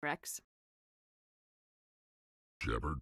Rex. Shepard.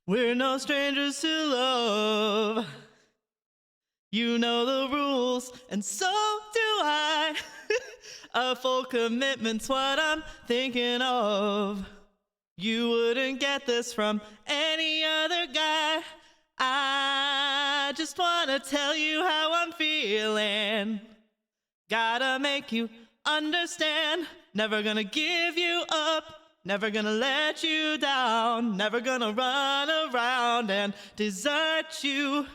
We're no strangers to love. You know the rules, and so do I. A full commitment's what I'm thinking of. You wouldn't get this from any other guy. I just wanna tell you how I'm feeling. Gotta make you understand. Never gonna give you up. Never gonna let you down. Never gonna run around and desert you.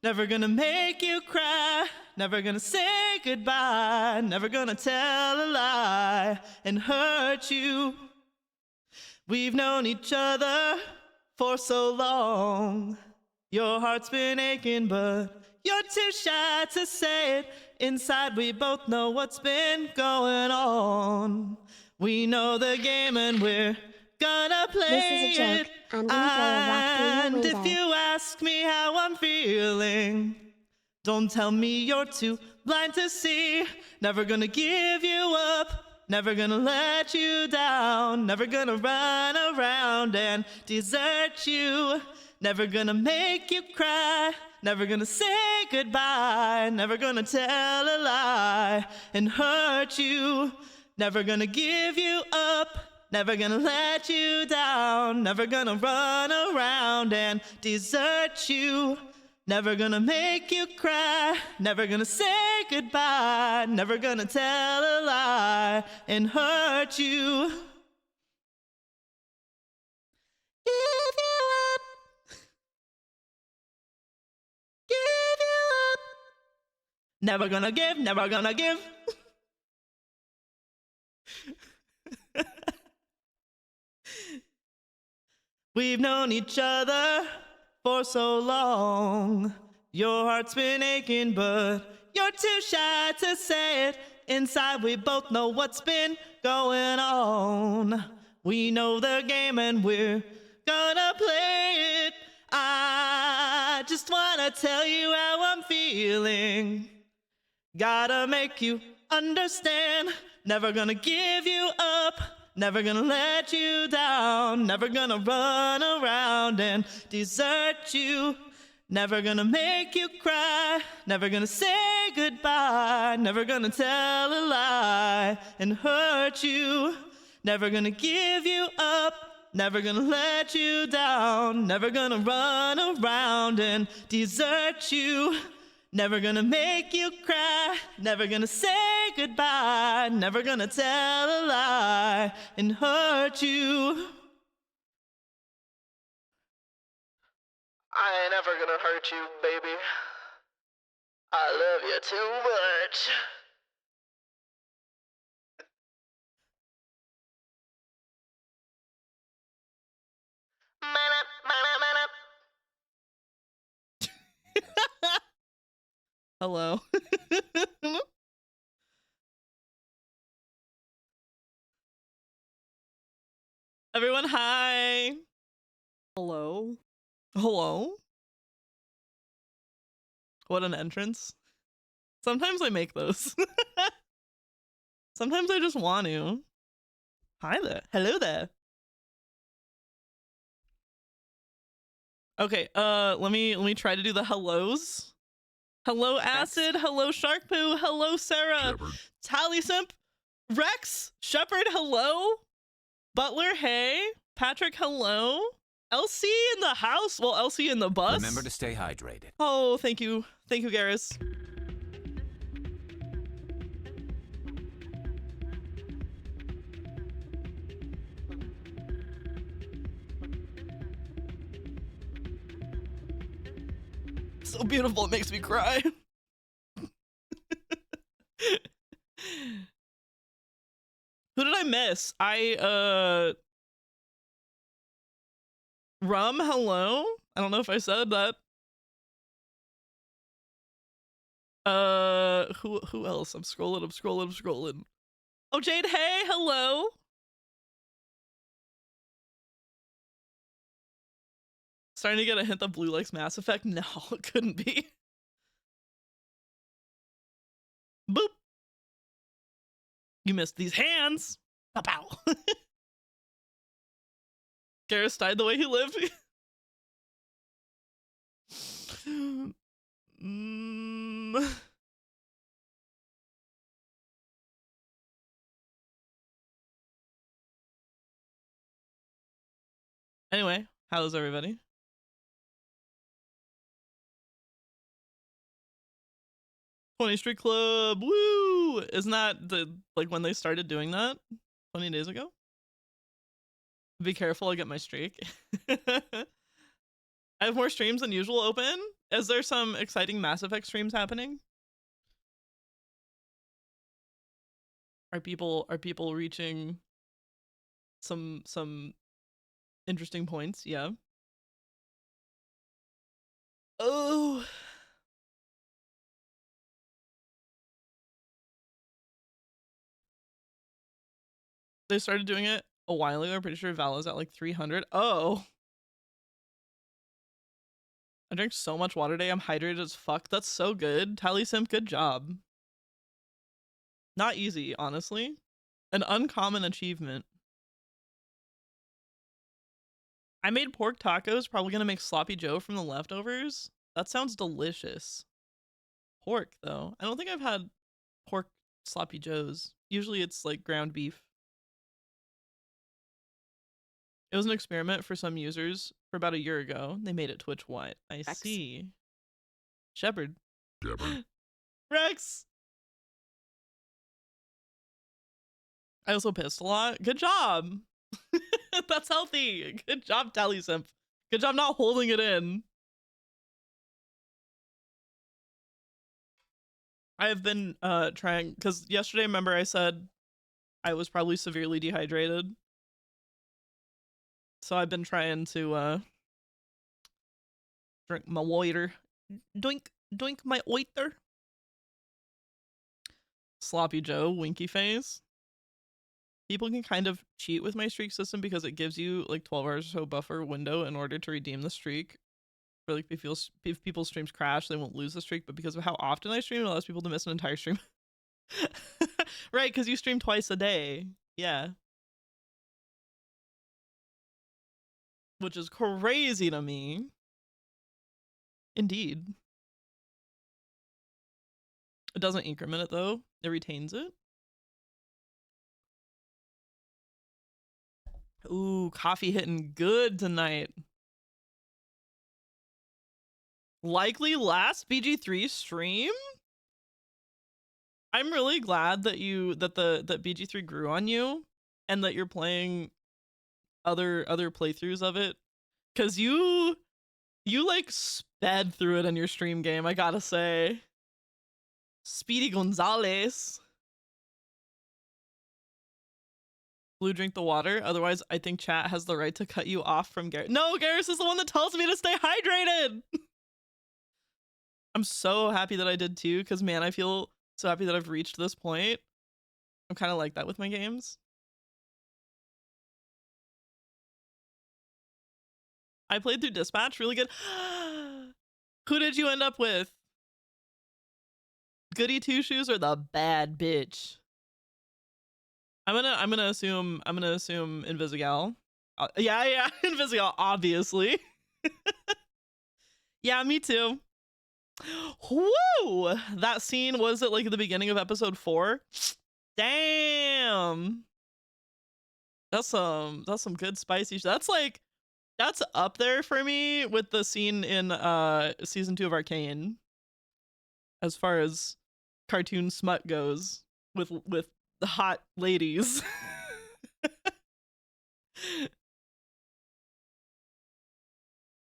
Never gonna make you cry. Never gonna say goodbye. Never gonna tell a lie and hurt you. We've known each other for so long. Your heart's been aching, but you're too shy to say it. Inside we both know what's been going on. We know the game and we're gonna play This is a joke. it. I'm gonna throw a rock through your And if window. you ask me how I'm feeling, don't tell me you're too blind to see. Never gonna give you up. Never gonna let you down. Never gonna run around and desert you. Never gonna make you cry. Never gonna say goodbye. Never gonna tell a lie and hurt you. Never gonna give you up. Never gonna let you down. Never gonna run around and desert you. Never gonna make you cry. Never gonna say goodbye. Never gonna tell a lie and hurt you. Give you up. Give you up. Never gonna give, never gonna give. We've known each other for so long. Your heart's been aching, but you're too shy to say it. Inside we both know what's been going on. We know the game and we're gonna play it. I just wanna tell you how I'm feeling. Gotta make you understand. Never gonna give you up. Never gonna let you down. Never gonna run around and desert you. Never gonna make you cry. Never gonna say goodbye. Never gonna tell a lie and hurt you. Never gonna give you up. Never gonna let you down. Never gonna run around and desert you. Never gonna make you cry. Never gonna say goodbye. Never gonna tell a lie and hurt you. I ain't ever gonna hurt you, baby. I love you too much. Hello. Everyone, hi. Hello. Hello. What an entrance. Sometimes I make those. Sometimes I just want to. Hi there. Hello there. Okay, let me try to do the hellos. Hello Acid, hello Shark Poo, hello Sarah, Tally Simp, Rex, Shepherd, hello, Butler, hey, Patrick, hello, LC in the house, well, LC in the bus. Remember to stay hydrated. Oh, thank you, Garrus. So beautiful, it makes me cry. Who did I miss? Rum, hello? I don't know if I said that. Who else? I'm scrolling. Oh, Jade, hey, hello. Starting to get a hint that Blue likes Mass Effect? No, it couldn't be. Boop. You missed these hands. Pow pow. Garrus died the way he lived. Anyway, how's everybody? Street Club, woo! Isn't that when they started doing that 20 days ago? Be careful, I get my streak. I have more streams than usual open. Is there some exciting Mass Effect streams happening? Are people reaching some interesting points? Yeah. Oh. They started doing it a while ago. I'm pretty sure Vala's at like 300. Oh. I drank so much water today. I'm hydrated as fuck. That's so good. Tally Simp, good job. Not easy, honestly. An uncommon achievement. I made pork tacos. Probably gonna make sloppy joe from the leftovers. That sounds delicious. Pork, though. I don't think I've had pork sloppy joes. Usually it's like ground beef. It was an experiment for some users for about a year ago. They made it Twitch White. I see. Shepherd. Rex! I also pissed a lot. Good job! That's healthy. Good job, Tally Simp. Good job not holding it in. I have been trying, because yesterday, remember I said I was probably severely dehydrated. So I've been trying to drink my water. Doink my oiter. Sloppy Joe, winky face. People can kind of cheat with my streak system because it gives you like 12 hours or so buffer window in order to redeem the streak. For like if people's streams crash, they won't lose the streak, but because of how often I stream, it allows people to miss an entire stream. Right, because you stream twice a day. Yeah. Which is crazy to me. Indeed. It doesn't increment it though. It retains it. Ooh, coffee hitting good tonight. Likely last BG3 stream? I'm really glad that that BG3 grew on you and that you're playing other playthroughs of it, because you You like sped through it in your stream game, I gotta say. Speedy Gonzalez. Blue, drink the water. Otherwise, I think chat has the right to cut you off from Garrus. No, Garrus is the one that tells me to stay hydrated. I'm so happy that I did too, because man, I feel so happy that I've reached this point. I'm kind of like that with my games. I played through Dispatch, really good. Who did you end up with? Goody Two Shoes or the bad bitch? I'm gonna assume Invisigal. Yeah, Invisigal, obviously. Yeah, me too. Woo! That scene was at like the beginning of episode 4. Damn. That's some good spicy shit. That's up there for me with the scene in season 2 of Arcane. As far as cartoon smut goes with the hot ladies.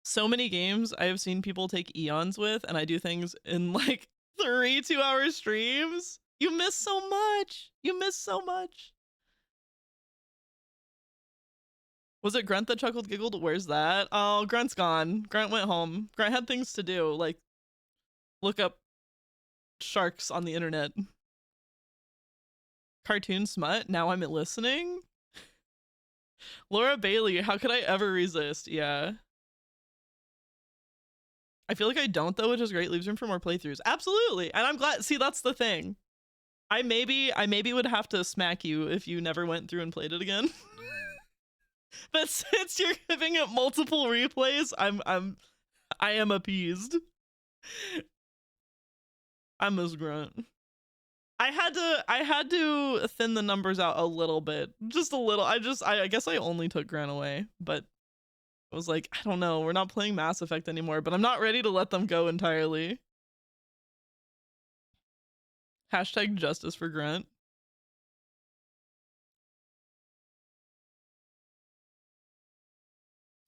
So many games I have seen people take eons with, and I do things in like 3 2-hour streams. You miss so much. You miss so much. Was it Grunt that chuckled giggled? Where's that? Oh, Grunt's gone. Grunt went home. Grunt had things to do, like look up sharks on the internet. Cartoon smut. Now I'm listening. Laura Bailey, how could I ever resist? Yeah. I feel like I don't though, which is great. Leaves room for more playthroughs. Absolutely. And I'm glad. See, that's the thing. I maybe would have to smack you if you never went through and played it again. But since you're giving it multiple replays, I am appeased. I miss Grunt. I had to thin the numbers out a little bit. Just a little. I guess I only took Grant away, but I was like, I don't know, we're not playing Mass Effect anymore, but I'm not ready to let them go entirely. Hashtag justice for Grunt.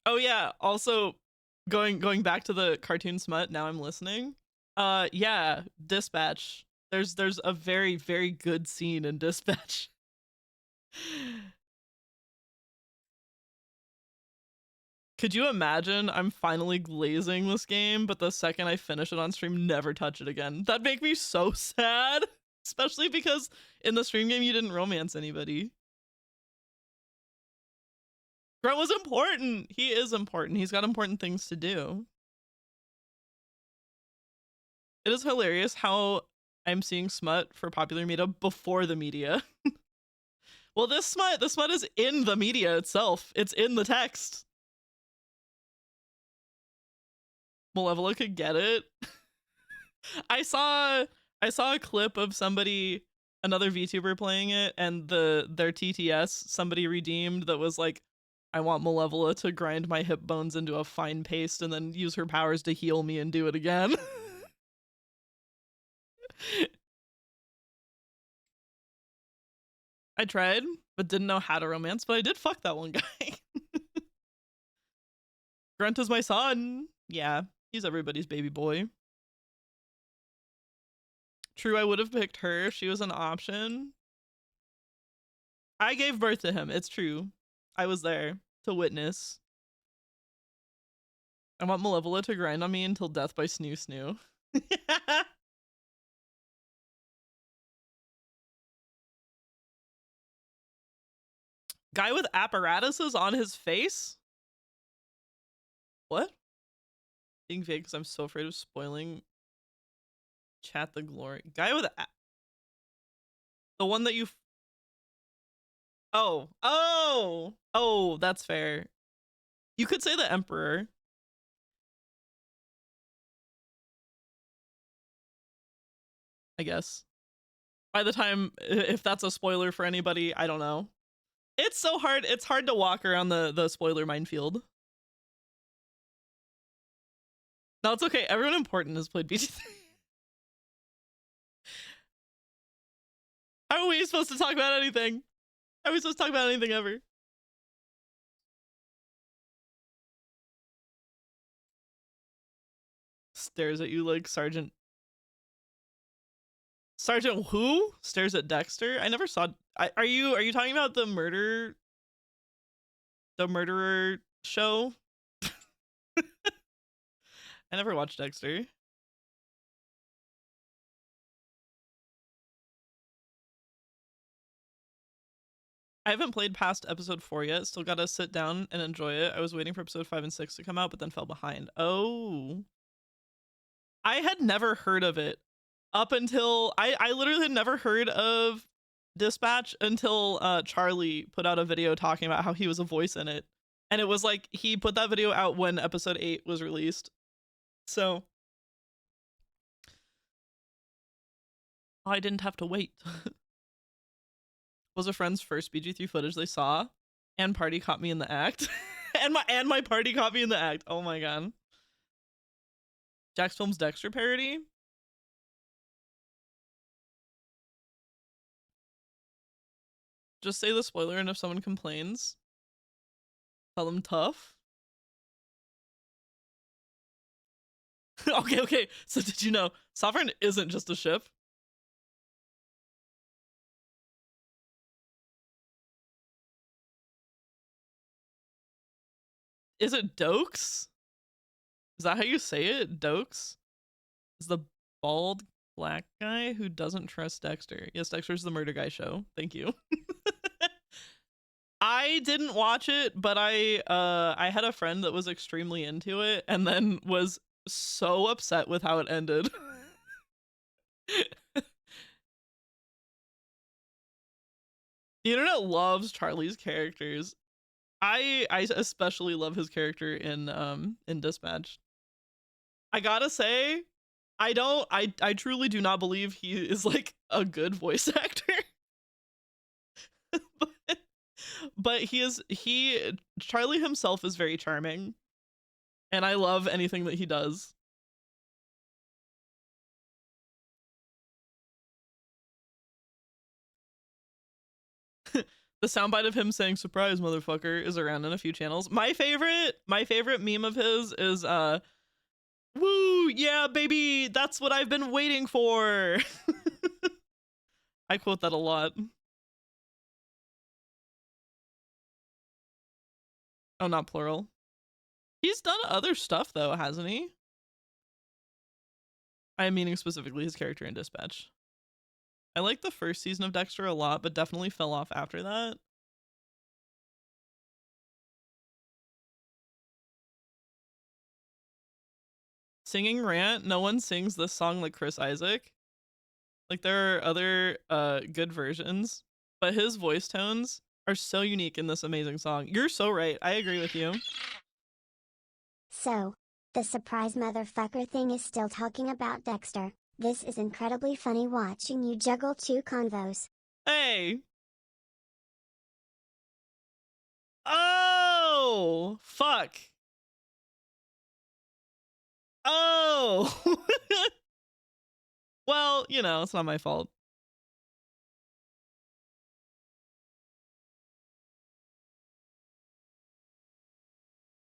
Oh yeah, also going back to the cartoon smut, now I'm listening. Yeah, Dispatch. There's a very, very good scene in Dispatch. Could you imagine I'm finally glazing this game, but the second I finish it on stream, never touch it again? That'd make me so sad. Especially because in the stream game, you didn't romance anybody. Grunt was important. He is important. He's got important things to do. It is hilarious how I'm seeing smut for popular media before the media. Well, the smut is in the media itself. It's in the text. Malevola could get it. I saw a clip of somebody, another VTuber playing it, and their TTS somebody redeemed that was like, I want Malevola to grind my hip bones into a fine paste and then use her powers to heal me and do it again. I tried, but didn't know how to romance, but I did fuck that one guy. Grunt is my son. Yeah, he's everybody's baby boy. True, I would have picked her if she was an option. I gave birth to him. It's true. I was there to witness. I want Malevola to grind on me until death by Snoo Snoo. Guy with apparatuses on his face? What? Being vague because I'm so afraid of spoiling chat the glory. Guy with the one that you oh, that's fair. You could say the Emperor. I guess. By the time, if that's a spoiler for anybody, I don't know. It's so hard. It's hard to walk around the spoiler minefield. No, it's okay. Everyone important has played BT3. How are we supposed to talk about anything? How are we supposed to talk about anything ever? stares at you like Sergeant who stares at Dexter? I never saw. Are you talking about the murderer show? I never watched Dexter. I haven't played past episode 4 yet. Still gotta sit down and enjoy it. I was waiting for episode 5 and 6 to come out, but then fell behind. Oh. I had never heard of it up until I literally had never heard of Dispatch until Charlie put out a video talking about how he was a voice in it. And it was like he put that video out when episode 8 was released. So I didn't have to wait. Was a friend's first BG3 footage they saw, and party caught me in the act. and my party caught me in the act. Oh my god. Jax Films Dexter parody. Just say the spoiler, and if someone complains, tell them tough. Okay. So did you know Sovereign isn't just a ship? Is it Dokes? Is that how you say it? Dokes? Is the bald black guy who doesn't trust Dexter. Yes, Dexter's the murder guy show. Thank you. I didn't watch it, but I had a friend that was extremely into it and then was so upset with how it ended. The internet loves Charlie's characters. I especially love his character in Dispatch. I gotta say, I truly do not believe he is like a good voice actor. but Charlie himself is very charming. And I love anything that he does. The soundbite of him saying "surprise motherfucker" is around in a few channels. My favorite meme of his is "woo, yeah baby, that's what I've been waiting for." I quote that a lot. Oh, not plural. He's done other stuff though, hasn't he? I am meaning specifically his character in Dispatch. I like the first season of Dexter a lot, but definitely fell off after that. Singing rant, no one sings this song like Chris Isaak. Like there are other good versions, but his voice tones are so unique in this amazing song. You're so right. I agree with you. So, the surprise motherfucker thing is still talking about Dexter. This is incredibly funny watching you juggle two convos. Hey. Oh, fuck. Oh. Well, you know, it's not my fault.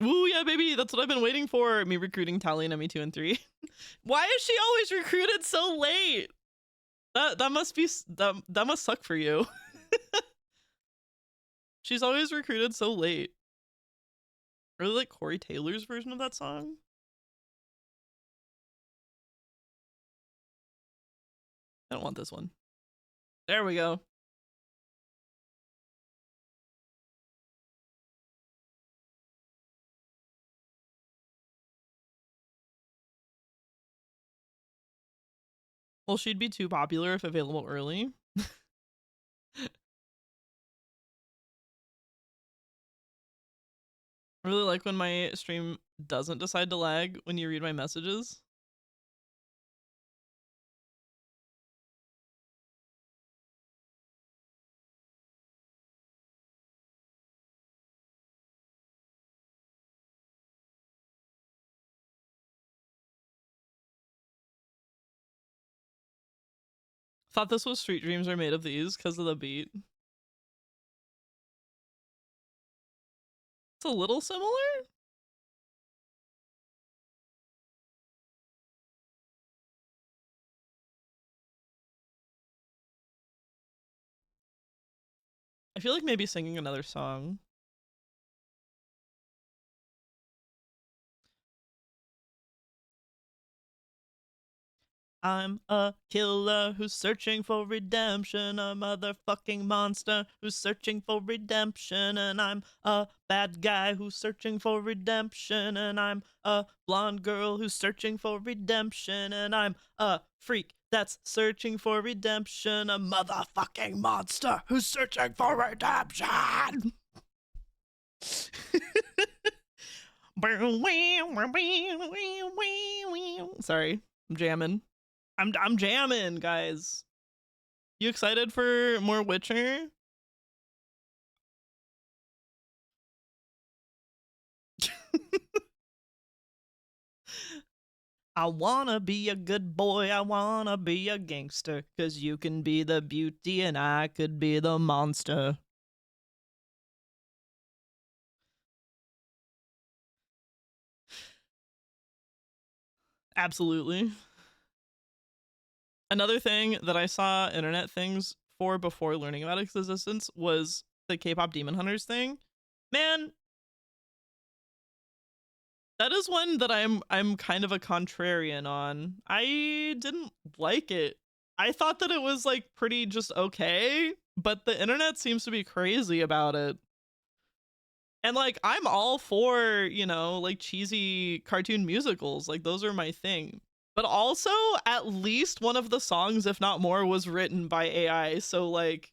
Woo, yeah, baby, that's what I've been waiting for. Me recruiting Tally and Emmy 2 and 3. Why is she always recruited so late? That must be that must suck for you. She's always recruited so late. Really like Corey Taylor's version of that song. I don't want this one. There we go. Well, she'd be too popular if available early. I really like when my stream doesn't decide to lag when you read my messages. Thought this was Street Dreams Are Made of These because of the beat. It's a little similar. I feel like maybe singing another song. I'm a killer who's searching for redemption, a motherfucking monster who's searching for redemption, and I'm a bad guy who's searching for redemption, and I'm a blonde girl who's searching for redemption, and I'm a freak that's searching for redemption, a motherfucking monster who's searching for redemption. Sorry, I'm jamming. I'm jamming, guys. You excited for more Witcher? I wanna be a good boy, I wanna be a gangster, 'cause you can be the beauty and I could be the monster. Absolutely. Another thing that I saw internet things for before learning about its existence was the K-pop Demon Hunters thing. Man, that is one that I'm kind of a contrarian on. I didn't like it. I thought that it was like pretty just okay, but the internet seems to be crazy about it. And like I'm all for, you know, like cheesy cartoon musicals. Like those are my thing. But also at least one of the songs, if not more, was written by AI. So like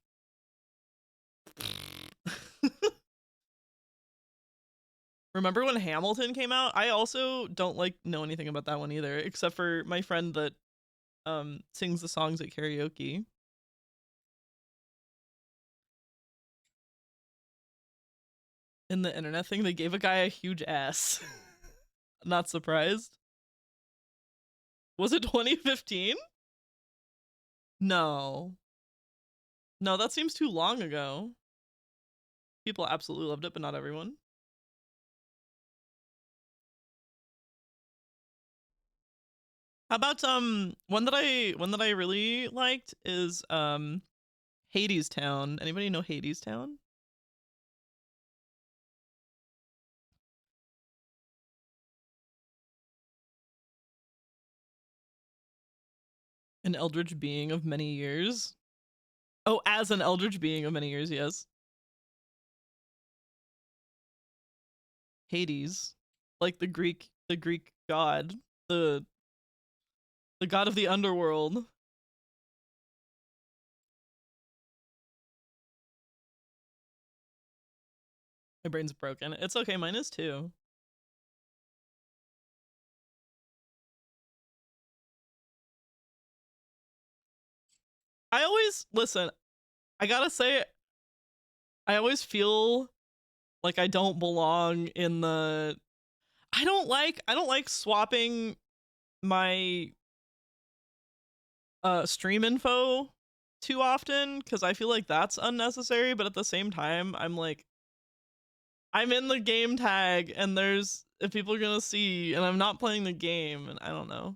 remember when Hamilton came out? I also don't like know anything about that one either, except for my friend that sings the songs at karaoke. In the internet thing, they gave a guy a huge ass. Not surprised. Was it 2015? No. No, that seems too long ago. People absolutely loved it, but not everyone. How about one that I really liked is Hadestown. Anybody know Hadestown? An eldritch being of many years. Oh, as an eldritch being of many years, yes. Hades, like the Greek god, the the god of the underworld. My brain's broken. It's okay, mine is too. I always listen. I gotta say, I always feel like I don't belong in the. I don't like swapping my stream info too often because I feel like that's unnecessary. But at the same time, I'm like, I'm in the game tag, and there's if people are gonna see, and I'm not playing the game, and I don't know.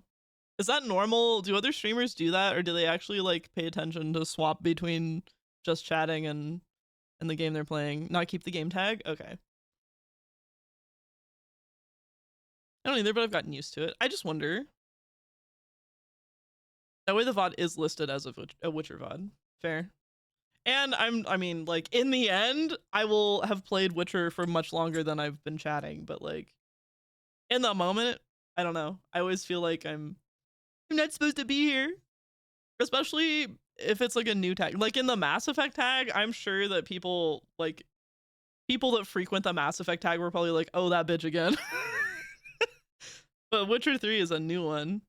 Is that normal? Do other streamers do that, or do they actually like pay attention to swap between just chatting and the game they're playing, not keep the game tag? Okay. I don't either, but I've gotten used to it. I just wonder. That way the VOD is listed as a Witcher VOD. Fair. And I mean, like, in the end, I will have played Witcher for much longer than I've been chatting, but like, in the moment, I don't know. I always feel like I'm not supposed to be here. Especially if it's like a new tag. Like in the Mass Effect tag, I'm sure that people that frequent the Mass Effect tag were probably like, oh, that bitch again. But Witcher 3 is a new one.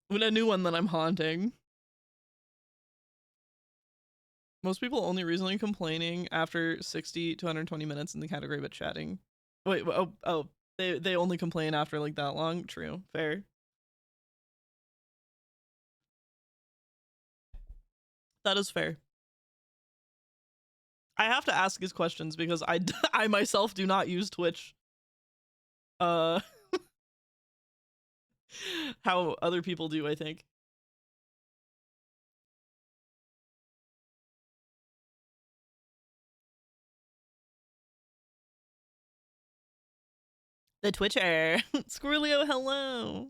A new one that I'm haunting. Most people only recently complaining after 60 to 120 minutes in the category but chatting. Wait, oh, they only complain after like that long? True. Fair. That is fair. I have to ask these questions because I myself do not use Twitch. Uh how other people do, I think. The Twitcher. Squirrelio, hello.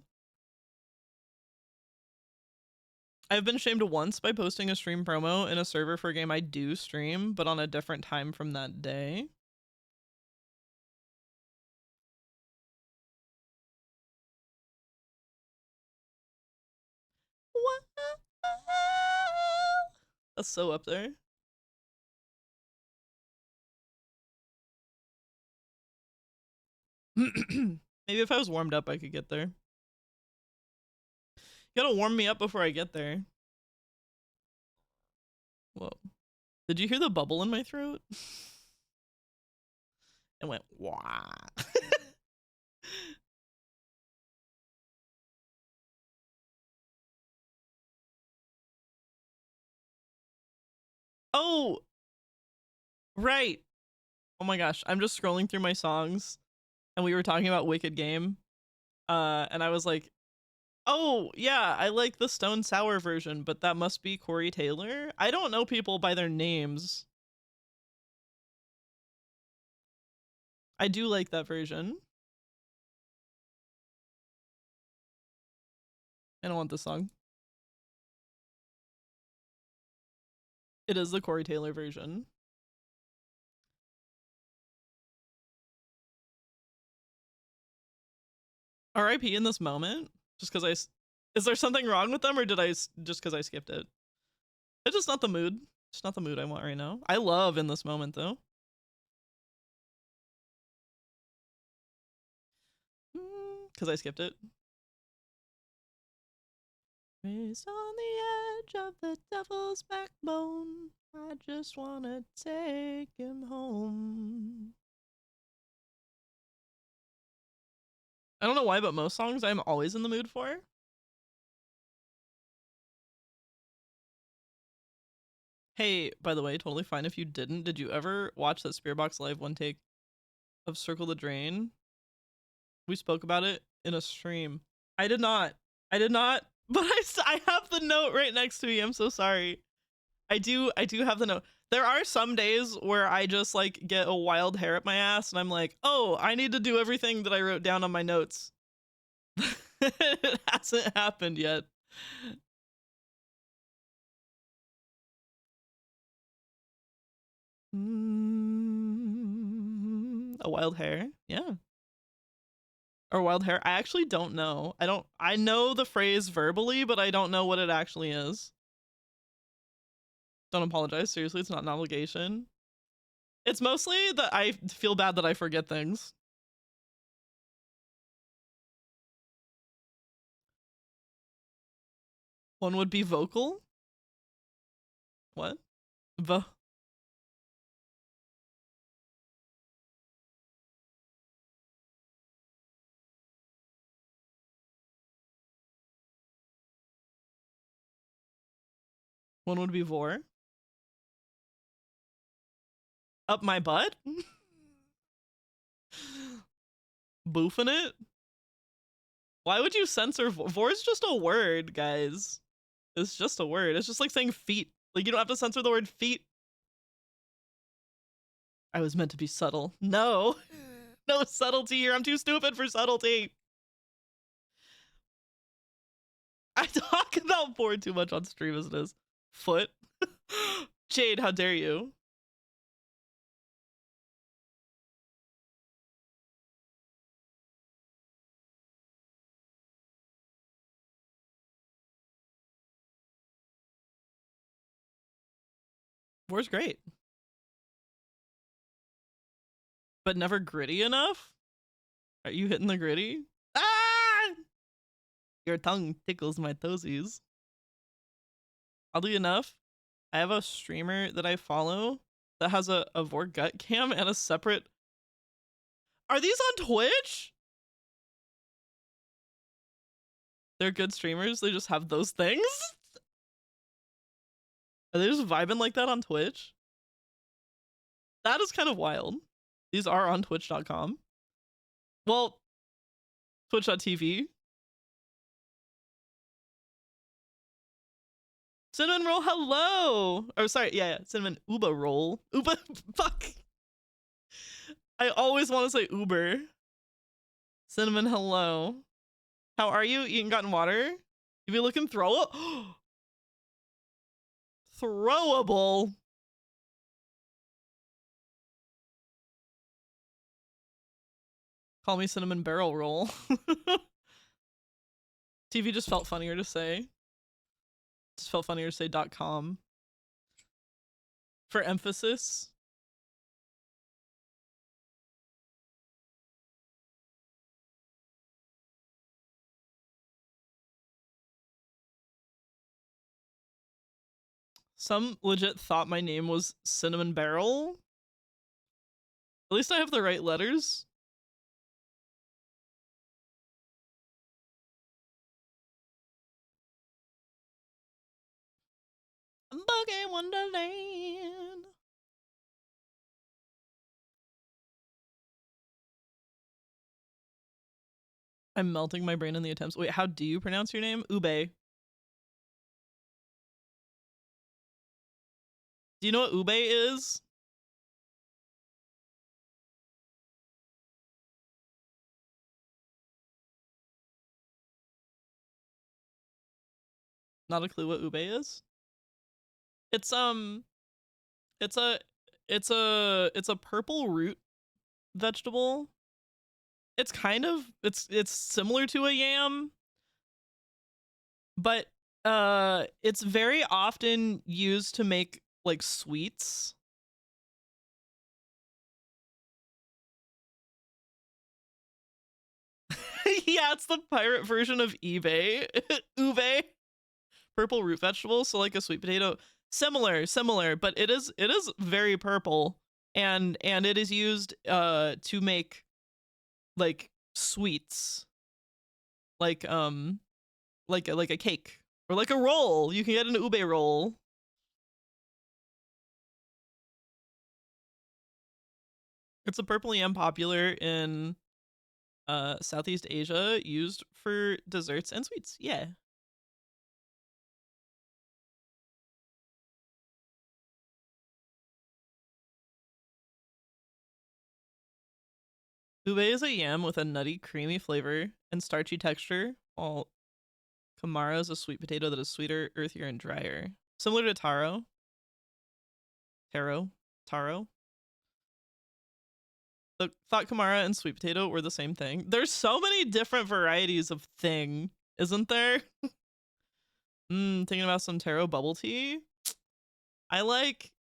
I've been shamed once by posting a stream promo in a server for a game I do stream, but on a different time from that day. What? That's so up there. Maybe if I was warmed up, I could get there. You gotta warm me up before I get there. Whoa. Did you hear the bubble in my throat? It went, wah. Oh, right. Oh my gosh. I'm just scrolling through my songs and we were talking about Wicked Game. And I was like, oh, yeah, I like the Stone Sour version, but that must be Corey Taylor. I don't know people by their names. I do like that version. I don't want this song. It is the Corey Taylor version. R.I.P. in this moment, just because is there something wrong with them, or did I just because I skipped it? It's just not the mood. It's not the mood I want right now. I love in this moment though. Because I skipped it. Raised on the edge of the devil's backbone, I just wanna take him home. I don't know why, but most songs I'm always in the mood for. Hey, by the way, totally fine if you didn't. Did you ever watch that Spiritbox Live one take of Circle the Drain? We spoke about it in a stream. I did not. But I have the note right next to me. I'm so sorry. I do have the note. There are some days where I just like get a wild hair up my ass and I'm like, oh, I need to do everything that I wrote down on my notes. It hasn't happened yet. A wild hair? Yeah. Or wild hair? I actually don't know. I know the phrase verbally, but I don't know what it actually is. Don't apologize. Seriously, it's not an obligation. It's mostly that I feel bad that I forget things. One would be vocal. What? One would be vor. Up my butt? Boofing it? Why would you censor vor? Vor is just a word, guys. It's just a word. It's just like saying feet. Like, you don't have to censor the word feet. I was meant to be subtle. No. No subtlety here. I'm too stupid for subtlety. I talk about vor too much on stream as it is. Foot. Jade, how dare you? Vor's great. But never gritty enough? Are you hitting the gritty? Ah! Your tongue tickles my toesies. Oddly enough, I have a streamer that I follow that has a vor gut cam and a separate... Are these on Twitch? They're good streamers, they just have those things? Are they just vibing like that on Twitch? That is kind of wild. These are on twitch.com. Well, twitch.tv. Cinnamon roll, hello. Oh, sorry, yeah, cinnamon uba roll. Uba, fuck. I always want to say Uber. Cinnamon, hello. How are you? Eating gotten water? You be looking throwable. Call me cinnamon barrel roll. TV just felt funnier to say. Just felt funnier to say .com. For emphasis. Some legit thought my name was Cinnamon Barrel. At least I have the right letters. Boogie Wonderland. I'm melting my brain in the attempts. Wait, how do you pronounce your name? Ube. Do you know what ube is? Not a clue what ube is? It's it's a it's a purple root vegetable. It's kind of it's similar to a yam, but it's very often used to make like sweets. Yeah, it's the pirate version of eBay. Ube. Purple root vegetable, so like a sweet potato. Similar, but it is very purple, and it is used to make like sweets, like like a cake or like a roll. You can get an ube roll. It's a purple yam popular in Southeast Asia, used for desserts and sweets. Yeah. Ube is a yam with a nutty, creamy flavor and starchy texture, while Kamara is a sweet potato that is sweeter, earthier, and drier. Similar to taro. Taro. The thought Kamara and sweet potato were the same thing. There's so many different varieties of thing, isn't there? Thinking about some taro bubble tea. I like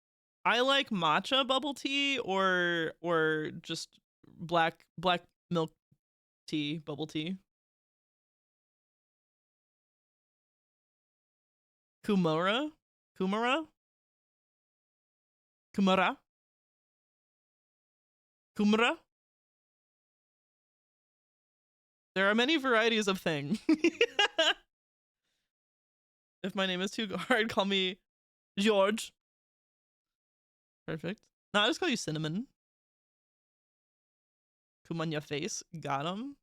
matcha bubble tea or just black milk tea bubble tea. Kumara. There are many varieties of thing. If my name is too hard, call me George. Perfect. No, I just call you Cinnamon. Come on your face. Got him.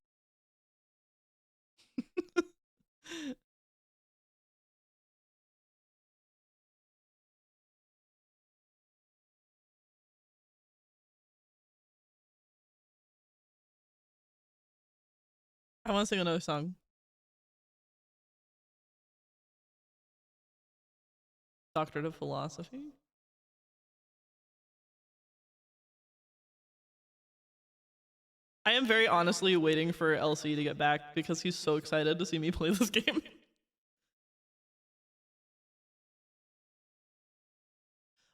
I want to sing another song. Doctorate of Philosophy. I am very honestly waiting for LC to get back because he's so excited to see me play this game.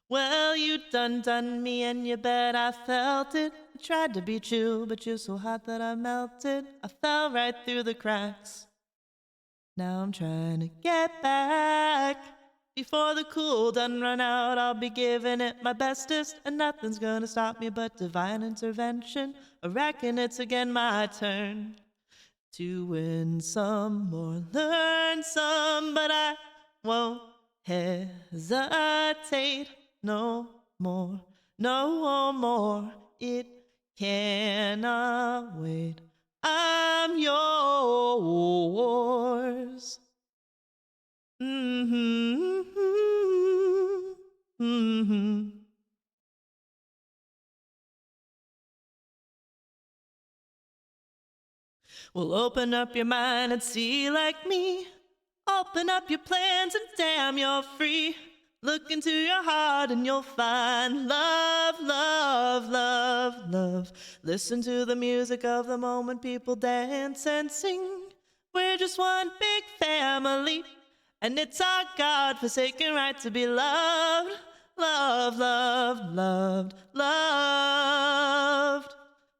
Well, you done me and you bet I felt it. I tried to beat you, but you're so hot that I melted. I fell right through the cracks. Now I'm trying to get back. Before the cool done run out, I'll be giving it my bestest, and nothing's gonna stop me but divine intervention. I reckon it's again my turn to win some or learn some, but I won't hesitate no more, no more. It cannot wait. I'm yours. Well, open up your mind and see like me. Open up your plans and damn, you're free. Look into your heart and you'll find love, love, love, love. Listen to the music of the moment, people dance and sing. We're just one big family, and it's our God-forsaken right to be loved, loved, loved, loved, loved.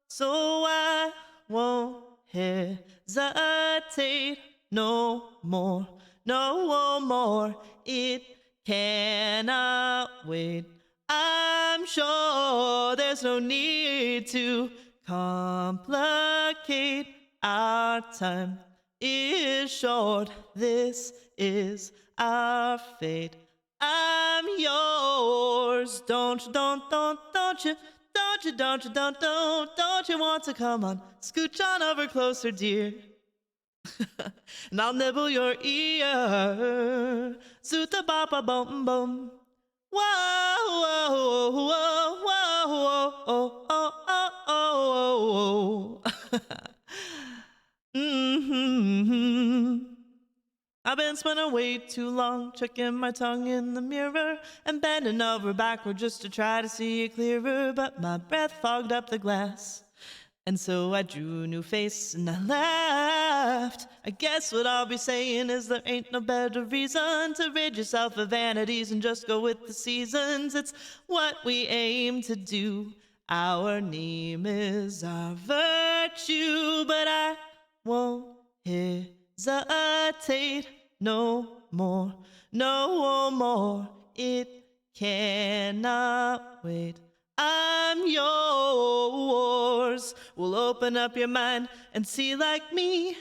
So I won't hesitate no more, no more. It cannot wait. I'm sure there's no need to complicate. Our time is short. This is our fate. I'm yours. Don't you want to come on? Scooch on over closer, dear. And I'll nibble your ear. Zoota bapa bum bum. Whoa, whoa, whoa, whoa, whoa, oh, oh, oh, oh. Mm-hmm. I've been spinning way too long, checking my tongue in the mirror and bending over backward just to try to see it clearer, but my breath fogged up the glass. And so I drew a new face and I laughed. I guess what I'll be saying is there ain't no better reason to rid yourself of vanities and just go with the seasons. It's what we aim to do. Our name is our virtue, but I won't hesitate no more, no more. It cannot wait. I'm yours. Well, open up your mind and see like me.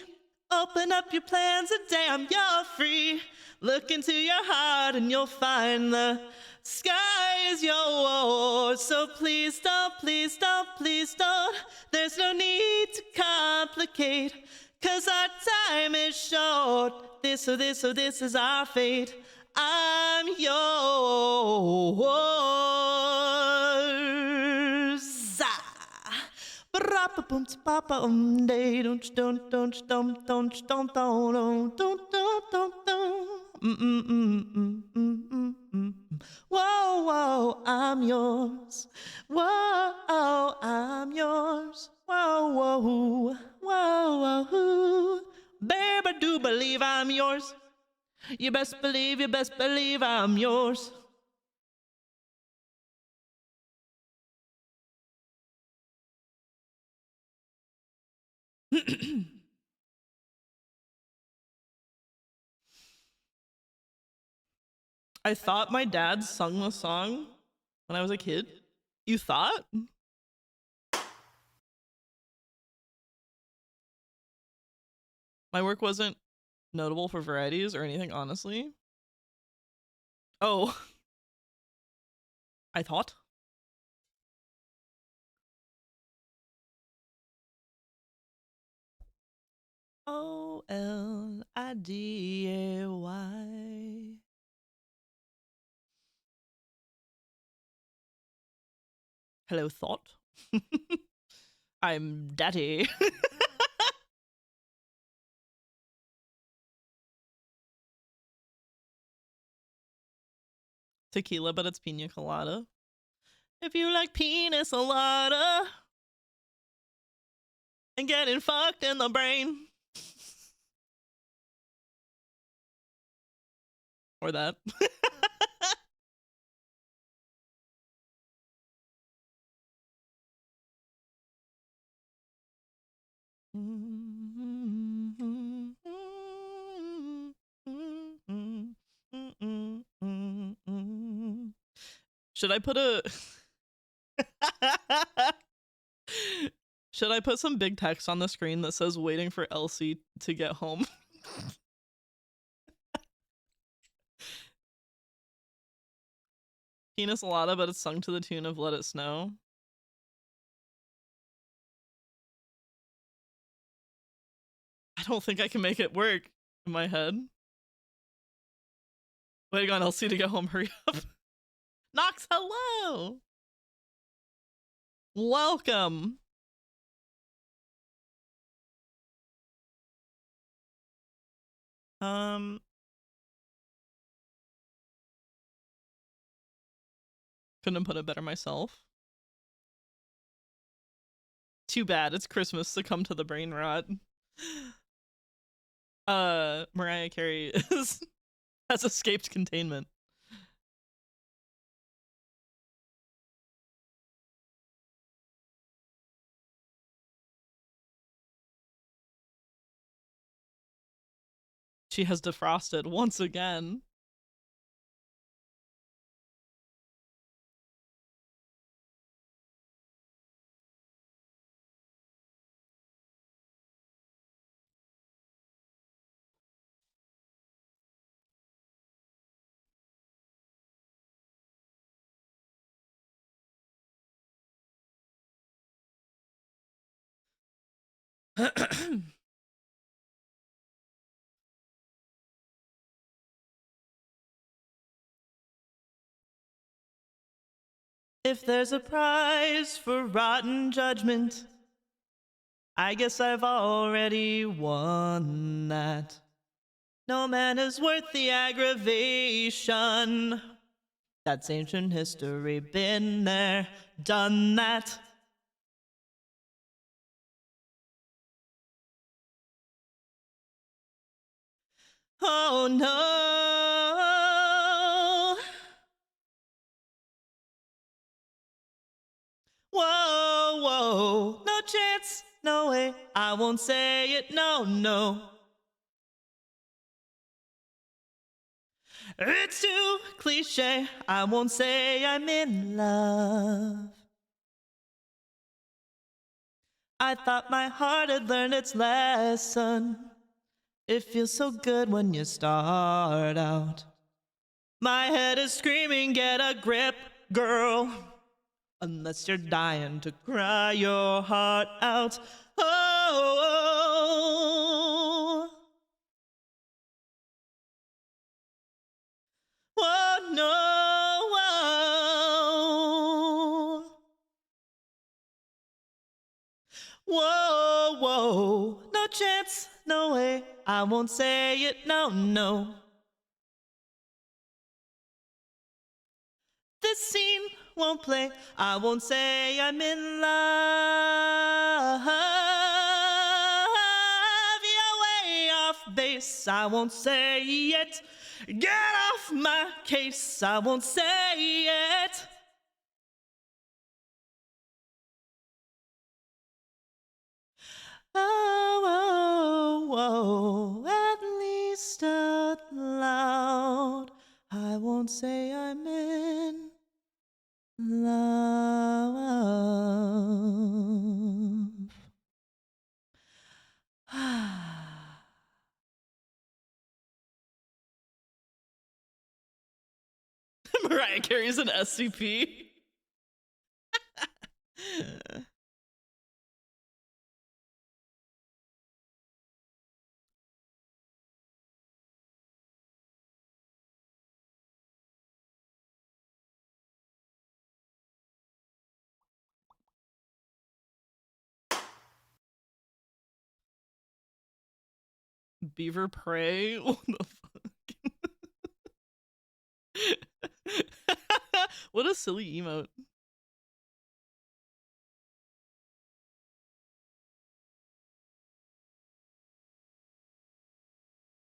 Open up your plans and damn, you're free. Look into your heart and you'll find the sky is yours. So please don't, please don't, please don't. There's no need to complicate, 'cause our time is short. This is our fate. I'm yours. Ba-ra-ba-boom, ba-ba, day, don't you, don't you, don't, don't you, don't, don't, don't, don't, don't. Whoa, whoa, I'm yours. Whoa, I'm yours. Whoa, whoa, whoa, whoa. Babe, I do believe I'm yours. You best believe I'm yours. I thought my dad sung the song when I was a kid. You thought? My work wasn't notable for varieties or anything, honestly. Oh. I thought. O-L-I-D-A-Y. Hello, thought. I'm daddy. Tequila, but it's pina colada. If you like pina colada and getting fucked in the brain. Or that. Should I put a Should I put some big text on the screen that says waiting for Elsie to get home? Penis Alada, but it's sung to the tune of Let It Snow. I don't think I can make it work in my head. Waiting on Elsie to get home, hurry up. Nox, hello! Welcome! Couldn't have put it better myself. Too bad, it's Christmas, succumb to the brain rot. Mariah Carey has escaped containment. She has defrosted once again. If there's a prize for rotten judgment, I guess I've already won that. No man is worth the aggravation. That's ancient history, been there, done that. Oh no. Whoa, whoa, no chance, no way, I won't say it, no, no. It's too cliche, I won't say I'm in love. I thought my heart had learned its lesson. It feels so good when you start out. My head is screaming, get a grip, girl. Unless you're dying to cry your heart out. Oh, oh no. Whoa, whoa, no chance, no way, I won't say it, no, no. This scene won't play, I won't say I'm in love. You're way off base, I won't say it. Get off my case, I won't say it. Oh, oh, oh, at least out loud, I won't say I'm in love. Mariah Carey's an SCP. Beaver prey? What the fuck? What a silly emote.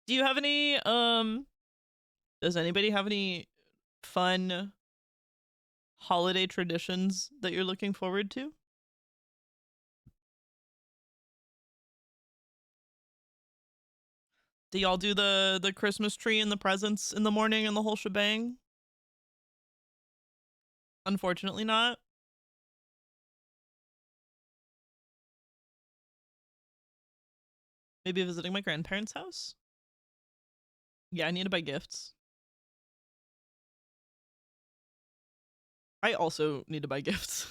Do you have any, does anybody have any fun holiday traditions that you're looking forward to? Do y'all do the Christmas tree and the presents in the morning and the whole shebang? Unfortunately not. Maybe visiting my grandparents' house? Yeah, I need to buy gifts. I also need to buy gifts.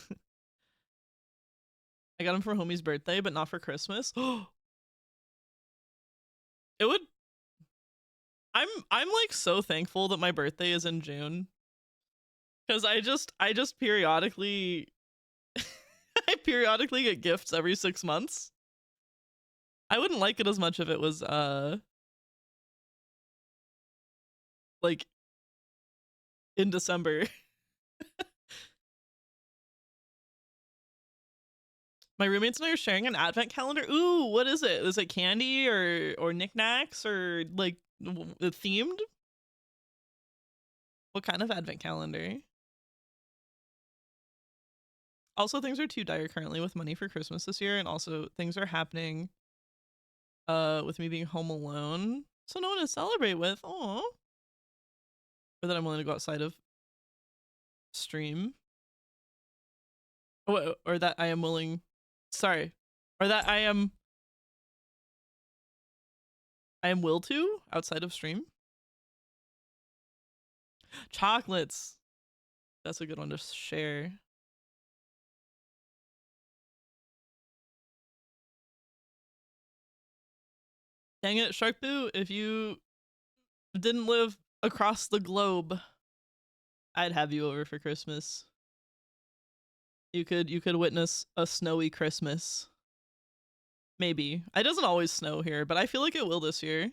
I got them for homie's birthday, but not for Christmas. It would... I'm like so thankful that my birthday is in June. Cause I just periodically I periodically get gifts every 6 months. I wouldn't like it as much if it was like in December. My roommates and I are sharing an advent calendar. Ooh, what is it? Is it candy or knickknacks or like themed? What kind of advent calendar? Also, things are too dire currently with money for Christmas this year, and also things are happening with me being home alone. So no one to celebrate with. Oh. Or that I'm willing to go outside of stream. Or that I am willing, sorry, or that I am will to outside of stream. Chocolates. That's a good one to share. Dang it, Sharkboo, if you didn't live across the globe, I'd have you over for Christmas. You could witness a snowy Christmas. Maybe. It doesn't always snow here, but I feel like it will this year.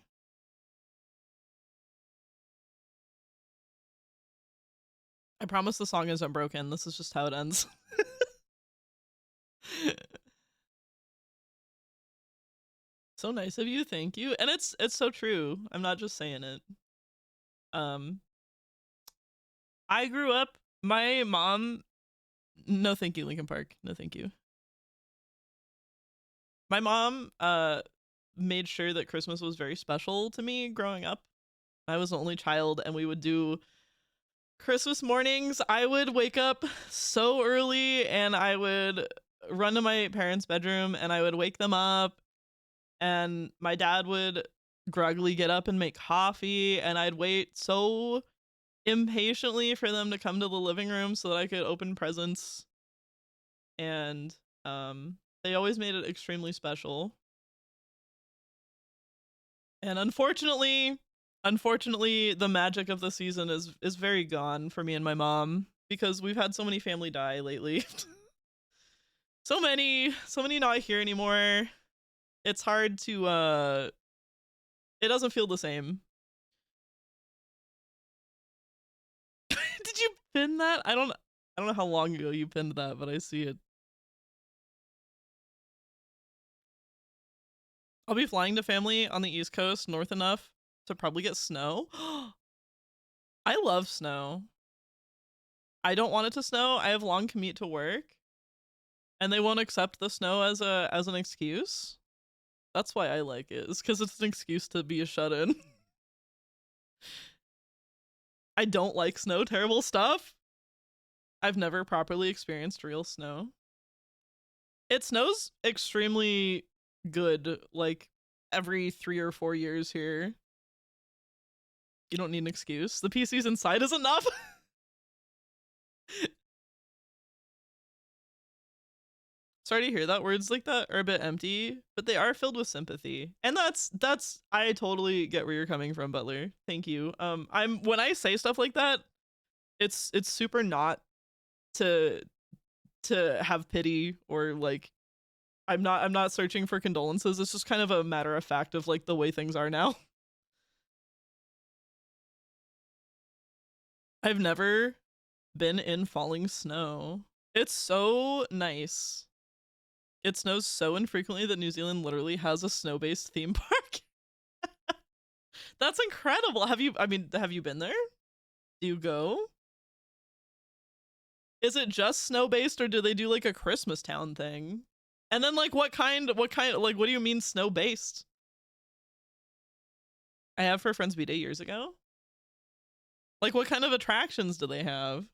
I promise the song isn't broken. This is just how it ends. So nice of you, thank you. And it's so true. I'm not just saying it. I grew up, my mom, no thank you, Linkin Park. No thank you. My mom made sure that Christmas was very special to me growing up. I was the only child, and we would do Christmas mornings. I would wake up so early and I would run to my parents' bedroom and I would wake them up, and my dad would groggily get up and make coffee, and I'd wait so impatiently for them to come to the living room so that I could open presents. And they always made it extremely special. And unfortunately, the magic of the season is very gone for me and my mom, because we've had so many family die lately. so many not here anymore. It's hard to it doesn't feel the same. Did you pin that? I don't know how long ago you pinned that, but I see it. I'll be flying to family on the East Coast north enough to probably get snow. I love snow. I don't want it to snow. I have long commute to work, and they won't accept the snow as an excuse. That's why I like it. It's because it's an excuse to be a shut-in. I don't like snow. Terrible stuff. I've never properly experienced real snow. It snows extremely good, like every 3 or 4 years here. You don't need an excuse. The PC's inside is enough. Sorry to hear that. Words like that are a bit empty, but they are filled with sympathy. And that's I totally get where you're coming from, Butler. Thank you. When I say stuff like that, it's super not to have pity or like I'm not searching for condolences. It's just kind of a matter of fact of like the way things are now. I've never been in falling snow. It's so nice. It snows so infrequently that New Zealand literally has a snow-based theme park. That's incredible. Have you been there? Do you go? Is it just snow-based, or do they do like a Christmas town thing? And then like what kind, like what do you mean snow-based? I have for Friends B-Day years ago. Like what kind of attractions do they have?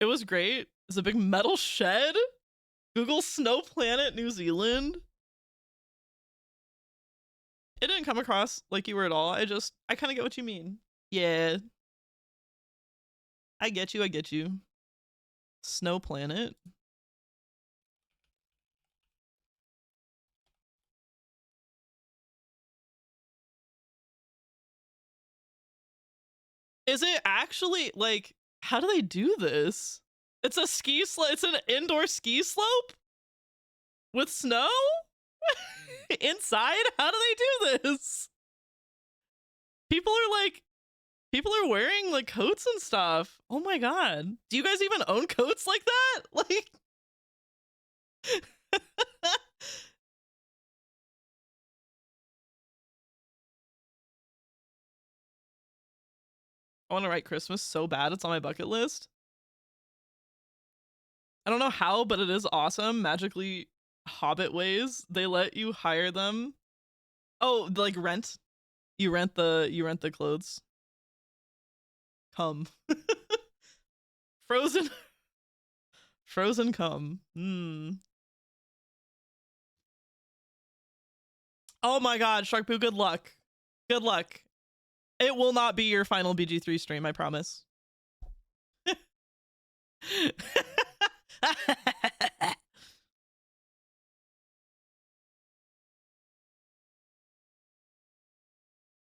It was great. It's a big metal shed. Google Snow Planet New Zealand. It didn't come across like you were at all. I kind of get what you mean. Yeah. I get you. Snow Planet. Is it actually like, how do they do this? It's a ski slope. It's an indoor ski slope with snow. Inside? How do they do this? People are wearing like coats and stuff. Oh my god. Do you guys even own coats like that? Like I want to write Christmas so bad. It's on my bucket list. I don't know how, but it is awesome. Magically Hobbit ways. They let you hire them. Oh, like rent. You rent the clothes. Come. Frozen. Frozen come. Oh my god, Sharkpoo, good luck. Good luck. It will not be your final BG3 stream, I promise.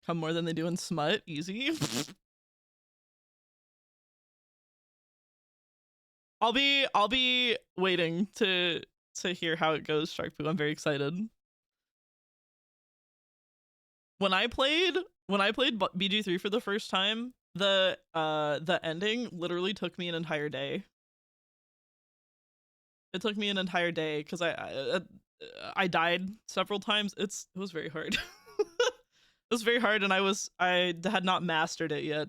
Come more than they do in Smut. Easy. I'll be waiting to hear how it goes, Sharkpoo. I'm very excited. When I played BG3 for the first time, the ending literally took me an entire day. It took me an entire day because I died several times. It was very hard. It was very hard, and I had not mastered it yet.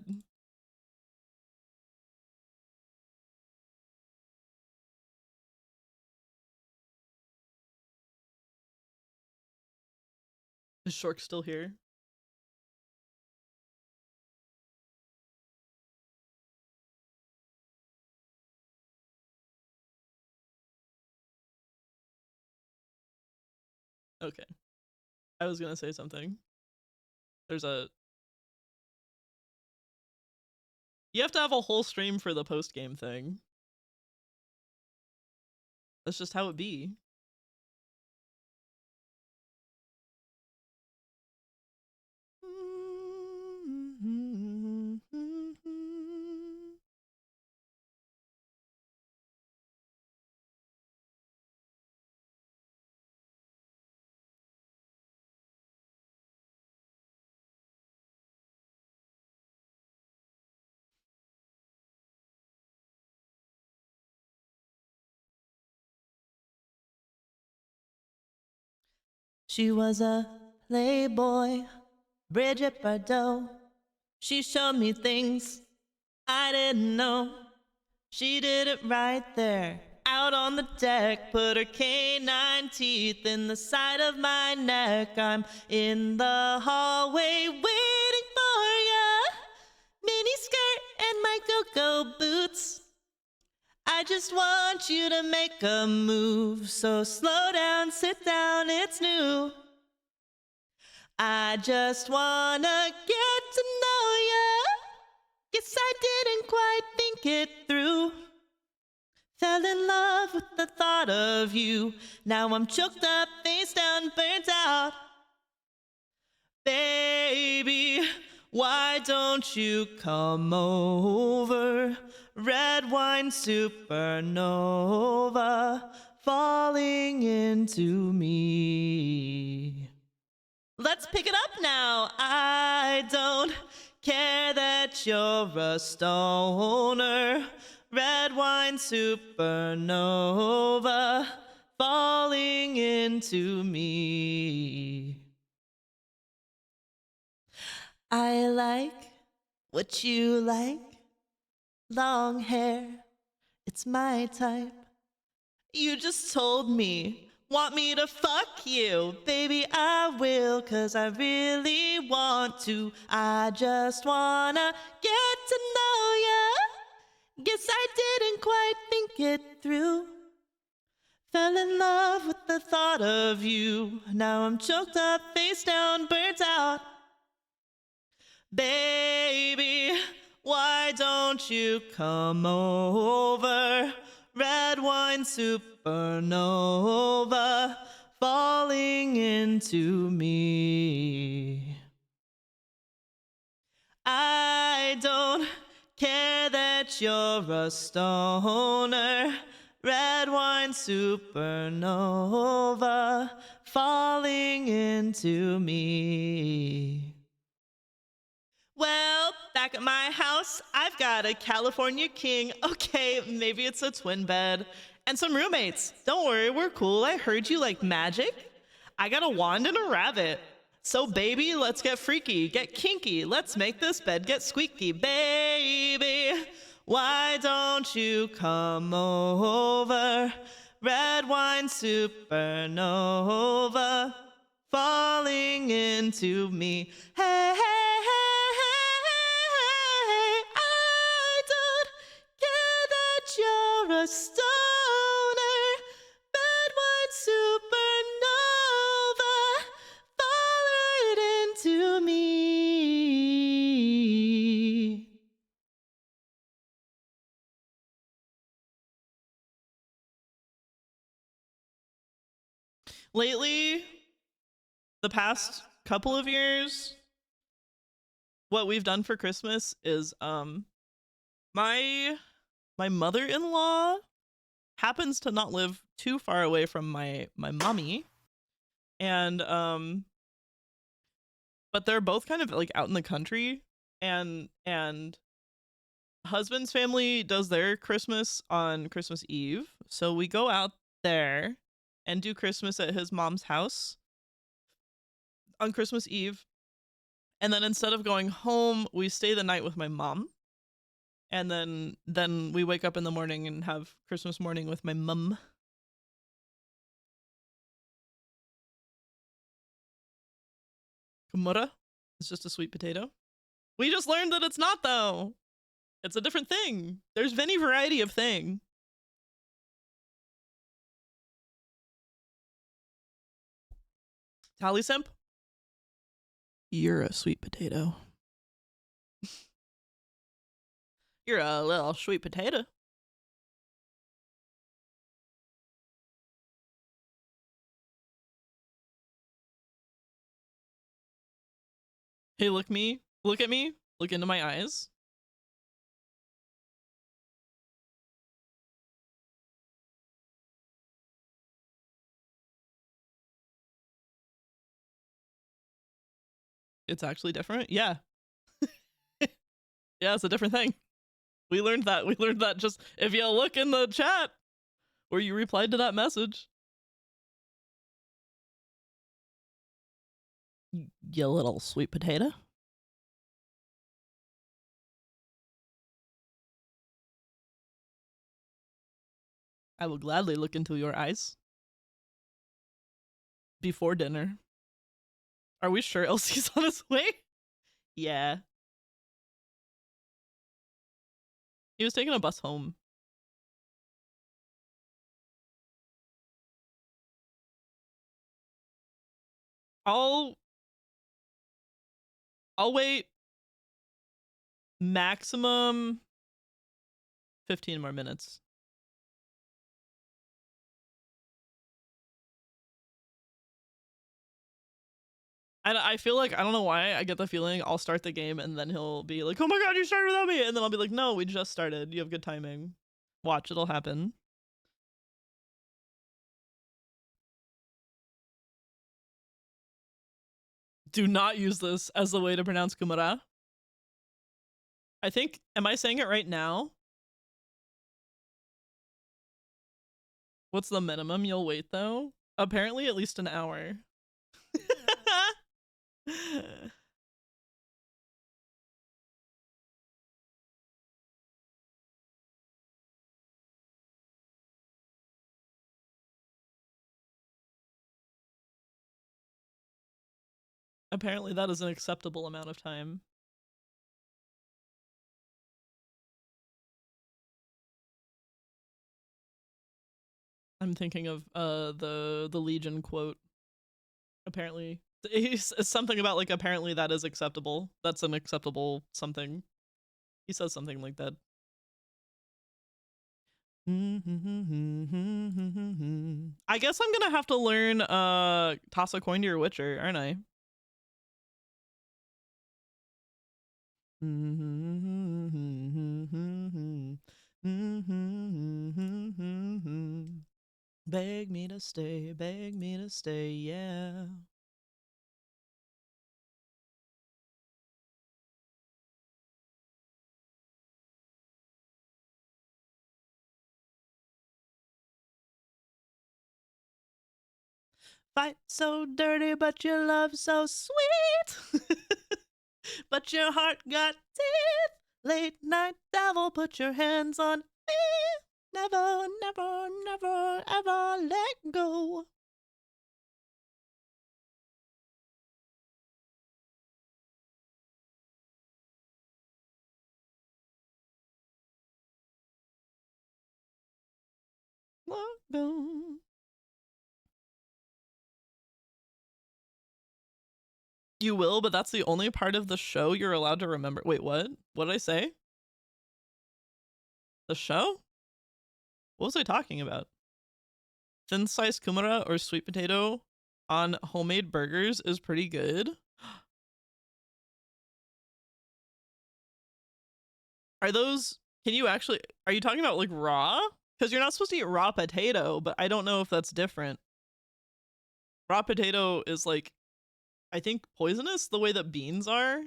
Is Shork still here? Okay. I was gonna say something. You have to have a whole stream for the post-game thing. That's just how it be. She was a playboy, Bridget Bardot. She showed me things I didn't know. She did it right there, out on the deck. Put her canine teeth in the side of my neck. I'm in the hallway waiting for ya. Mini skirt and my go-go boots. I just want you to make a move. So slow down, sit down, it's new. I just wanna get to know ya. Guess I didn't quite think it through. Fell in love with the thought of you. Now I'm choked up, face down, burnt out. Baby, why don't you come over? Red wine supernova falling into me. Let's pick it up now. I don't care that you're a stoner. Red wine supernova falling into me. I like what you like. Long hair, it's my type. You just told me, want me to fuck you. Baby, I will, 'cause I really want to. I just wanna get to know ya. Guess I didn't quite think it through. Fell in love with the thought of you. Now I'm choked up, face down, burnt out. Baby, why don't you come over? Red wine supernova falling into me. I don't care that you're a stoner. Red wine supernova falling into me. Well, back at my house, I've got a California king. Okay, maybe it's a twin bed. And some roommates. Don't worry, we're cool. I heard you like magic. I got a wand and a rabbit. So, baby, let's get freaky, get kinky. Let's make this bed get squeaky. Baby, why don't you come over? Red wine supernova falling into me. Hey, hey, hey, hey, hey, I don't care that you're a stoner. Red wine supernova falling into me. Lately, the past couple of years, what we've done for Christmas is my mother-in-law happens to not live too far away from my mommy, and but they're both kind of like out in the country, and husband's family does their Christmas on Christmas Eve, so we go out there and do Christmas at his mom's house on Christmas Eve. And then instead of going home, we stay the night with my mom. And then we wake up in the morning and have Christmas morning with my mum. Kumura is just a sweet potato. We just learned that it's not, though. It's a different thing. There's many variety of thing. Tally Simp? You're a sweet potato. You're a little sweet potato. Hey, look at me, look into my eyes. It's actually different? Yeah. Yeah, it's a different thing. We learned that just if you look in the chat where you replied to that message. You little sweet potato. I will gladly look into your eyes. Before dinner. Are we sure Elsie's on his way? Yeah. He was taking a bus home. I'll wait maximum 15 more minutes. And I feel like, I don't know why, I get the feeling I'll start the game and then he'll be like, oh my god, you started without me! And then I'll be like, no, we just started. You have good timing. Watch, it'll happen. Do not use this as the way to pronounce Kumara. I think, am I saying it right now? What's the minimum you'll wait though? Apparently at least an hour. Apparently that is an acceptable amount of time. I'm thinking of the Legion quote. Apparently he's something about like apparently that is acceptable. That's an acceptable something. He says something like that. I guess I'm gonna have to learn toss a coin to your Witcher, aren't I? Beg me to stay, yeah. Fight so dirty, but your love so sweet. But your heart got teeth. Late night devil, put your hands on me. Never, never, never, ever let go. Let go. You will, but that's the only part of the show you're allowed to remember. Wait, what? What did I say? The show? What was I talking about? Thin sliced kumara or sweet potato on homemade burgers is pretty good. Are those, can you actually, are you talking about like raw? Because you're not supposed to eat raw potato, but I don't know if that's different. Raw potato is like, I think poisonous the way that beans are.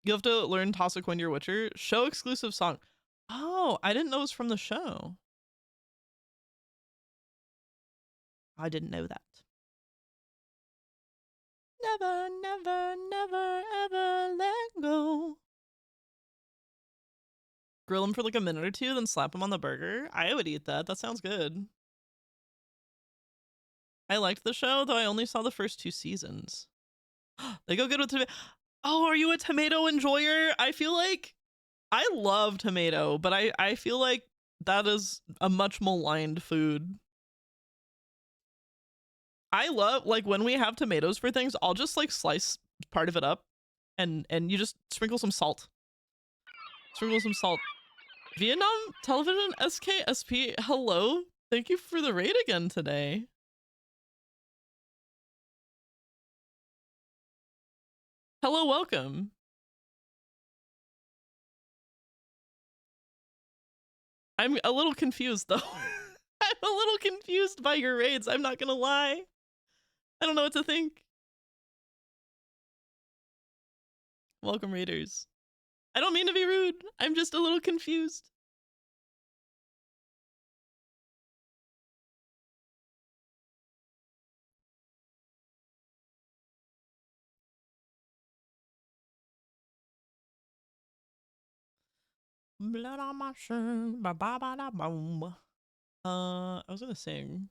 You have to learn Toss When You're Witcher. Show exclusive song. Oh, I didn't know it was from the show. I didn't know that. Never, never, never, ever let go. Grill them for like a minute or two, then slap them on the burger. I would eat that. That sounds good. I liked the show, though I only saw the first 2 seasons. They go good with tomato. Oh, are you a tomato enjoyer? I feel like I love tomato, but I feel like that is a much maligned food. I love, like, when we have tomatoes for things, I'll just like slice part of it up and you just sprinkle some salt. Sprinkle some salt. Vietnam Television SKSP, hello. Thank you for the raid again today. Hello, welcome. I'm a little confused though. I'm a little confused by your raids, I'm not gonna lie. I don't know what to think. Welcome, raiders. I don't mean to be rude. I'm just a little confused. Blood on my shirt, ba ba ba da boom. I was gonna sing.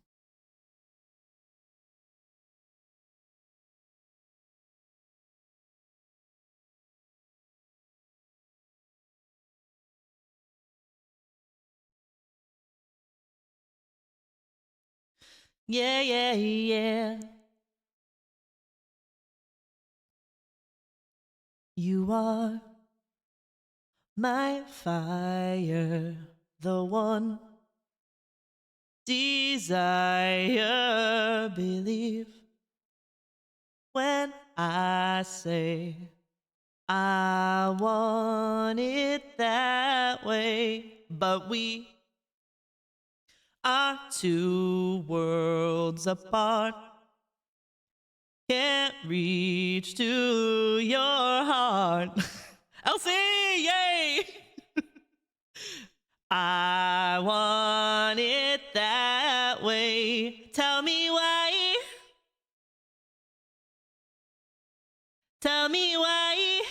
Yeah, yeah, yeah. You are my fire, the one desire. Believe when I say I want it that way, but we are 2 worlds apart. Can't reach to your heart. Elsie, yay! I want it that way. Tell me why. Tell me why.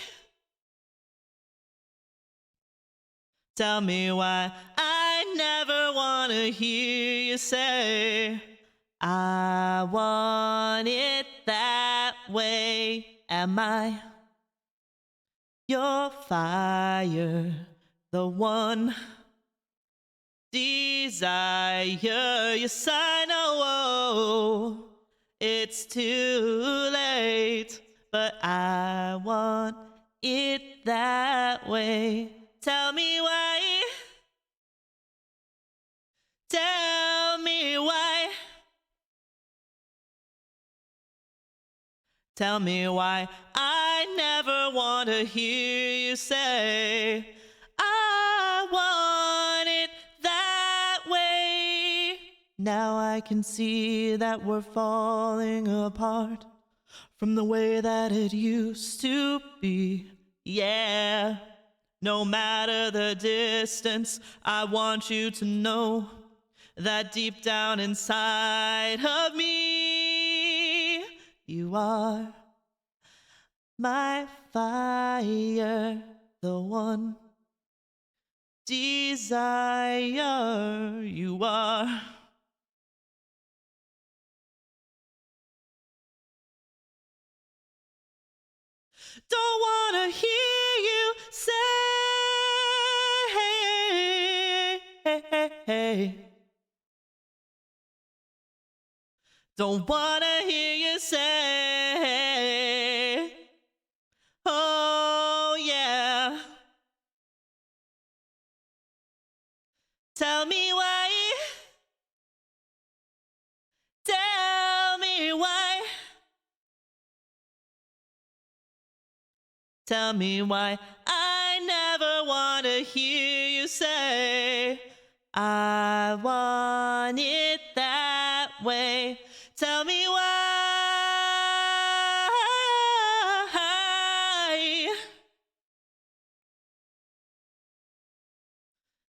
Tell me why. I never want to hear you say I want it that way. Am I your fire, the one desire? Yes, I know it's too late, but I want it that way. Tell me why. Tell me why. Tell me why I never want to hear you say I want it that Now I can see that we're falling apart from the way that it used to be. Yeah. No matter the distance, I want you to know that deep down inside of me, you are my fire, the one desire you are. Don't wanna hear you say, don't wanna hear you say, oh yeah. Tell me why, tell me why, tell me why I never want to hear you say, I want it that way. Tell me why.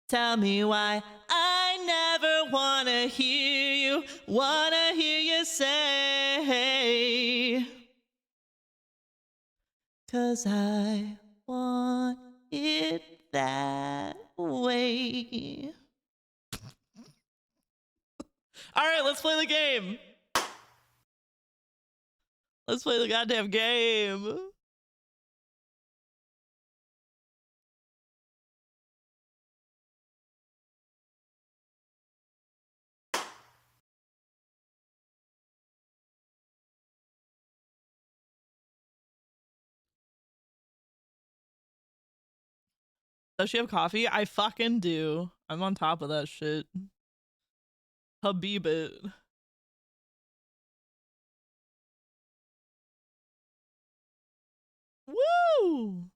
Tell me why I never wanna hear you say, 'cause I want it that way. All right, let's play the game. Let's play the goddamn game. Does she have coffee? I fucking do. I'm on top of that shit. Habib it. Woo! Woo!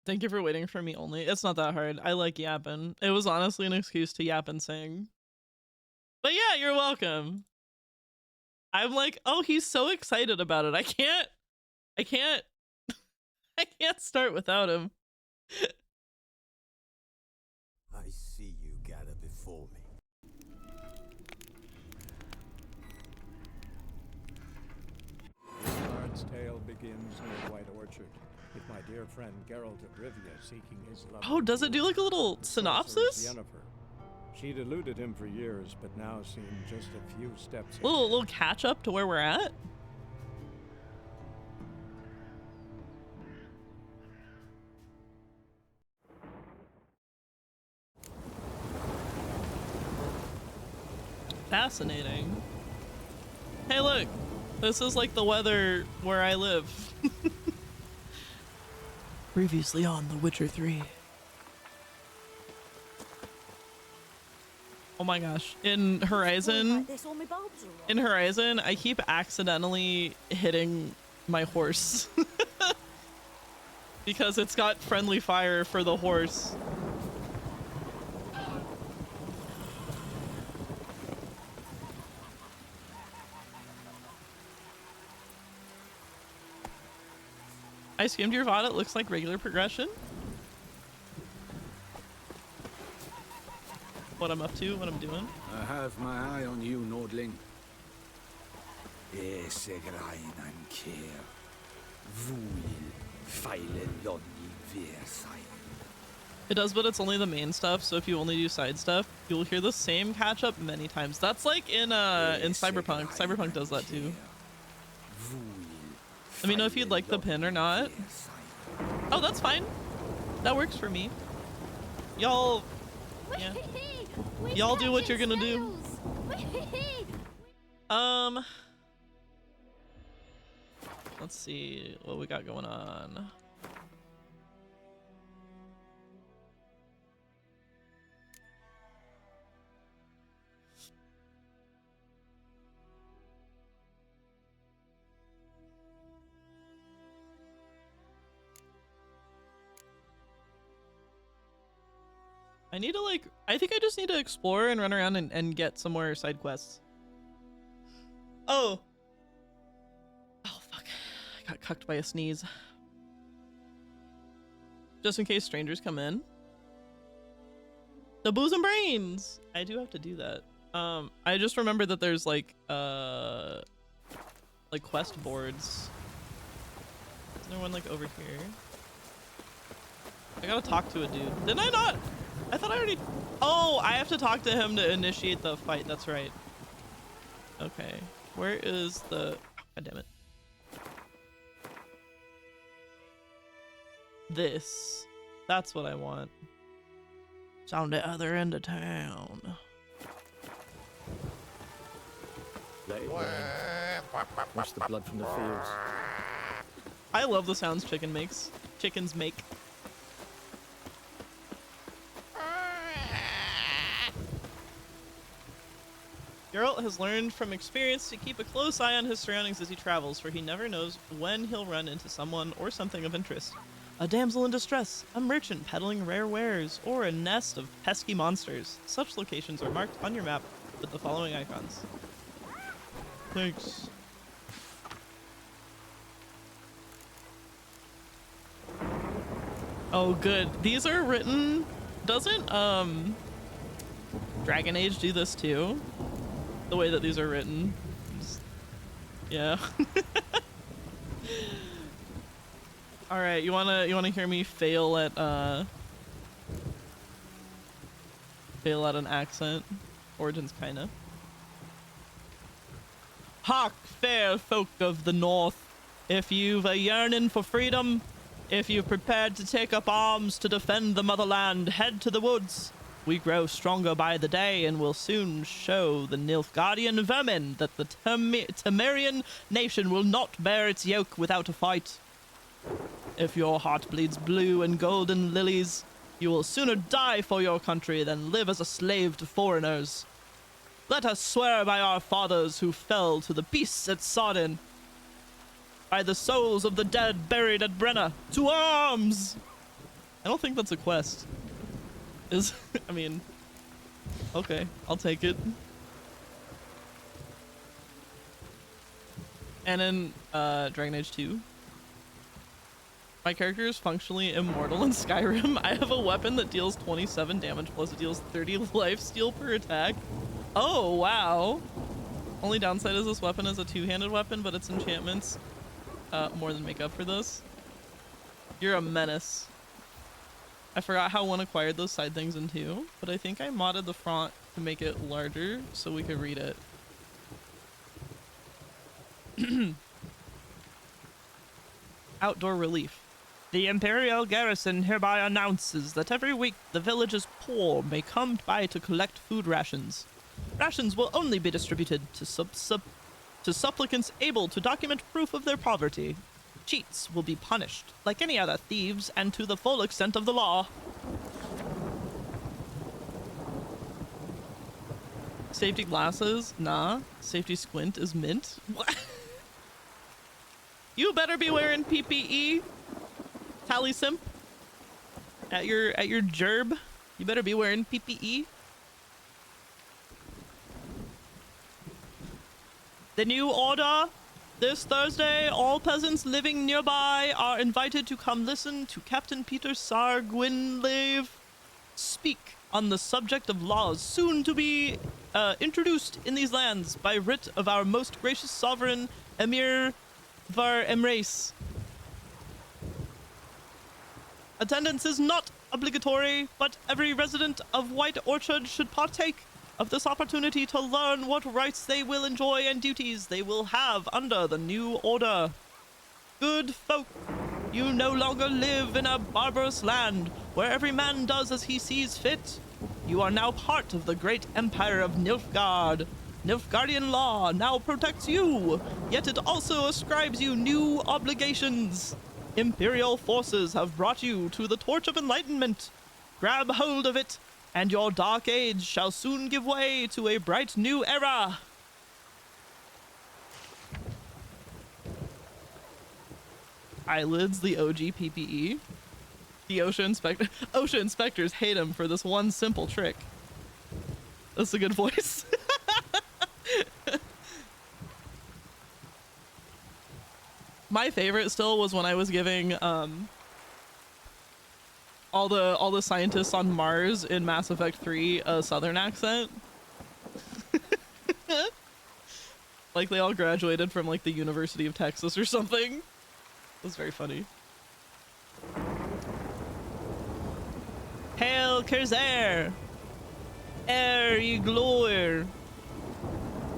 Thank you for waiting for me only. It's not that hard. I like yapping. It was honestly an excuse to yap and sing. But yeah, you're welcome. I'm like, oh, he's so excited about it. I can't I can't start without him. I see you gather before me. Bard's tale begins near White Orchard, with my dear friend Geralt of Rivia seeking his love. Oh, does it do like a little synopsis? Yennefer. She'd eluded him for years, but now seemed just a few steps ahead. Little catch up to where we're at. Fascinating. Hey, look. This is like the weather where I live. Previously on The Witcher 3. Oh my gosh. In Horizon, I keep accidentally hitting my horse. Because it's got friendly fire for the horse. I skimmed your VOD, it looks like regular progression. What I'm up to, what I'm doing. I have my eye on you, Nordling. Esegrain an Keir. Vuil feile lodni versai. It does, but it's only the main stuff, so if you only do side stuff, you'll hear the same catch-up many times. That's like in Cyberpunk. Cyberpunk does that too. Let me know if you'd like the pin or not. Oh, that's fine. That works for me. Y'all... Yeah. Y'all do what you're gonna do. Let's see what we got going on. I need to like, I think I just need to explore and run around and get some more side quests. Oh. Oh, fuck. I got cucked by a sneeze. Just in case strangers come in. The booze and brains! I do have to do that. I just remember that there's like quest boards. Is there one like over here? I gotta talk to a dude. Didn't I not? I thought I already... Oh, I have to talk to him to initiate the fight. That's right. Okay. Where is the... God damn it. This. That's what I want. It's on the other end of town. Let it rain. Wash the blood from the fields. I love the sounds chickens make. Geralt has learned from experience to keep a close eye on his surroundings as he travels, for he never knows when he'll run into someone or something of interest. A damsel in distress, a merchant peddling rare wares, or a nest of pesky monsters. Such locations are marked on your map with the following icons. Thanks. Oh, good. These are written... Doesn't, Dragon Age do this too? The way that these are written. Yeah. Alright, you wanna hear me fail at an accent? Origins kinda. Hark, fair folk of the north, if you've a yearning for freedom, if you've prepared to take up arms to defend the motherland, head to the woods. We grow stronger by the day and will soon show the Nilfgaardian vermin that the Temerian nation will not bear its yoke without a fight. If your heart bleeds blue and golden lilies, you will sooner die for your country than live as a slave to foreigners. Let us swear by our fathers who fell to the beasts at Sodden, by the souls of the dead buried at Brenna, to arms! I don't think that's a quest. I mean, okay, I'll take it. And in Dragon Age 2, my character is functionally immortal in Skyrim. I have a weapon that deals 27 damage plus it deals 30 lifesteal per attack. Oh, wow. Only downside is this weapon is a two-handed weapon, but its enchantments more than make up for this. You're a menace. I forgot how one acquired those side things in 2, but I think I modded the font to make it larger so we could read it. Outdoor relief. The Imperial garrison hereby announces that every week the village's poor may come by to collect food rations. Rations will only be distributed to supplicants able to document proof of their poverty. Cheats will be punished like any other thieves and to the full extent of the law. Safety glasses? Nah. Safety squint is mint. What? You better be wearing PPE. Tally simp. At your gerb. You better be wearing PPE. The new order. This Thursday, all peasants living nearby are invited to come listen to Captain Peter Sargwynlave speak on the subject of laws soon to be introduced in these lands by writ of our most gracious sovereign, Emir Var Emrace. Attendance is not obligatory, but every resident of White Orchard should partake of this opportunity to learn what rights they will enjoy and duties they will have under the new order. Good folk, you no longer live in a barbarous land where every man does as he sees fit. You are now part of the great empire of Nilfgaard. Nilfgaardian law now protects you, yet it also ascribes you new obligations. Imperial forces have brought you to the Torch of Enlightenment. Grab hold of it, and your dark age shall soon give way to a bright new era. Eyelids, the OG PPE. The OSHA inspectors hate him for this one simple trick. That's a good voice. My favorite still was when I was giving all the scientists on Mars in Mass Effect 3 a southern accent. Like they all graduated from like the University of Texas or something. It was very funny. Hail Kerzair! Ere ye glower!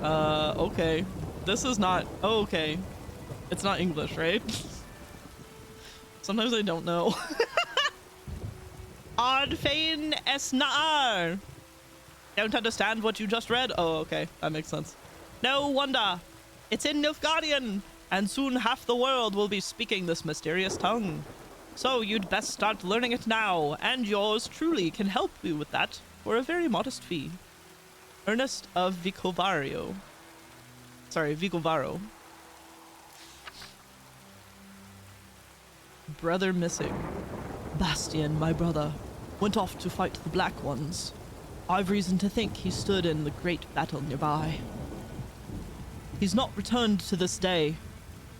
Okay. This is not... Oh, okay. It's not English, right? Sometimes I don't know. Ardfain Esnar! Don't understand what you just read? Oh, okay. That makes sense. No wonder. It's in Nilfgaardian, and soon half the world will be speaking this mysterious tongue. So you'd best start learning it now, and yours truly can help you with that for a very modest fee. Ernest of Vicovaro. Sorry, Vicovaro. Brother missing. Bastian, my brother, went off to fight the Black Ones. I've reason to think he stood in the great battle nearby. He's not returned to this day.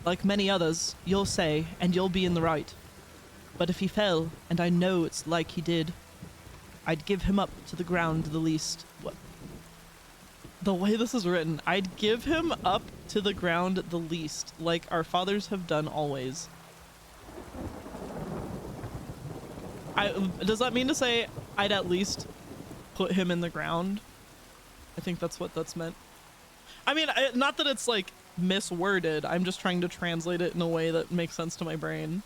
Like many others, you'll say, and you'll be in the right. But if he fell, and I know it's like he did, I'd give him up to the ground the least. What? The way this is written, I'd give him up to the ground the least, like our fathers have done always. Does that mean to say I'd at least put him in the ground? I think that's what that's meant. I mean, not that it's like misworded, I'm just trying to translate it in a way that makes sense to my brain.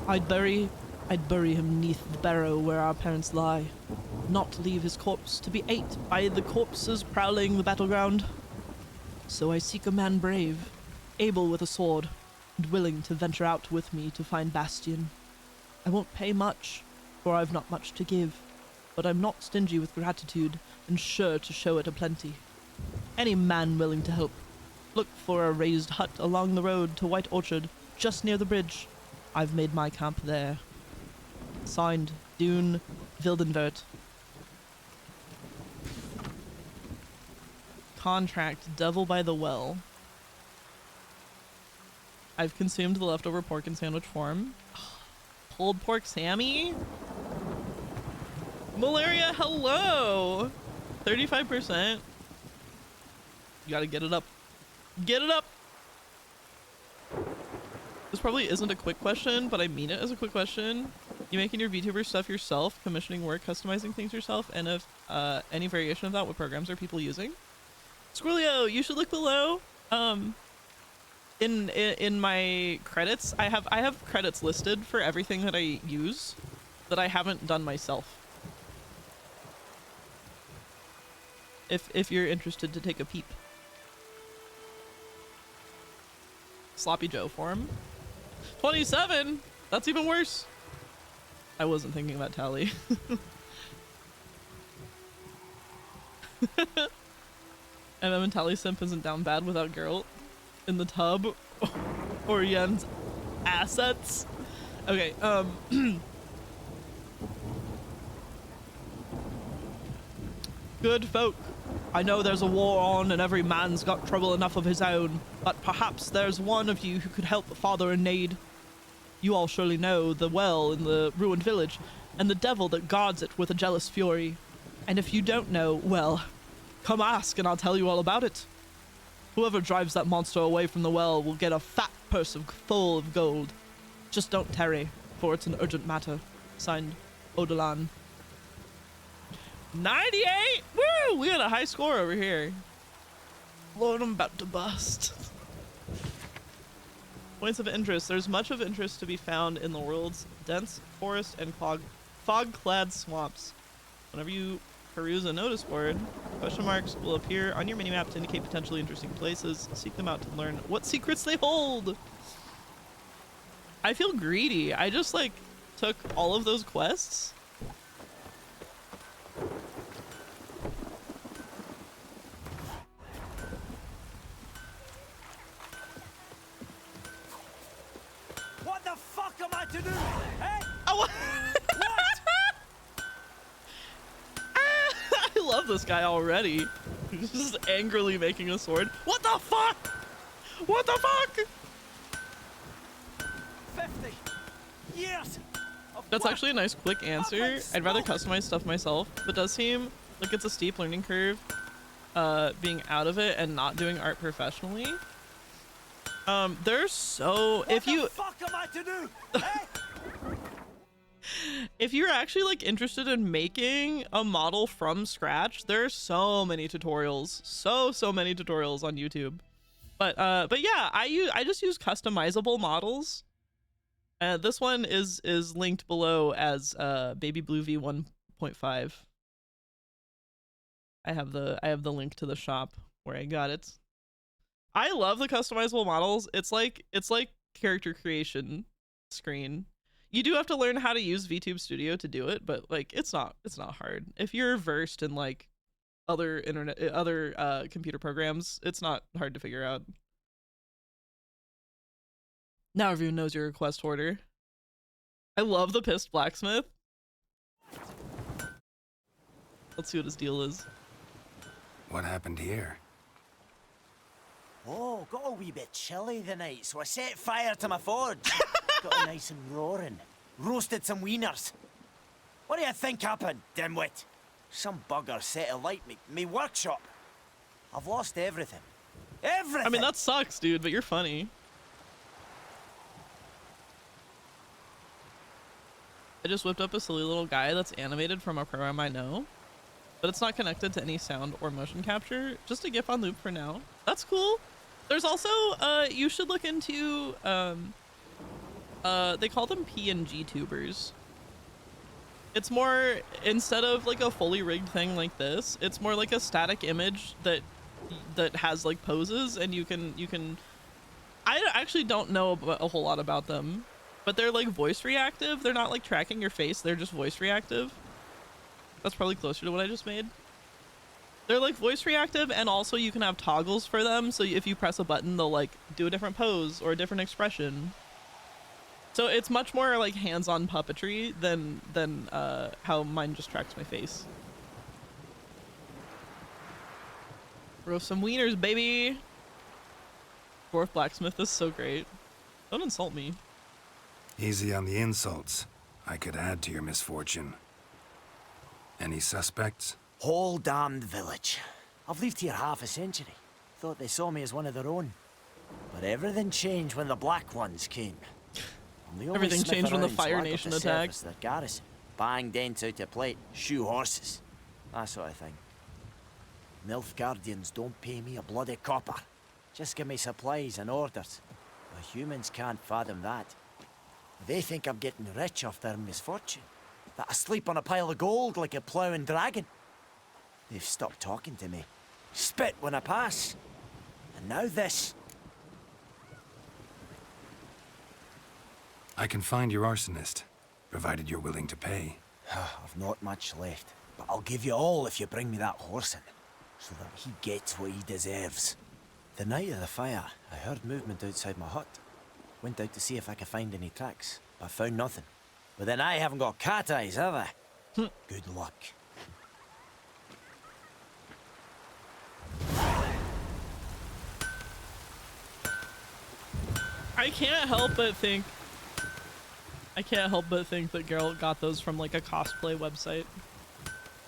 I'd bury him neath the barrow where our parents lie, not leave his corpse to be ate by the corpses prowling the battleground. So I seek a man brave, able with a sword, and willing to venture out with me to find Bastian. I won't pay much, for I've not much to give, but I'm not stingy with gratitude, and sure to show it aplenty. Any man willing to help, look for a raised hut along the road to White Orchard, just near the bridge. I've made my camp there. Signed, Dune Vildenvert. Contract, Devil by the Well. I've consumed the leftover pork in sandwich form. Pulled pork Sammy? Malaria, hello! 35%. You gotta get it up. Get it up! This probably isn't a quick question, but I mean it as a quick question. You making your VTuber stuff yourself, commissioning work, customizing things yourself, and if any variation of that, what programs are people using? Squirrelio, you should look below. In my credits, I have credits listed for everything that I use that I haven't done myself. If you're interested to take a peep. Sloppy Joe form. 27? That's even worse. I wasn't thinking about Tally. And Tally Simp isn't down bad without Geralt in the tub or Yen's assets. Okay, good folk. I know there's a war on and every man's got trouble enough of his own, but perhaps there's one of you who could help a father in need. You all surely know the well in the ruined village, and the devil that guards it with a jealous fury. And if you don't know, well, come ask and I'll tell you all about it. Whoever drives that monster away from the well will get a fat purse full of gold. Just don't tarry. for it's an urgent matter. Signed, Odolan. 98? Woo! We got a high score over here. Lord, I'm about to bust. Points of interest. There's much of interest to be found in the world's dense forest and fog-clad swamps. Whenever you peruse a notice board, question marks will appear on your minimap to indicate potentially interesting places. Seek them out to learn what secrets they hold. I feel greedy. I just like took all of those quests. What the fuck am I to do? Hey? Oh, What? I love this guy already. He's just angrily making a sword. What the fuck? What the fuck? 50 years. Of That's work. actually a nice quick answer. I'd rather customize stuff myself, but it does seem like it's a steep learning curve being out of it and not doing art professionally. There's so What if you the fuck am I to do? Hey? if you're actually like interested in making a model from scratch, there's so many tutorials, so many tutorials on YouTube. But yeah, I just use customizable models. This one is linked below as Baby Blue V 1.5. I have the link to the shop where I got it. I love the customizable models. It's like character creation screen. You do have to learn how to use VTube Studio to do it, but like it's not hard. If you're versed in like other computer programs, it's not hard to figure out. Now everyone knows you're a quest hoarder. I love the pissed blacksmith. Let's see what his deal is. What happened here? Oh, got a wee bit chilly the night, so I set fire to my forge. Got it nice and roaring. Roasted some wieners. What do you think happened, dimwit? Some bugger set alight me workshop. I've lost everything. Everything! I mean, that sucks, dude, but you're funny. I just whipped up a silly little guy that's animated from a program I know, but it's not connected to any sound or motion capture. Just a GIF on loop for now. That's cool. There's also, you should look into, they call them PNG tubers. It's more, instead of like a fully rigged thing like this, it's more like a static image that has like poses, and you can I actually don't know a whole lot about them, but they're like voice reactive. They're not like tracking your face, they're just voice reactive. That's probably closer to what I just made. They're like voice reactive, and also you can have toggles for them, so if you press a button they'll like do a different pose or a different expression. So it's much more like hands-on puppetry than how mine just tracks my face. Roast some wieners, baby. Dwarf blacksmith is so great. Don't insult me. Easy on the insults. I could add to your misfortune. Any suspects? Whole damned village. I've lived here half a century. Thought they saw me as one of their own. But everything changed when the Black Ones came. I'm the only Everything smith changed when the around, so Fire I got Nation to attacked. service their garrison. Bang dents out of plate, shoe horses. That sort of thing. Milf Guardians don't pay me a bloody copper. Just give me supplies and orders. The humans can't fathom that. They think I'm getting rich off their misfortune. That I sleep on a pile of gold like a ploughing dragon. They've stopped talking to me. Spit when I pass. And now this. I can find your arsonist, provided you're willing to pay. I've not much left, but I'll give you all if you bring me that horse in, so that he gets what he deserves. The night of the fire, I heard movement outside my hut. Went out to see if I could find any tracks, but found nothing. But then I haven't got cat eyes, have I? Good luck. I can't help but think that Geralt got those from like a cosplay website.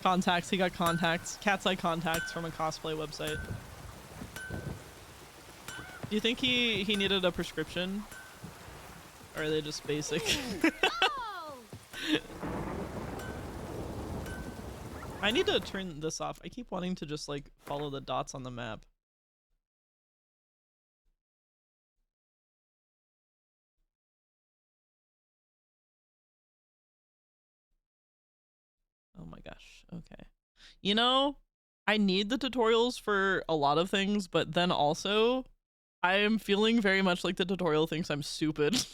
Contacts, he got contacts. Cat's Eye contacts from a cosplay website. Do you think he needed a prescription? Or are they just basic? I need to turn this off. I keep wanting to just like follow the dots on the map. Oh my gosh. Okay. You know, I need the tutorials for a lot of things, but then also I am feeling very much like the tutorial thinks I'm stupid.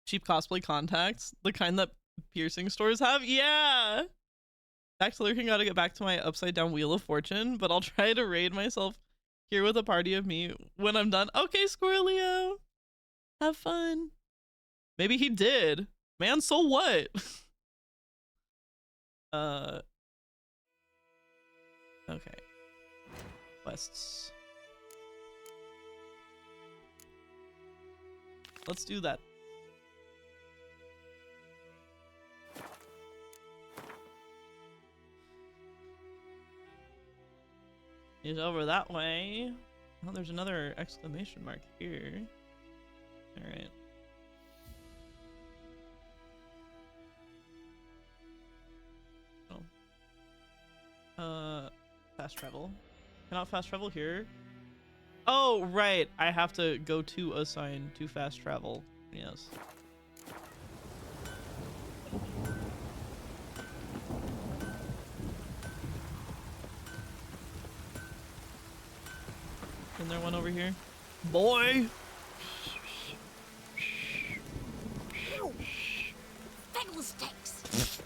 Cheap cosplay contacts, the kind that piercing stores have. Yeah. Back to lurking, gotta get back to my upside down Wheel of Fortune, but I'll try to raid myself here with a party of me when I'm done. Okay, Squirrelio. Have fun. Maybe he did. Man, so what? Okay. Quests. Let's do that. He's over that way. Oh, there's another exclamation mark here. Alright. Oh. Fast travel. Cannot fast travel here. Oh, right. I have to go to a sign to fast travel. Yes. Isn't there one over here? Boy! Fiddlesticks!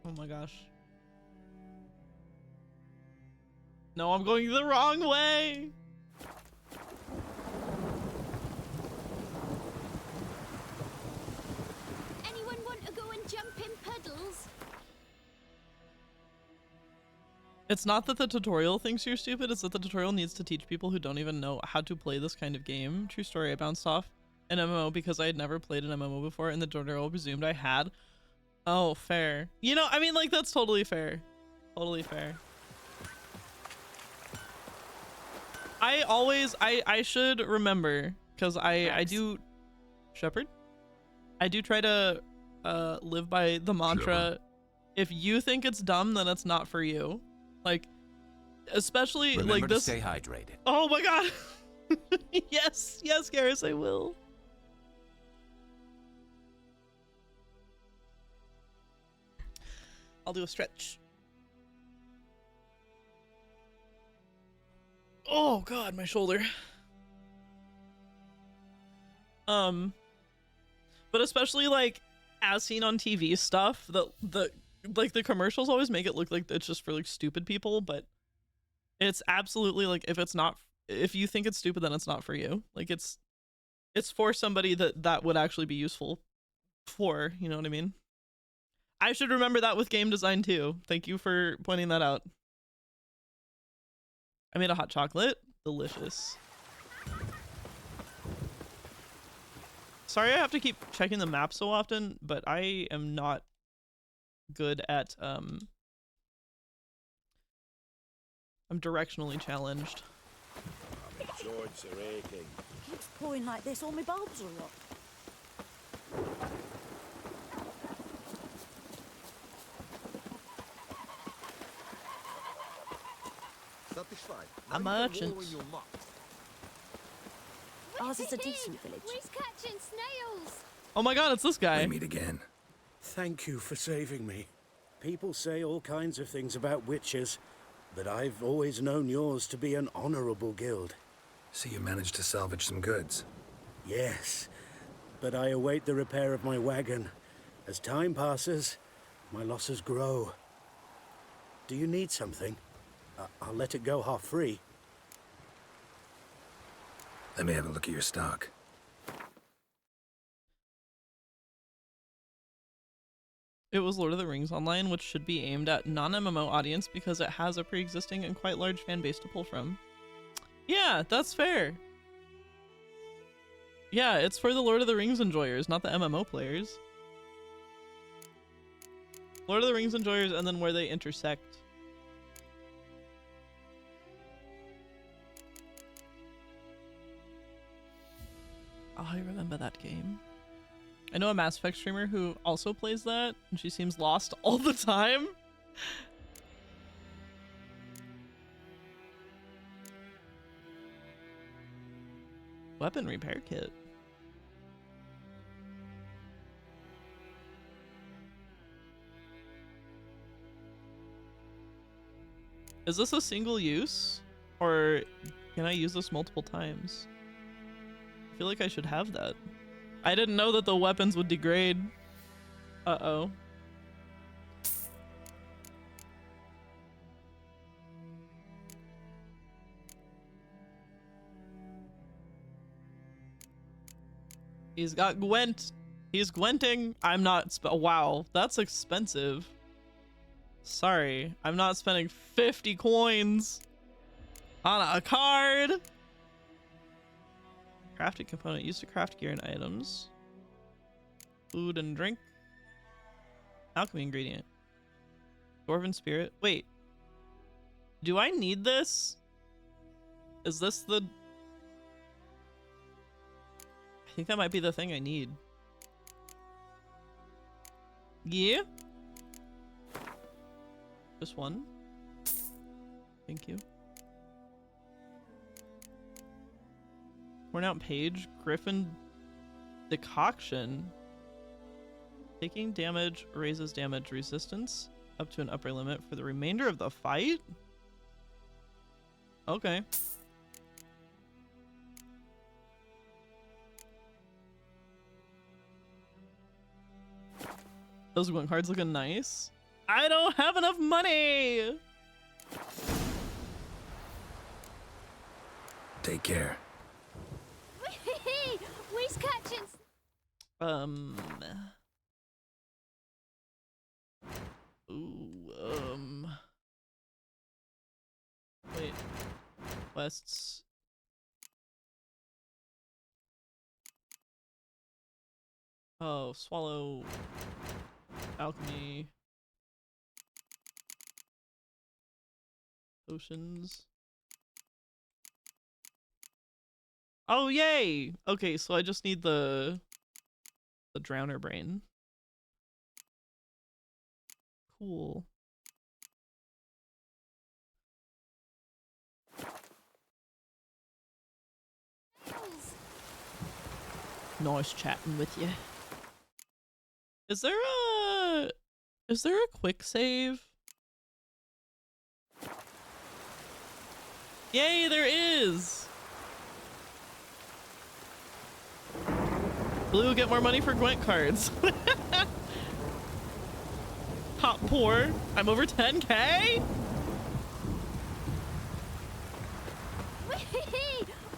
Oh my gosh. No, I'm going the wrong way! Anyone want to go and jump in puddles? It's not that the tutorial thinks you're stupid, it's that the tutorial needs to teach people who don't even know how to play this kind of game. True story, I bounced off an MMO because I had never played an MMO before and the tutorial presumed I had. Oh, fair. You know, I mean, like, that's totally fair. Totally fair. I should remember, because I do... Shepherd? I do try to live by the mantra, Shepherd. If you think it's dumb, then it's not for you. Like, especially Remember like this... to stay hydrated. Oh my god! Yes, yes, Garrus, I will. I'll do a stretch. Oh god, my shoulder. But especially like as seen on TV stuff, the commercials always make it look like it's just for like stupid people, but it's absolutely like if you think it's stupid, then it's not for you. Like it's for somebody that would actually be useful for, you know what I mean? I should remember that with game design too. Thank you for pointing that out. I made a hot chocolate. Delicious. Sorry I have to keep checking the map so often, but I am not good at, I'm directionally challenged. Joints are aching. Keeps pouring like this, all my bulbs are up. Satisfied. A merchant. Ours is a decent village. We's catching snails. Oh my god, it's this guy. We meet again. Thank you for saving me. People say all kinds of things about witches, but I've always known yours to be an honorable guild. So you managed to salvage some goods. Yes, but I await the repair of my wagon. As time passes, my losses grow. Do you need something? I'll let it go half-free. Let me have a look at your stock. It was Lord of the Rings Online, which should be aimed at non-MMO audience because it has a pre-existing and quite large fan base to pull from. Yeah, that's fair. Yeah, it's for the Lord of the Rings enjoyers, not the MMO players. Lord of the Rings enjoyers and then where they intersect. I remember that game. I know a Mass Effect streamer who also plays that, and she seems lost all the time. Weapon repair kit. Is this a single use? Or can I use this multiple times? I feel like I should have that. I didn't know that the weapons would degrade. Uh-oh. He's got Gwent. He's Gwenting. I'm not wow, that's expensive. Sorry, I'm not spending 50 coins on a card. Crafting component used to craft gear and items. Food and drink. Alchemy ingredient. Dwarven spirit. Wait. Do I need this? Is this the... I think that might be the thing I need. Yeah? Just one? Thank you. Worn out page. Griffin decoction. Taking damage raises damage resistance up to an upper limit for the remainder of the fight? Okay. Those Gwent cards looking nice. I don't have enough money! Take care. We's catching. Wait. Quests. Oh, swallow. Alchemy. Potions. Oh, yay! Okay, so I just need the Drowner Brain. Cool. Nice chatting with you. Is there a quick save? Yay, there is! Blue, get more money for Gwent cards. Hot poor. I'm over 10k?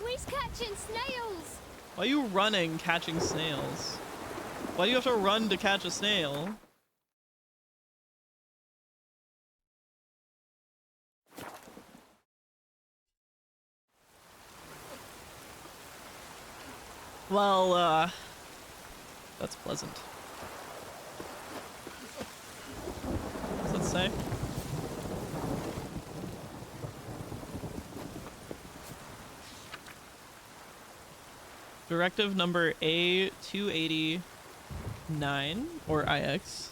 We's catching snails. Why are you running catching snails? Why do you have to run to catch a snail? Well, that's pleasant. What does it say? Directive number A289 or IX9.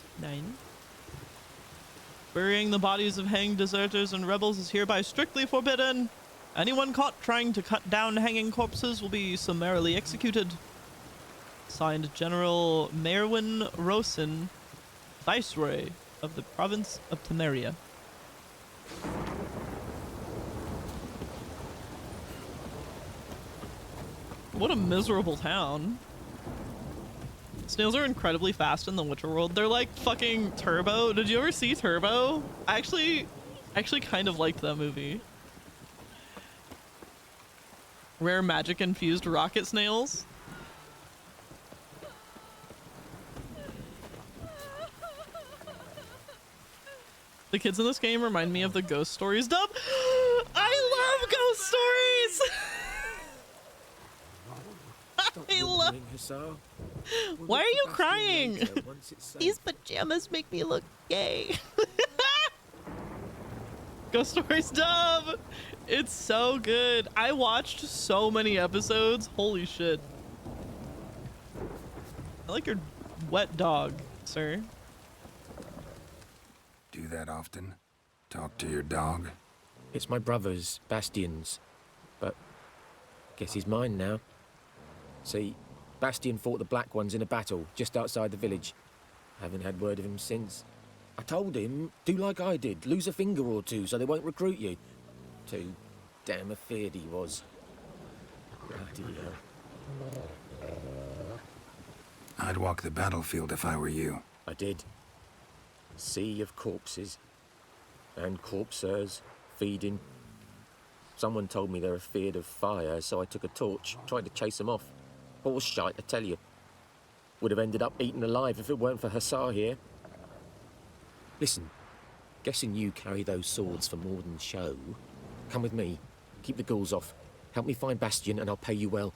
Burying the bodies of hanged deserters and rebels is hereby strictly forbidden. Anyone caught trying to cut down hanging corpses will be summarily executed. Signed, General Merwin Rosen, Viceroy of the province of Temeria. What a miserable town. Snails are incredibly fast in the Witcher world. They're like fucking Turbo. Did you ever see Turbo? I actually kind of liked that movie. Rare magic infused rocket snails. The kids in this game remind me of the Ghost Stories dub. I love Ghost Stories! I love... Why are you crying? These pajamas make me look gay. Ghost Stories dub! It's so good. I watched so many episodes. Holy shit. I like your wet dog, sir. Do that often? Talk to your dog? It's my brother's, Bastian's, but guess he's mine now. See, Bastian fought the Black Ones in a battle just outside the village. Haven't had word of him since. I told him, do like I did, lose a finger or two so they won't recruit you. Too damn afeard he was. Bloody hell. I'd walk the battlefield if I were you. I did. Sea of corpses. And corpsers feeding. Someone told me they're afeard of fire, so I took a torch, tried to chase them off. Horse shite, I tell you. Would have ended up eaten alive if it weren't for Hussar here. Listen, guessing you carry those swords for more than show. Come with me. Keep the ghouls off. Help me find Bastian and I'll pay you well.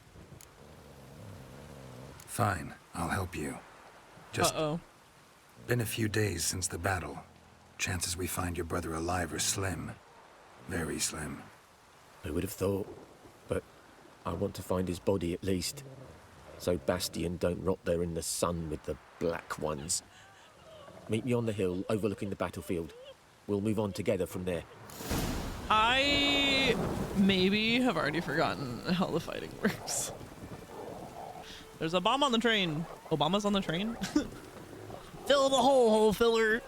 Fine, I'll help you. Just been a few days since the battle. Chances we find your brother alive are slim. Very slim. Who would have thought? But I want to find his body at least. So Bastian don't rot there in the sun with the Black Ones. Meet me on the hill overlooking the battlefield. We'll move on together from there. I maybe have already forgotten how the fighting works. There's a bomb on the train. Obama's on the train? Fill the hole filler.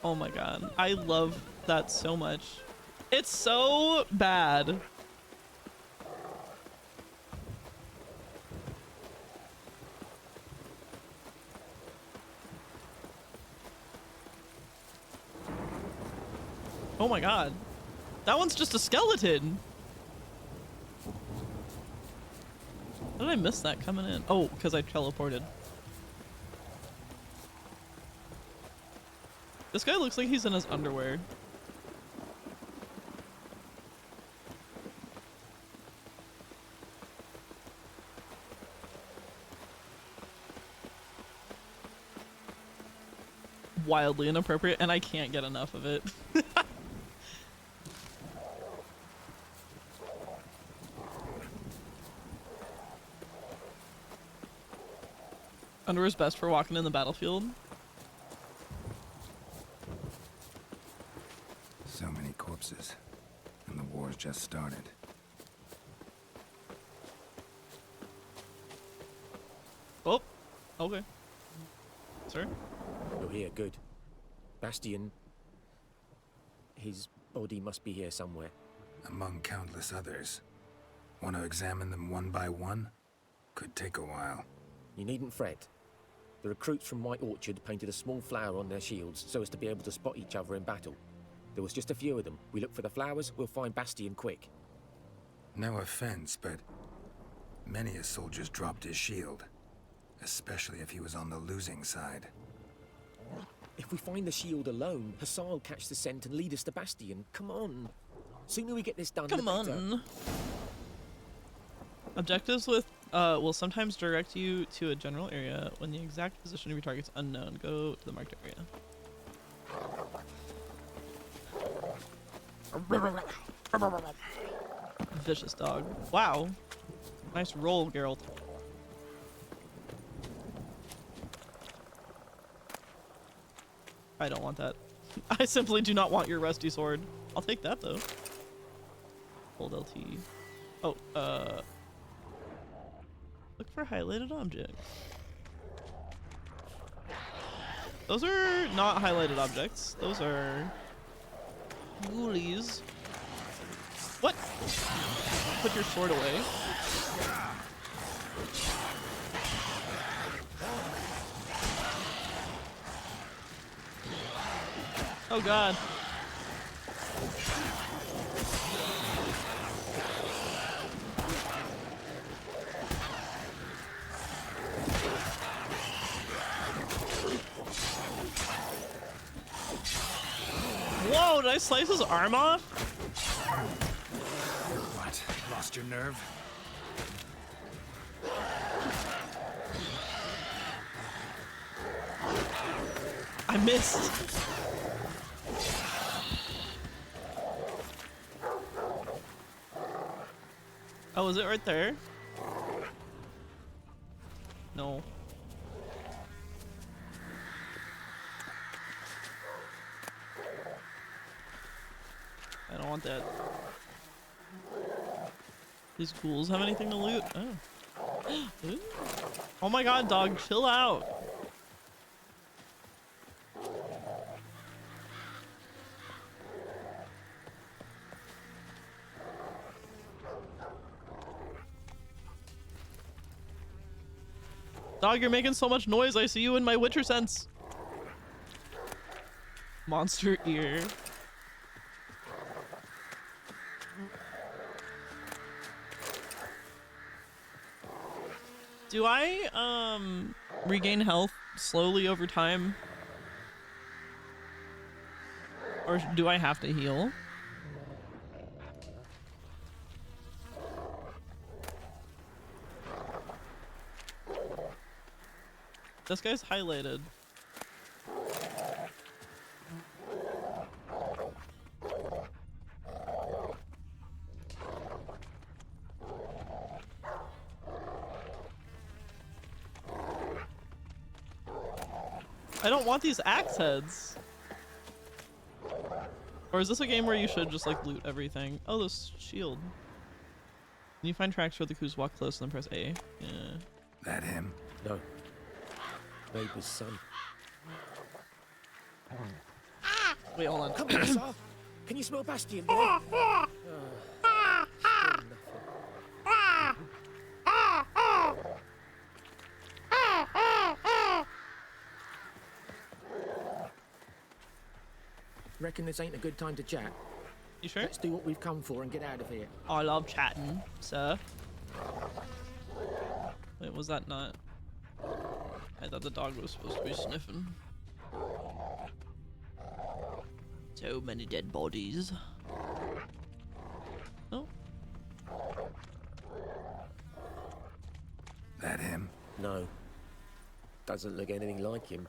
Oh my god. I love that so much. It's so bad. Oh my god. That one's just a skeleton. How did I miss that coming in? Oh, because I teleported. This guy looks like he's in his underwear. Wildly inappropriate, and I can't get enough of it. Underwear's best for walking in the battlefield. So many corpses, and the war's just started. Oh, okay. Sir? You're here, good. Bastian... his body must be here somewhere. Among countless others. Want to examine them one by one? Could take a while. You needn't fret. The recruits from White Orchard painted a small flower on their shields so as to be able to spot each other in battle. There was just a few of them. We look for the flowers, we'll find Bastian quick. No offense, but many a soldier's dropped his shield. Especially if he was on the losing side. If we find the shield alone, Hussar will catch the scent and lead us to Bastian. Come on. Sooner we get this done, Come the better. on. Objectives with will sometimes direct you to a general area when the exact position of your target is unknown. Go to the marked area. Vicious dog. Wow. Nice roll, Geralt. I don't want that. I simply do not want your rusty sword. I'll take that though. Hold LT. Oh, look for highlighted objects. Those are not highlighted objects. Those are ghoulies. What? Put your sword away. Oh god. Whoa, did I slice his arm off? What? Lost your nerve? I missed. Oh, is it right there? No. want that. These ghouls have anything to loot? Oh. Ooh. Oh my god, dog, chill out. Dog, you're making so much noise. I see you in my Witcher sense. Monster ear. Do I regain health slowly over time? Or do I have to heal? This guy's highlighted. I don't want these axe heads. Or is this a game where you should just like loot everything? Oh, this shield. Can you find tracks where the Khus walk close and then press A? Yeah. That him? No. Neighbour's son. Wait, hold on. Come on, Hussar. Can you smell Bastion, boy? Reckon this ain't a good time to chat? You sure? Let's do what we've come for and get out of here. I love chatting, sir. Wait, was that not? I thought the dog was supposed to be sniffing. So many dead bodies. Oh. That him? No. Doesn't look anything like him.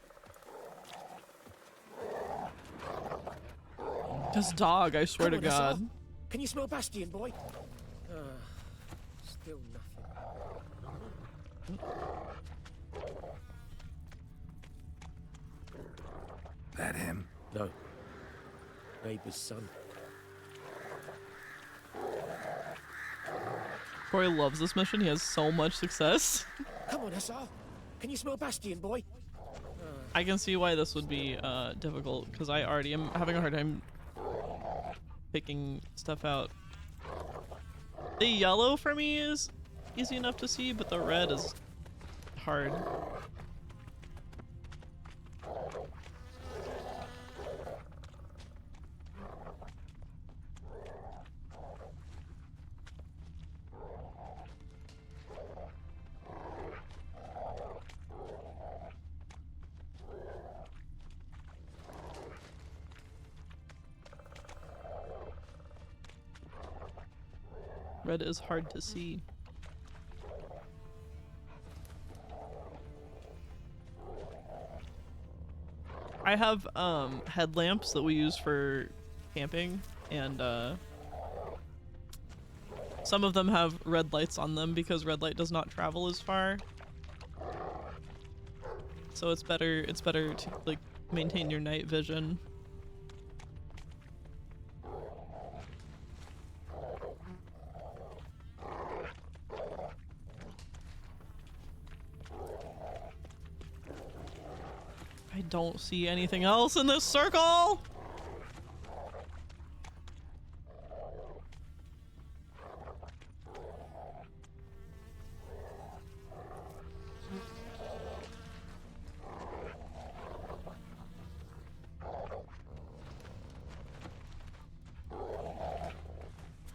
This dog, I swear to Come on, Hussar. God. Can you smell Bastion, boy? Still nothing. That him? No. Neighbour's son. Corey loves this mission. He has so much success. Come on, Hussar. Can you smell Bastion, boy? I can see why this would be difficult, because I already am having a hard time picking stuff out. The yellow for me is easy enough to see, but the red is hard. Red is hard to see. I have headlamps that we use for camping, and some of them have red lights on them because red light does not travel as far. So it's better to like maintain your night vision. I don't see anything else in this circle.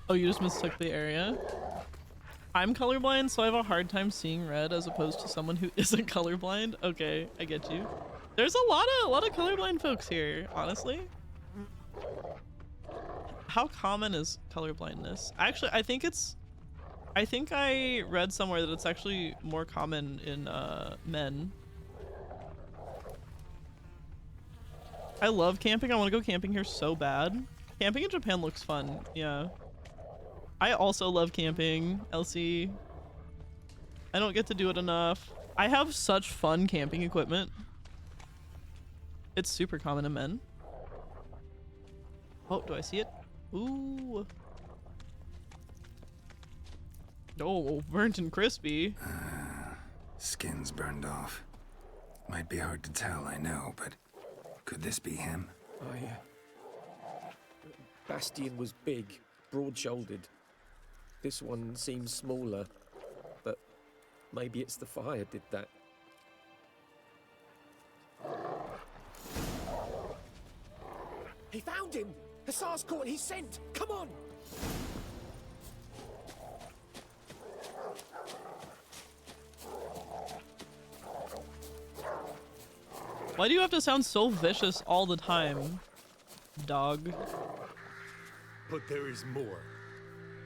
Oh, you just mistook the area? I'm colorblind, so I have a hard time seeing red as opposed to someone who isn't colorblind. Okay, I get you. There's a lot of colorblind folks here, honestly. How common is colorblindness? Actually, I think I read somewhere that it's actually more common in men. I love camping. I want to go camping here so bad. Camping in Japan looks fun. Yeah. I also love camping, Elsie. I don't get to do it enough. I have such fun camping equipment. It's super common in men. Oh, do I see it? Ooh. Oh, burnt and crispy. Skin's burned off. Might be hard to tell, I know, but could this be him? Bastian was big, broad-shouldered. This one seems smaller, but maybe it's the fire did that. He found him! Hussar's caught his scent! Come on! Why do you have to sound so vicious all the time, dog? But there is more.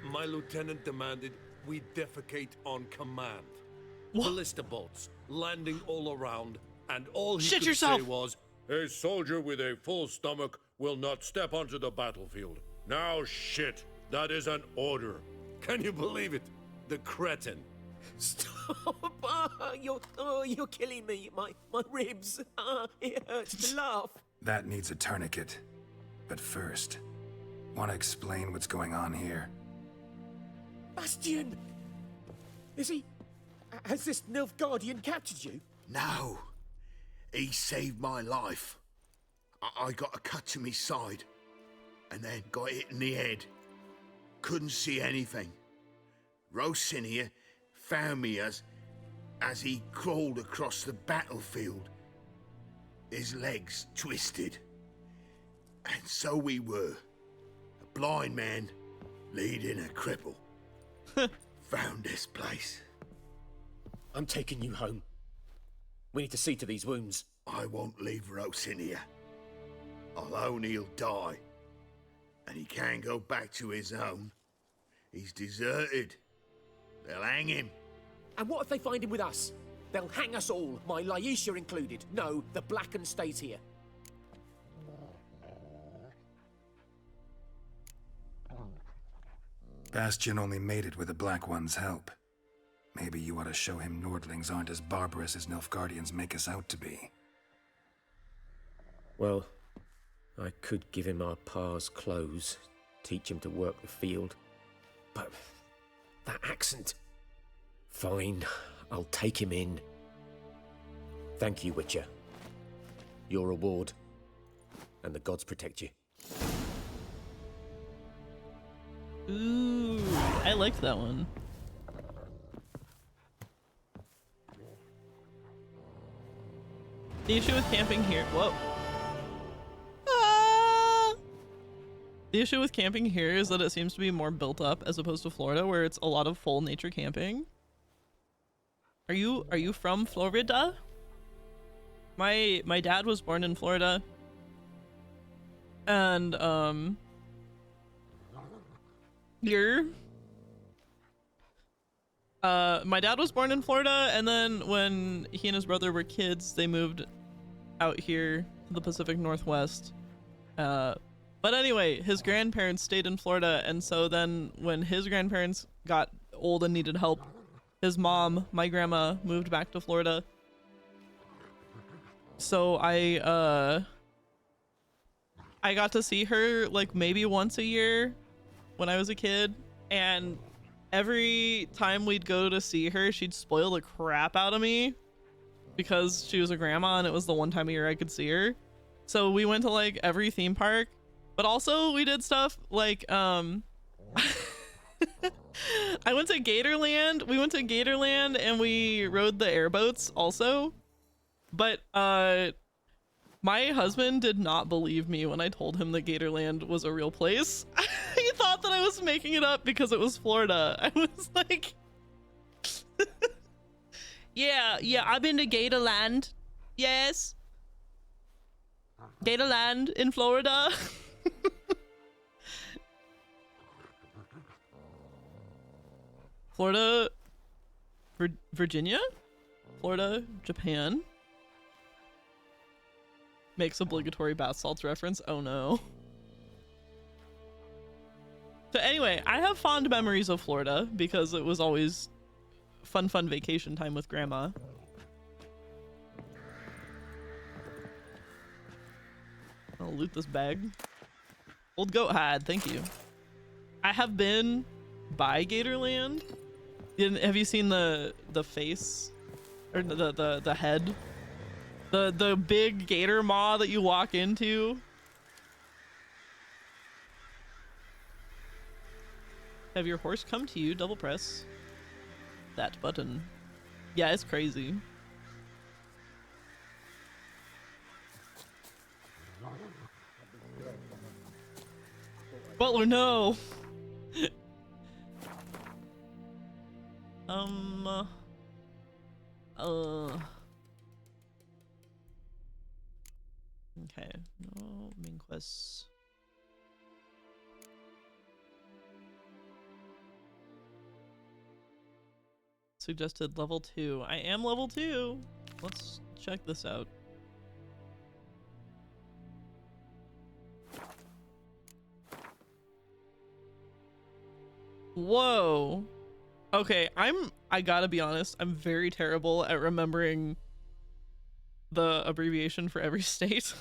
My lieutenant demanded we defecate on command. Ballista bolts landing all around, and all he Shit could yourself. say was, "A soldier with a full stomach will not step onto the battlefield." Now shit, that is an order. Can you believe it? The cretin. Stop! You're killing me. My ribs. It hurts to laugh. That needs a tourniquet. But first, want to explain what's going on here? Bastian! Is he... Has this Nilfgaardian captured you? No. He saved my life. I got a cut to my side, and then got hit in the head. Couldn't see anything. Rosinia found me as he crawled across the battlefield. His legs twisted. And so we were. A blind man leading a cripple. Found this place. I'm taking you home. We need to see to these wounds. I won't leave Rosinia. Alone he'll die. And he can't go back to his own. He's deserted. They'll hang him. And what if they find him with us? They'll hang us all, my Laisha included. No, the Blacken stays here. Bastian only made it with the Black One's help. Maybe you ought to show him Nordlings aren't as barbarous as Nilfgaardians make us out to be. Well, I could give him our pa's clothes, teach him to work the field. But that accent... Fine, I'll take him in. Thank you, Witcher. Your reward. And the gods protect you. Ooh, I liked that one. The issue with camping here... Whoa. The issue with camping here is that it seems to be more built up as opposed to Florida, where it's a lot of full nature camping. Are you from Florida? My dad was born in Florida. And my dad was born in Florida, and then when he and his brother were kids, they moved out here to the Pacific Northwest. But anyway, his grandparents stayed in Florida, and so then when his grandparents got old and needed help, his mom, my grandma, moved back to Florida. So I got to see her like maybe once a year when I was a kid, and every time we'd go to see her, she'd spoil the crap out of me because she was a grandma and it was the one time a year I could see her. So we went to like every theme park, but also we did stuff like I went to Gatorland. We went to Gatorland and we rode the airboats also. But my husband did not believe me when I told him that Gatorland was a real place. He thought that I was making it up because it was Florida. I was like, yeah, I've been to Gatorland. Yes. Gatorland in Florida. Florida, Virginia? Florida, Japan. Makes obligatory bath salts reference. Oh no. So anyway, I have fond memories of Florida because it was always fun vacation time with grandma. I'll loot this bag. Old Goat Hide, thank you. I have been by Gatorland. Have you seen the face or the head? The big gator maw that you walk into? Have your horse come to you, double press that button. Yeah, it's crazy. Butler, no! Okay, no main quests. Suggested level 2. I am level 2. Let's check this out. Whoa. Okay, I gotta be honest, I'm very terrible at remembering the abbreviation for every state.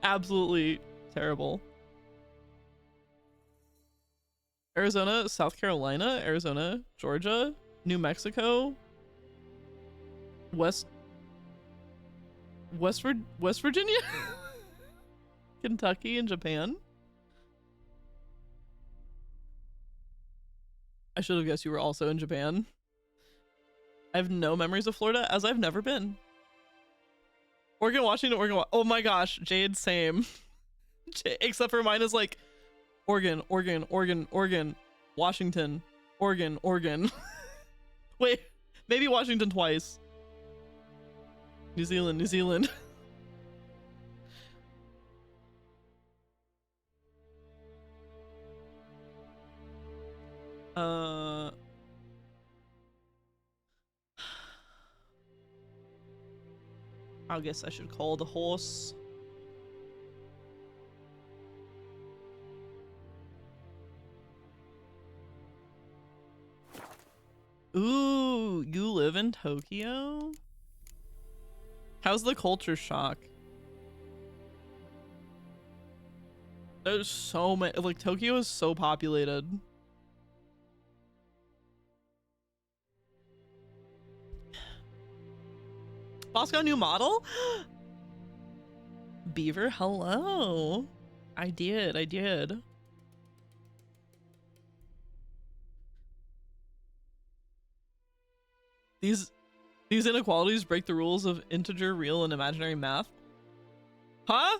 Absolutely terrible. Arizona, South Carolina, Arizona, Georgia, New Mexico, West Virginia, Kentucky, and Japan. I should have guessed you were also in Japan. I have no memories of Florida, as I've never been. Oregon, Washington, Oregon. Oh my gosh, Jade, same. Except for mine is like Oregon, Oregon, Oregon, Oregon, Washington, Oregon, Oregon. Wait, maybe Washington twice. New Zealand, New Zealand. I guess I should call the horse. Ooh, you live in Tokyo? How's the culture shock? There's so many, like Tokyo is so populated. Boss got a new model? Beaver, hello. I did. These inequalities break the rules of integer, real, and imaginary math. Huh?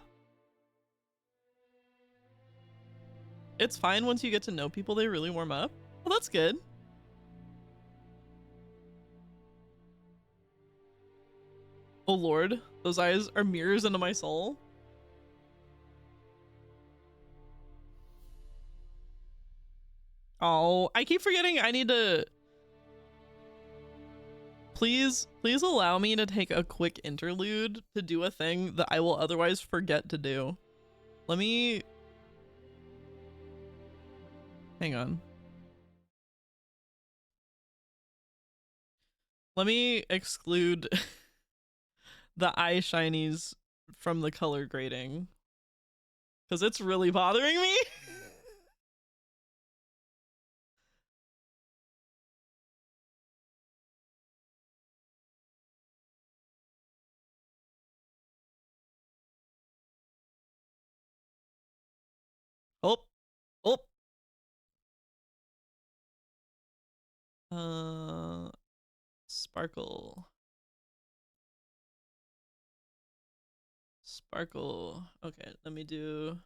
It's fine once you get to know people, they really warm up. Well, that's good. Oh lord, those eyes are mirrors into my soul. Oh, I keep forgetting I need to... Please allow me to take a quick interlude to do a thing that I will otherwise forget to do. Let me... Hang on. Let me exclude the eye shinies from the color grading, because it's really bothering me. Sparkle. Okay, let me do...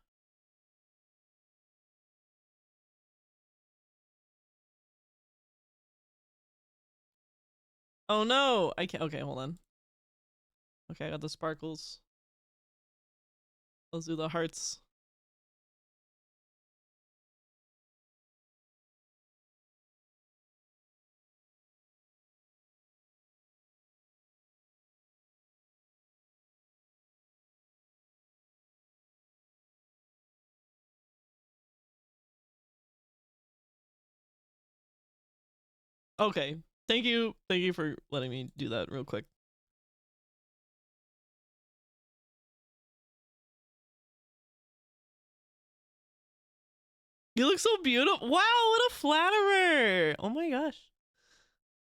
Oh no, I can't. Okay, hold on. Okay, I got the sparkles. Let's do the hearts. Okay, thank you for letting me do that real quick. You look so beautiful. Wow, what a flatterer. Oh my gosh.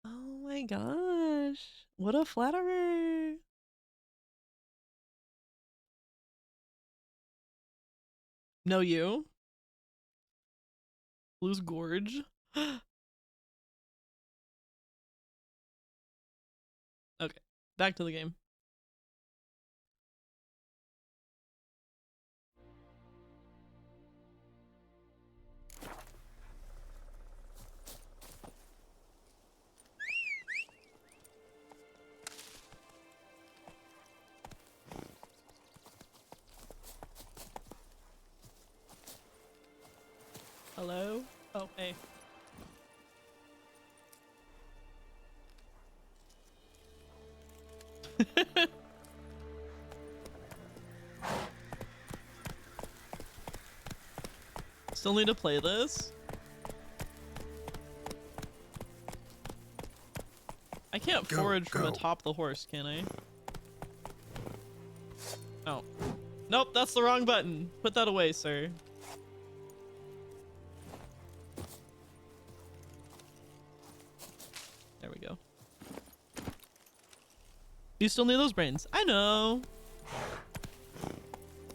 Oh my gosh. What a flatterer. No, you? Blue's Gorge? Okay, back to the game. Hello? Oh, hey. Still need to play this? I can't forage from atop the horse, can I? Oh. Nope, that's the wrong button. Put that away, sir. There we go. You still need those brains. I know.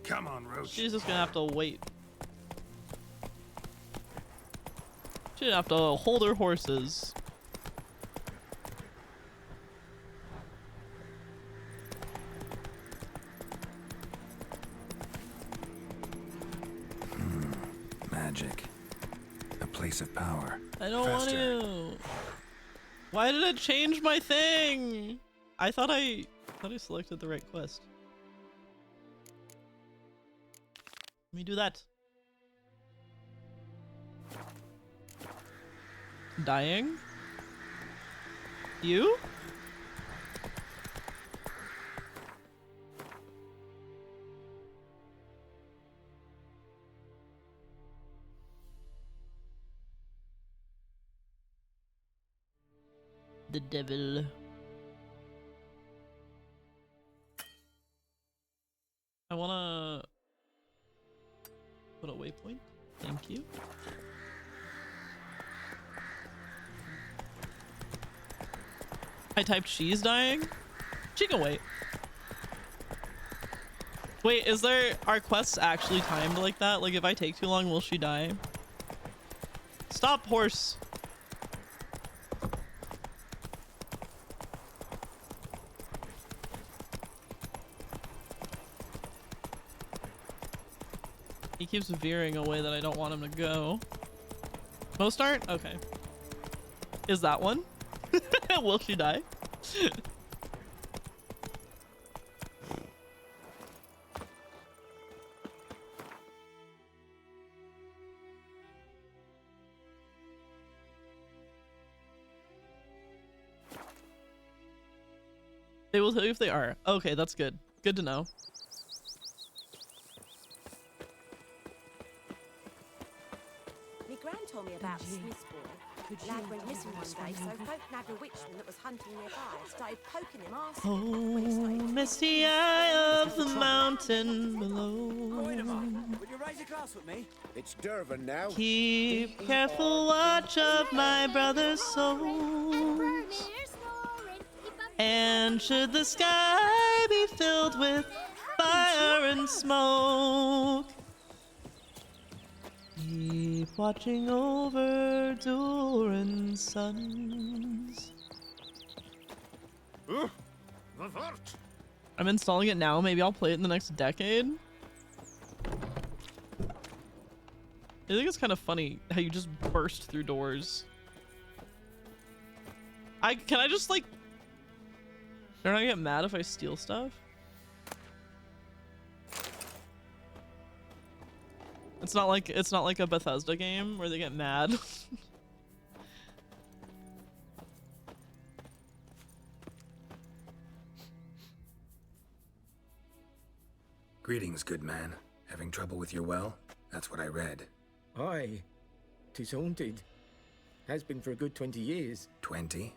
Come on, Roach. She's just gonna have to wait. She'd have to hold her horses. Magic. A place of power. I don't want to. Why did it change my thing? I thought I selected the right quest. Let me do that. Dying? You? The devil. I wanna put a waypoint. Thank you. I typed she's dying. She can wait. Wait, are quests actually timed like that? Like if I take too long, will she die? Stop, horse. He keeps veering away that I don't want him to go. Most aren't? Okay. Is that one? Will she die? They will tell you if they are. Okay, that's good. Good to know. My gran told me about Smithsboro. Lad went missing one day, so folk nabbed a witchman that was hunting nearby and started poking him Oh, misty eye of the mountain below. Would you raise a glass with me? It's Durban now. Keep careful watch of my brother's souls. And should the sky be filled with fire and smoke, keep watching over Durin's sons. I'm installing it now. Maybe I'll play it in the next decade. I think it's kind of funny how you just burst through doors. Can I just like... Don't I get mad if I steal stuff? It's not like a Bethesda game where they get mad. Greetings, good man. Having trouble with your well? That's what I read. Aye. 'Tis haunted. Has been for a good 20 years. 20?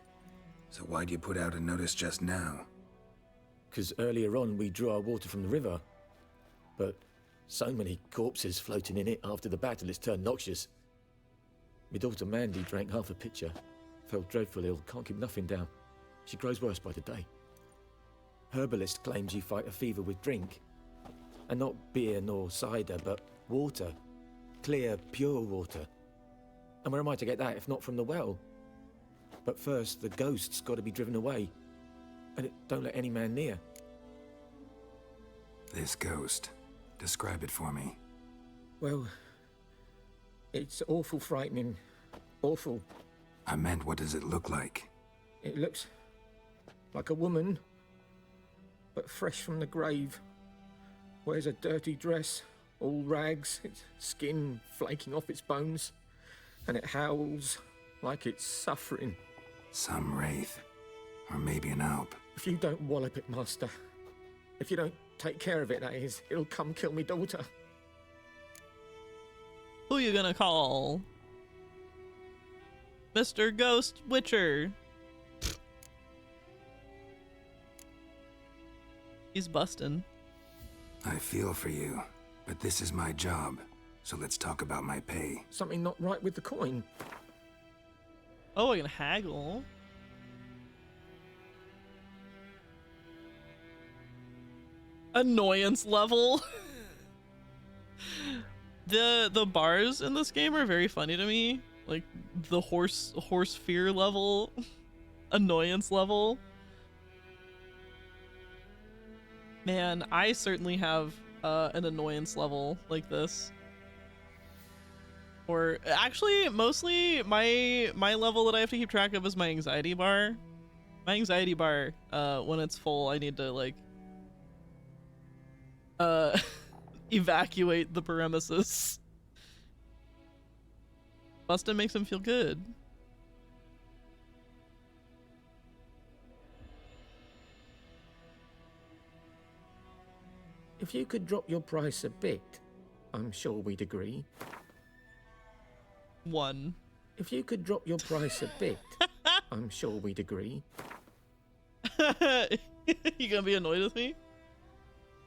So why'd you put out a notice just now? 'Cause earlier on we drew our water from the river. But So many corpses floating in it after the battle, it's turned noxious. My daughter Mandy drank half a pitcher. Fell dreadful ill, can't keep nothing down. She grows worse by the day. Herbalist claims you fight a fever with drink. And not beer nor cider, but water. Clear, pure water. And where am I to get that if not from the well? But first, the ghost's got to be driven away. And it don't let any man near. This ghost. Describe it for me. Well, it's awful frightening. Awful. I meant, what does it look like? It looks like a woman, but fresh from the grave. Wears a dirty dress, all rags, its skin flaking off its bones, and it howls like it's suffering. Some wraith. Or maybe an alp. If you don't wallop it, Master, if you don't take care of it, that is, it'll come kill me daughter. Who you gonna call? Mr. Ghost Witcher. He's bustin'. I feel for you, but this is my job, so let's talk about my pay. Something not right with the coin. Oh, I can haggle. Annoyance level. The bars in this game are very funny to me. Like the horse fear level, annoyance level. Man, I certainly have an annoyance level like this. Or actually, mostly my level that I have to keep track of is my anxiety bar. My anxiety bar, when it's full, I need to like evacuate the premises. Bustin' makes him feel good. If you could drop your price a bit, I'm sure we'd agree. 1. If you could drop your price a bit, I'm sure we'd agree. You gonna be annoyed with me?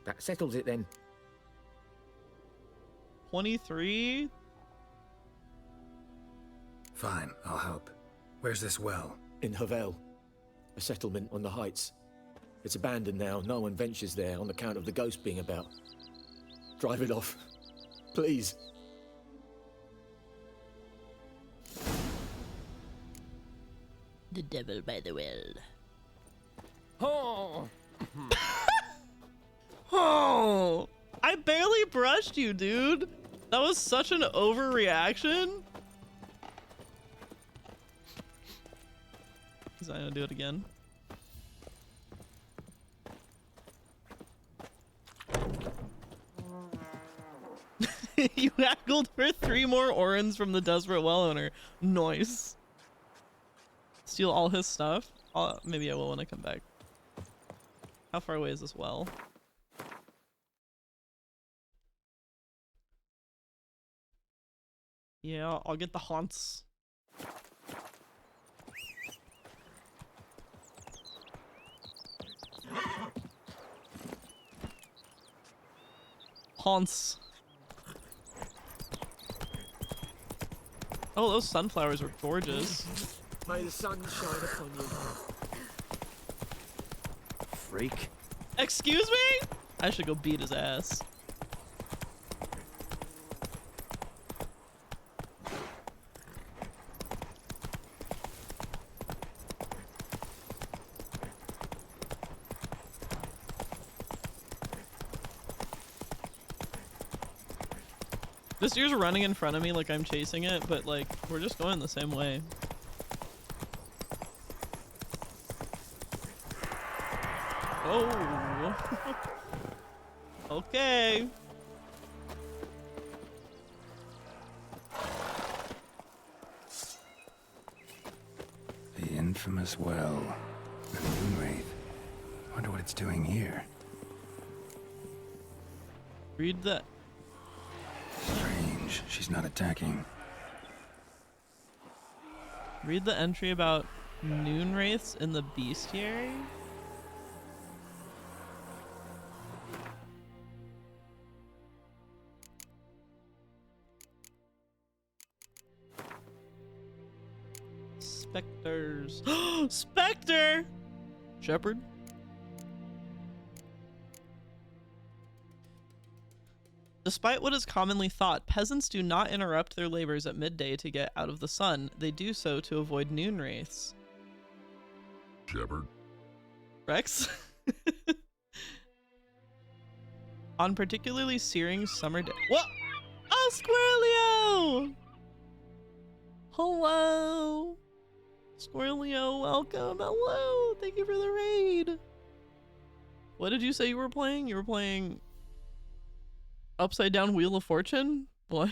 That settles it then. 23? Fine, I'll help. Where's this well? In Havel, a settlement on the heights. It's abandoned now. No one ventures there on account of the ghost being about. Drive it off, please. The devil by the well. Oh! Oh! I barely brushed you, dude. That was such an overreaction. Is I gonna do it again? You haggled for 3 more orans from the desperate well owner. Nice. Steal all his stuff? Maybe I will when I come back. How far away is this well? Yeah, I'll get the haunts. Haunts. Oh, those sunflowers were gorgeous. May the sun shine upon you. Freak. Excuse me? I should go beat his ass. This deer's running in front of me like I'm chasing it, but like, we're just going the same way. Oh. Okay. The infamous well. The Moonwraith. Wonder what it's doing here. Read that. Strange. She's not attacking. Read the entry about noon wraiths in the bestiary. Specters. Spectre! Shepherd? Despite what is commonly thought, peasants do not interrupt their labors at midday to get out of the sun. They do so to avoid noon wraiths. Shepherd? Rex? On particularly searing summer day. What? Oh, Squirrelio! Hello! Squirrelio, welcome. Hello! Thank you for the raid. What did you say you were playing? You were playing Upside Down Wheel of Fortune? What?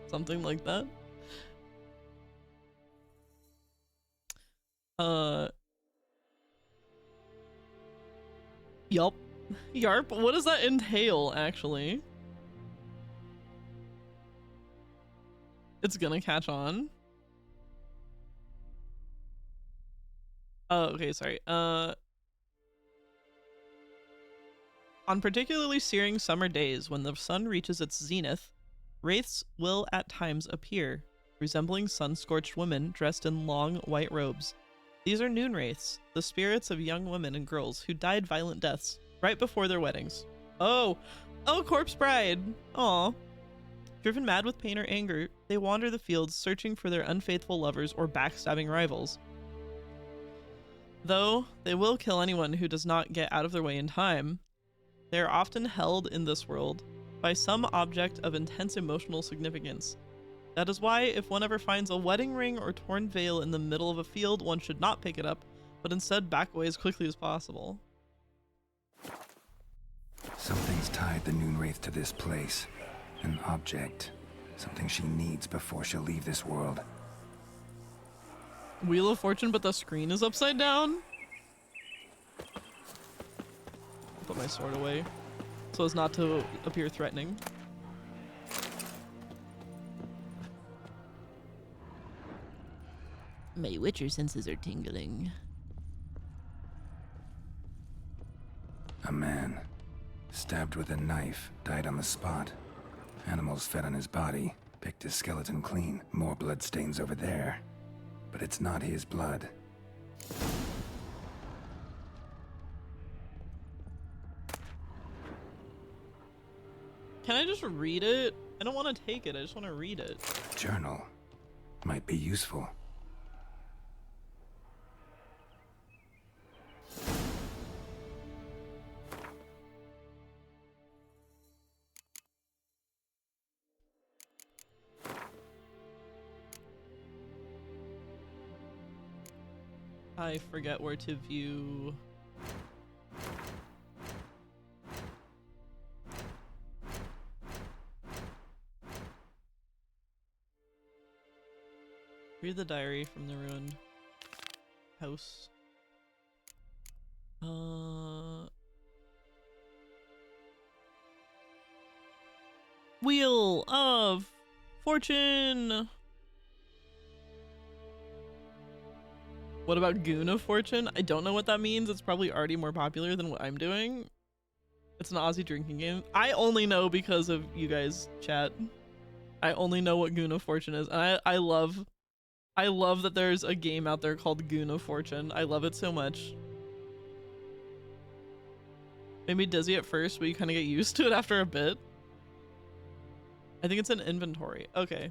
Something like that? Yup. Yarp, what does that entail, actually? It's gonna catch on. Oh, okay, sorry. On particularly searing summer days, when the sun reaches its zenith, wraiths will at times appear, resembling sun-scorched women dressed in long white robes. These are noon wraiths, the spirits of young women and girls who died violent deaths right before their weddings. Oh, corpse bride. Aw. Driven mad with pain or anger, they wander the fields searching for their unfaithful lovers or backstabbing rivals. Though they will kill anyone who does not get out of their way in time, they are often held in this world by some object of intense emotional significance. That is why if one ever finds a wedding ring or torn veil in the middle of a field, one should not pick it up, but instead back away as quickly as possible. Something's tied the Noon Wraith to this place. An object. Something she needs before she'll leave this world. Wheel of Fortune, but the screen is upside down? Put my sword away so as not to appear threatening. My Witcher senses are tingling. A man, stabbed with a knife, died on the spot. Animals fed on his body, picked his skeleton clean. More bloodstains over there. But it's not his blood. Can I just read it? I don't want to take it, I just want to read it. Journal. Might be useful. I forget where to view. Read the diary from the ruined house. Wheel of Fortune. What about Goon of Fortune? I don't know what that means. It's probably already more popular than what I'm doing. It's an Aussie drinking game. I only know because of you guys, chat. I only know what Goon of Fortune is. And I love that there's a game out there called Goon of Fortune. I love it so much. Maybe dizzy at first, but you kind of get used to it after a bit. I think it's an inventory. Okay.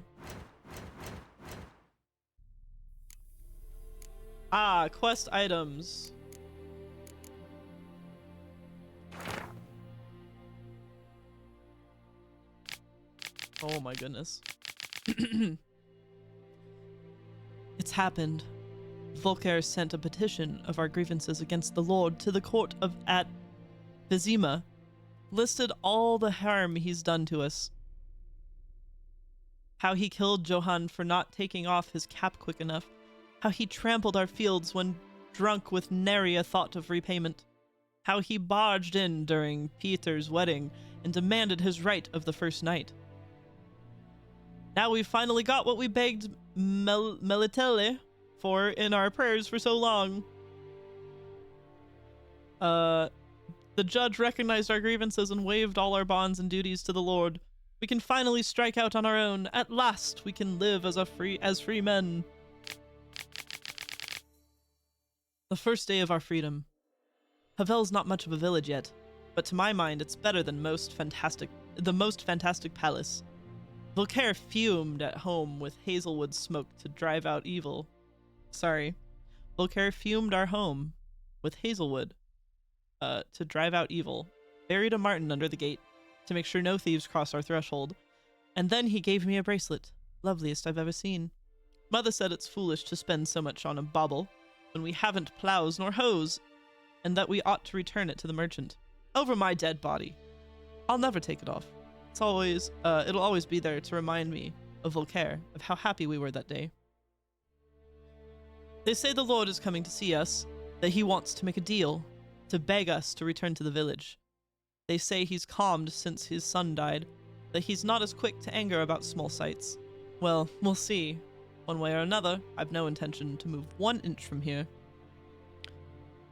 Ah, quest items. Oh my goodness. It's happened. Volker sent a petition of our grievances against the Lord to the court at Vizima, listed all the harm he's done to us. How he killed Johann for not taking off his cap quick enough. How he trampled our fields when drunk with nary a thought of repayment. How he barged in during Peter's wedding and demanded his right of the first night. Now we've finally got what we begged Melitele for in our prayers for so long. The judge recognized our grievances and waived all our bonds and duties to the Lord. We can finally strike out on our own. At last, we can live as free men. The first day of our freedom. Havel's not much of a village yet, but to my mind, it's better than the most fantastic palace. Voltaire fumed at home with hazelwood smoke to drive out evil. Voltaire fumed our home with hazelwood to drive out evil. Buried a marten under the gate to make sure no thieves cross our threshold. And then he gave me a bracelet, loveliest I've ever seen. Mother said it's foolish to spend so much on a bauble when we haven't plows nor hoes, and that we ought to return it to the merchant. Over my dead body. I'll never take it off. It'll always be there to remind me of Voltaire, of how happy we were that day. They say the Lord is coming to see us, that he wants to make a deal, to beg us to return to the village. They say he's calmed since his son died, that he's not as quick to anger about small sights. Well, we'll see. One way or another, I've no intention to move 1 inch from here.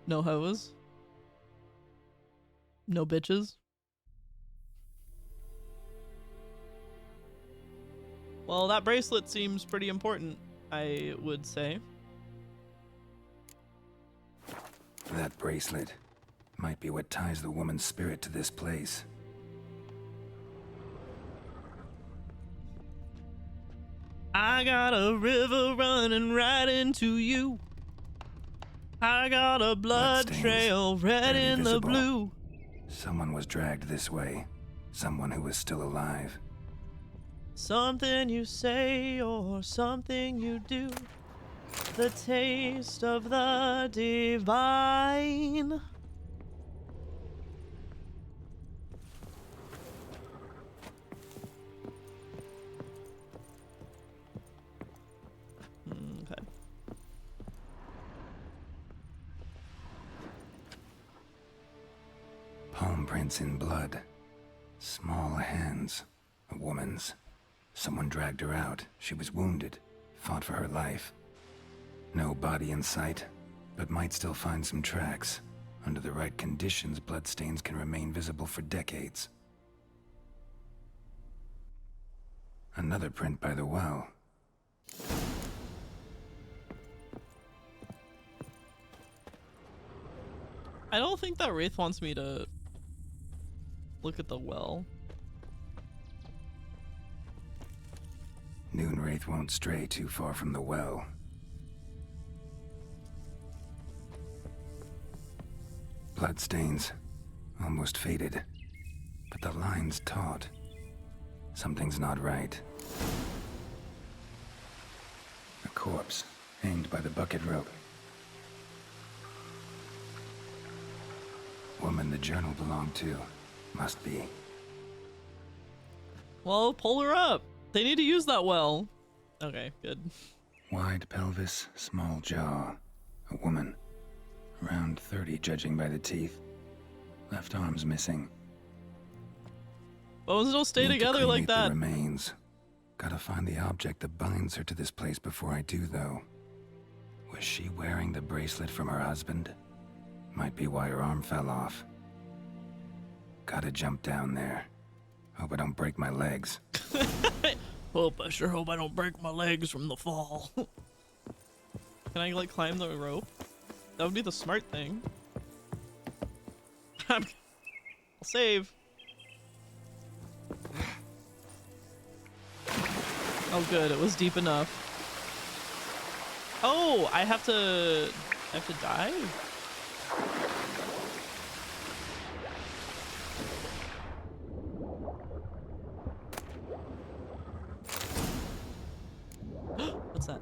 No hoes. No bitches. Well, that bracelet seems pretty important, I would say. That bracelet might be what ties the woman's spirit to this place. I got a river running right into you. I got a blood trail red in the blue. Someone was dragged this way. Someone who was still alive. Something you say or something you do. The taste of the divine. Okay. Palm prints in blood. Small hands. A woman's. Someone dragged her out. She was wounded. Fought for her life. No body in sight, but might still find some tracks. Under the right conditions, bloodstains can remain visible for decades. Another print by the well. I don't think that Wraith wants me to look at the well. Noonwraith won't stray too far from the well. Bloodstains, almost faded, but the line's taut. Something's not right. A corpse, hanged by the bucket rope. Woman the journal belonged to, must be. Well, pull her up. They need to use that well. Okay, good. Wide pelvis, small jaw. A woman. Around 30, judging by the teeth. Left arm's missing. Bones don't stay together like that. The remains. Gotta find the object that binds her to this place before I do, though. Was she wearing the bracelet from her husband? Might be why her arm fell off. Gotta jump down there. Hope I don't break my legs. I sure hope I don't break my legs from the fall. Can I, like, climb the rope? That would be the smart thing. I'll save. Oh, good. It was deep enough. Oh, I have to dive? What's that?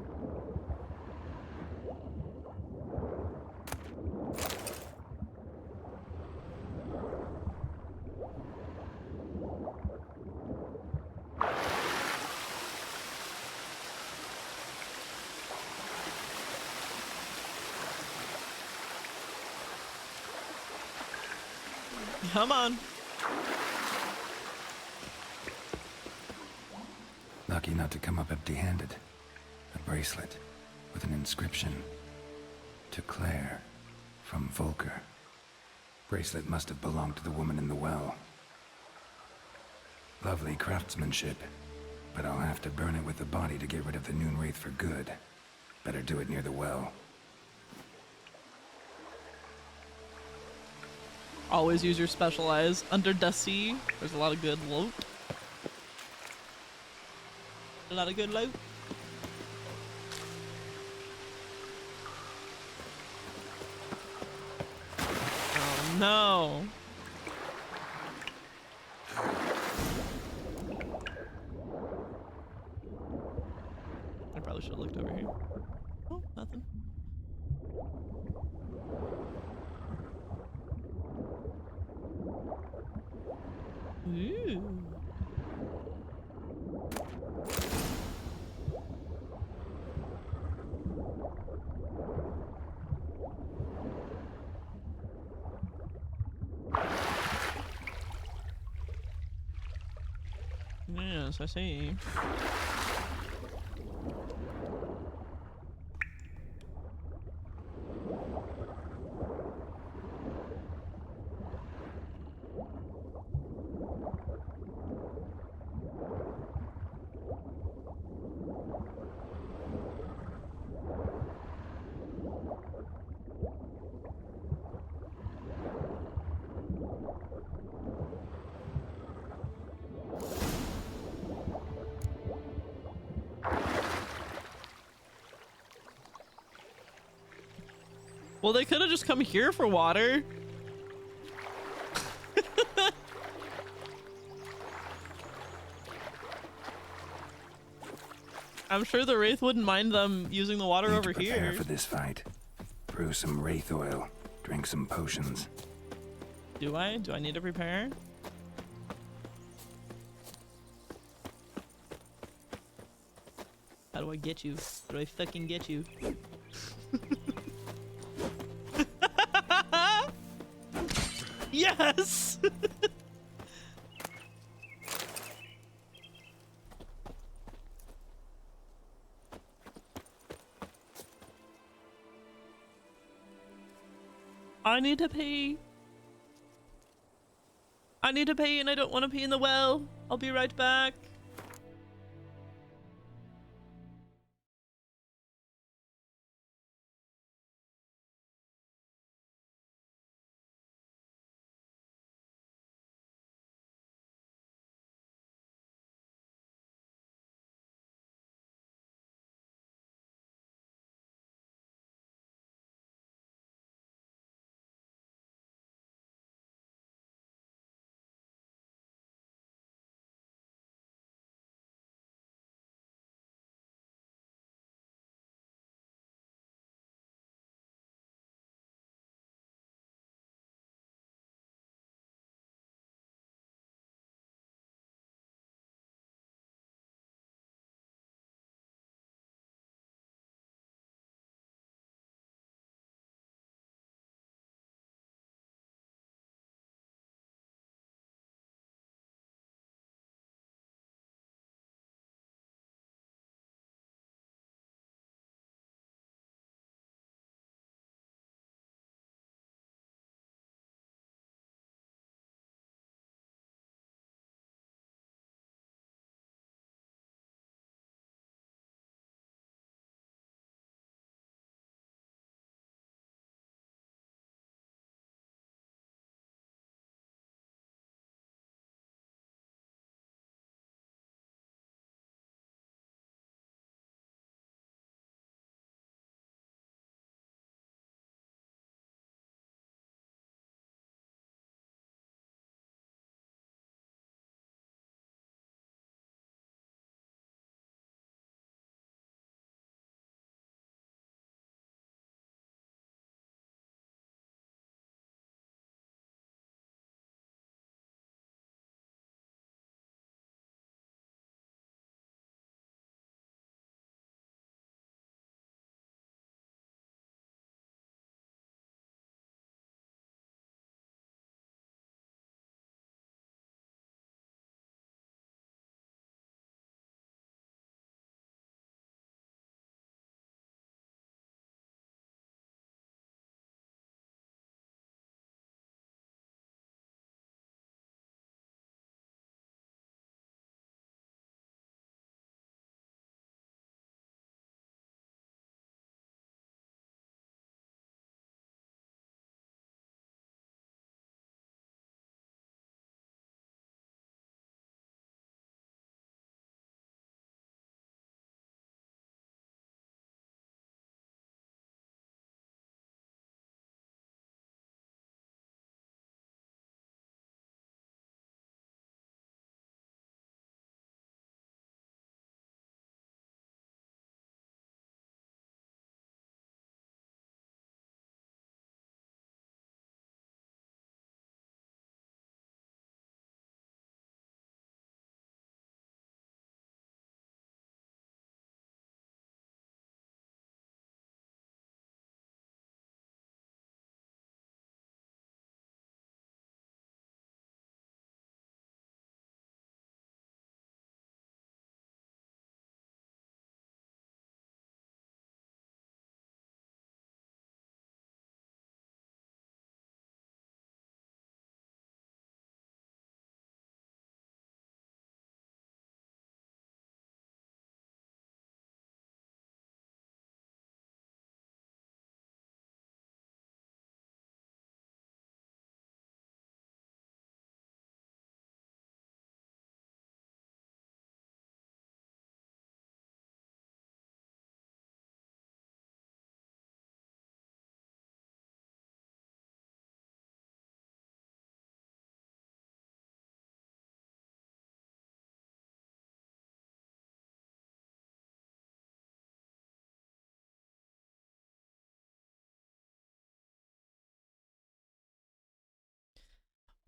Come on. Lucky not to come up empty-handed. A bracelet with an inscription. To Claire, from Volker. Bracelet must have belonged to the woman in the well. Lovely craftsmanship, but I'll have to burn it with the body to get rid of the Noon Wraith for good. Better do it near the well. Always use your specialize. Under the sea, there's a lot of good loot. A lot of good loot. Oh no. I probably should have looked over here. Oh, nothing. Ooh. Yes, I see. Well, they could have just come here for water. I'm sure the Wraith wouldn't mind them using the water over Prepare here. for this fight. Brew some Wraith oil. Drink some potions. Do I? Do I need to prepare? How do I get you? How do I fucking get you? Yes! I need to pee. I need to pee and I don't want to pee in the well. I'll be right back.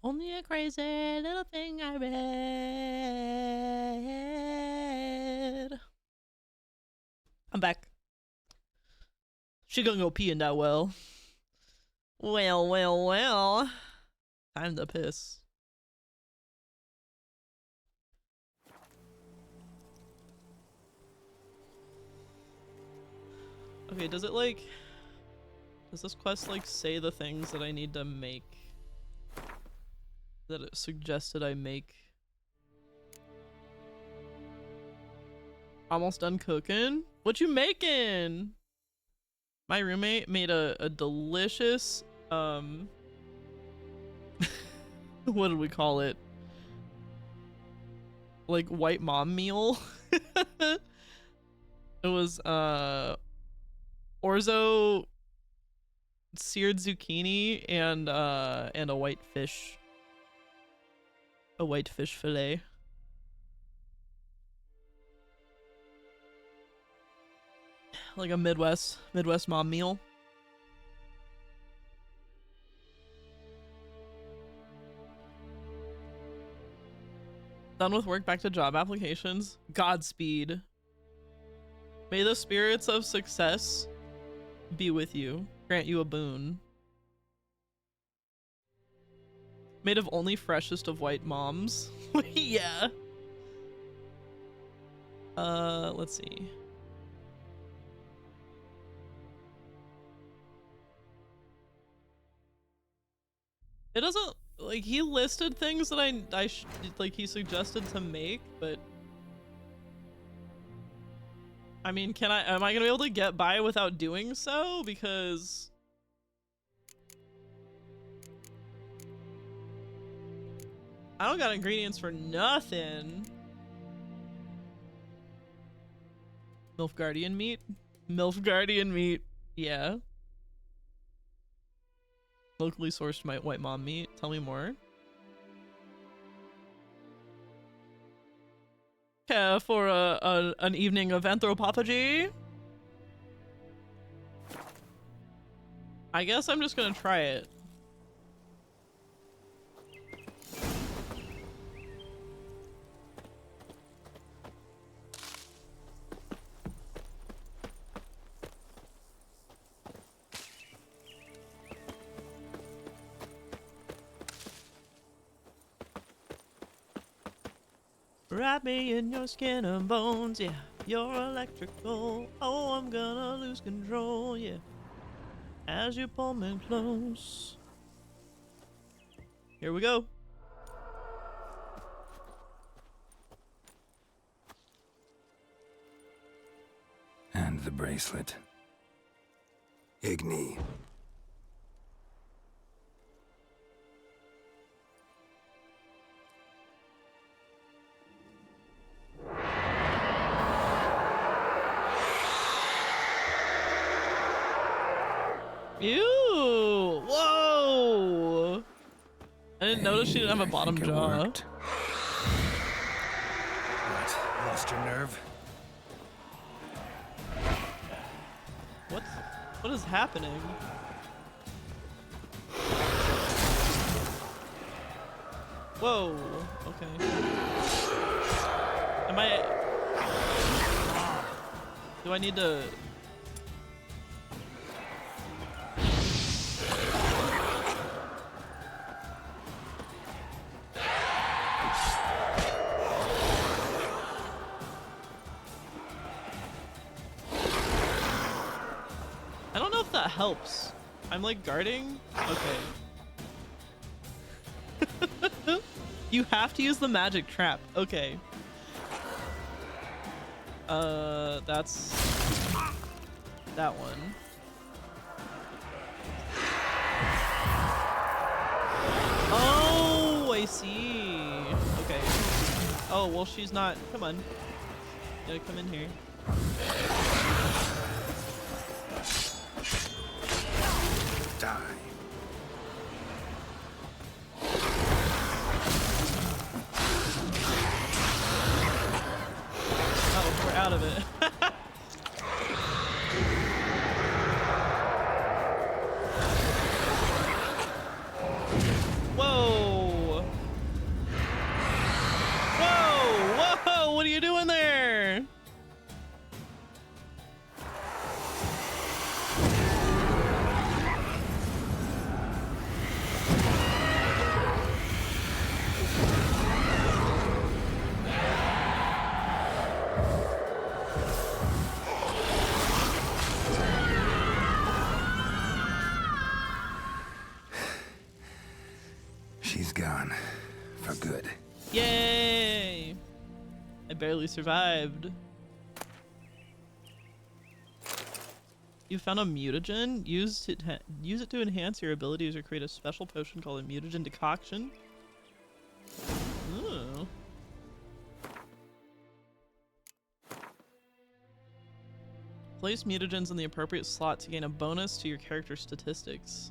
Only a crazy little thing I read. I'm back. She gonna go pee in that well. Well. Time to piss. Okay, does this quest like say the things that I need to make? That it suggested I make? Almost done cooking? What you making? My roommate made a delicious, what did we call it? Like white mom meal? It was, orzo, seared zucchini, and a white fish. A white fish fillet. Like a Midwest mom meal. Done with work, back to job applications. Godspeed. May the spirits of success be with you. Grant you a boon. Made of only freshest of white moms. Yeah. Let's see. It doesn't, like, he listed things that he suggested to make, but I mean, am I gonna be able to get by without doing so? Because I don't got ingredients for nothing. MILF Guardian meat? MILF Guardian meat, yeah. Locally sourced white mom meat. Tell me more. Okay, for an evening of anthropophagy. I guess I'm just gonna try it. Wrap me in your skin and bones, yeah. You're electrical. Oh, I'm gonna lose control, yeah. As you pull me close. Here we go. And the bracelet. Igni. Ew! Whoa! I didn't notice she didn't have a bottom jaw. What? Lost your nerve? What is happening? Whoa! Okay. Do I need to? Helps. I'm like guarding. Okay. You have to use the magic trap. Okay. That's that one. Oh, I see. Okay. Oh, well, she's not. Come on. Gotta come in here. Die. Oh, we're out of it. Whoa! She's gone. For good. Yay! I barely survived. You found a mutagen? Use it to enhance your abilities or create a special potion called a mutagen decoction. Ooh. Place mutagens in the appropriate slot to gain a bonus to your character statistics.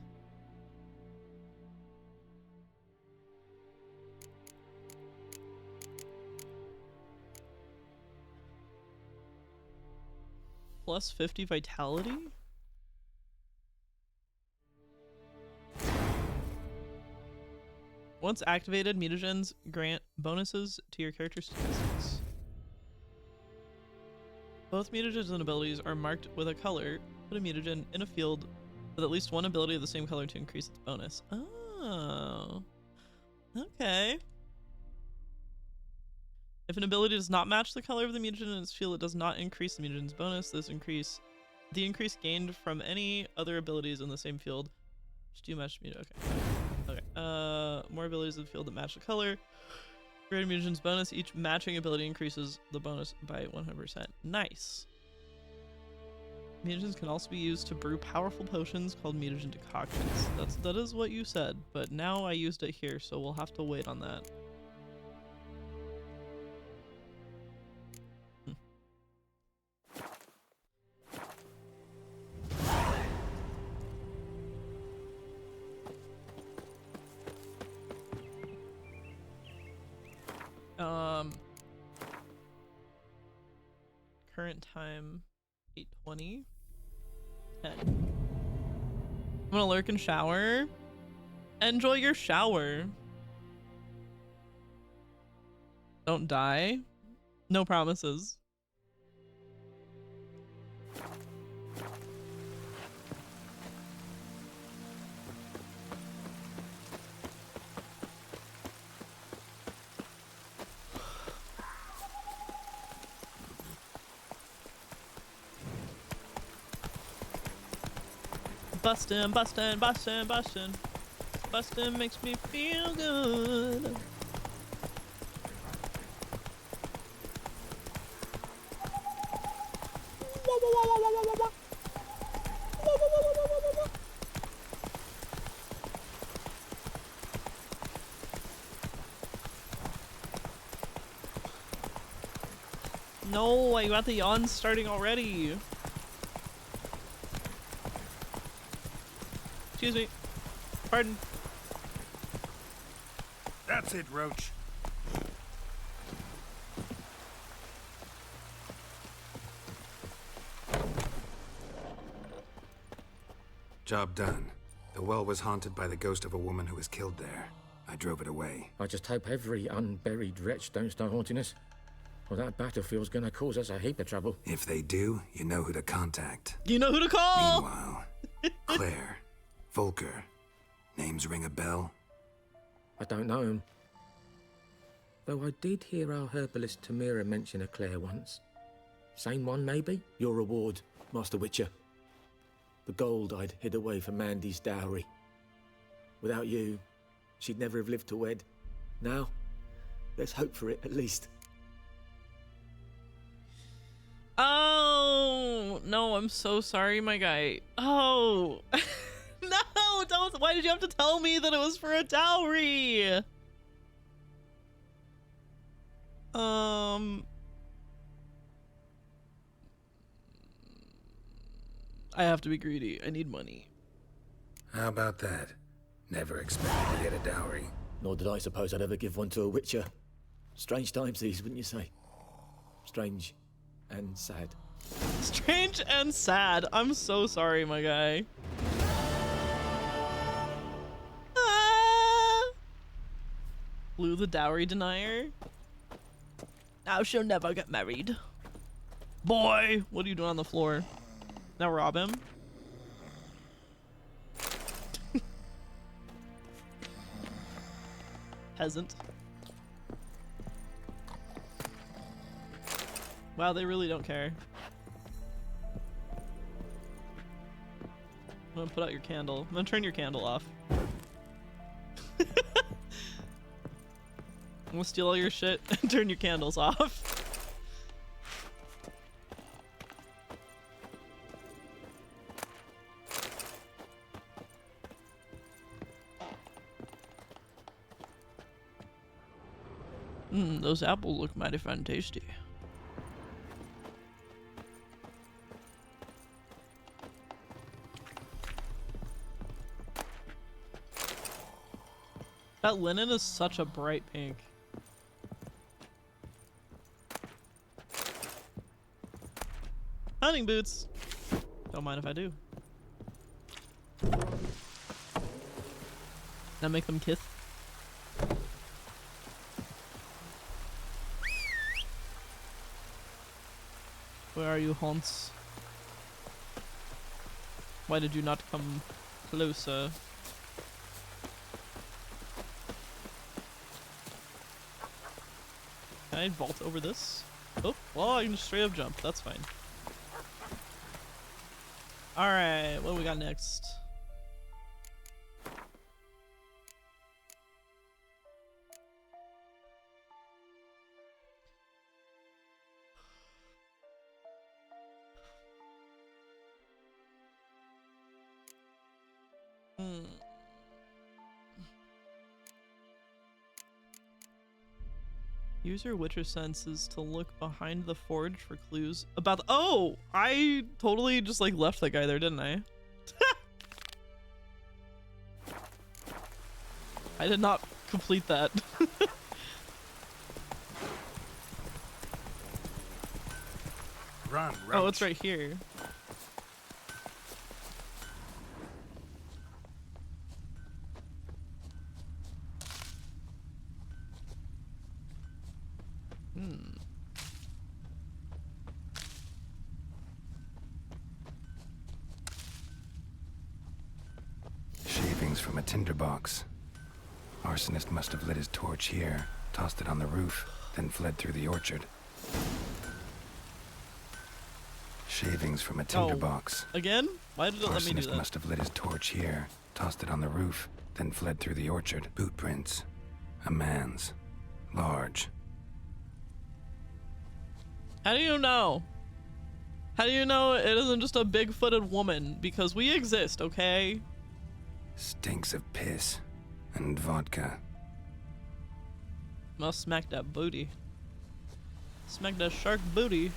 Plus 50 vitality? Once activated, mutagens grant bonuses to your character statistics. Both mutagens and abilities are marked with a color. Put a mutagen in a field with at least one ability of the same color to increase its bonus. Oh. Okay. If an ability does not match the color of the mutagen in its field, it does not increase the mutagen's bonus. The increase gained from any other abilities in the same field. Just do match mutagen. Okay. Okay. More abilities in the field that match the color. Greater mutagen's bonus. Each matching ability increases the bonus by 100%. Nice. Mutagens can also be used to brew powerful potions called mutagen decoctions. That is what you said, but now I used it here, so we'll have to wait on that. Current time 8:20. 10. I'm gonna lurk and shower. Enjoy your shower. Don't die. No promises. Bustin', bustin', bustin', bustin'. Bustin' makes me feel good. No, I got the yawns starting already. Excuse me. Pardon. That's it, Roach. Job done. The well was haunted by the ghost of a woman who was killed there. I drove it away. I just hope every unburied wretch don't start haunting us. Well, that battlefield's gonna cause us a heap of trouble. If they do, you know who to contact. You know who to call! Meanwhile, Claire, Volker, names ring a bell? I don't know him. Though I did hear our herbalist Tamira mention a Claire once. Same one, maybe? Your reward, Master Witcher. The gold I'd hid away for Mandy's dowry. Without you, she'd never have lived to wed. Now, let's hope for it, at least. Oh, no, I'm so sorry, my guy. Oh, no, don't. Why did you have to tell me that it was for a dowry? I have to be greedy. I need money. How about that? Never expected to get a dowry. Nor did I suppose I'd ever give one to a Witcher. Strange times these, wouldn't you say? Strange and sad. Strange and sad. I'm so sorry, my guy. Blue the dowry denier. Now she'll never get married. Boy, what are you doing on the floor? Now rob him. Peasant. Wow, they really don't care. I'm gonna put out your candle. I'm gonna turn your candle off. gonna steal all your shit and turn your candles off. Those apples look mighty fine tasty. That linen is such a bright pink. Hunting boots. Don't mind if I do. Now make them kiss. Where are you, Hans? Why did you not come closer? Can I vault over this? Oh, well, I can just straight up jump. That's fine. Alright, what do we got next? Use your Witcher senses to look behind the forge for clues about the— oh! I totally just like left that guy there, didn't I? I did not complete that. Run, oh, it's right here. Shavings from a tinderbox. Arsonist must have lit his torch here, tossed it on the roof, then fled through the orchard. Shavings from a tinderbox. Again? Why did it let me do Arsonist that? must have lit his torch here, tossed it on the roof, then fled through the orchard. Boot prints. A man's. Large. How do you know? How do you know it isn't just a big-footed woman? Because we exist, okay? Stinks of piss. And vodka. Must smack that booty. Smack that shark booty.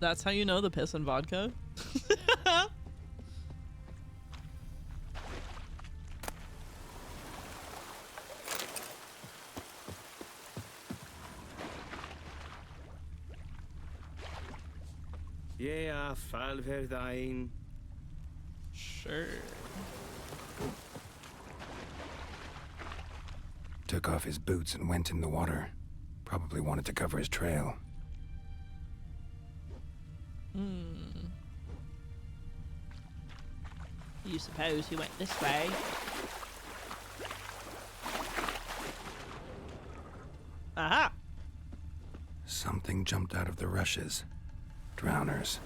That's how you know the piss and vodka? Yeah, Falverdain. Sure. Took off his boots and went in the water. Probably wanted to cover his trail. You suppose he went this way? Aha! Something jumped out of the rushes. Drowners.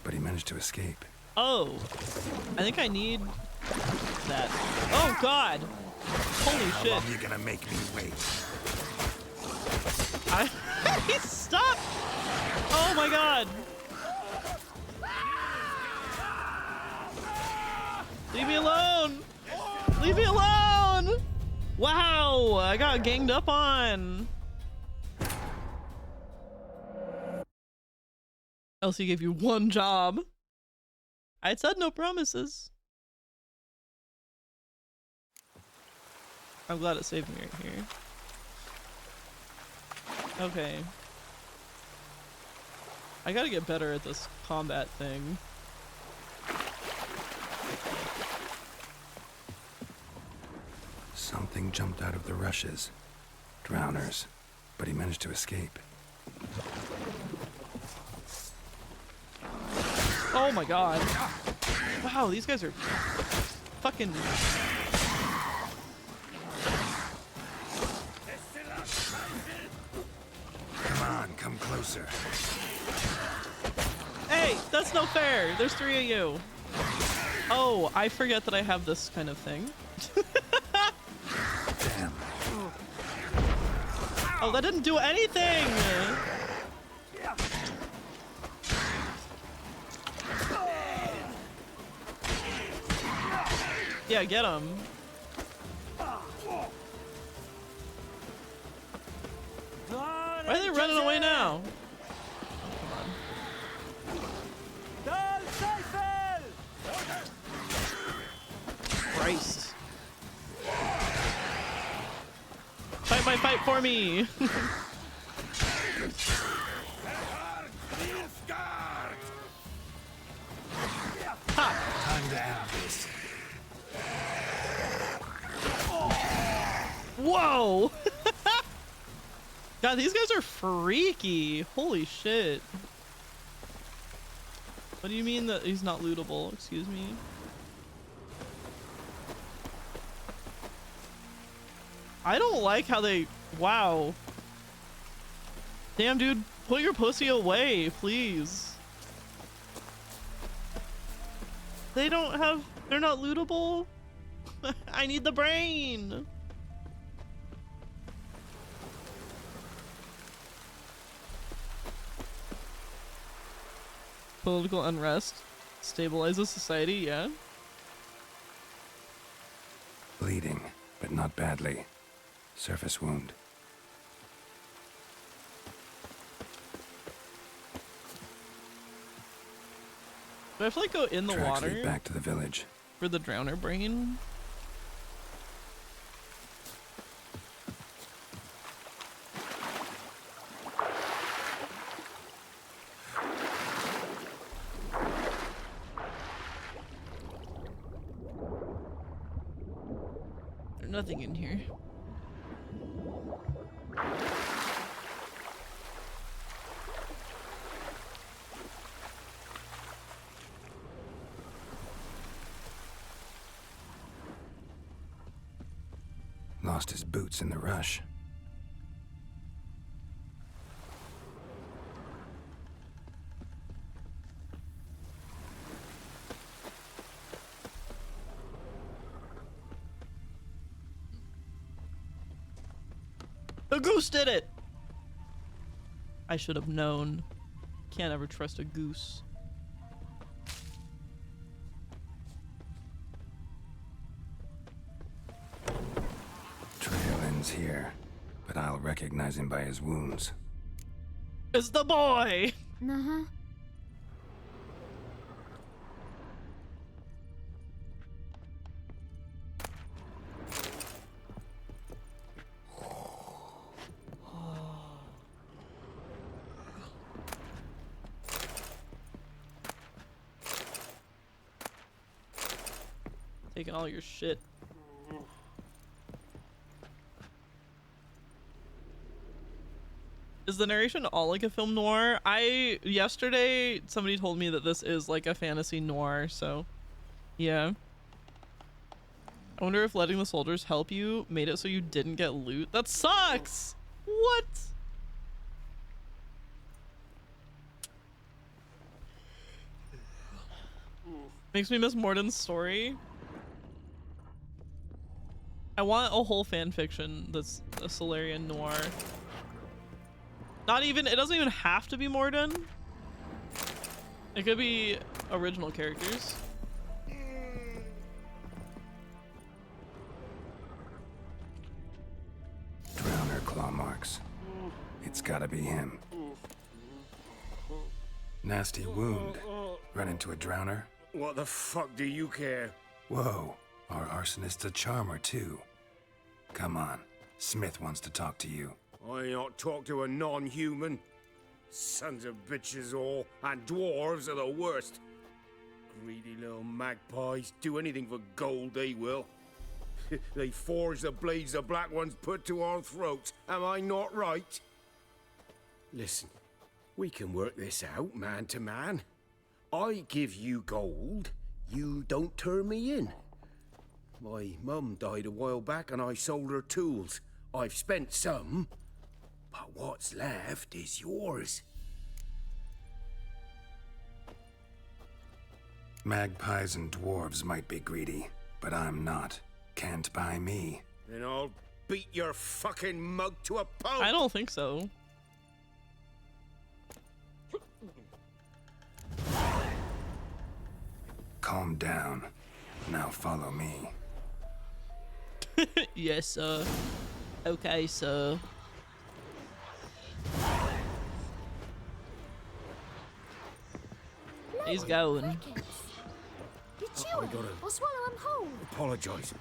But he managed to escape. Oh, I think I need that. Oh God! Holy shit! How long are you gonna make me wait? Stop! Oh my God! Leave me alone! Leave me alone! Wow, I got ganged up on. Elsie gave you one job. I said no promises. I'm glad it saved me right here. Okay. I gotta get better at this combat thing. Something jumped out of the rushes. Drowners. But he managed to escape. Oh my God. Wow, these guys are fucking... That's no fair. There's 3 of you. Oh, I forget that I have this kind of thing. Damn. Oh, that didn't do anything. Yeah, get him. Why are they running away now? Christ. Fight for me. Time to have this. Whoa. God, these guys are freaky. Holy shit. What do you mean that he's not lootable? Excuse me. I don't like how they... Wow. Damn, dude. Put your pussy away, please. They don't have... They're not lootable? I need the brain. Political unrest stabilizes society, yeah. Bleeding, but not badly. Surface wound. Do I have to like go in the Tracks water? lead back to the village. For the drowner brain? There's nothing in here. Lost his boots in the rush. The goose did it! I should have known. Can't ever trust a goose. Trail ends here, but I'll recognize him by his wounds. It's the boy! Uh-huh. Taking all your shit. Is the narration all like a film noir? Yesterday somebody told me that this is like a fantasy noir, so yeah. I wonder if letting the soldiers help you made it so you didn't get loot. That sucks! What? Makes me miss Morden's story. I want a whole fan fiction that's a Solarian noir. Not even, it doesn't even have to be Morden. It could be original characters. Drowner claw marks. It's gotta be him. Nasty wound. Run into a drowner? What the fuck do you care? Whoa, our arsonist's a charmer too. Come on, Smith wants to talk to you. I ain't not talk to a non-human. Sons of bitches all, and dwarves are the worst. Greedy little magpies, do anything for gold, they will. They forge the blades the black ones put to our throats, am I not right? Listen, we can work this out man to man. I give you gold, you don't turn me in. My mum died a while back and I sold her tools. I've spent some, but what's left is yours. Magpies and dwarves might be greedy, but I'm not. Can't buy me. Then I'll beat your fucking mug to a pulp. I don't think so. Calm down. Now follow me. Yes, sir. Okay, sir. He's going. You chew him or swallow him whole. Apologize.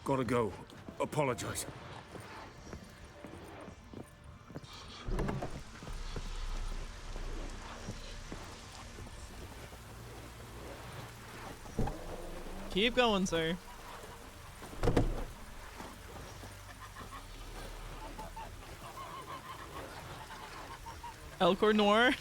Gotta go. Apologize. Keep going, sir. Elcor Noir.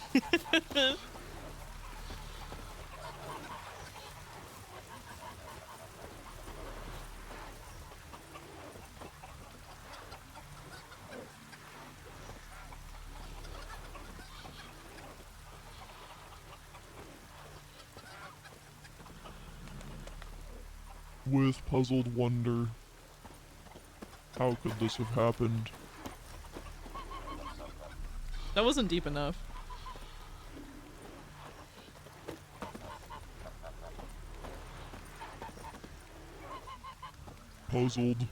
With puzzled wonder, how could this have happened? That wasn't deep enough. Puzzled,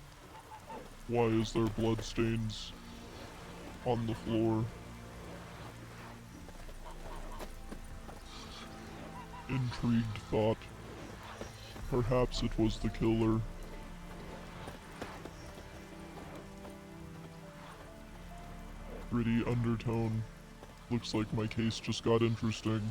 why is there bloodstains on the floor? Intrigued thought, perhaps it was the killer. Gritty undertone. Looks like my case just got interesting.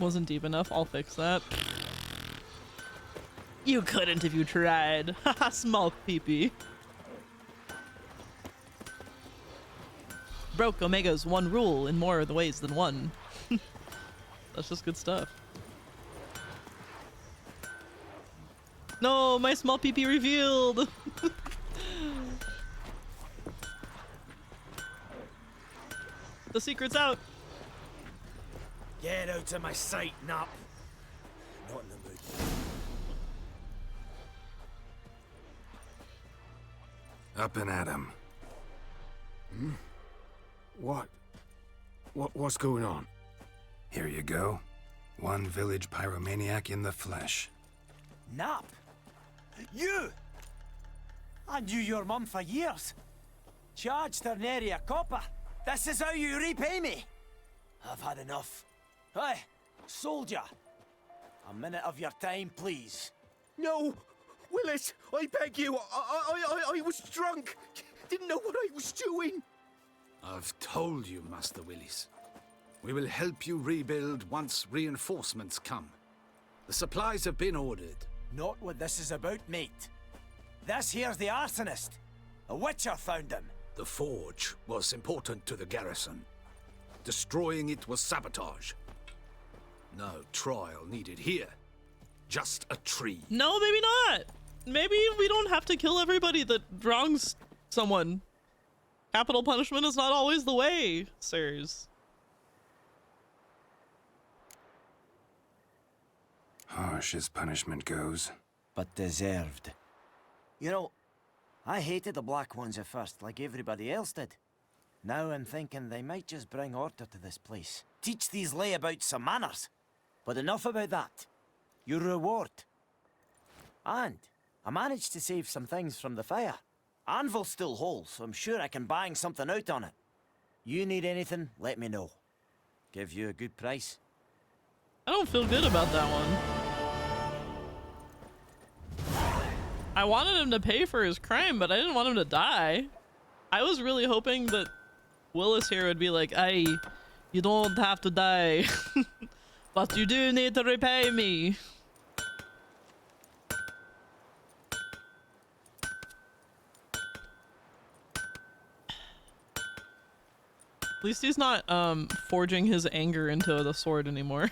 Wasn't deep enough. I'll fix that. You couldn't if you tried. Haha, small peepee. Broke Omega's one rule in more of the ways than one. That's just good stuff. No, my small peepee revealed. The secret's out. Get out of my sight, Nap. Not in the mood. Up and at 'em. What's going on? Here you go. One village pyromaniac in the flesh. Nap? You? I knew your mum for years. Charged her an area copper. This is how you repay me. I've had enough. Hey, soldier. A minute of your time, please. No! Willis, I beg you. I was drunk. Didn't know what I was doing. I've told you, Master Willis. We will help you rebuild once reinforcements come. The supplies have been ordered. Not what this is about, mate. This here's the arsonist. A witcher found him. The forge was important to the garrison. Destroying it was sabotage. No trial needed here. Just a tree. No, maybe not. Maybe we don't have to kill everybody that wrongs someone. Capital punishment is not always the way, sirs. Harsh as punishment goes. But deserved. You know, I hated the Black Ones at first, like everybody else did. Now I'm thinking they might just bring order to this place. Teach these layabouts some manners. But enough about that. Your reward. And I managed to save some things from the fire. Anvil's still whole, so I'm sure I can bang something out on it. You need anything, let me know. Give you a good price. I don't feel good about that one. I wanted him to pay for his crime, but I didn't want him to die. I was really hoping that Willis here would be like, "Hey, you don't have to die, but you do need to repay me." At least he's not forging his anger into the sword anymore.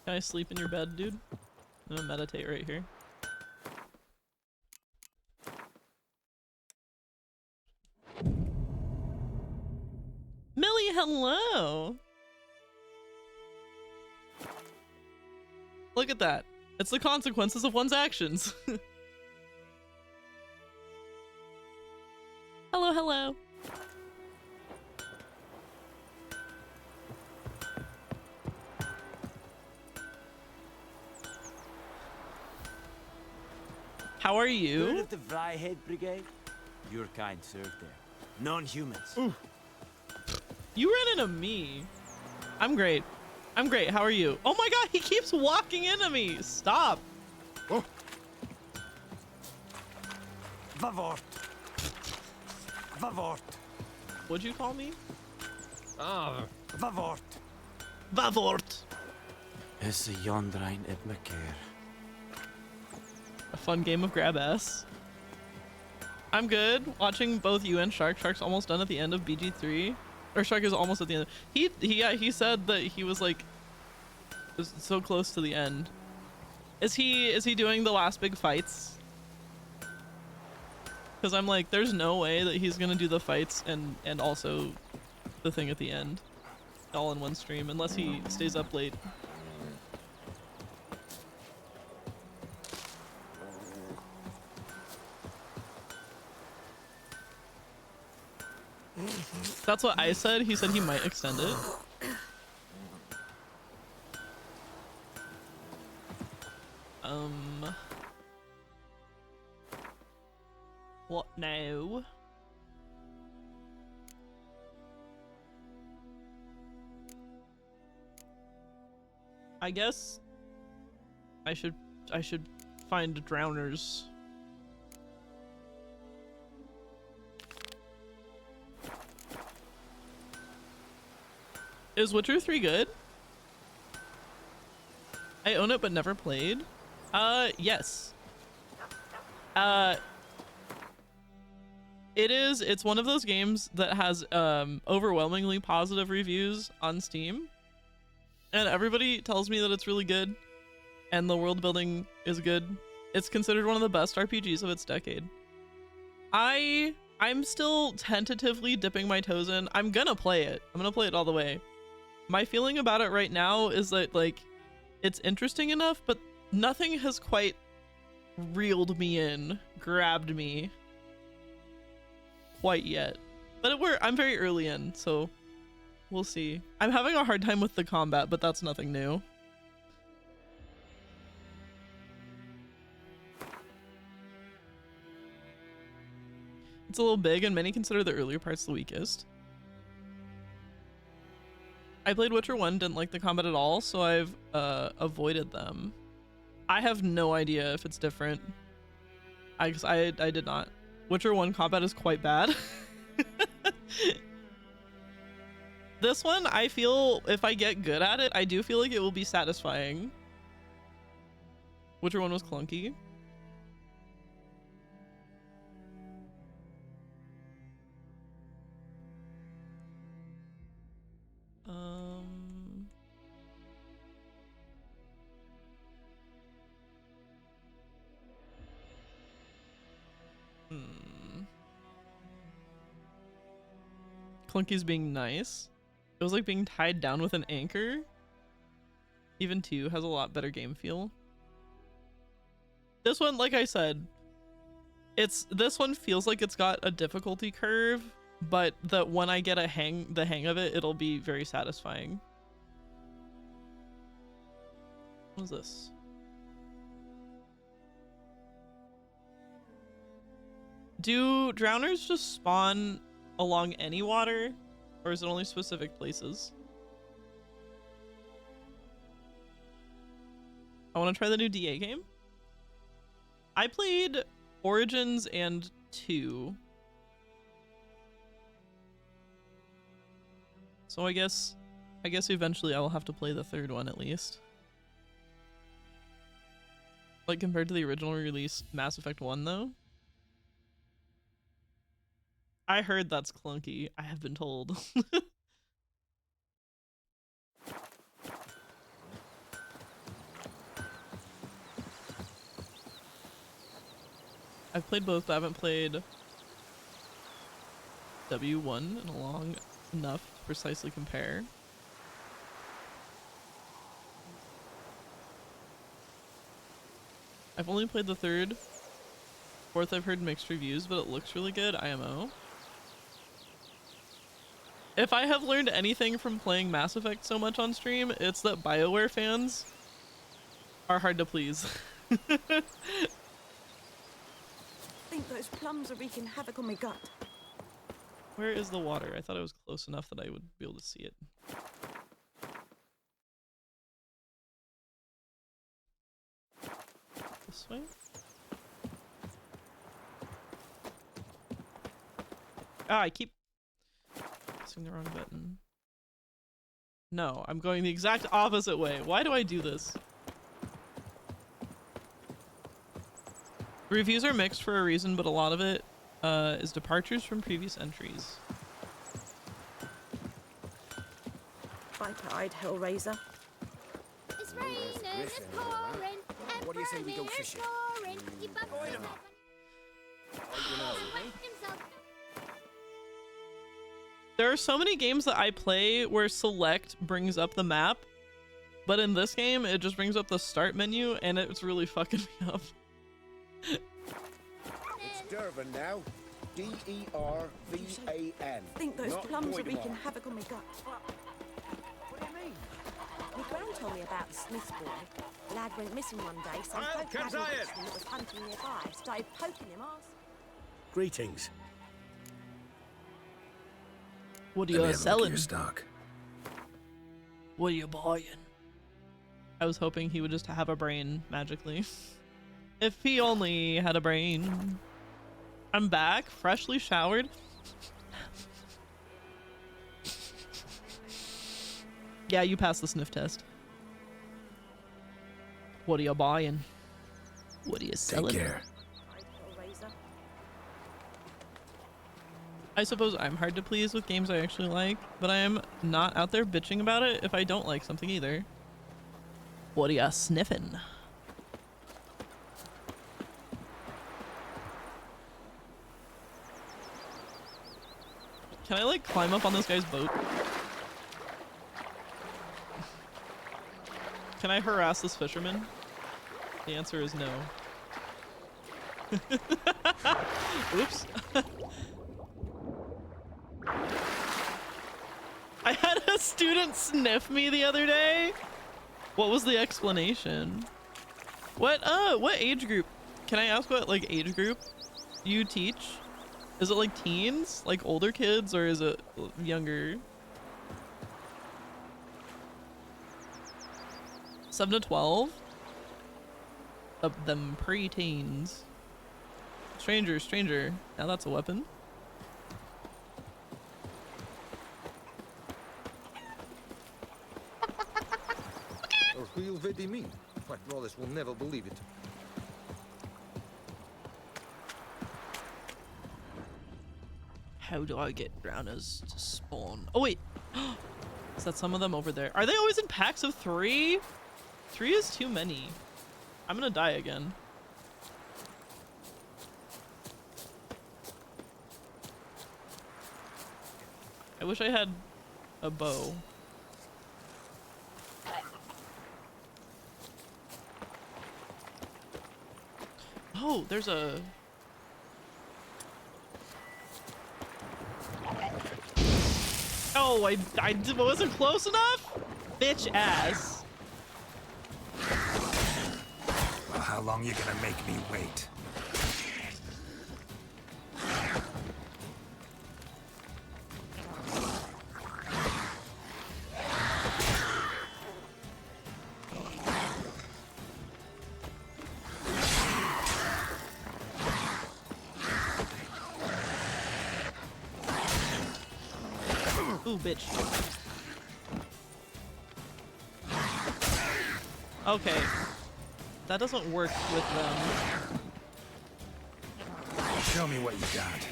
Can I sleep in your bed, dude? I'm gonna meditate right here. Millie, hello! Look at that. It's the consequences of one's actions. Hello, hello. How are you? Heard of the Vryhead Brigade? Your kind served there. Non-humans. You ran into me. I'm great. I'm great. How are you? Oh my god, he keeps walking into me. Stop. Oh. Vavort. Vavort. What'd you call me? Ah. Vavort. Vavort. Is a Yondrain Ibmakir. A fun game of grab ass. I'm good. Watching both you and Shark. Shark's almost done at the end of BG3. Or Shark is almost at the end. He said that he was like so close to the end. Is he doing the last big fights? Because I'm like, there's no way that he's gonna do the fights and also the thing at the end all in one stream unless he stays up late. That's what I said. He said he might extend it. What now? I guess I should find drowners. Is Witcher 3 good? I own it but never played. Yes. It's one of those games that has overwhelmingly positive reviews on Steam. And everybody tells me that it's really good and the world building is good. It's considered one of the best RPGs of its decade. I'm still tentatively dipping my toes in. I'm gonna play it. I'm gonna play it all the way. My feeling about it right now is that like it's interesting enough, but nothing has quite reeled me in, grabbed me quite yet. But I'm very early in, so we'll see. I'm having a hard time with the combat, but that's nothing new. It's a little big and many consider the earlier parts the weakest. I played Witcher 1, didn't like the combat at all, so I've avoided them. I have no idea if it's different. I did not. Witcher 1 combat is quite bad. This one, I feel if I get good at it, I do feel like it will be satisfying. Witcher 1 was clunky. Clunky's being nice. It was like being tied down with an anchor. Even 2 has a lot better game feel. This one, like I said, this one feels like it's got a difficulty curve, but that when I get the hang of it, it'll be very satisfying. What is this? Do drowners just spawn along any water, or is it only specific places? I want to try the new DA game. I played Origins and 2. So I guess eventually I will have to play the 3rd one at least. Like compared to the original release Mass Effect 1 though. I heard that's clunky. I have been told. I've played both, but I haven't played W1 in a long enough to precisely compare. I've only played the third. Fourth I've heard mixed reviews, but it looks really good, IMO. If I have learned anything from playing Mass Effect so much on stream, it's that BioWare fans are hard to please. I think those plums are wreaking havoc on my gut. Where is the water? I thought I was close enough that I would be able to see it. This way? Ah, I keep pressing the wrong button. No, I'm going the exact opposite way. Why do I do this? Reviews are mixed for a reason, but a lot of it is departures from previous entries. Bright-eyed Hellraiser. It's raining, it's pouring, What do you say we go fishing? There are so many games that I play where select brings up the map, but in this game it just brings up the start menu and it's really fucking me up. It's Durban now. D-E-R-V-A-N. I think those Not plums are Voidemort. wreaking havoc on my gut. What do you mean? My gran told me about the Smiths boy. The lad went missing one day, so folk had a witchman that was hunting nearby. Started poking him arse. Greetings. What are Let me you have a look at selling? your stock. What are you buying? I was hoping he would just have a brain magically. If he only had a brain. I'm back, freshly showered. Yeah, you passed the sniff test. What are you buying? What are you selling? Take care. I suppose I'm hard to please with games I actually like, but I am not out there bitching about it if I don't like something either. What are you sniffing? Can I like climb up on this guy's boat? Can I harass this fisherman? The answer is no. Oops. I had a student sniff me the other day. What was the explanation? What age group? Can I ask what like age group you teach? Is it like teens? Like older kids, or is it younger? 7 to 12? Them pre-teens. Stranger. Now that's a weapon. A real Vedimine. My brothers will never believe it. How do I get drowners to spawn? Oh wait, is that some of them over there? Are they always in packs of 3? 3 is too many. I'm gonna die again. I wish I had a bow. Oh, there's a... Oh, I wasn't close enough? Bitch ass. Well, how long you gonna make me wait? Ooh, bitch. Okay. That doesn't work with them. Show me what you got.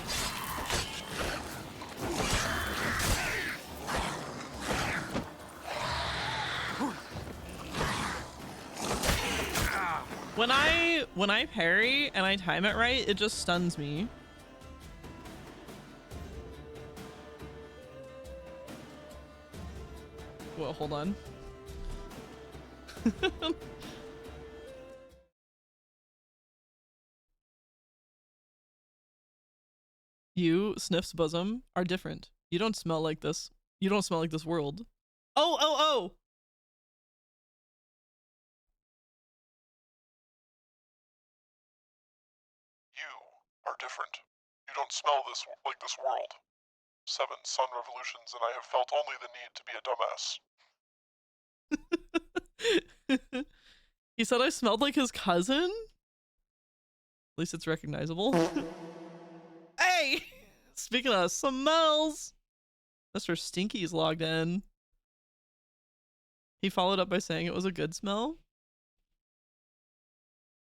When I parry and I time it right, it just stuns me. Well, hold on. You, Sniff's bosom, are different. You don't smell like this. You don't smell like this world. Oh, oh, oh! You are different. You don't smell like this world. 7 sun revolutions and I have felt only the need to be a dumbass. He said I smelled like his cousin? At least it's recognizable. Hey! Speaking of smells, Mr. Stinky's logged in. He followed up by saying it was a good smell.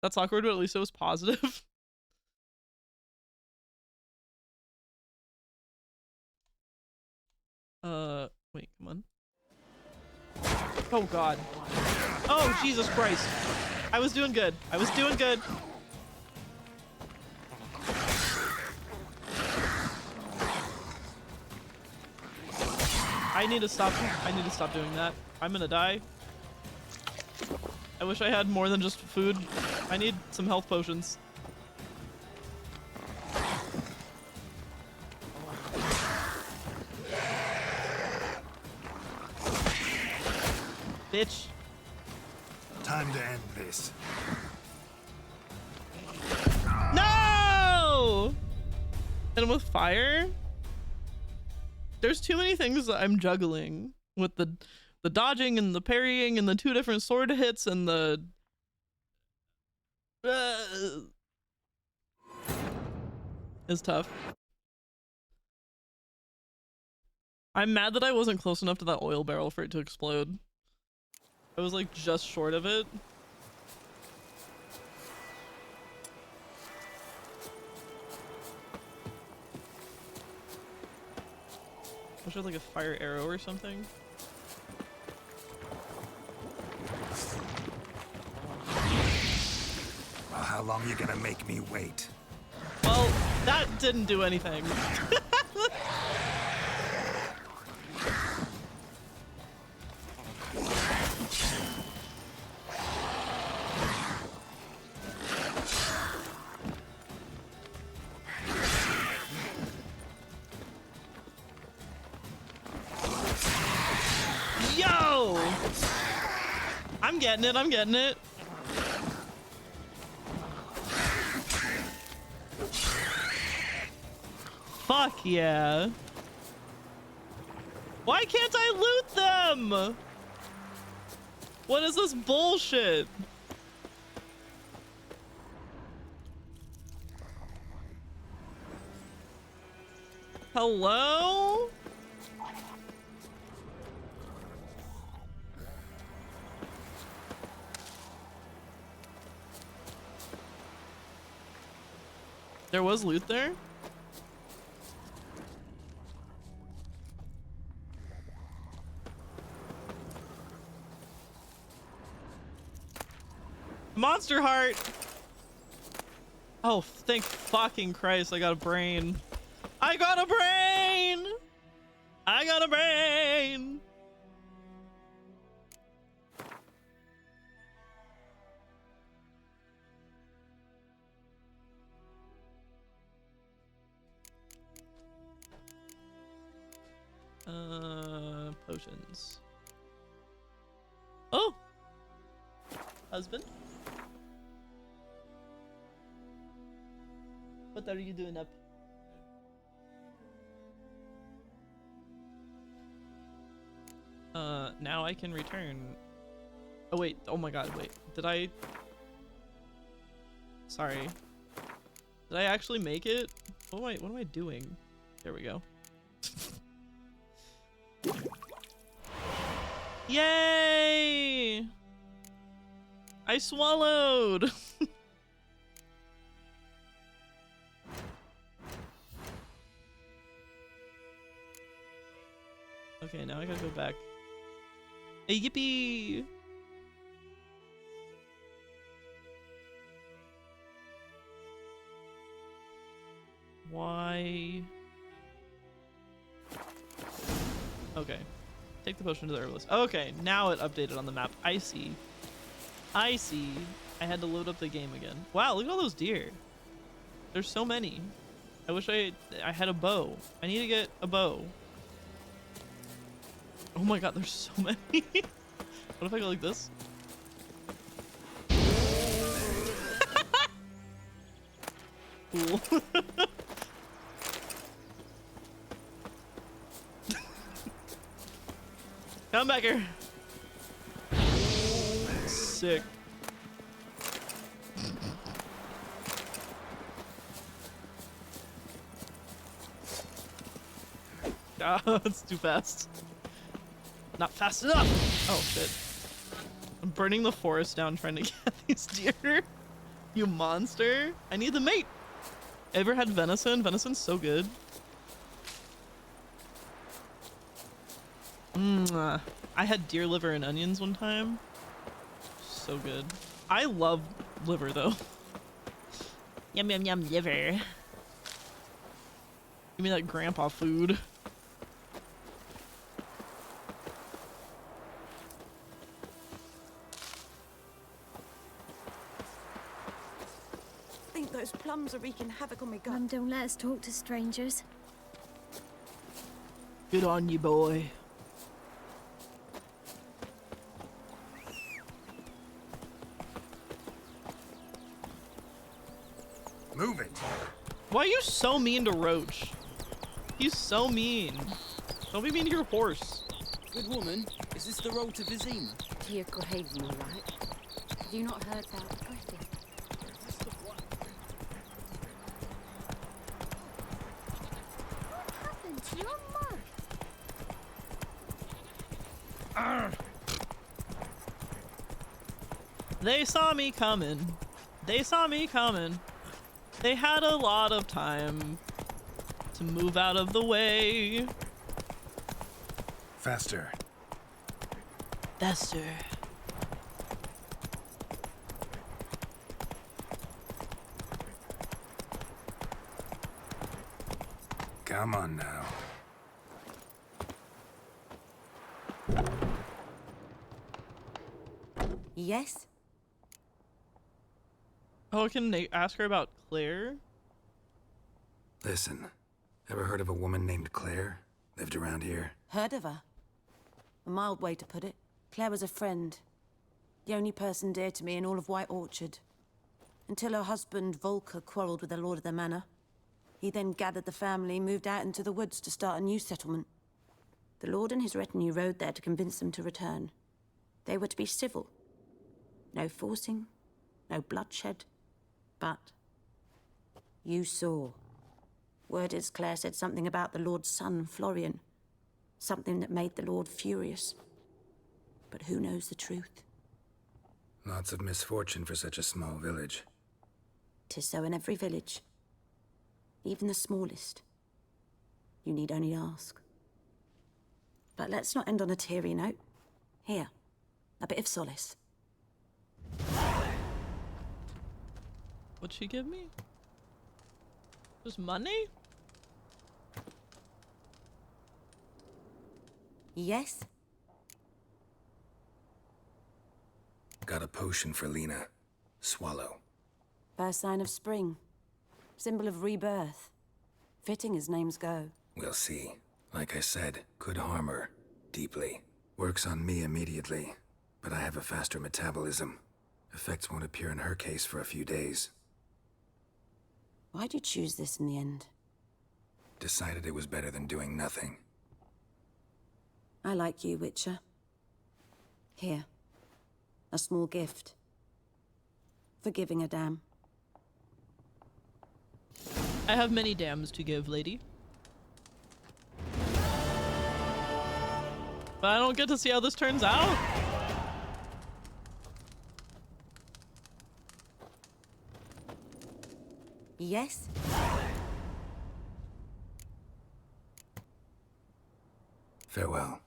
That's awkward, but at least it was positive. Wait, come on. Oh god. Oh, Jesus Christ. I was doing good. I was doing good. I need to stop doing that. I'm gonna die. I wish I had more than just food. I need some health potions. Bitch. Time to end this. No! And with fire? There's too many things that I'm juggling with the dodging and the parrying and the 2 different sword hits and the it's tough. I'm mad that I wasn't close enough to that oil barrel for it to explode. I was like just short of it. Was there like a fire arrow or something? Well, how long you gonna make me wait? Well, that didn't do anything. Yo! I'm getting it, I'm getting it. Fuck yeah. Why can't I loot them? What is this bullshit? Hello? There was loot there? Monster heart! Oh, thank fucking Christ, I got a brain. I got a brain! I got a brain! Potions. Oh! Husband? What are you doing up? Now I can return. Oh wait, oh my god, wait. Did I... Sorry. Did I actually make it? What am I doing? There we go. Yay! I swallowed! Okay, now I gotta go back. Hey, yippee! Why? Okay. Take the potion to the herbalist. Okay, now it updated on the map. I see. I see. I had to load up the game again. Wow, look at all those deer. There's so many. I wish I had a bow. I need to get a bow. Oh my god, there's so many. What if I go like this? Cool. Come back here. Sick. Ah, it's too fast. Not fast enough. Oh shit. I'm burning the forest down trying to get these deer. You monster. I need the mate. Ever had venison? Venison's so good. I had deer liver and onions one time. So good. I love liver though. Yum yum yum liver. Give me that grandpa food. I think those plums are wreaking havoc on my gut. Mum, don't let us talk to strangers. Good on you, boy. Move it. Why are you so mean to Roach? He's so mean. Don't be mean to your horse. Good woman, is this the road to Vizima? To your Cohaven, all right. Have you not heard about Griffin? What happened to your mug? They saw me coming. They saw me coming. They had a lot of time to move out of the way. Faster. Faster. Come on now. Yes? Oh, can Nate ask her about Claire? Listen, ever heard of a woman named Claire? Lived around here? Heard of her? A mild way to put it. Claire was a friend. The only person dear to me in all of White Orchard. Until her husband, Volker, quarreled with the lord of the manor. He then gathered the family, moved out into the woods to start a new settlement. The lord and his retinue rode there to convince them to return. They were to be civil. No forcing, no bloodshed. But you saw. Word is Claire said something about the Lord's son, Florian. Something that made the Lord furious. But who knows the truth? Lots of misfortune for such a small village. 'Tis so in every village. Even the smallest. You need only ask. But let's not end on a teary note. Here, a bit of solace. What'd she give me? Just money? Yes? Got a potion for Lena. Swallow. First sign of spring. Symbol of rebirth. Fitting as names go. We'll see. Like I said, could harm her. Deeply. Works on me immediately. But I have a faster metabolism. Effects won't appear in her case for a few days. Why'd you choose this in the end? Decided it was better than doing nothing. I like you, Witcher. Here. A small gift. For giving a damn. I have many dams to give, lady. But I don't get to see how this turns out. Yes? Farewell.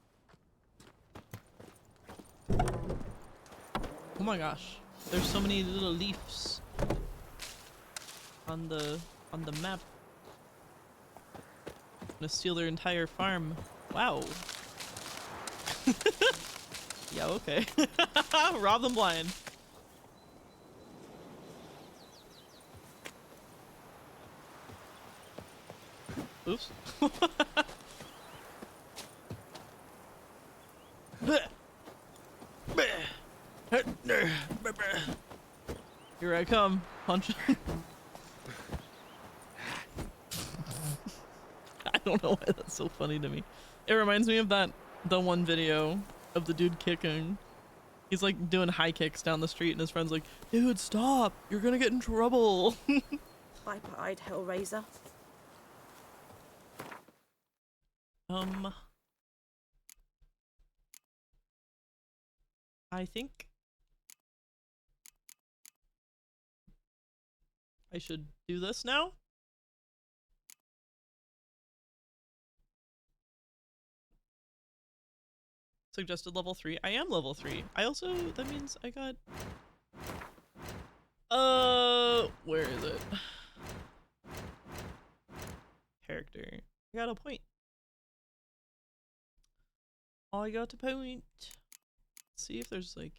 Oh my gosh. There's so many little leaves on the map. gonna steal their entire farm. Wow. Yeah, okay. Rob them blind. Oops. Here I come. Punch. I don't know why that's so funny to me. It reminds me of the one video of the dude kicking. He's like doing high kicks down the street and his friend's like, dude, stop. You're gonna get in trouble. Viper-eyed Hellraiser. I think I should do this now. Suggested level 3. I am level 3. I also, that means I got, where is it? Character. I got a point. I got a point. Let's see if there's like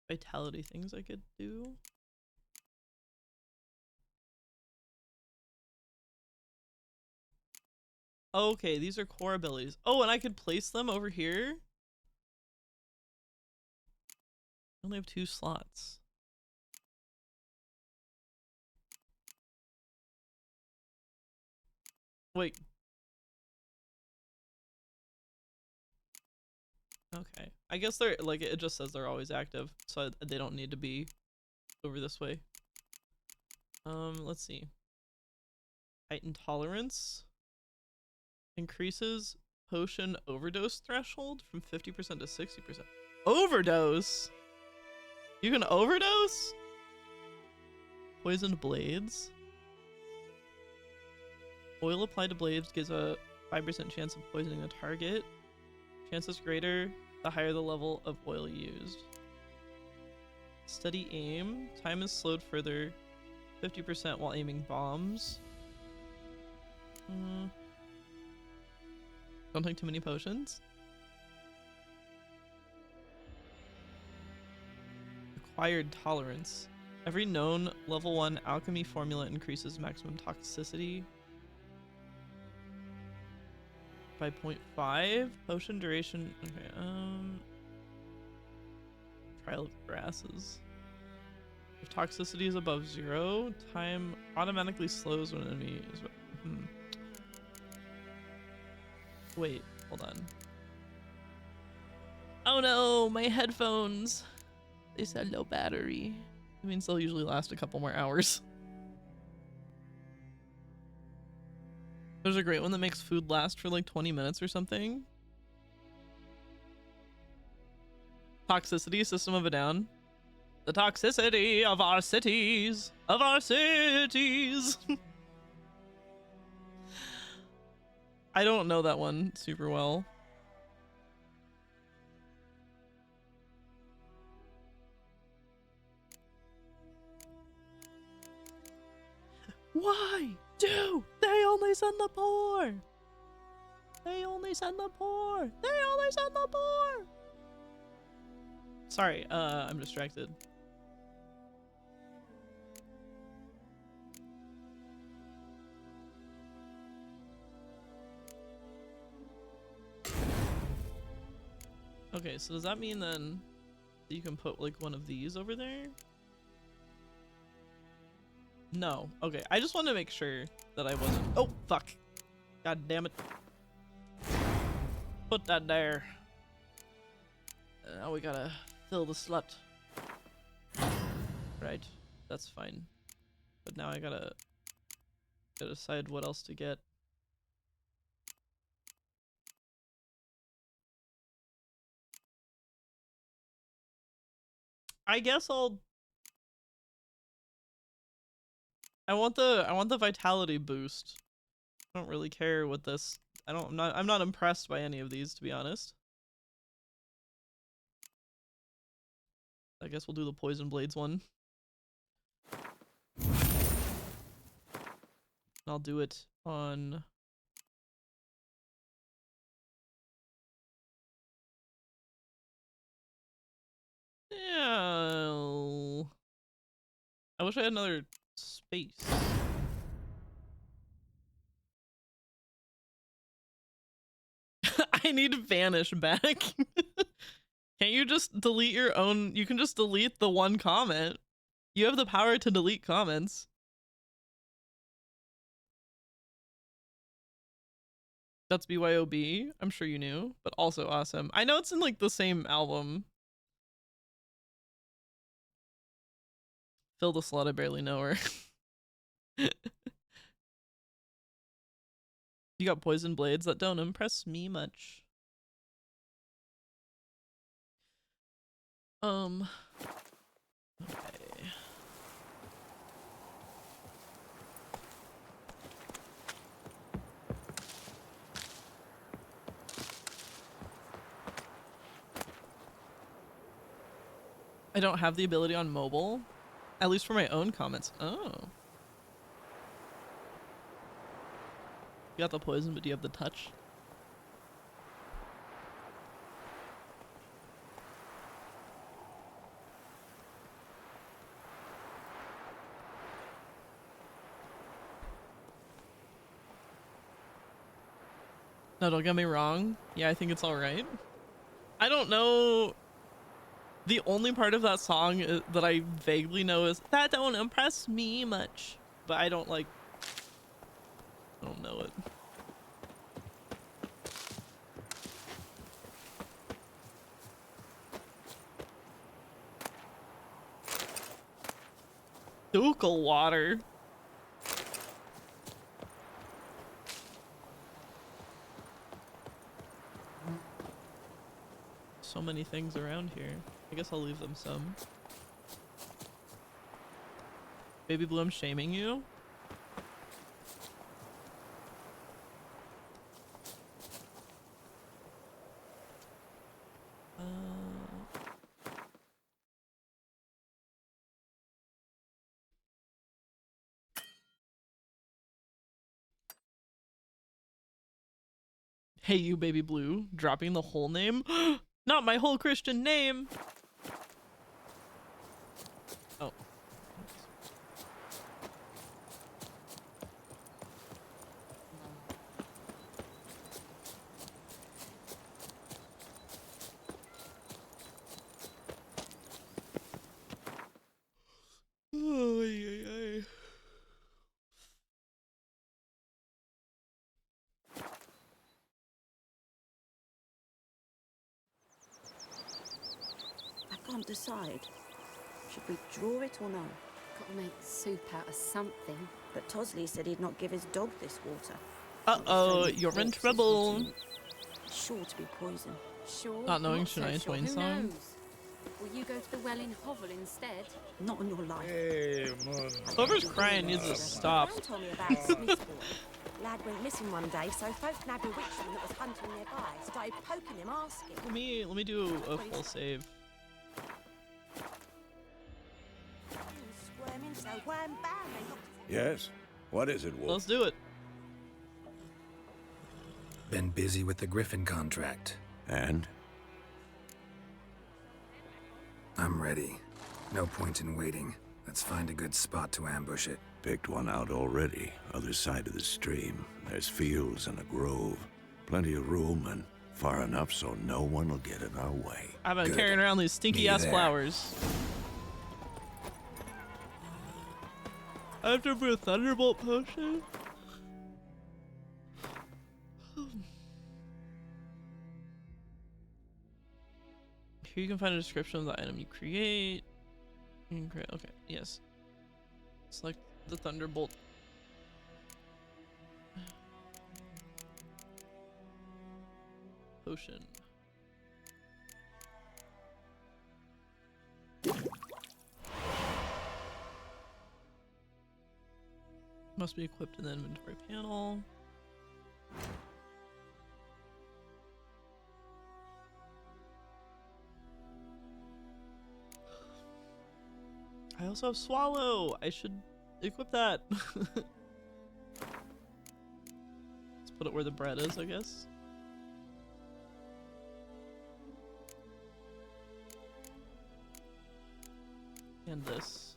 vitality things I could do. Okay, these are core abilities. Oh, and I could place them over here. I only have 2 slots. Wait. Okay. I guess they're like, it just says they're always active, so they don't need to be over this way. Let's see. Height intolerance increases potion overdose threshold from 50% to 60%. Overdose? You can overdose? Poisoned blades. Oil applied to blades gives a 5% chance of poisoning the target. Chance is greater the higher the level of oil used. Steady aim. Time is slowed further 50% while aiming bombs. Don't take too many potions. Acquired tolerance. Every known level 1 alchemy formula increases maximum toxicity by 0.5. Potion duration. Okay, Trial of grasses. If toxicity is above 0, time automatically slows when an enemy is. Wait, hold on. Oh no, my headphones. They said low battery. It means they'll usually last a couple more hours. There's a great one that makes food last for like 20 minutes or something. Toxicity, System of a Down. The toxicity of our cities. Of our cities. I don't know that one super well. Why do they only send the poor? They only send the poor. They only send the poor. Sorry, I'm distracted. Okay, so does that mean then that you can put like one of these over there? No. Okay, I just wanted to make sure that I wasn't. Oh, fuck. God damn it. Put that there. Now we gotta fill the slut. Right, that's fine. But now I gotta decide what else to get. I guess I want the vitality boost. I don't really care what this. I'm not impressed by any of these, to be honest. I guess we'll do the poison blades one. I'll do it on Yeah. I wish I had another space. I need to vanish back. Can't you just delete your own? You can just delete the one comment. You have the power to delete comments. That's BYOB. I'm sure you knew, but also awesome. I know it's in like the same album. Phil the Slut, I barely know her. You got poison blades that don't impress me much. Okay. I don't have the ability on mobile, at least for my own comments. Oh. You got the poison, but do you have the touch? No, don't get me wrong. Yeah, I think it's alright. I don't know. The only part of that song that I vaguely know is that don't impress me much, but I don't like. I don't know it. Ducal water. So many things around here. I guess I'll leave them some. Baby Blue, I'm shaming you. Hey, you, Baby Blue, dropping the whole name? Not my whole Christian name. Oh. I can't decide. Should we draw it or no? Got to make soup out of something. But Tosley said he'd not give his dog this water. Uh-oh, you're in trouble. Sure to be poison. Sure. Not knowing so Shania sure. Twain Who song. knows? Will you go to the well in Hovel instead? Not on your life. Hey, man. Whoever's crying needs to stop. Fran told me about a Smith's boy. Lad went missing one day, so folks nabbed a witchman that was hunting nearby. Started poking him, asking. Let me do a full save. Squirming, so wham bam, they knocked Yes? What is it, Wolf? Let's do it. Been busy with the Griffin contract. And? I'm ready. No point in waiting. Let's find a good spot to ambush it. Picked one out already. Other side of the stream. There's fields and a grove. Plenty of room and far enough so no one will get in our way. I've been carrying around these stinky ass flowers. I have to put a Thunderbolt potion. Here you can find a description of the item you create. You can create. Okay, yes. Select the Thunderbolt. Potion. Must be equipped in the inventory panel. I also have Swallow. I should equip that. Let's put it where the bread is, I guess. And this.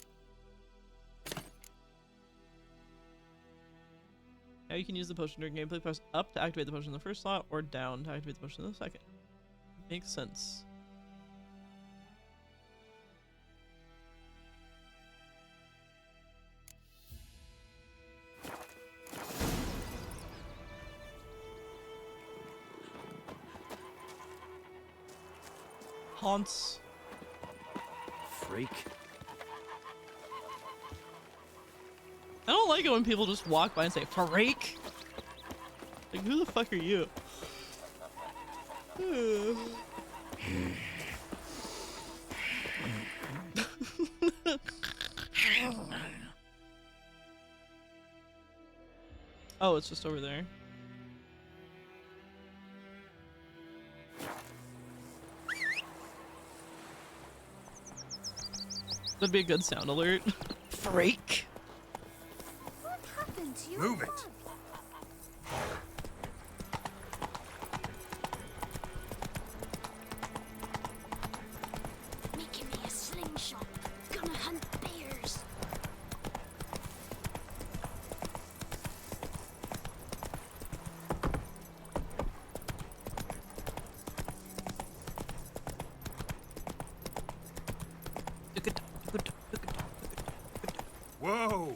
Now you can use the potion during gameplay. Press up to activate the potion in the first slot, or down to activate the potion in the second. Makes sense. Haunts. Freak. I don't like it when people just walk by and say, freak! Like, who the fuck are you? Oh, it's just over there. That'd be a good sound alert. Freak! What happened to you? Move it! Making me a slingshot. Gonna hunt bears. Whoa!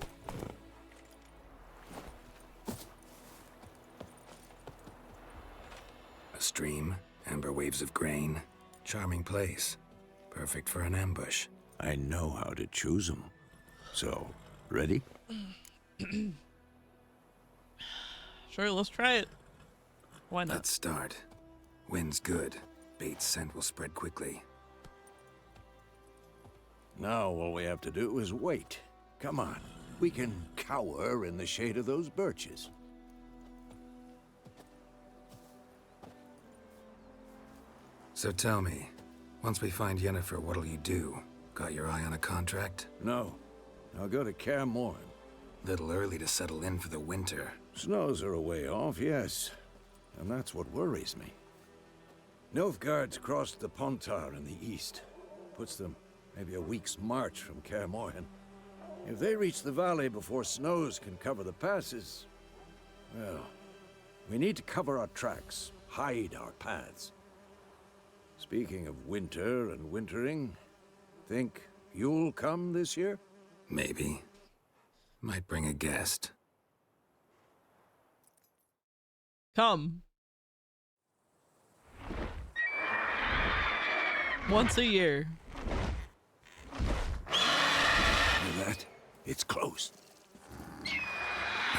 A stream, amber waves of grain. Charming place. Perfect for an ambush. I know how to choose them. So, ready? Sure, let's try it. Why not? Let's start. Wind's good. Bait's scent will spread quickly. Now all we have to do is wait. Come on. We can cower in the shade of those birches. So tell me, once we find Yennefer, what'll you do? Got your eye on a contract? No. I'll go to Kaer Morhen. Little early to settle in for the winter. Snows are a way off, yes. And that's what worries me. Nilfgaard's crossed the Pontar in the east. Puts them maybe a week's march from Kaer Morhen. If they reach the valley before snows can cover the passes, well, we need to cover our tracks, hide our paths. Speaking of winter and wintering, think you'll come this year? Maybe. Might bring a guest. Come. Once a year. Hear that? It's close.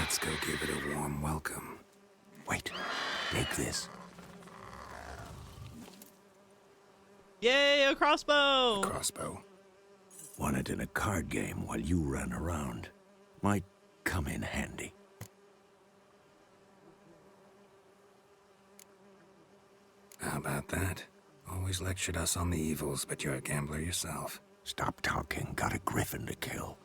Let's go give it a warm welcome. Wait. Take this. Yay, a crossbow! Crossbow. Won it in a card game while you ran around. Might come in handy. How about that? Always lectured us on the evils, but you're a gambler yourself. Stop talking. Got a griffin to kill.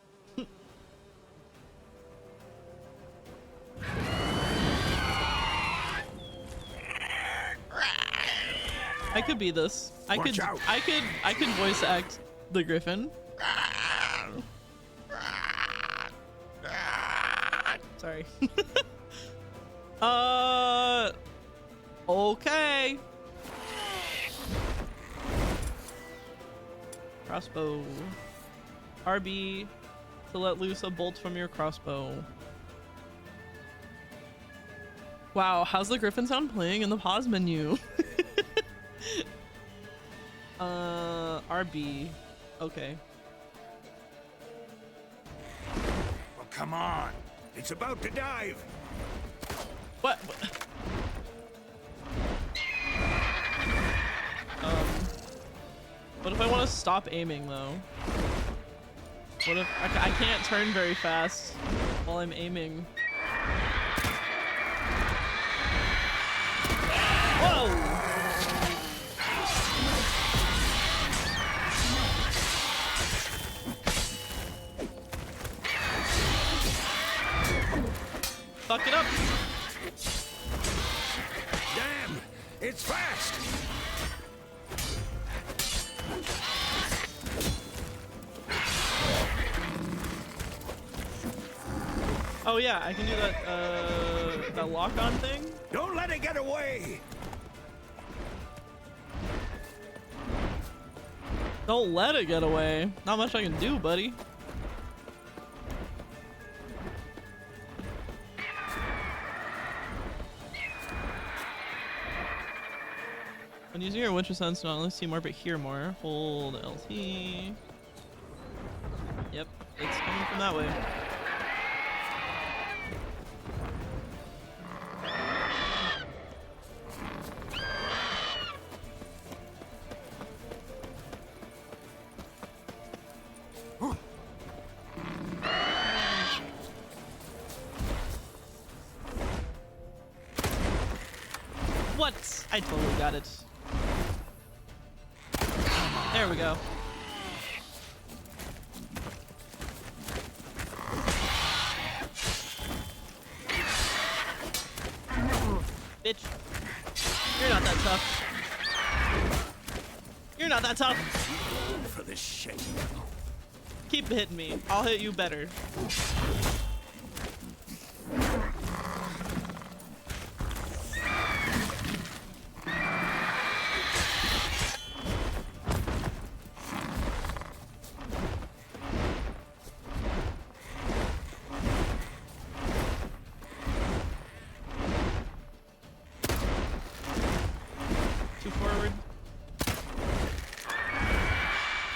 I could be this. I could voice act the griffin. Sorry. Okay. Crossbow. RB to let loose a bolt from your crossbow. Wow, how's the griffin sound playing in the pause menu? RB. Okay. Well, come on. It's about to dive. What? What if I want to stop aiming though? What if I can't turn very fast while I'm aiming? Whoa! Fuck it up! Damn! It's fast! Oh yeah, I can do that lock-on thing. Don't let it get away! Don't let it get away. Not much I can do, buddy. When using your Winter Sense, not only see more, but hear more. Hold LT. Yep, it's coming from that way. What? I totally got it. There we go. Bitch. You're not that tough. You're not that tough. For this shit. Keep hitting me. I'll hit you better.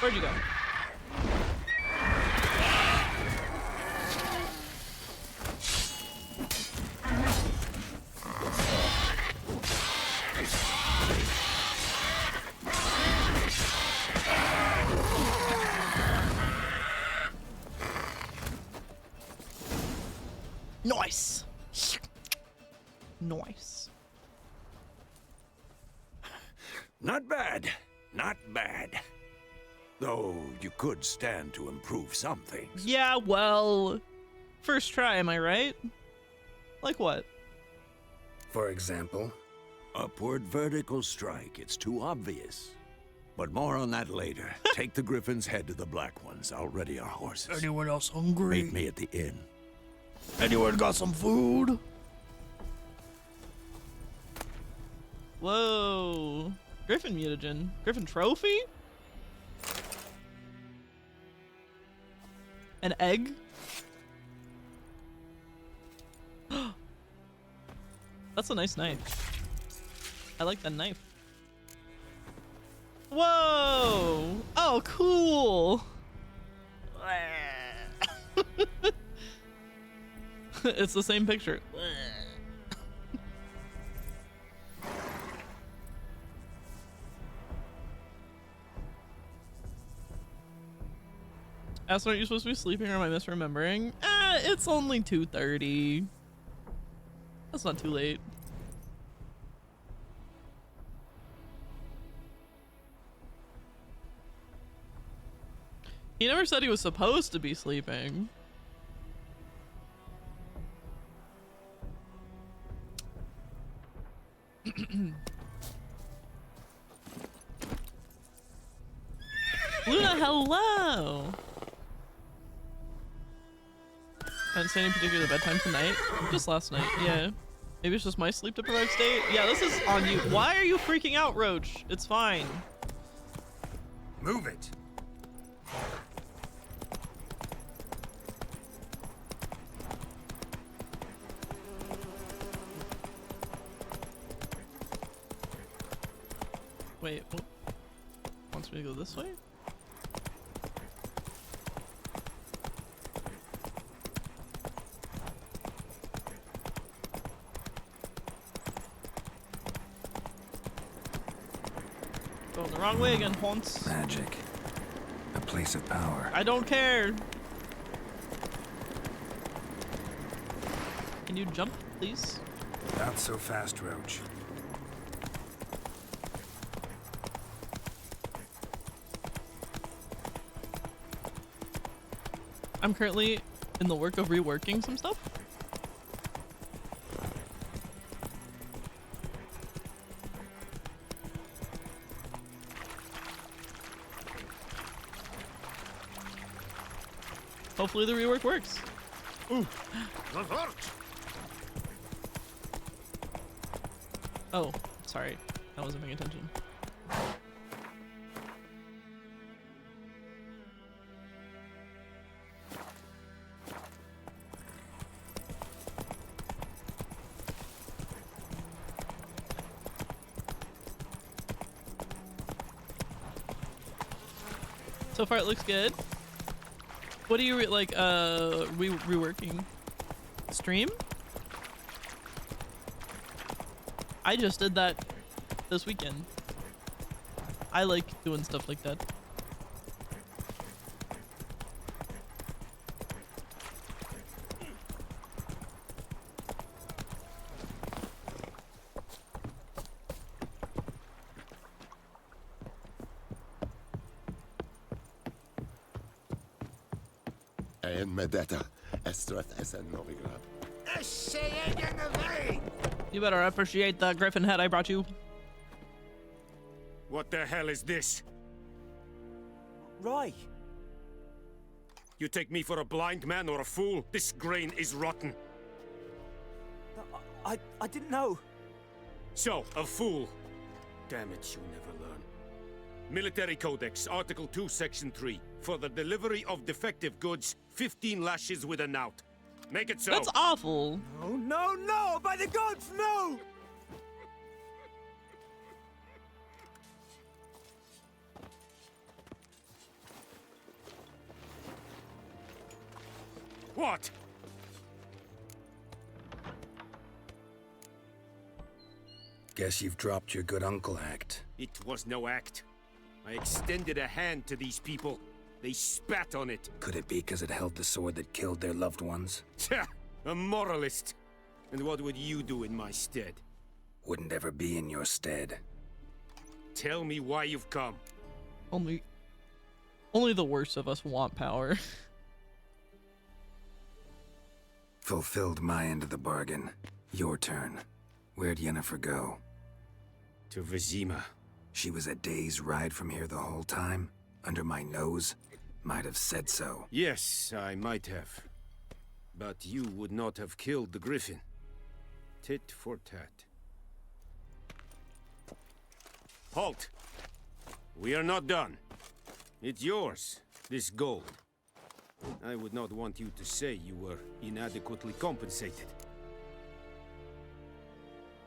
Where'd you go? Nice. Nice. Not bad. Not bad. Though you could stand to improve some things. Yeah, well, first try, am I right? Like what? For example? Upward vertical strike. It's too obvious. But more on that later. Take the Griffin's head to the Black Ones. I'll ready our horses. Anyone else hungry? Meet me at the inn. Anyone got some food? Whoa. Griffin mutagen. Griffin trophy? An egg? That's a nice knife. I like that knife. Whoa! Oh, cool! It's the same picture. Aston, aren't you supposed to be sleeping or am I misremembering? It's only 2:30. That's not too late. He never said he was supposed to be sleeping. Luna, hello! I didn't say any particular bedtime tonight. Just last night, yeah. Maybe it's just my sleep deprived state. Yeah, this is on you. Why are you freaking out, Roach? It's fine. Move it. Wait, what? Wants me to go this way? Going the wrong way again, Haunts. Magic. A place of power. I don't care. Can you jump, please? Not so fast, Roach. I'm currently in the work of reworking some stuff. Hopefully the rework works. That hurt! Oh, sorry. I wasn't paying attention. So far it looks good. What do you reworking? Stream? I just did that this weekend. I like doing stuff like that. En med detta är straffessen Novigrad. You better appreciate the griffin head I brought you. What the hell is this? Roy! You take me for a blind man or a fool? This grain is rotten. I didn't know. So, a fool. Damn it, you never learn. Military Codex, Article 2, Section 3. For the delivery of defective goods, 15 lashes with a knout. Make it so. That's awful. No, no, no! By the gods, no! What? Guess you've dropped your good uncle act. It was no act. I extended a hand to these people. They spat on it. Could it be because it held the sword that killed their loved ones? Tja, a moralist. And what would you do in my stead? Wouldn't ever be in your stead. Tell me why you've come. Only the worst of us want power. Fulfilled my end of the bargain. Your turn. Where'd Yennefer go? To Vizima. She was a day's ride from here the whole time? Under my nose? Might have said so. Yes, I might have. But you would not have killed the griffin. Tit for tat. Halt! We are not done. It's yours, this gold. I would not want you to say you were inadequately compensated.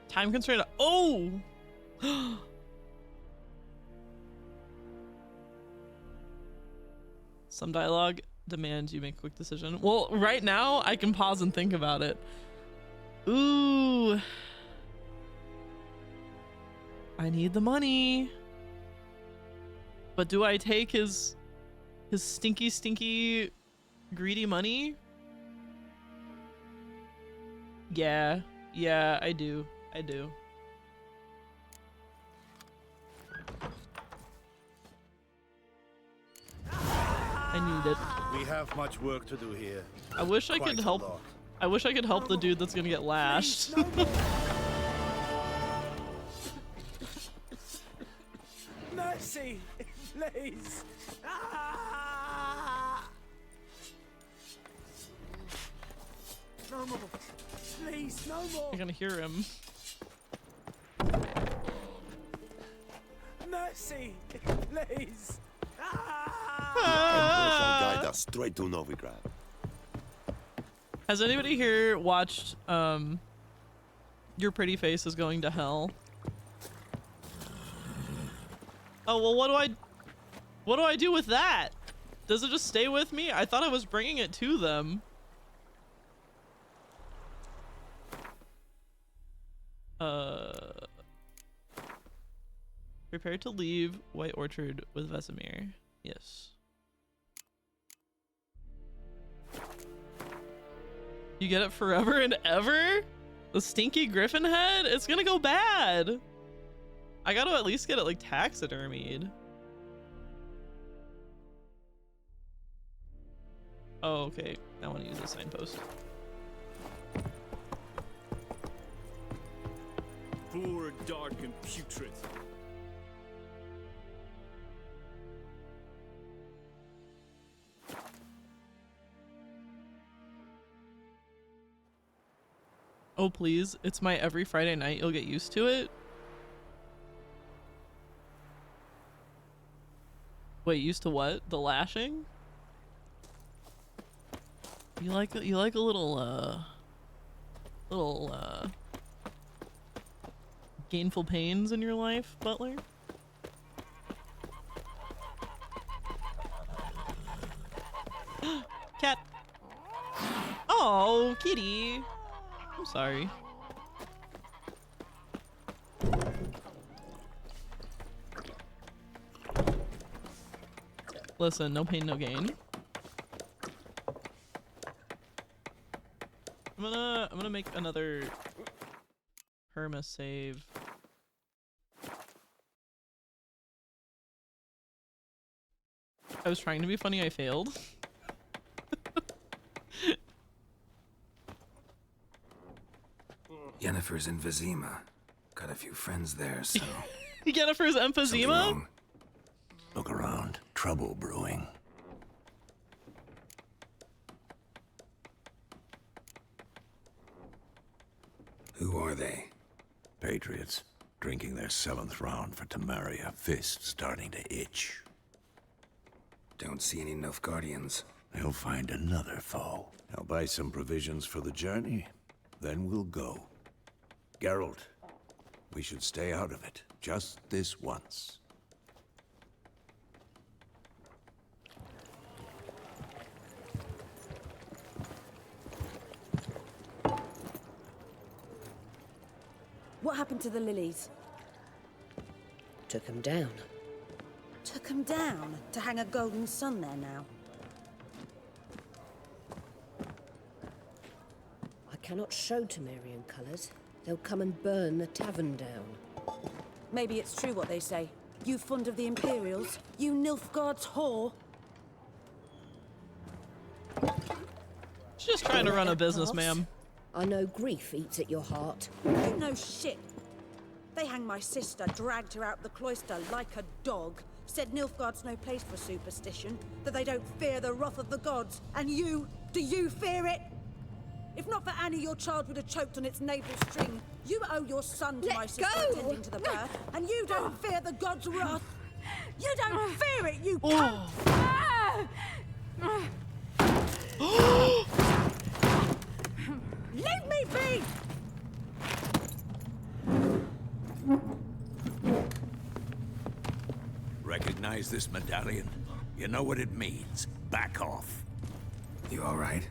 Time constraint. Oh! Some dialogue demands you make a quick decision. Well, right now I can pause and think about it. Ooh. I need the money. But do I take his stinky, greedy money? Yeah, I do. I need it. We have much work to do here. I wish I could help. lot. I wish I could help the dude that's gonna get lashed. Mercy, please. No more. Please, no more. You're gonna hear him. Mercy, please. Emperor shall guide us straight to Novigrad. Has anybody here watched Your Pretty Face is Going to Hell? Oh, well, what do I do with that? Does it just stay with me? I thought I was bringing it to them. Prepare to leave White Orchard with Vesemir. Yes. You get it forever and ever? The stinky griffin head? It's gonna go bad. I gotta at least get it like taxidermied. Oh, okay. I want to use the signpost. Poor, dark, and putrid. Oh, please. It's my every Friday night. You'll get used to it. Wait, used to what? The lashing? You like a little gainful pains in your life, Butler? Cat. Oh, kitty. I'm sorry. Listen, no pain, no gain. I'm gonna make another perma save. I was trying to be funny, I failed. Yennefer's in Vizima. Got a few friends there, so... Yennefer's emphysema? Look around. Trouble brewing. Who are they? Patriots. Drinking their 7th round for Temeria. Fist starting to itch. Don't see any Nilfgaardians. They'll find another foe. I'll buy some provisions for the journey. Then we'll go. Geralt, we should stay out of it. Just this once. What happened to the lilies? Took him down. Took them down to hang a golden sun there now. I cannot show Temerian colours. They'll come and burn the tavern down. Maybe it's true what they say. You fond of the Imperials? You Nilfgaard's whore? She's just trying to run a business, ma'am. I know grief eats at your heart. You know shit. They hanged my sister, dragged her out the cloister like a dog, said Nilfgaard's no place for superstition, that they don't fear the wrath of the gods. And you, do you fear it? If not for Annie, your child would have choked on its navel string. You owe your son to my sister attending to the birth, and you don't fear the gods' wrath. You don't fear it, you cunt! Leave me be! Recognize this medallion? You know what it means. Back off. You all right?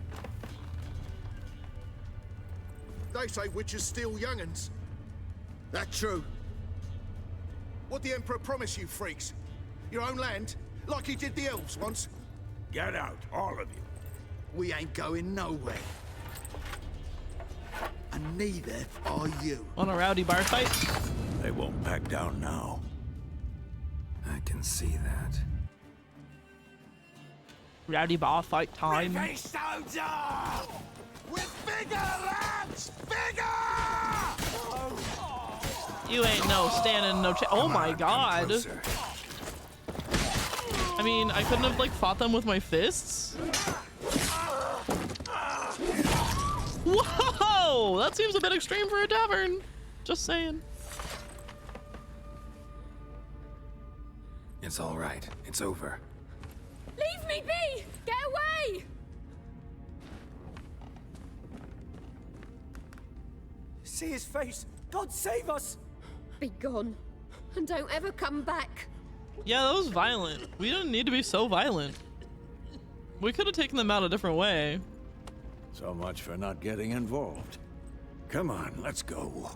They say witches steal young'uns. That true? What the Emperor promise you, freaks? Your own land? Like he did the elves once? Get out, all of you. We ain't going nowhere. And neither are you. Want a rowdy bar fight? They won't back down now. I can see that. Rowdy bar fight time. With bigger lads! Bigger! You ain't no standing no chance. Oh my god. I mean, I couldn't have like fought them with my fists. Whoa! That seems a bit extreme for a tavern. Just saying. It's all right. It's over. Leave me be! Get away! See his face! God save us! Be gone. And don't ever come back. Yeah, that was violent. We didn't need to be so violent. We could have taken them out a different way. So much for not getting involved. Come on, let's go.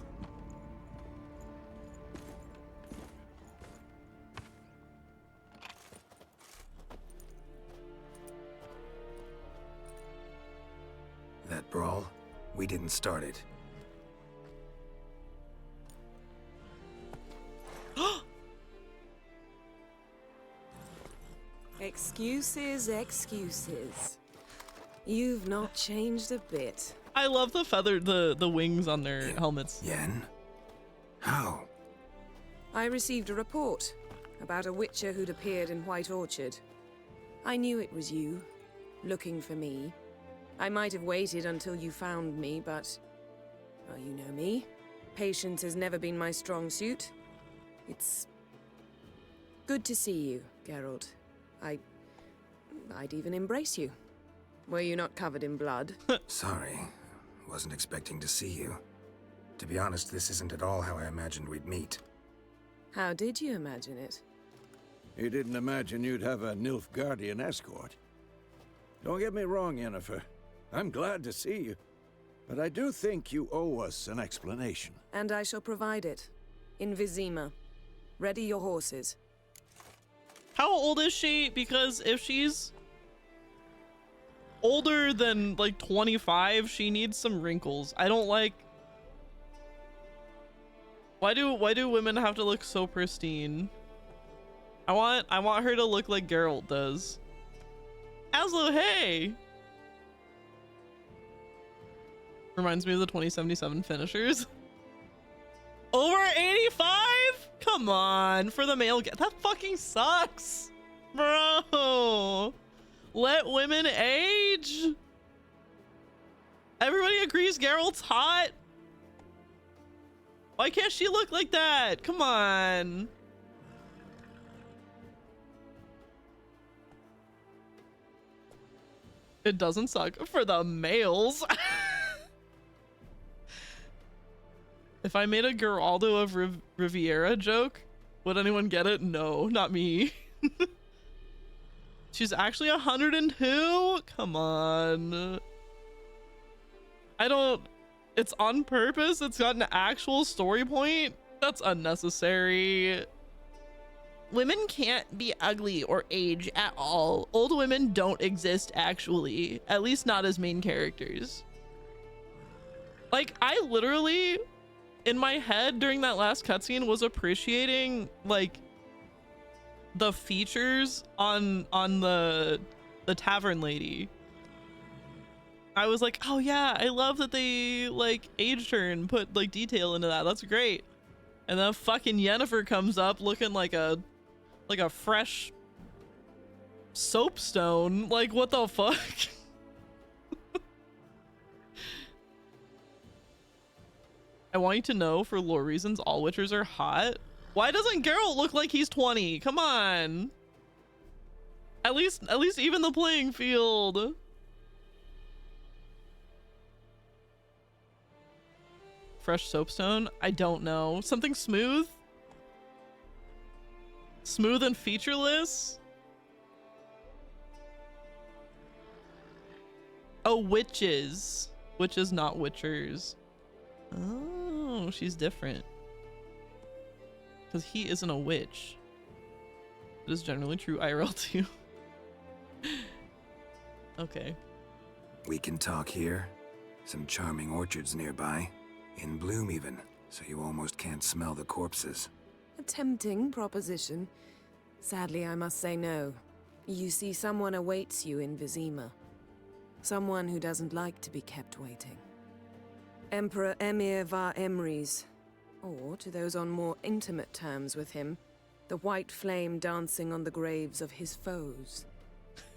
That brawl, we didn't start it. Excuses, excuses. You've not changed a bit. I love the feather, the wings on their helmets. Yen? How? I received a report about a witcher who'd appeared in White Orchard. I knew it was you, looking for me. I might have waited until you found me, but Well, you know me. Patience has never been my strong suit. It's good to see you, Geralt. I'd even embrace you. Were you not covered in blood? Sorry. Wasn't expecting to see you. To be honest, this isn't at all how I imagined we'd meet. How did you imagine it? You didn't imagine you'd have a Nilfgaardian escort. Don't get me wrong, Yennefer. I'm glad to see you. But I do think you owe us an explanation. And I shall provide it. In Vizima. Ready your horses. How old is she? Because if she's older than like 25, she needs some wrinkles. I don't like. Why do women have to look so pristine? I want her to look like Geralt does. Aslo, hey. Reminds me of the 2077 finishers. Over 85? Come on, for the male that fucking sucks. Bro. Let women age. Everybody agrees Geralt's hot. Why can't she look like that? Come on. It doesn't suck for the males. If I made a Geraldo of Riviera joke, would anyone get it? No, not me. She's actually 102? Come on. I don't... It's on purpose? It's got an actual story point? That's unnecessary. Women can't be ugly or age at all. Old women don't exist, actually. At least not as main characters. Like, I literally... in my head during that last cutscene was appreciating like the features on the tavern lady. I was like, oh yeah, I love that they like aged her and put like detail into that. That's great. And then fucking Yennefer comes up looking like a fresh soapstone. Like, what the fuck? I want you to know, for lore reasons, all Witchers are hot. Why doesn't Geralt look like he's 20? Come on. At least even the playing field. Fresh soapstone? I don't know. Something smooth? Smooth and featureless? Oh, witches. Witches, not Witchers. Oh, she's different. Because he isn't a witch. It is generally true IRL too. Okay. We can talk here. Some charming orchards nearby. In bloom even, so you almost can't smell the corpses. A tempting proposition. Sadly, I must say no. You see, someone awaits you in Vizima. Someone who doesn't like to be kept waiting. Emperor Emir var Emrys, or to those on more intimate terms with him, the white flame dancing on the graves of his foes.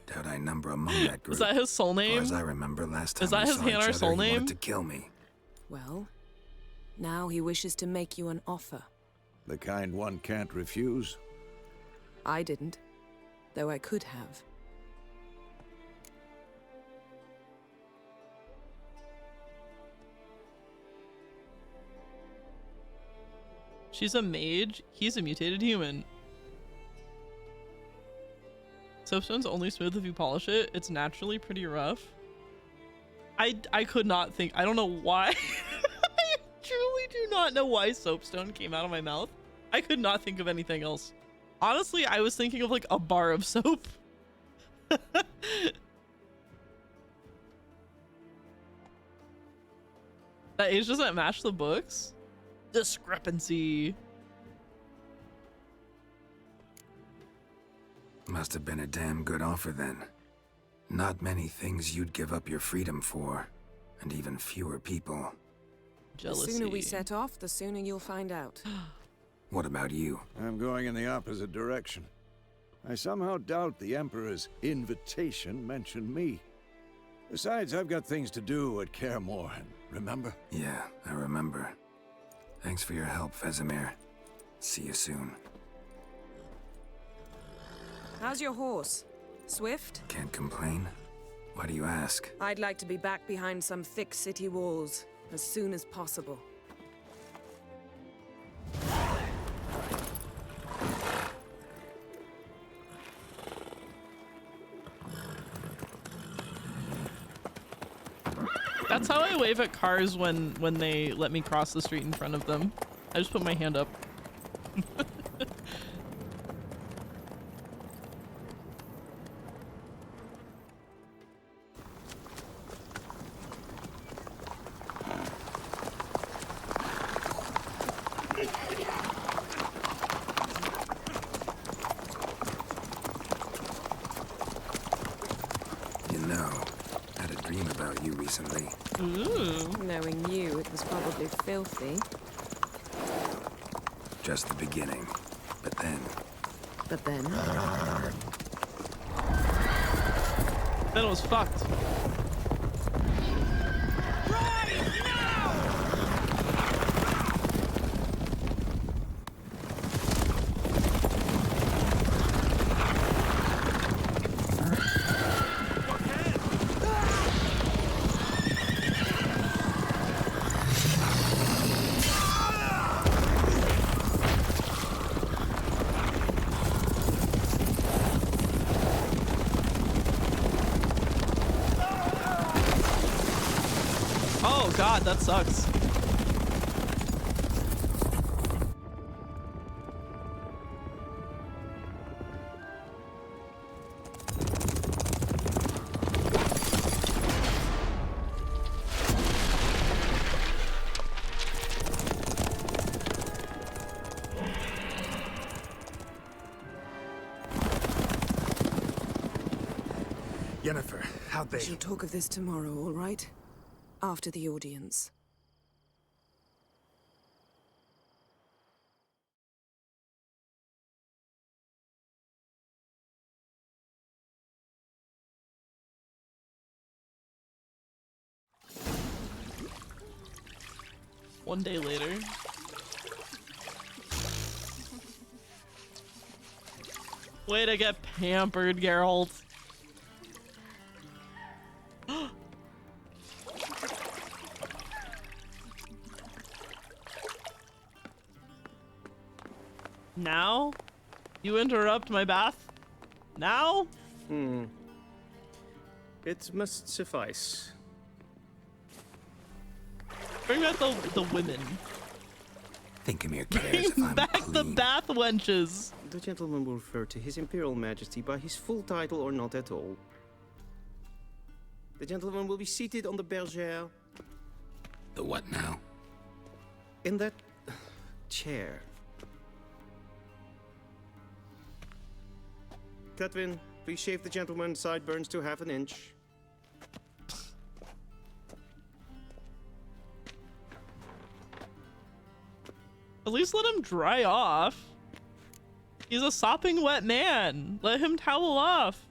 Doubt I number among that group. Is that his soul name? As far as I remember last time is that we his saw each Hanar other, soul he name? wanted to kill me. Well, now he wishes to make you an offer. The kind one can't refuse? I didn't, though I could have. She's a mage. He's a mutated human. Soapstone's only smooth if you polish it. It's naturally pretty rough. I could not think. I don't know why. I truly do not know why soapstone came out of my mouth. I could not think of anything else. Honestly, I was thinking of like a bar of soap. That age doesn't match the books? Discrepancy. Must have been a damn good offer then. Not many things you'd give up your freedom for, and even fewer people. Jealousy. The sooner we set off, the sooner you'll find out. What about you? I'm going in the opposite direction. I somehow doubt the Emperor's invitation mentioned me. Besides, I've got things to do at Kaer Morhen, remember? Yeah, I remember. Thanks for your help, Vesemir. See you soon. How's your horse? Swift? Can't complain. Why do you ask? I'd like to be back behind some thick city walls as soon as possible. That's how I wave at cars when they let me cross the street in front of them. I just put my hand up. You know, I had a dream about you recently. Ooh. Knowing you, it was probably filthy. Just the beginning. But then... But then... Then it was fucked. Oh god, that sucks. Yennefer, how'd they... We shall talk of this tomorrow, all right? After the audience. One day later. Way to get pampered, Geralt. Now? You interrupt my bath? Now? It must suffice. Bring back the women. Thinkamere cares if Bring I'm back clean. the bath wenches. The gentleman will refer to His Imperial Majesty by his full title or not at all. The gentleman will be seated on the bergère. The what now? In that chair. Cletwin, please shave the gentleman's sideburns to ½ an inch. At least let him dry off. He's a sopping wet man. Let him towel off.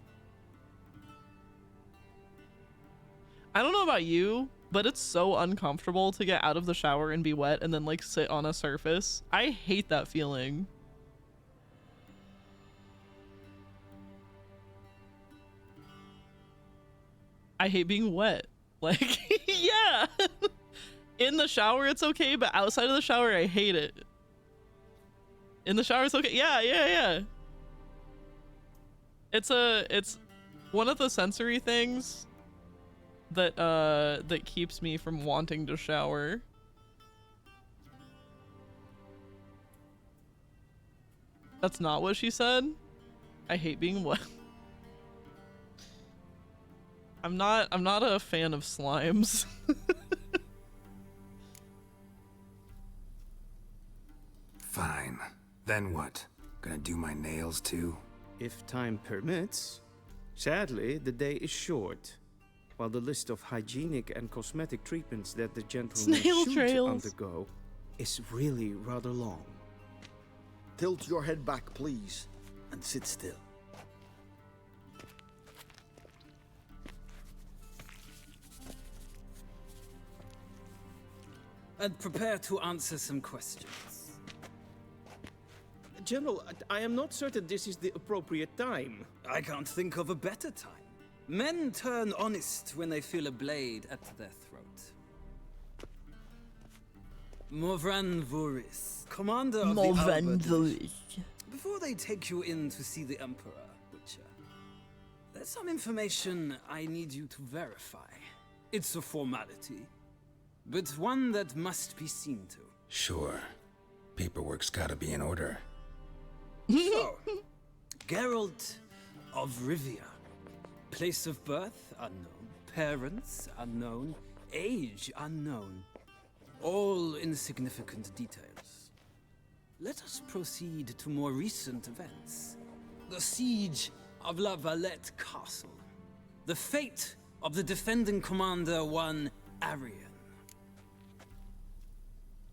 I don't know about you, but it's so uncomfortable to get out of the shower and be wet and then like sit on a surface. I hate that feeling. I hate being wet. Like, yeah. In the shower, it's okay, but outside of the shower, I hate it. In the shower, it's okay. Yeah. It's one of the sensory things that that keeps me from wanting to shower. That's not what she said. I hate being wet. I'm not a fan of slimes. Fine. Then what? Gonna do my nails too? If time permits. Sadly, the day is short, while the list of hygienic and cosmetic treatments that the gentleman Snail should trails. undergo is really rather long. Tilt your head back, please, and sit still. and prepare to answer some questions. General, I am not certain this is the appropriate time. I can't think of a better time. Men turn honest when they feel a blade at their throat. Morvran Vuris, commander of Morvran the Vuris. Before they take you in to see the Emperor, Witcher, there's some information I need you to verify. It's a formality, but one that must be seen to. Sure. Paperwork's gotta be in order. So, Geralt of Rivia. Place of birth unknown, parents unknown, age unknown. All insignificant details. Let us proceed to more recent events. The siege of La Valette Castle. The fate of the defending commander, one Arian.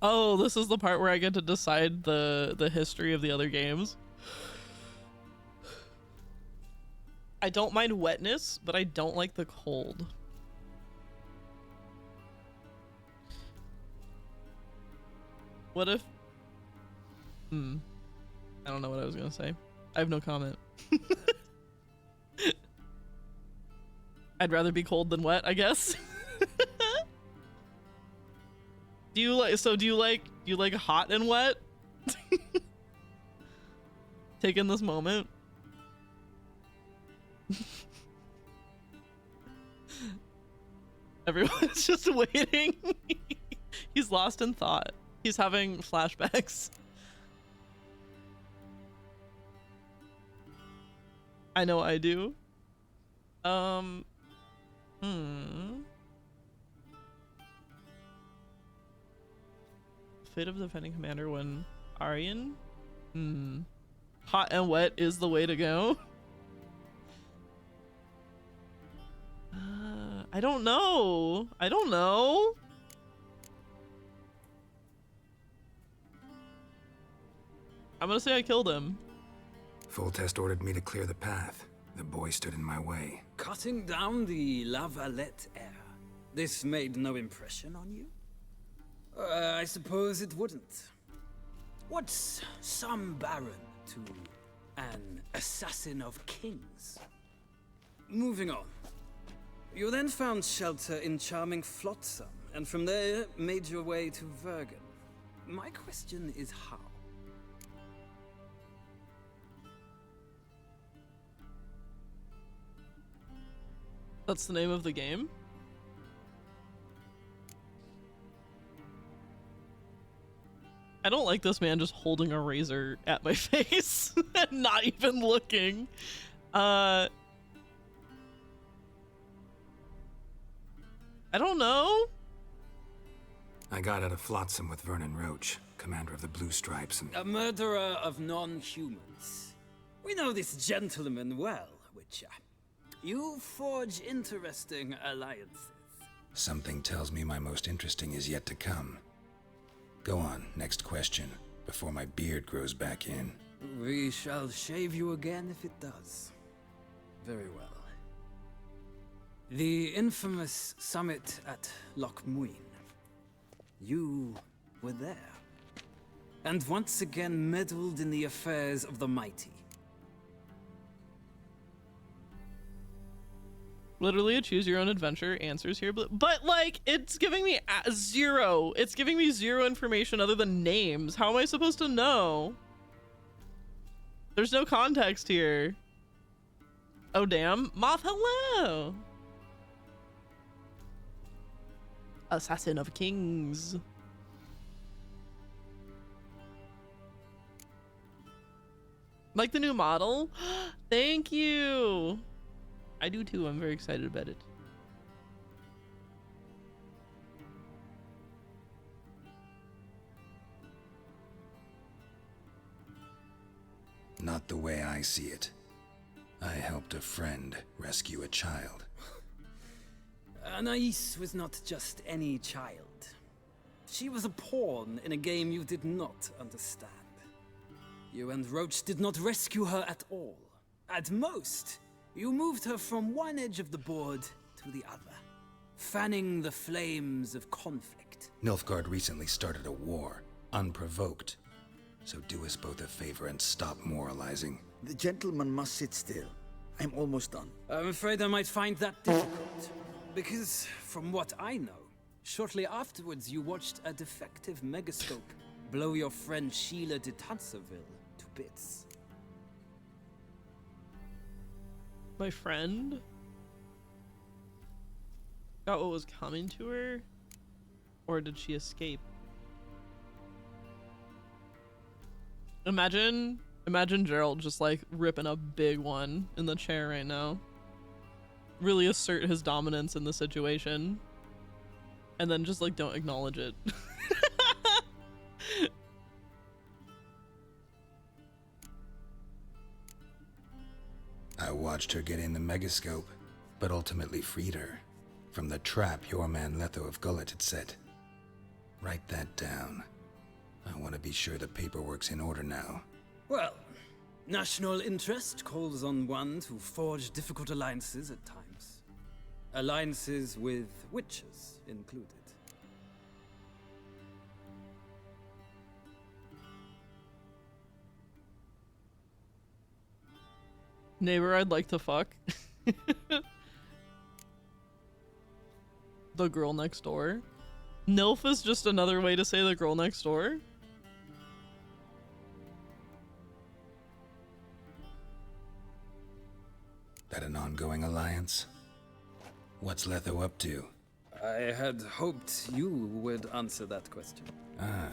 Oh, this is the part where I get to decide the history of the other games. I don't mind wetness, but I don't like the cold. What if... I don't know what I was gonna say. I have no comment. I'd rather be cold than wet, I guess. Do you like hot and wet? Taking this moment. Everyone's just waiting. He's lost in thought. He's having flashbacks. I know I do. Fate of the defending commander when Arian? Hot and wet is the way to go. I don't know. I don't know. I'm gonna say I killed him. Foltest ordered me to clear the path. The boy stood in my way. Cutting down the La Valette heir. This made no impression on you? I suppose it wouldn't. What's some baron to an assassin of kings? Moving on. You then found shelter in charming Flotsam, and from there made your way to Vergen. My question is how? That's the name of the game? I don't like this man just holding a razor at my face and not even looking. I don't know. I got out of Flotsam with Vernon Roach, commander of the Blue Stripes, and... A murderer of non-humans. We know this gentleman well, Witcher. You forge interesting alliances. Something tells me my most interesting is yet to come. Go on, next question, before my beard grows back in. We shall shave you again if it does. Very well. The infamous summit at Loch Muin. You were there. And once again meddled in the affairs of the mighty. Literally a choose your own adventure answers here, but like it's giving me zero. It's giving me zero information other than names. How am I supposed to know? There's no context here. Oh damn, Moth, hello. Assassin of Kings. Like the new model? Thank you. I do too. I'm very excited about it. Not the way I see it. I helped a friend rescue a child. Anais was not just any child. She was a pawn in a game you did not understand. You and Roach did not rescue her at all. At most, you moved her from one edge of the board to the other, fanning the flames of conflict. conflict? Nilfgaard recently started a war, unprovoked. So do us both a favor and stop moralizing. The gentleman must sit still. I'm almost done. I'm afraid I might find that difficult. Because, from what I know, shortly afterwards you watched a defective megascope blow your friend Sheila de Tancerville to bits. My friend got what was coming to her? Or did she escape? Imagine Gerald just like ripping a big one in the chair right now. Really assert his dominance in the situation. And then just like don't acknowledge it. I watched her get in the megascope, but ultimately freed her from the trap your man Letho of Gullet had set. Write that down. I want to be sure the paperwork's in order now. Well, national interest calls on one to forge difficult alliances at times. Alliances with witches included. Neighbor I'd like to fuck. The girl next door. Nilf is just another way to say the girl next door. That an ongoing alliance? What's Letho up to? I had hoped you would answer that question. Ah,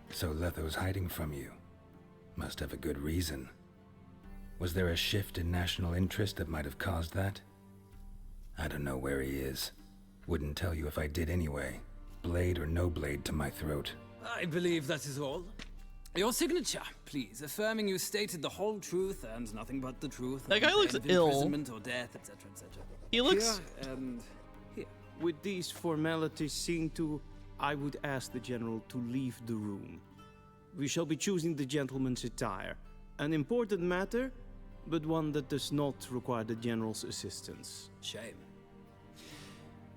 so Letho's hiding from you. Must have a good reason. Was there a shift in national interest that might have caused that? I don't know where he is. Wouldn't tell you if I did anyway. Blade or no blade to my throat. I believe that is all. Your signature, please, affirming you stated the whole truth and nothing but the truth. That guy looks of ill. Imprisonment or death, etc., etc. He looks... Here and here. With these formalities seen to, I would ask the General to leave the room. We shall be choosing the gentleman's attire. An important matter, but one that does not require the General's assistance. Shame.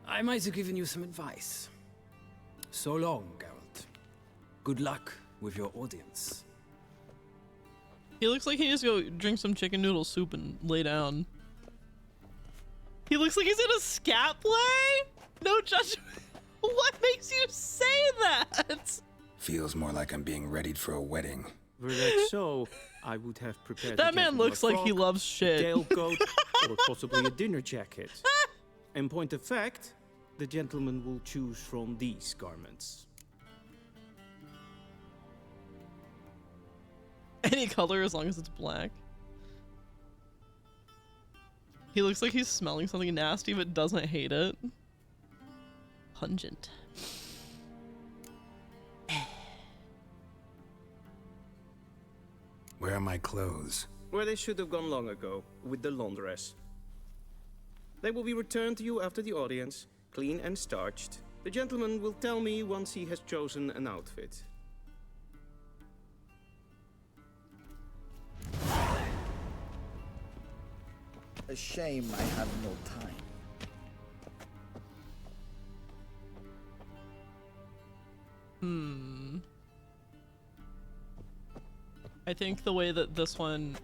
I might have given you some advice. So long, Geralt. Good luck with your audience. He looks like he needs to go drink some chicken noodle soup and lay down. He looks like he's in a scat play? No judgment. What makes you say that? Feels more like I'm being readied for a wedding. Were that so, I would have prepared That the man gentleman looks a like he frock, loves shit. a tailcoat, or possibly a dinner jacket. In point of fact, the gentleman will choose from these garments. Any color as long as it's black. He looks like he's smelling something nasty but doesn't hate it. Pungent. Where are my clothes? Where they should have gone long ago, with the laundress. They will be returned to you after the audience, clean and starched. The gentleman will tell me once he has chosen an outfit. A shame I have no time. I think the way that this one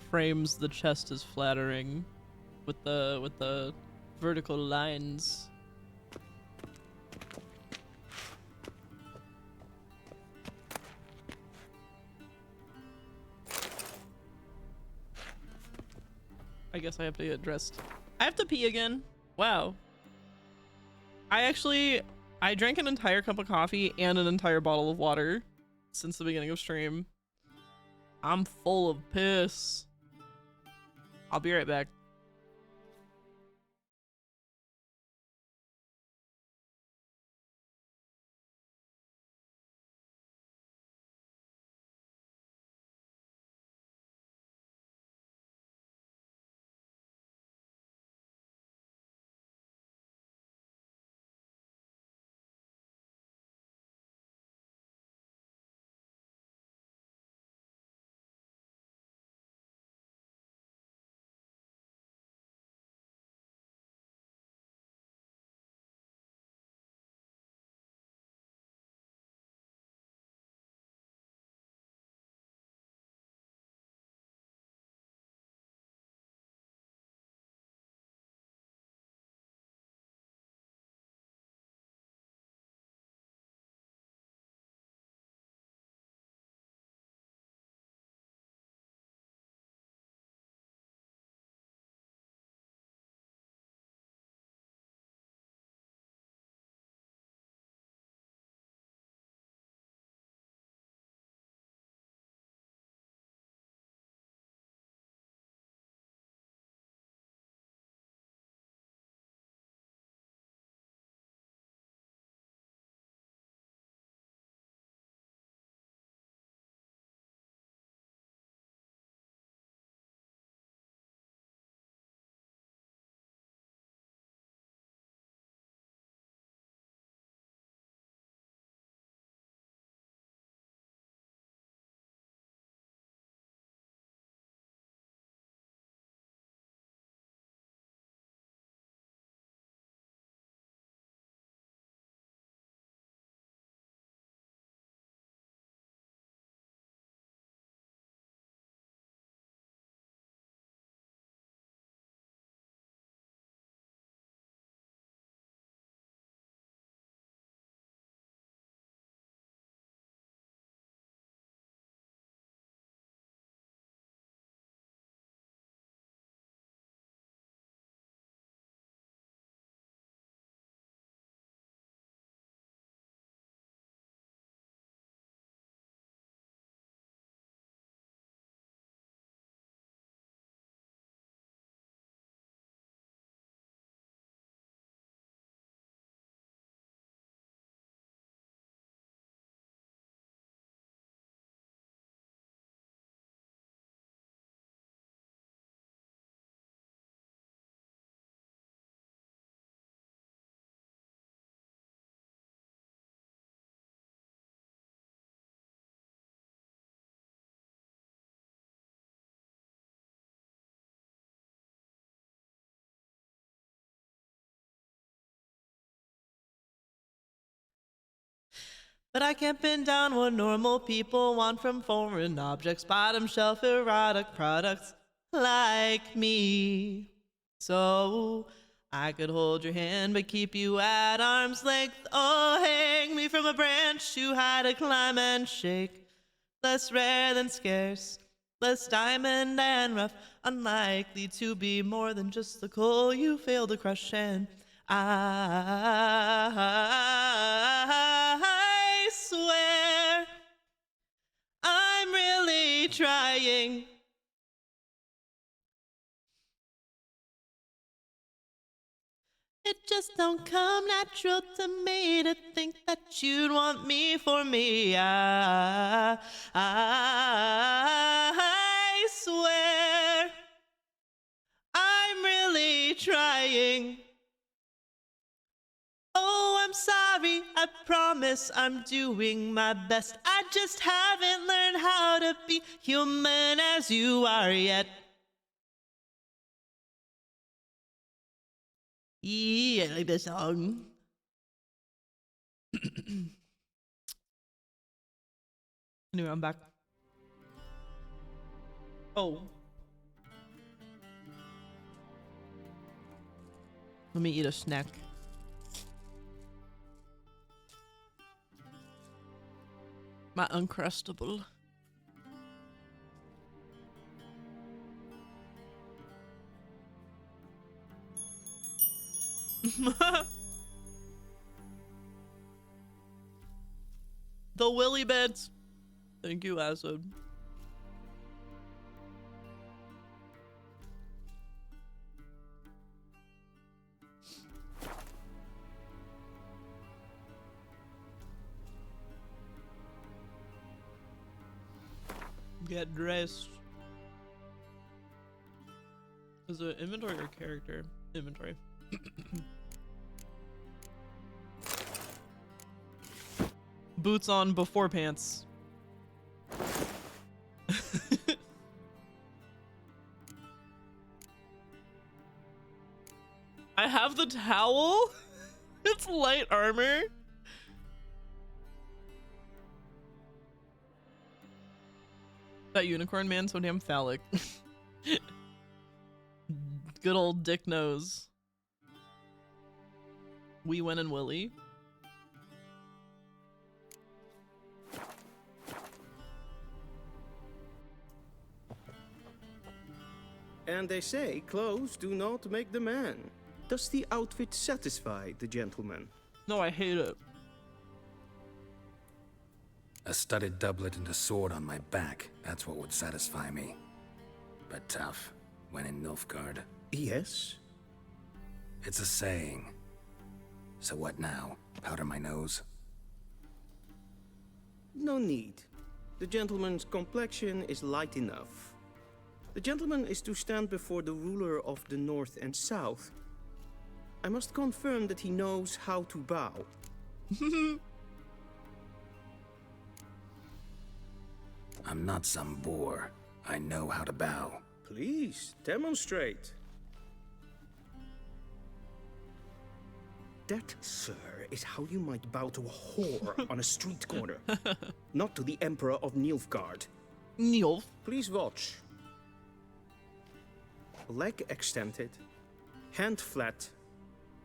frames the chest is flattering with the vertical lines. I guess I have to get dressed. I have to pee again. Wow. I drank an entire cup of coffee and an entire bottle of water since the beginning of stream. I'm full of piss. I'll be right back. But I can't pin down what normal people want from foreign objects, bottom shelf erotic products like me. So I could hold your hand but keep you at arm's length. Oh, hang me from a branch too high to climb and shake. Less rare than scarce, less diamond and rough, unlikely to be more than just the coal you fail to crush. And I swear I'm really trying. It just don't come natural to me to think that you'd want me for me. I swear I'm really trying. Oh, I'm sorry, I promise I'm doing my best. I just haven't learned how to be human as you are yet. Yeah, I like this song. Anyway, I'm back. Oh. Let me eat a snack. My Uncrustable. The willy beds. Thank you, Acid. Get dressed. Is it inventory or character? Inventory. Boots on before pants. I have the towel. It's light armor. That unicorn man so damn phallic. Good old dick nose. Wee Wen and Willie. And they say clothes do not make the man. Does the outfit satisfy the gentleman? No, I hate it. A studded doublet and a sword on my back, that's what would satisfy me. But tough, when in Nilfgaard. Yes? It's a saying. So what now? Powder my nose? No need. The gentleman's complexion is light enough. The gentleman is to stand before the ruler of the North and South. I must confirm that he knows how to bow. I'm not some boor. I know how to bow. Please, demonstrate. That, sir, is how you might bow to a whore on a street corner. Not to the Emperor of Nilfgaard. Nilf. Please watch. Leg extended, hand flat,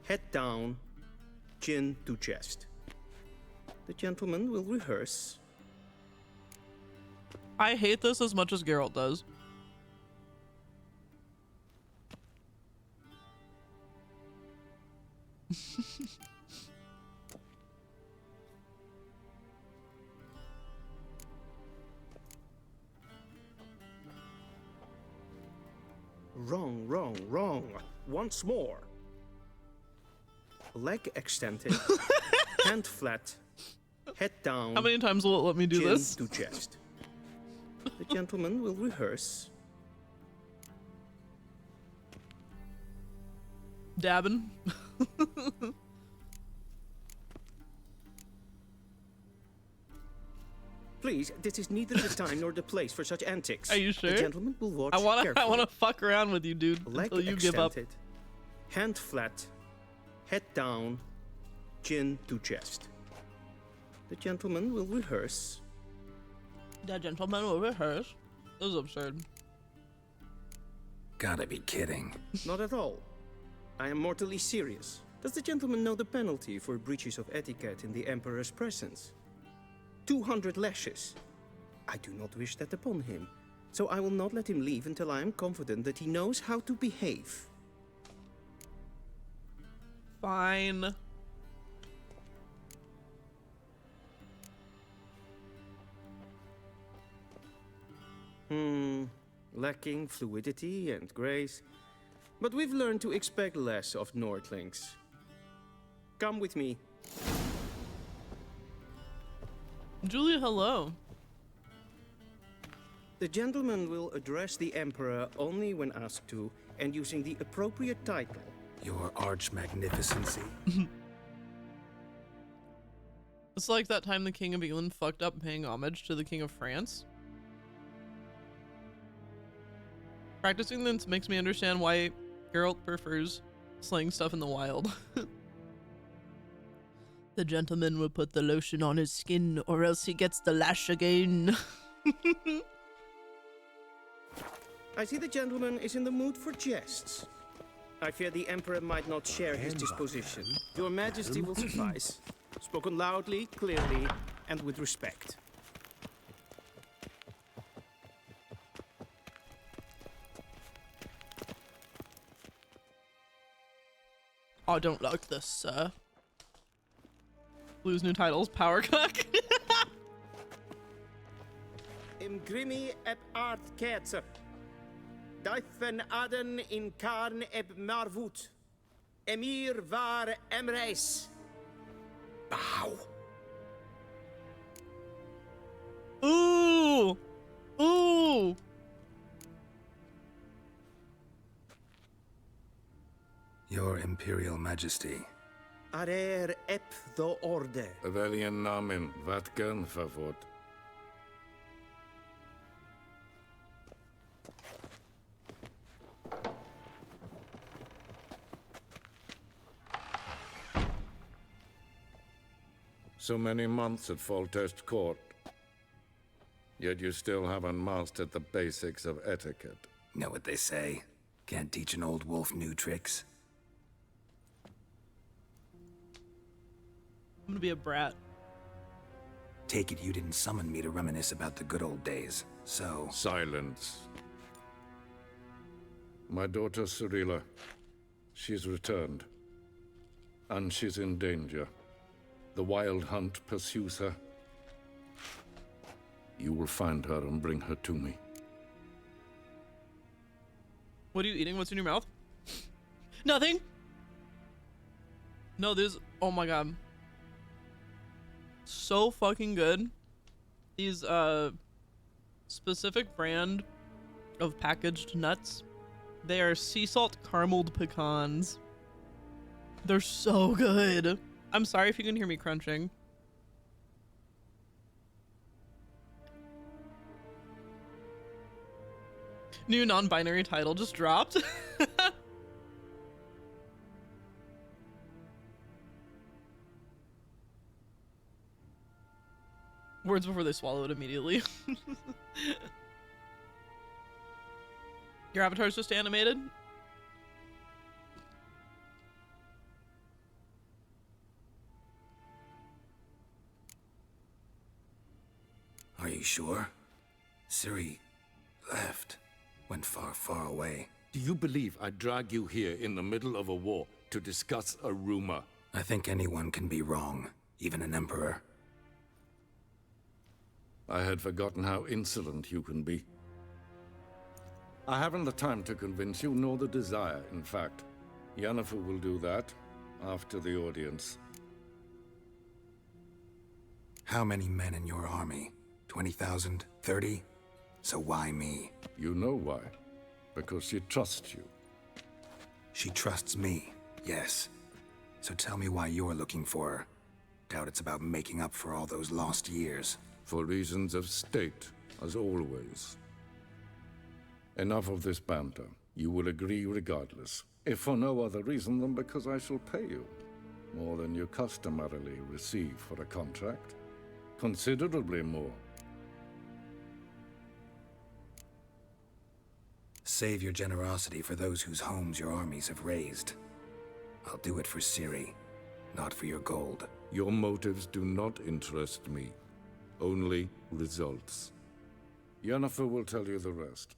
head down, chin to chest. The gentleman will rehearse. I hate this as much as Geralt does. Wrong, wrong, wrong. Once more. Leg extended, hand flat, head down. How many times will it let me do chin this? to chest. The gentleman will rehearse. Dabbing. Please, this is neither the time nor the place for such antics. Are you sure? The gentleman will watch I carefully. wanna fuck around with you, dude, Leg until you give up. extended, hand flat, head down, chin to chest. The The gentleman will rehearse. The gentleman will rehearse. This is absurd. Gotta be kidding. Not at all. I am mortally serious. Does the gentleman know the penalty for breaches of etiquette in the Emperor's presence? 200 lashes. I do not wish that upon him, so I will not let him leave until I am confident that he knows how to behave. Fine. Lacking fluidity and grace. But we've learned to expect less of Nordlings. Come with me. Julia, hello. The gentleman will address the Emperor only when asked to, and using the appropriate title. Your arch magnificency. It's like that time the King of England fucked up paying homage to the King of France. Practicing this makes me understand why Geralt prefers slaying stuff in the wild. The gentleman will put the lotion on his skin or else he gets the lash again. I see the gentleman is in the mood for jests. I fear the Emperor might not share his disposition. Your Majesty will suffice. Spoken loudly, clearly, and with respect. I don't like this, sir. Blue's new titles, Power Cock. Im grimi eb art kerzer. Daifen aden in karn eb marvut. Emir var emreis. Bow. Ooh! Ooh! Your Imperial Majesty. Arer ep the orde. Welchen Namen? Wat gern verwort? So many months at Foltest Court. Yet you still haven't mastered the basics of etiquette. Know what they say? Can't teach an old wolf new tricks. I'm gonna be a brat. Take it you didn't summon me to reminisce about the good old days, so... Silence. My daughter Cirilla, she's returned. And she's in danger. The Wild Hunt pursues her. You will find her and bring her to me. What are you eating? What's in your mouth? Nothing! No, there's... Oh my god. So fucking good. These, specific brand of packaged nuts. They are sea salt carameled pecans. They're so good. I'm sorry if you can hear me crunching. New non-binary title just dropped. Words before they swallow it immediately. Your avatar's just animated? Are you sure? Ciri left. Went far, far away. Do you believe I drag you here in the middle of a war to discuss a rumor? I think anyone can be wrong, even an emperor. I had forgotten how insolent you can be. I haven't the time to convince you, nor the desire, in fact. Yennefer will do that after the audience. How many men in your army? 20,000? 30? So why me? You know why. Because she trusts you. She trusts me, yes. So tell me why you're looking for her. Doubt it's about making up for all those lost years. For reasons of state, as always. Enough of this banter. You will agree regardless. If for no other reason than because I shall pay you. More than you customarily receive for a contract. Considerably more. Save your generosity for those whose homes your armies have razed. I'll do it for Ciri, not for your gold. Your motives do not interest me. Only results. Yennefer will tell you the rest.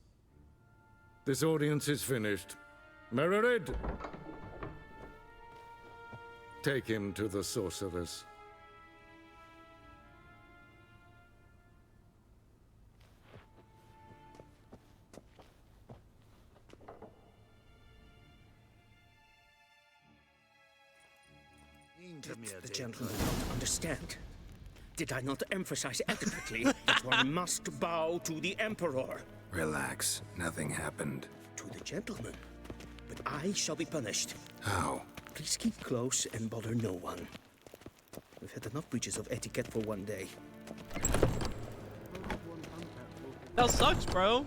This audience is finished. Mererid! Take him to the sorceress. The gentleman not understand. Did I not emphasize adequately that one must bow to the Emperor? Relax. Nothing happened. To the gentleman. But I shall be punished. How? Please keep close and bother no one. We've had enough breaches of etiquette for one day. That sucks, bro.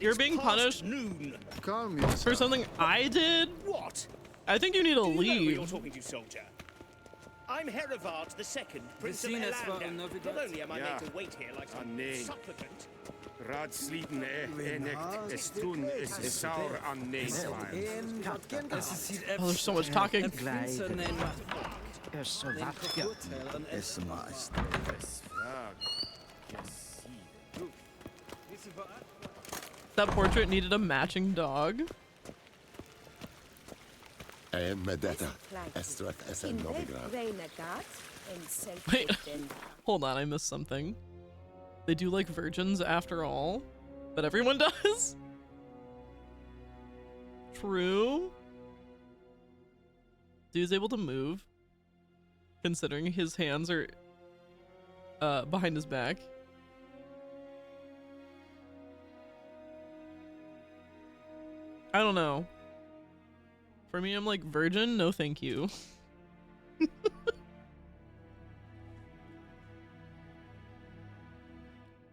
You're being punished for something I did? What? I think you need to Do you know who leave. you're talking to, soldier? I'm Herivard II, Prince of Vecinas var Elander. Novigrad. Not only am I Ja. made to wait here like some nee. supplicant. Raadsliden enikt is toen is saur aan neeswaar. Oh, there's so much talking. That portrait needed a matching dog. Wait, hold on, I missed something. They do like virgins after all, but everyone does? True. Dude's able to move, considering his hands are behind his back. I don't know. For me, I'm like, virgin? No thank you.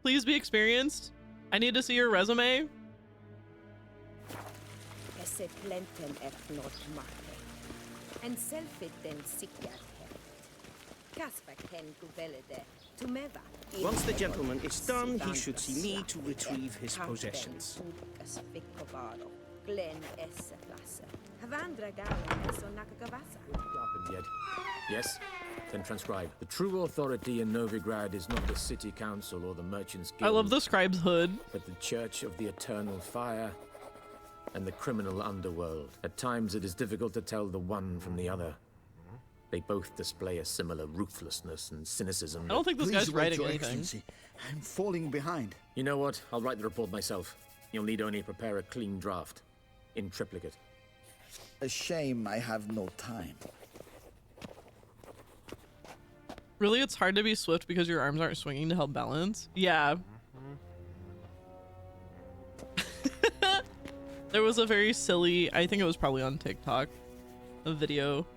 Please be experienced. I need to see your resume. Esse plenten not mate. And selfit den sikkert. Kasper ken guvelede. Tumeva. Once the gentleman is done, he should see me to retrieve his possessions. Glen esse plasse. Havandra galen eso nakagavasa. Yet. Yes? Then transcribe. The true authority in Novigrad is not the city council or the merchants guild. I love the scribe's hood. But the Church of the Eternal Fire and the criminal underworld. At times it is difficult to tell the one from the other. They both display a similar ruthlessness and cynicism. I don't think this guy's writing Your anything. Excellency, I'm falling behind. You know what? I'll write the report myself. You'll need only prepare a clean draft. In triplicate. A shame I have no time. Really, it's hard to be swift because your arms aren't swinging to help balance? Yeah. There was a very silly, I think it was probably on TikTok, a video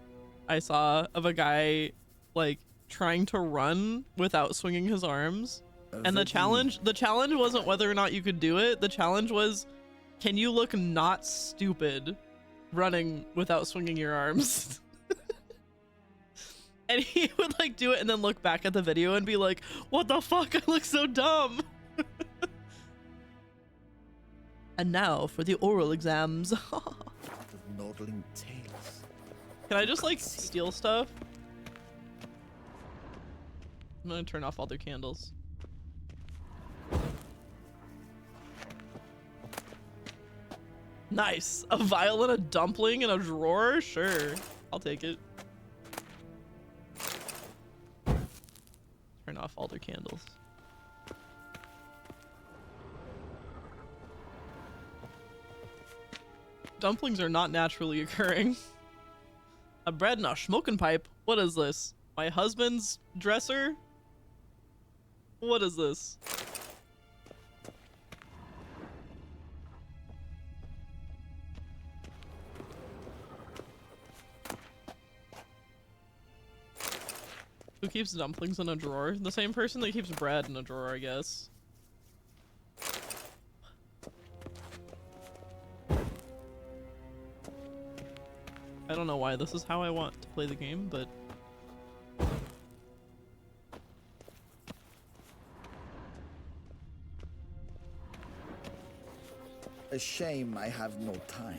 I saw of a guy like trying to run without swinging his arms. And the challenge wasn't whether or not you could do it. The challenge was, can you look not stupid running without swinging your arms? And he would like do it and then look back at the video and be like, what the fuck? I look so dumb. And now for the oral exams. Noddling tales. Can I just like steal stuff? I'm gonna turn off all their candles. Nice. A vial and a dumpling in a drawer? Sure. I'll take it. Turn off all their candles. Dumplings are not naturally occurring. A bread and a smoking pipe? What is this? My husband's dresser? What is this? Who keeps dumplings in a drawer? The same person that keeps bread in a drawer, I guess. I don't know why this is how I want to play the game, but... A shame I have no time.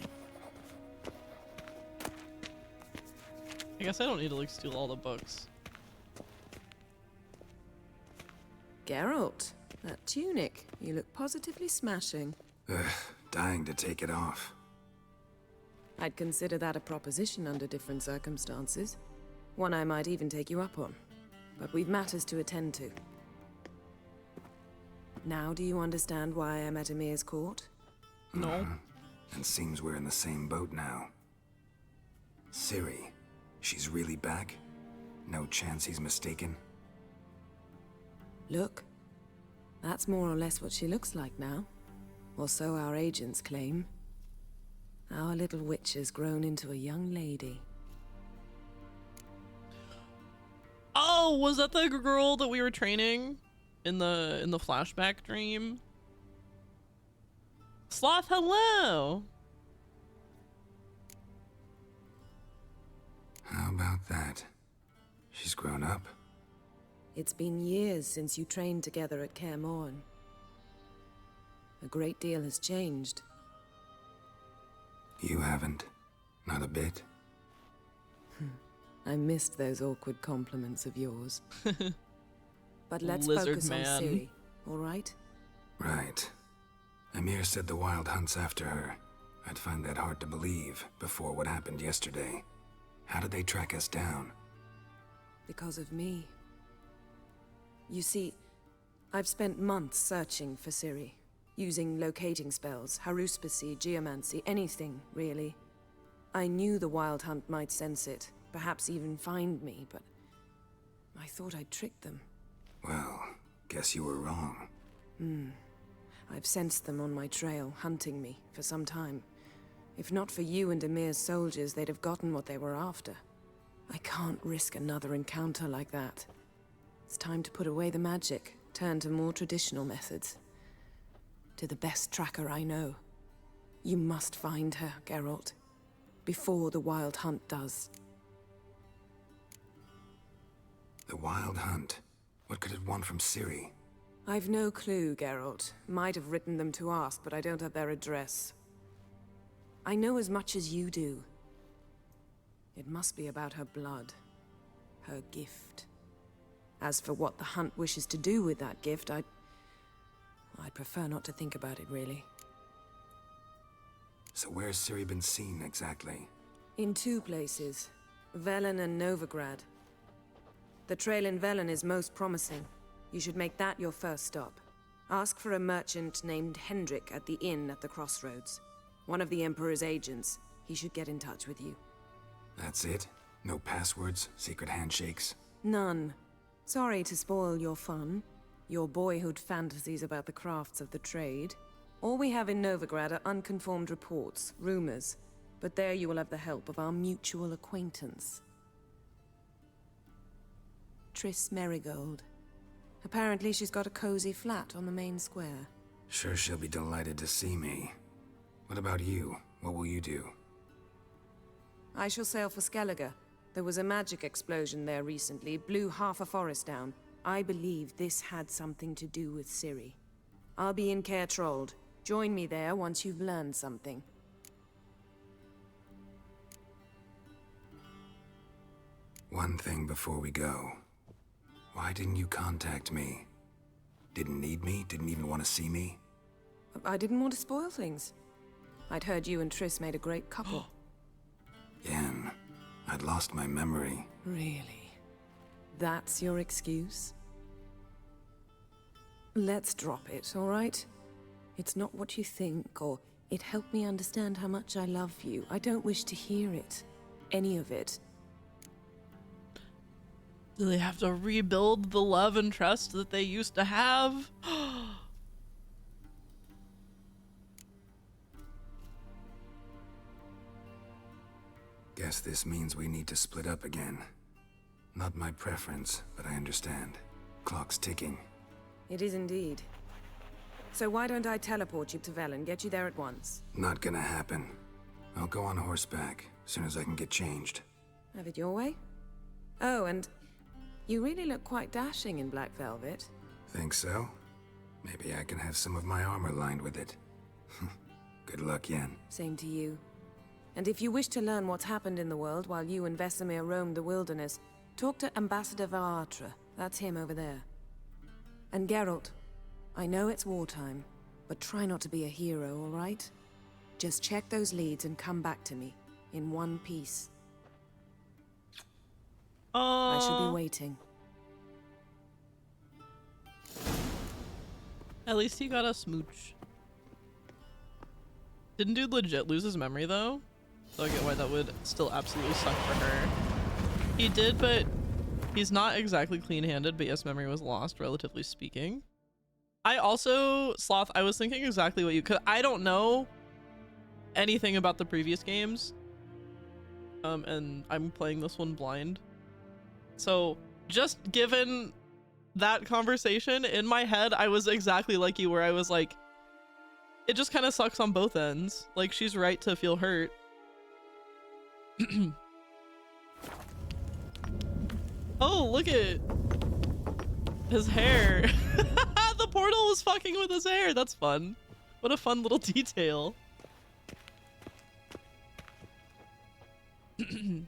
I guess I don't need to like steal all the books. Geralt, that tunic. You look positively smashing. Ugh, dying to take it off. I'd consider that a proposition under different circumstances. One I might even take you up on. But we've matters to attend to. Now do you understand why I'm at Emir's court? No. And seems we're in the same boat now. Ciri, she's really back? No chance he's mistaken? Look, that's more or less what she looks like now. Or so our agents claim. Our little witch has grown into a young lady. Oh, was that the girl that we were training in the flashback dream? Sloth, hello. How about that? She's grown up. It's been years since you trained together at Kaer Morhen. A great deal has changed. You haven't. Not a bit. I missed those awkward compliments of yours. But let's Lizard focus man. on Ciri, all right? Right. Emir said the Wild Hunt's after her. I'd find that hard to believe before what happened yesterday. How did they track us down? Because of me. You see, I've spent months searching for Ciri, using locating spells, haruspicy, geomancy, anything, really. I knew the Wild Hunt might sense it, perhaps even find me, but I thought I'd tricked them. Well, guess you were wrong. I've sensed them on my trail, hunting me, for some time. If not for you and Emir's soldiers, they'd have gotten what they were after. I can't risk another encounter like that. It's time to put away the magic, turn to more traditional methods. To the best tracker I know. You must find her, Geralt. Before the Wild Hunt does. The Wild Hunt? What could it want from Ciri? I've no clue, Geralt. Might have written them to ask, but I don't have their address. I know as much as you do. It must be about her blood. Her gift. As for what the Hunt wishes to do with that gift, I'd prefer not to think about it, really. So where's Ciri been seen, exactly? In two places. Velen and Novigrad. The trail in Velen is most promising. You should make that your first stop. Ask for a merchant named Hendrik at the inn at the crossroads. One of the Emperor's agents. He should get in touch with you. That's it? No passwords, secret handshakes? None. Sorry to spoil your fun. Your boyhood fantasies about the crafts of the trade. All we have in Novigrad are unconfirmed reports, rumors. But there you will have the help of our mutual acquaintance. Triss Merigold. Apparently she's got a cozy flat on the main square. Sure she'll be delighted to see me. What about you? What will you do? I shall sail for Skellige. There was a magic explosion there recently, blew half a forest down. I believe this had something to do with Ciri. I'll be in Caer Trolde. Join me there once you've learned something. One thing before we go. Why didn't you contact me? Didn't need me? Didn't even want to see me? I didn't want to spoil things. I'd heard you and Triss made a great couple. Yen, I'd lost my memory. Really? That's your excuse? Let's drop it, all right? It's not what you think, or it helped me understand how much I love you. I don't wish to hear it. Any of it. Do they have to rebuild the love and trust that they used to have? Guess this means we need to split up again. Not my preference, but I understand. Clock's ticking. It is indeed. So why don't I teleport you to Velen, get you there at once? Not gonna happen. I'll go on horseback, as soon as I can get changed. Have it your way? Oh, and you really look quite dashing in black velvet. Think so? Maybe I can have some of my armor lined with it. Good luck, Yen. Same to you. And if you wish to learn what's happened in the world while you and Vesemir roamed the wilderness, talk to Ambassador Varatra. That's him over there. And Geralt, I know it's wartime, but try not to be a hero, all right? Just check those leads and come back to me, in one piece. I shall be waiting. At least he got a smooch. Didn't dude legit lose his memory though? So I get why that would still absolutely suck for her. He did, but he's not exactly clean-handed, but yes, memory was lost, relatively speaking. I also, Sloth, I was thinking exactly what you, cause I don't know anything about the previous games. And I'm playing this one blind. So just given that conversation in my head, I was exactly like you, where I was like, it just kind of sucks on both ends. Like, she's right to feel hurt. Oh, look at his hair. The portal was fucking with his hair. That's fun. What a fun little detail. Can't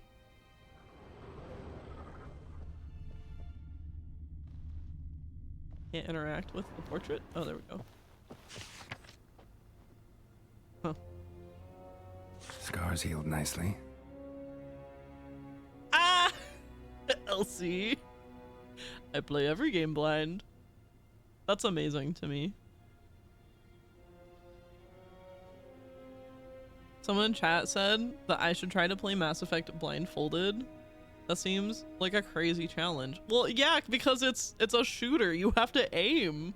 interact with the portrait. Oh, there we go. Huh. Scars healed nicely. Ah! Elsie. I play every game blind. That's amazing to me. Someone in chat said that I should try to play Mass Effect blindfolded. That seems like a crazy challenge. Well, yeah, because it's a shooter. You have to aim.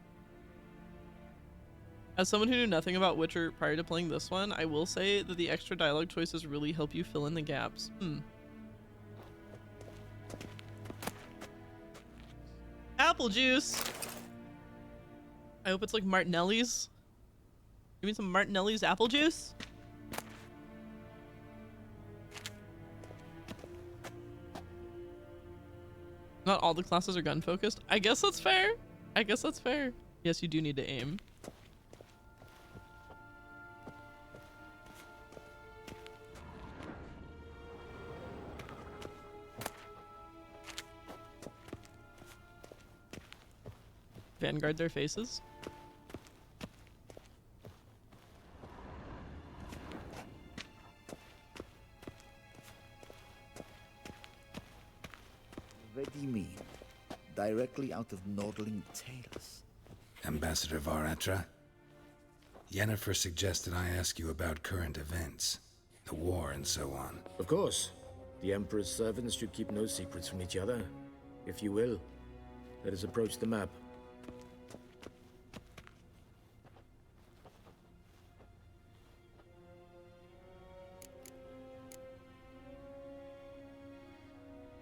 As someone who knew nothing about Witcher prior to playing this one, I will say that the extra dialogue choices really help you fill in the gaps. Apple juice. I hope it's like Martinelli's. Give me some Martinelli's apple juice. Not all the classes are gun focused. I guess that's fair. I guess that's fair. Yes, you do need to aim. Vanguard their faces. What do you mean? Directly out of Nordling Tales? Ambassador Varatra, Yennefer suggested I ask you about current events, the war and so on. Of course. The Emperor's servants should keep no secrets from each other. If you will, let us approach the map.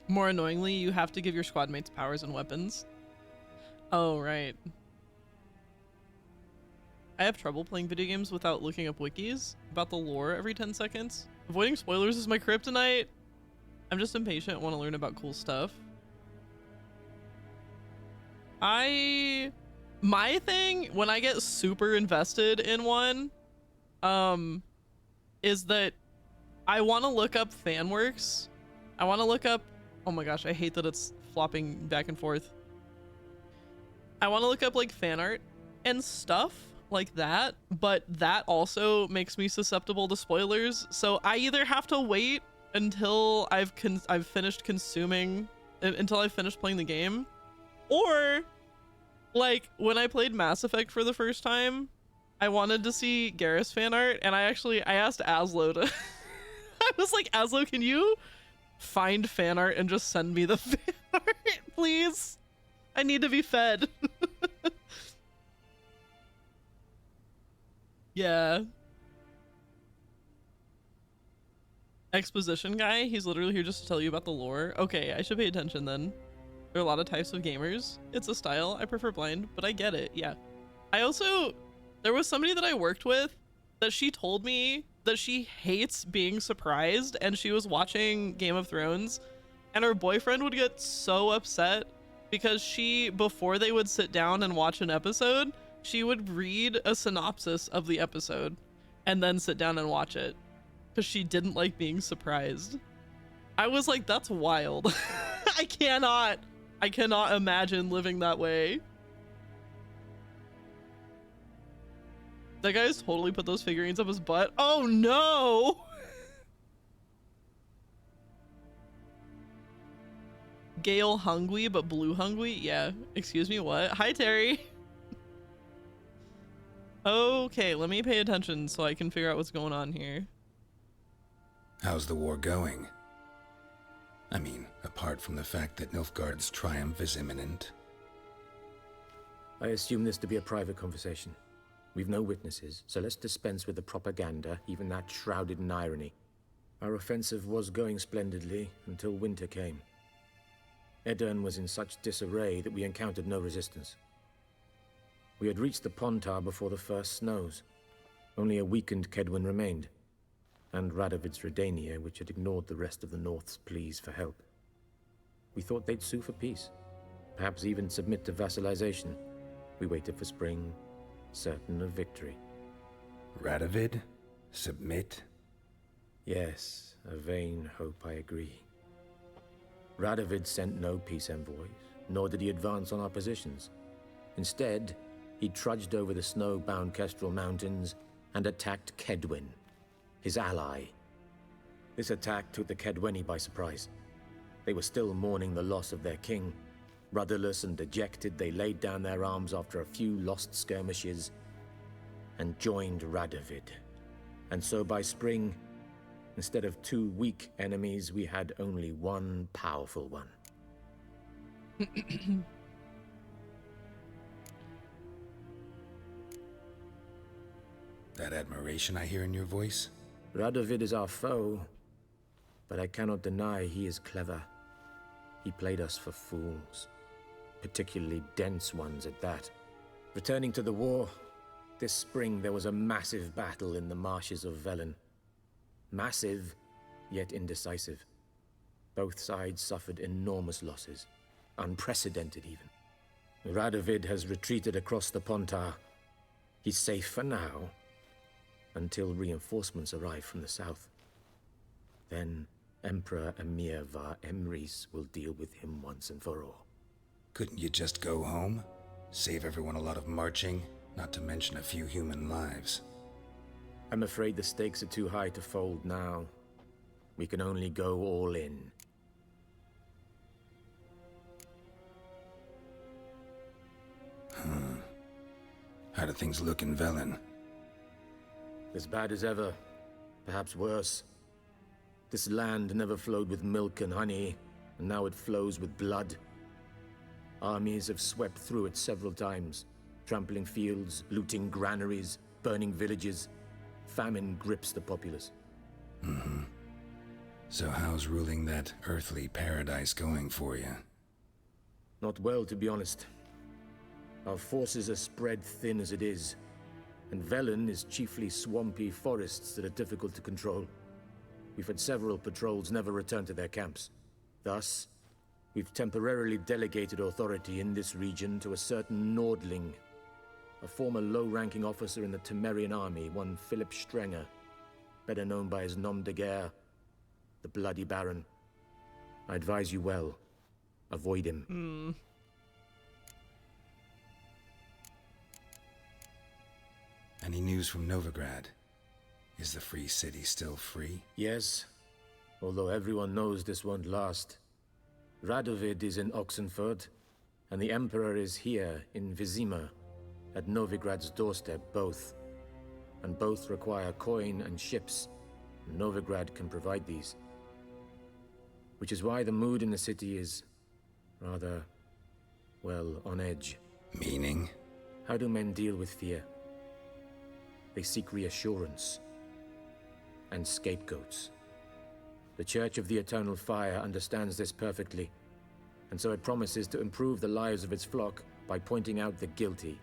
More annoyingly, you have to give your squad mates powers and weapons. Oh, right. I have trouble playing video games without looking up wikis about the lore every 10 seconds. Avoiding spoilers is my kryptonite. I'm just impatient and want to learn about cool stuff. My thing, when I get super invested in one, is that I want to look up fan works. I want to look up, oh my gosh, I hate that it's flopping back and forth. I want to look up like fan art and stuff like that, but that also makes me susceptible to spoilers. So I either have to wait until I've finished consuming, until I've finished playing the game, or like when I played Mass Effect for the first time, I wanted to see Garrus fan art, and I asked Aslo to I was like, Aslo, can you find fan art and just send me the fan art, please? I need to be fed. Yeah. Exposition guy, he's literally here just to tell you about the lore. Okay, I should pay attention then. There are a lot of types of gamers. It's a style. I prefer blind, but I get it. Yeah. There was somebody that I worked with that she told me that she hates being surprised, and she was watching Game of Thrones, and her boyfriend would get so upset because before they would sit down and watch an episode, she would read a synopsis of the episode. and then sit down and watch it because she didn't like being surprised. I was like, that's wild. I cannot imagine living that way. That guy's totally put those figurines up his butt. Oh no! Gale hungry, but blue hungry? Yeah. Excuse me, what? Hi, Terry. Okay, let me pay attention so I can figure out what's going on here. How's the war going? I mean, apart from the fact that Nilfgaard's triumph is imminent. I assume this to be a private conversation. We've no witnesses, so let's dispense with the propaganda, even that shrouded in irony. Our offensive was going splendidly until winter came. Edirn was in such disarray that we encountered no resistance. We had reached the Pontar before the first snows. Only a weakened Kedwen remained, and Radovid's Redania, which had ignored the rest of the North's pleas for help. We thought they'd sue for peace, perhaps even submit to vassalization. We waited for spring, certain of victory. Radovid? Submit? Yes, a vain hope, I agree. Radovid sent no peace envoys, nor did he advance on our positions. Instead, he trudged over the snow-bound Kestrel Mountains and attacked Kedwen, his ally. This attack took the Kedweni by surprise. They were still mourning the loss of their king. Rudderless and dejected, they laid down their arms after a few lost skirmishes and joined Radovid. And so by spring, instead of 2 weak enemies, we had only one powerful one. That admiration I hear in your voice? Radovid is our foe, but I cannot deny he is clever. He played us for fools, particularly dense ones at that. Returning to the war, this spring there was a massive battle in the marshes of Velen. Massive, yet indecisive. Both sides suffered enormous losses, unprecedented even. Radovid has retreated across the Pontar. He's safe for now, until reinforcements arrive from the south. Then Emperor Emir var Emrys will deal with him once and for all. Couldn't you just go home? Save everyone a lot of marching, not to mention a few human lives. I'm afraid the stakes are too high to fold now. We can only go all in. How do things look in Velen? As bad as ever, perhaps worse. This land never flowed with milk and honey, and now it flows with blood. Armies have swept through it several times, trampling fields, looting granaries, burning villages. Famine grips the populace. So how's ruling that earthly paradise going for you? Not well, to be honest. Our forces are spread thin as it is, and Velen is chiefly swampy forests that are difficult to control. We've had several patrols never return to their camps. Thus, we've temporarily delegated authority in this region to a certain Nordling, a former low-ranking officer in the Temerian army, one Philip Strenger, better known by his nom de guerre, the Bloody Baron. I advise you well. Avoid him. Any news from Novigrad? Is the free city still free? Yes, although everyone knows this won't last. Radovid is in Oxenford, and the Emperor is here in Vizima, at Novigrad's doorstep, both. And both require coin and ships. Novigrad can provide these. Which is why the mood in the city is rather, well, on edge. Meaning? How do men deal with fear? They seek reassurance and scapegoats. The Church of the Eternal Fire understands this perfectly, and so it promises to improve the lives of its flock by pointing out the guilty.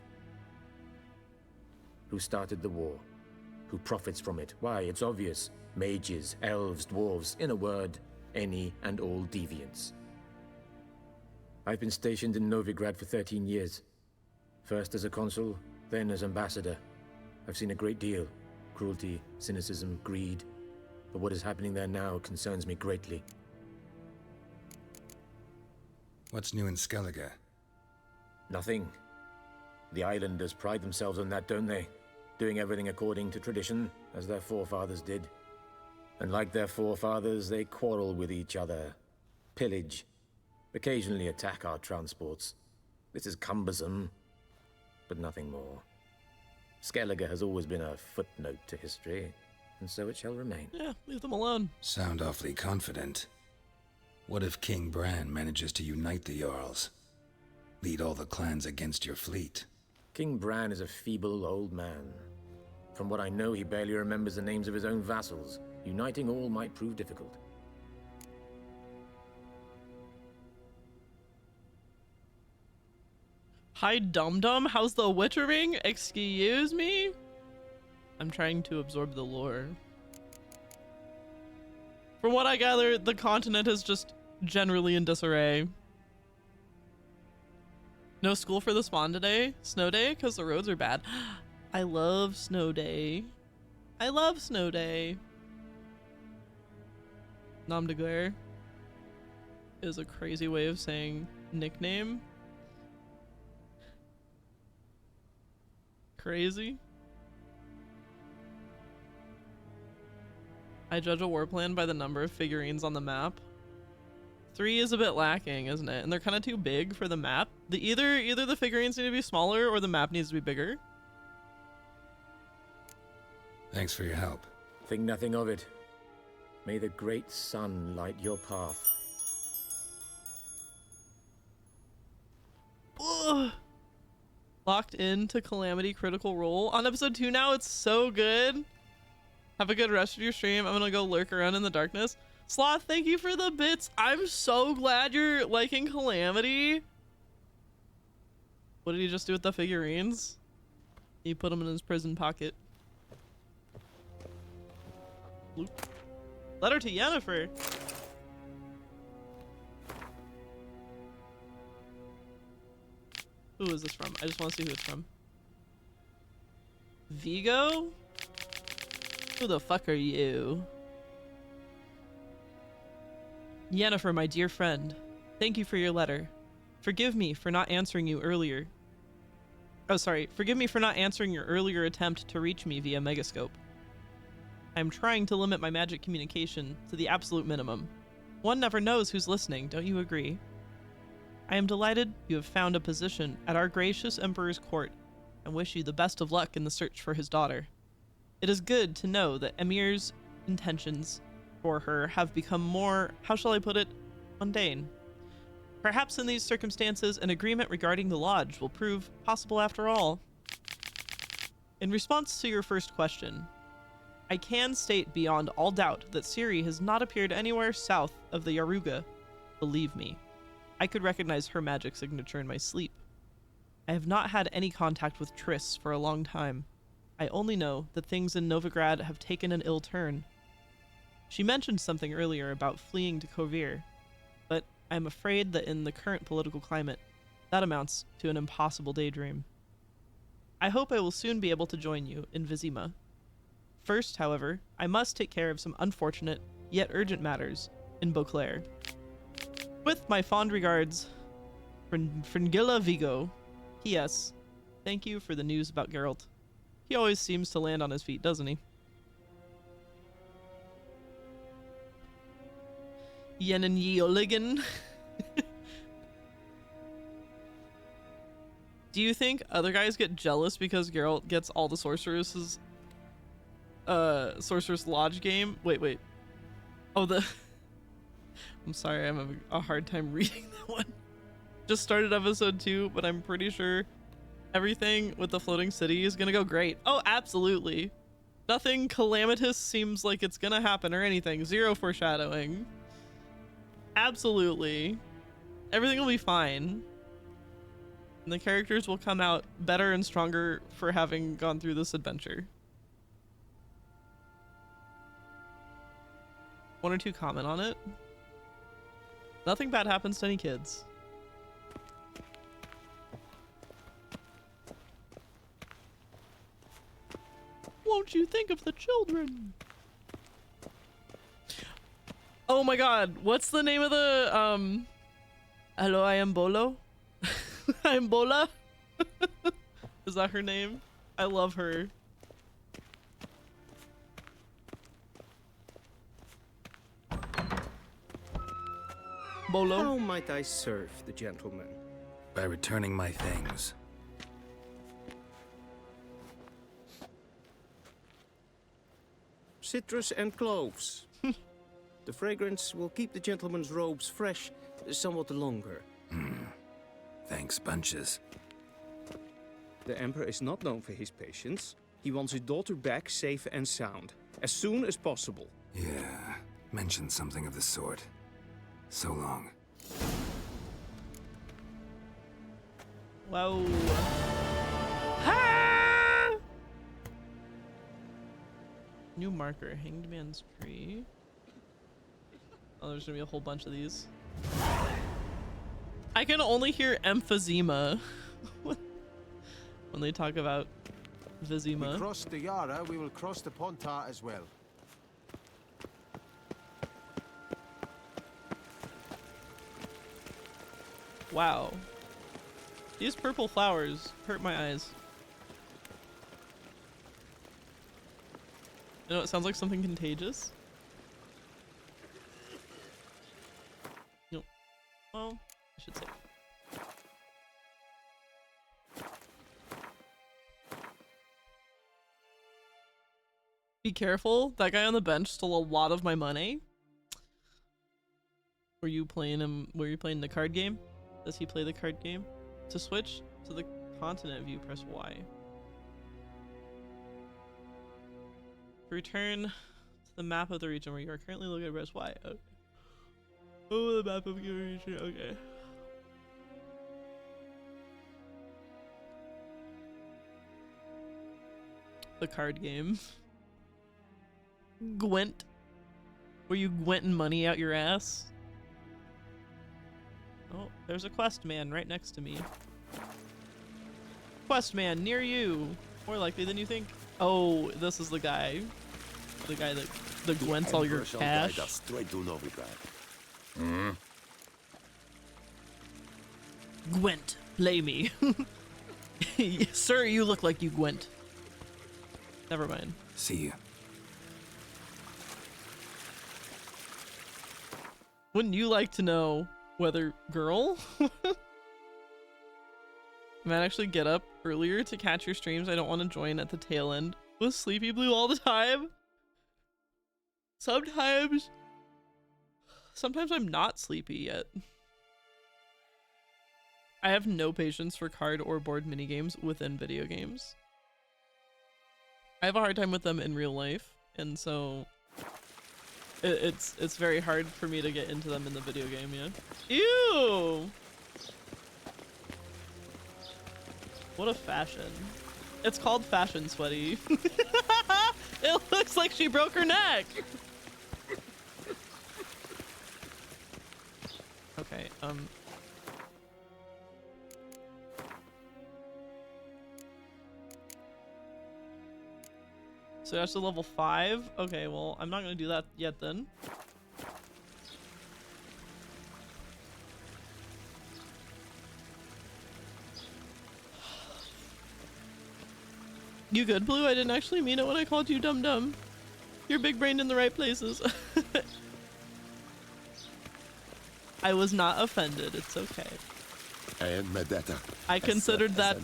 Who started the war? Who profits from it? Why, it's obvious. Mages, elves, dwarves, in a word, any and all deviants. I've been stationed in Novigrad for 13 years. First as a consul, then as ambassador. I've seen a great deal. Cruelty, cynicism, greed. But what is happening there now concerns me greatly. What's new in Skellige? Nothing. The islanders pride themselves on that, don't they? Doing everything according to tradition, as their forefathers did. And like their forefathers, they quarrel with each other, pillage, occasionally attack our transports. This is cumbersome, but nothing more. Skellige has always been a footnote to history, and so it shall remain. Yeah, leave them alone. Sound awfully confident. What if King Bran manages to unite the Jarls? Lead all the clans against your fleet? King Bran is a feeble old man. From what I know, he barely remembers the names of his own vassals. Uniting all might prove difficult. Hi, Dum-Dum. How's the Witcher ring? Excuse me? I'm trying to absorb the lore. From what I gather, the continent is just generally in disarray. No school for the spawn today? Snow day? Because the roads are bad. I love snow day. I love snow day. Nom de guerre is a crazy way of saying nickname. Crazy. I judge a war plan by the number of figurines on the map. 3 is a bit lacking, isn't it? And they're kind of too big for the map. Either the figurines need to be smaller or the map needs to be bigger. Thanks for your help. Think nothing of it. May the great sun light your path. Ugh. Locked into Calamity Critical Role. On episode 2 now, it's so good. Have a good rest of your stream. I'm gonna go lurk around in the darkness. Sloth, thank you for the bits. I'm so glad you're liking Calamity. What did he just do with the figurines? He put them in his prison pocket. Bloop. Letter to Yennefer. Who is this from? I just want to see who it's from. Vigo? Who the fuck are you? Yennefer, my dear friend. Thank you for your letter. Forgive me for not answering you earlier. Oh, sorry. Forgive me for not answering your earlier attempt to reach me via Megascope. I am trying to limit my magic communication to the absolute minimum. One never knows who's listening, don't you agree? I am delighted you have found a position at our gracious Emperor's court and wish you the best of luck in the search for his daughter. It is good to know that Emir's intentions for her have become more, how shall I put it, mundane. Perhaps in these circumstances, an agreement regarding the lodge will prove possible after all. In response to your first question, I can state beyond all doubt that Ciri has not appeared anywhere south of the Yaruga. Believe me, I could recognize her magic signature in my sleep. I have not had any contact with Triss for a long time. I only know that things in Novigrad have taken an ill turn. She mentioned something earlier about fleeing to Kovir, but I'm afraid that in the current political climate, that amounts to an impossible daydream. I hope I will soon be able to join you in Vizima. First, however, I must take care of some unfortunate, yet urgent matters in Beauclair. With my fond regards, Fringilla Vigo. P.S. Thank you for the news about Geralt. He always seems to land on his feet, doesn't he? Yenin Yeoligan. Do you think other guys get jealous because Geralt gets all the Sorceress Lodge game? Wait. Oh, I'm sorry, I'm having a hard time reading that one. Just started episode 2, but I'm pretty sure everything with the floating city is gonna go great. Oh, absolutely. Nothing calamitous seems like it's gonna happen or anything. Zero foreshadowing. Absolutely. Everything will be fine. And the characters will come out better and stronger for having gone through this adventure. 1 or 2 comment on it. Nothing bad happens to any kids. Won't you think of the children? Oh my god, what's the name of the, hello, I am Bolo? I am Bola? Is that her name? I love her. Bolo? How might I serve the gentleman? By returning my things. Citrus and cloves. The fragrance will keep the gentleman's robes fresh somewhat longer. Thanks, bunches. The Emperor is not known for his patience. He wants his daughter back safe and sound, as soon as possible. Yeah, mentioned something of the sort. So long. Wow. Ah! New marker, Hanged Man's Tree. Oh, there's gonna be a whole bunch of these. I can only hear emphysema when they talk about Vizima. We crossed the Yara, we will cross the Pontar as well. Wow. These purple flowers hurt my eyes. You know, it sounds like something contagious. No. Well, I should say. Be careful. That guy on the bench stole a lot of my money. Were you playing the card game? Does he play the card game? To switch to the continent view, press Y. To return to the map of the region where you are currently located, press Y. Okay. Oh, the map of your region. Okay. The card game. Gwent. Were you Gwenting money out your ass? Oh, there's a quest man right next to me. Quest man near you. More likely than you think. Oh, this is the guy. The guy that Gwents all your cash. Gwent, play me. Sir, you look like you Gwent. Never mind. See you. Wouldn't you like to know whether girl? I might actually get up earlier to catch your streams. I don't want to join at the tail end with Sleepy Blue all the time. Sometimes I'm not sleepy yet. I have no patience for card or board minigames within video games. I have a hard time with them in real life, and so it's very hard for me to get into them in the video game, yeah. Ew! What a fashion. It's called fashion, Sweaty. It looks like she broke her neck! Okay, so that's to level 5? Okay, well, I'm not gonna do that yet then. You good, Blue? I didn't actually mean it when I called you dumb. You're big-brained in the right places. I was not offended. It's okay. I considered that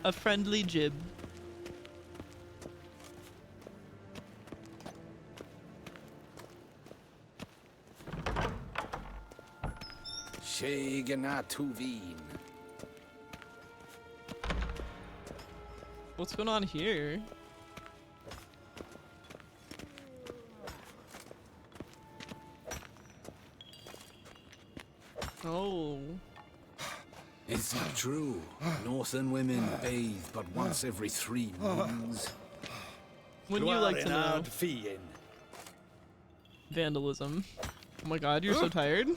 a friendly jib. What's going on here? Oh. Is it true? Northern women bathe but once every 3 moons. Wouldn't you like to know? Vandalism. Oh my god, you're so tired.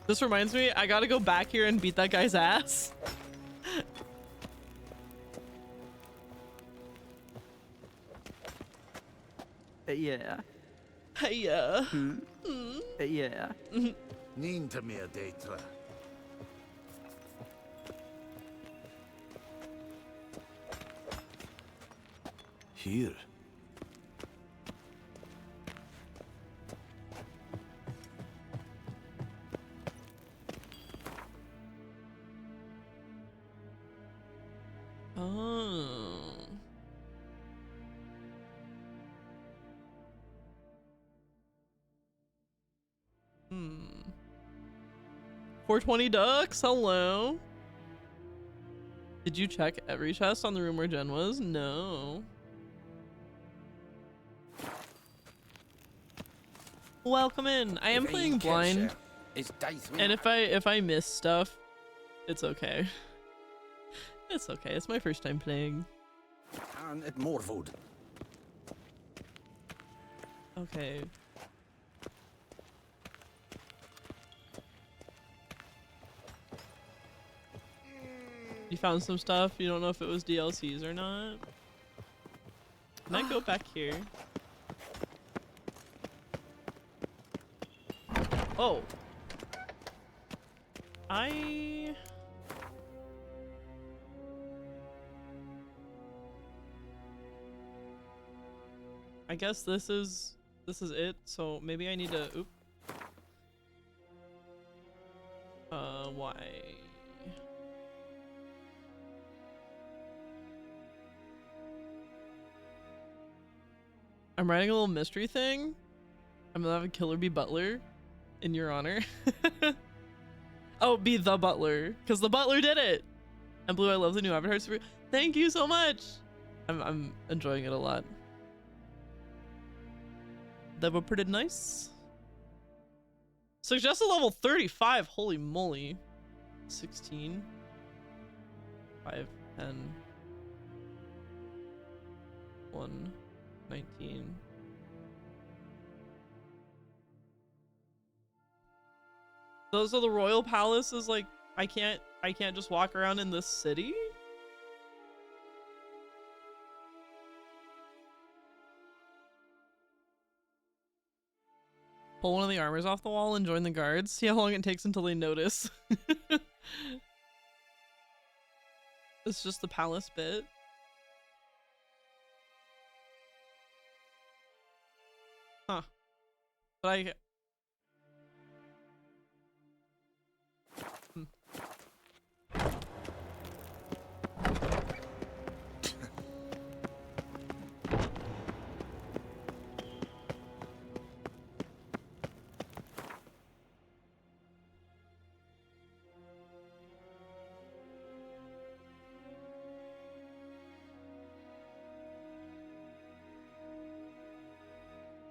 This reminds me, I gotta go back here and beat that guy's ass. Yeah. Yeah. Yeah. Niente mia detra. Here. Oh. Hmm. 420 ducks, hello. Did you check every chest on the room where Jen was? No. Welcome in. I am playing blind. And if I miss stuff, it's okay. It's okay. It's my first time playing. And at Morwood. Okay. You found some stuff. You don't know if it was DLCs or not. Can I go back here? Oh. I guess this is it. So maybe I need to oop. Why? I'm writing a little mystery thing. I'm gonna have a killer be Butler in your honor. Oh, be the Butler, because the Butler did it. And Blue, I love the new Avatar Super. Thank you so much. I'm enjoying it a lot. That were pretty nice. Suggested level 35. Holy moly. 16. 5, 10. 1. 19. Those are the royal palaces. Like I can't just walk around in this city. Pull one of the armors off the wall and join the guards. See how long it takes until they notice. It's just the palace bit. Huh. But I...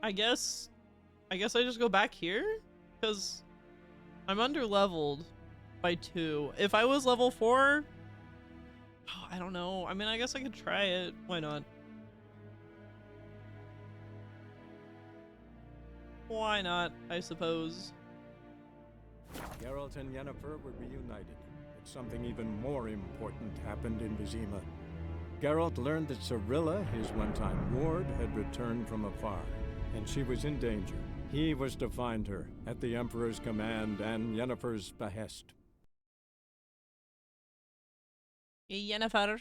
I guess I just go back here because I'm under leveled by 2. If I was level 4, oh, I don't know. I mean, I guess I could try it. Why not? Why not, I suppose. Geralt and Yennefer were reunited, but something even more important happened in Vizima. Geralt learned that Cirilla, his one-time ward, had returned from afar, and she was in danger. He was to find her at the Emperor's command and Yennefer's behest. Yennefer.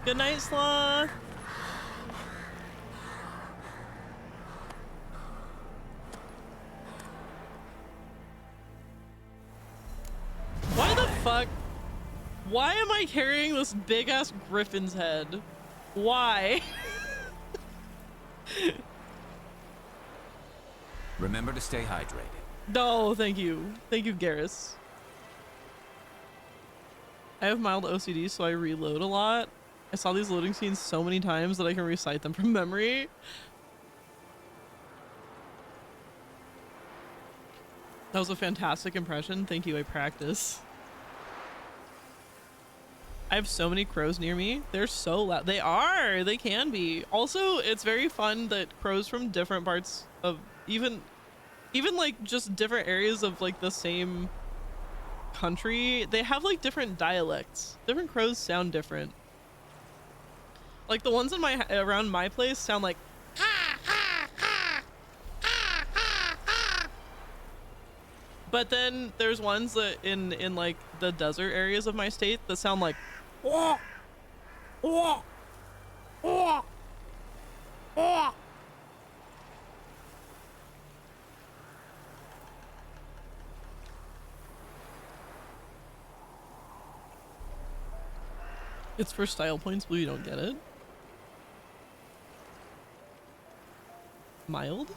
Good night, Sloth. Why the fuck? Why am I carrying this big ass griffin's head? Why? Remember to stay hydrated. No, thank you. Thank you, Garrus. I have mild OCD, so I reload a lot. I saw these loading scenes so many times that I can recite them from memory. That was a fantastic impression. Thank you, I practice. I have so many crows near me. They're so loud. They are. They can be. Also, it's very fun that crows from different parts of even like just different areas of like the same country, they have like different dialects. Different crows sound different. Like the ones in around my place sound like but then there's ones that in like the desert areas of my state that sound like It's for style points, but you don't get it. Mild?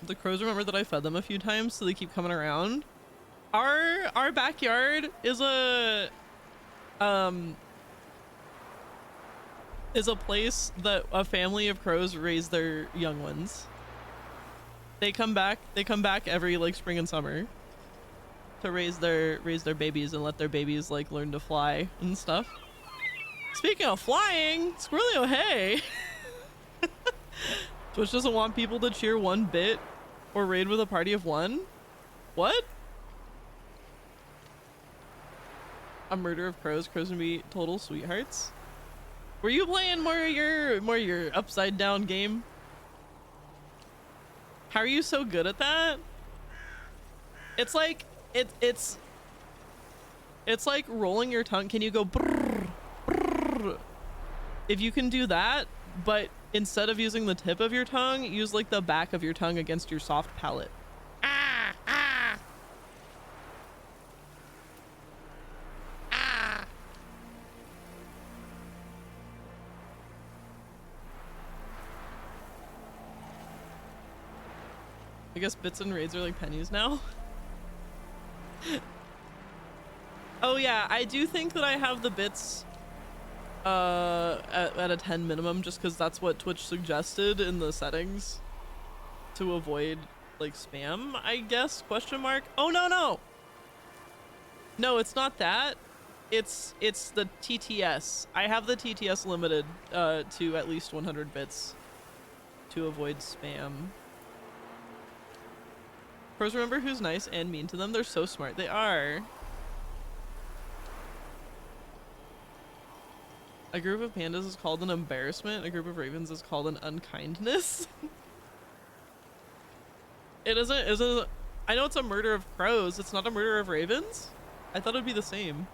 The crows remember that I fed them a few times, so they keep coming around. Our backyard is a place that a family of crows raise their young ones. They come back every like spring and summer to raise their babies and let their babies like learn to fly and stuff. Speaking of flying, Squirrelio, hey! Twitch doesn't want people to cheer one bit or raid with a party of one? What? A murder of crows. Crows can be total sweethearts. Were you playing more your upside down game? How are you so good at that? It's like it's like rolling your tongue. Can you go brrr, brrr? If you can do that, but instead of using the tip of your tongue, use like the back of your tongue against your soft palate. I guess bits and raids are like pennies now. Oh yeah, I do think that I have the bits at a 10 minimum, just because that's what Twitch suggested in the settings to avoid like spam, I guess, question mark. Oh no, it's not that. It's the TTS. I have the TTS limited to at least 100 bits to avoid spam. Crows remember who's nice and mean to them. They're so smart. They are. A group of pandas is called an embarrassment. A group of ravens is called an unkindness. It isn't. I know it's a murder of crows. It's not a murder of ravens. I thought it'd be the same.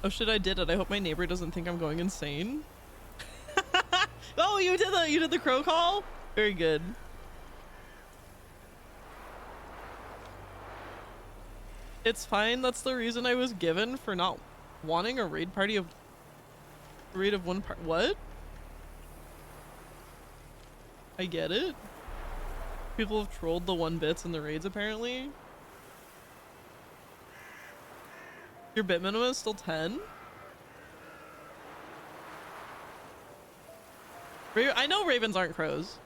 Oh shit, I did it. I hope my neighbor doesn't think I'm going insane. Oh, you did the crow call? Very good. It's fine. That's the reason I was given for not wanting a raid of one part. What? I get it. People have trolled the 1 bits in the raids apparently. Your bit minimum is still 10? I know ravens aren't crows.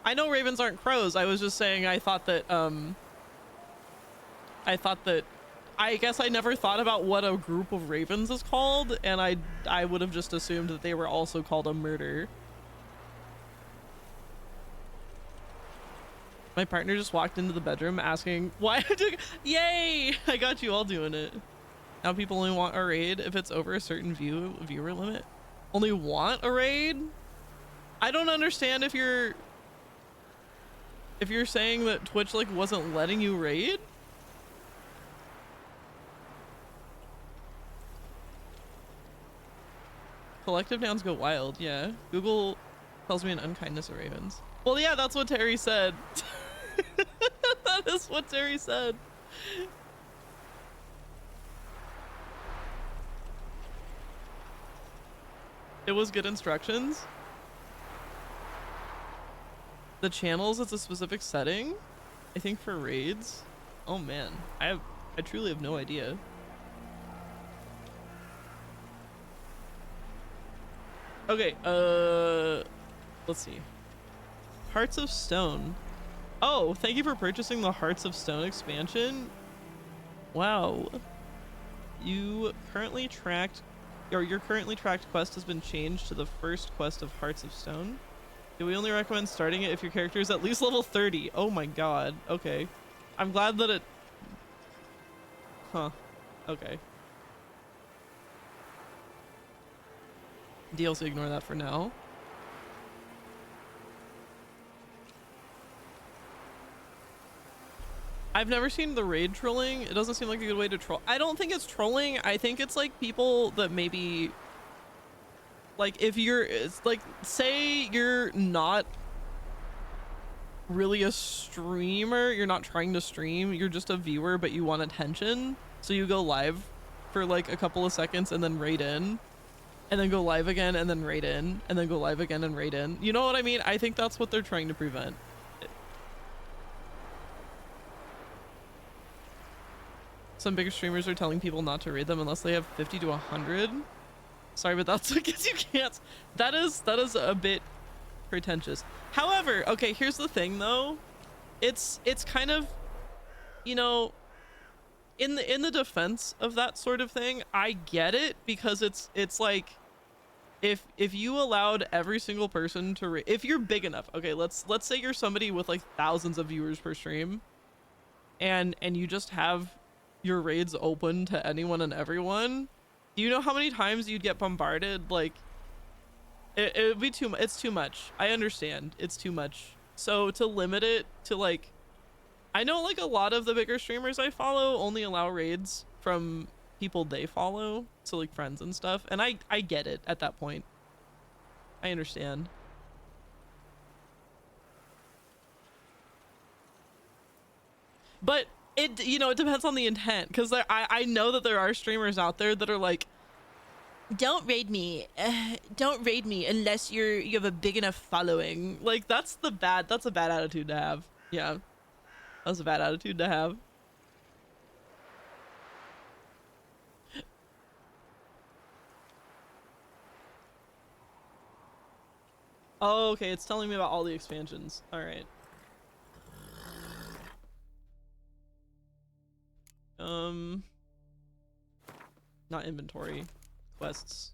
I was just saying I guess I never thought about what a group of ravens is called, and I would have just assumed that they were also called a murder. My partner just walked into the bedroom asking why. Yay! I got you all doing it. Now people only want a raid if it's over a certain viewer limit. Only want a raid? I don't understand if you're saying that Twitch like wasn't letting you raid. Collective nouns go wild, yeah. Google tells me an unkindness of ravens. Well, yeah, that's what Terry said. That is what Terry said. It was good instructions. The channels, it's a specific setting, I think, for raids. Oh man, I truly have no idea. Okay, let's see. Hearts of Stone. Oh, thank you for purchasing the Hearts of Stone expansion. Wow. Your currently tracked quest has been changed to the first quest of Hearts of Stone. Do we only recommend starting it if your character is at least level 30? Oh my god. Okay. I'm glad that it... Huh. Okay. DLC, ignore that for now. I've never seen the raid trolling. It doesn't seem like a good way to troll. I don't think it's trolling. I think it's like people that maybe... Like if you're... It's like, say you're not really a streamer. You're not trying to stream. You're just a viewer, but you want attention. So you go live for like a couple of seconds and then raid in. And then go live again and then raid in. And then go live again and raid in. You know what I mean? I think that's what they're trying to prevent. Some bigger streamers are telling people not to raid them unless they have 50 to 100. Sorry, but that's because you can't. That is a bit pretentious. However, okay, here's the thing though. It's kind of, you know, in the defense of that sort of thing, I get it, because it's like if you allowed every single person to raid, if you're big enough, okay, let's say you're somebody with like thousands of viewers per stream, and you just have your raids open to anyone and everyone, do you know how many times you'd get bombarded? Like it would be too much. It's too much. I understand it's too much. So to limit it to like, I know like a lot of the bigger streamers I follow only allow raids from people they follow, so like friends and stuff, and I get it at that point. I understand. But it, you know, it depends on the intent, because I know that there are streamers out there that are like, don't raid me unless you have a big enough following. Like that's a bad attitude to have. Yeah, that's a bad attitude to have. Oh, okay, it's telling me about all the expansions. All right. Not inventory. Quests.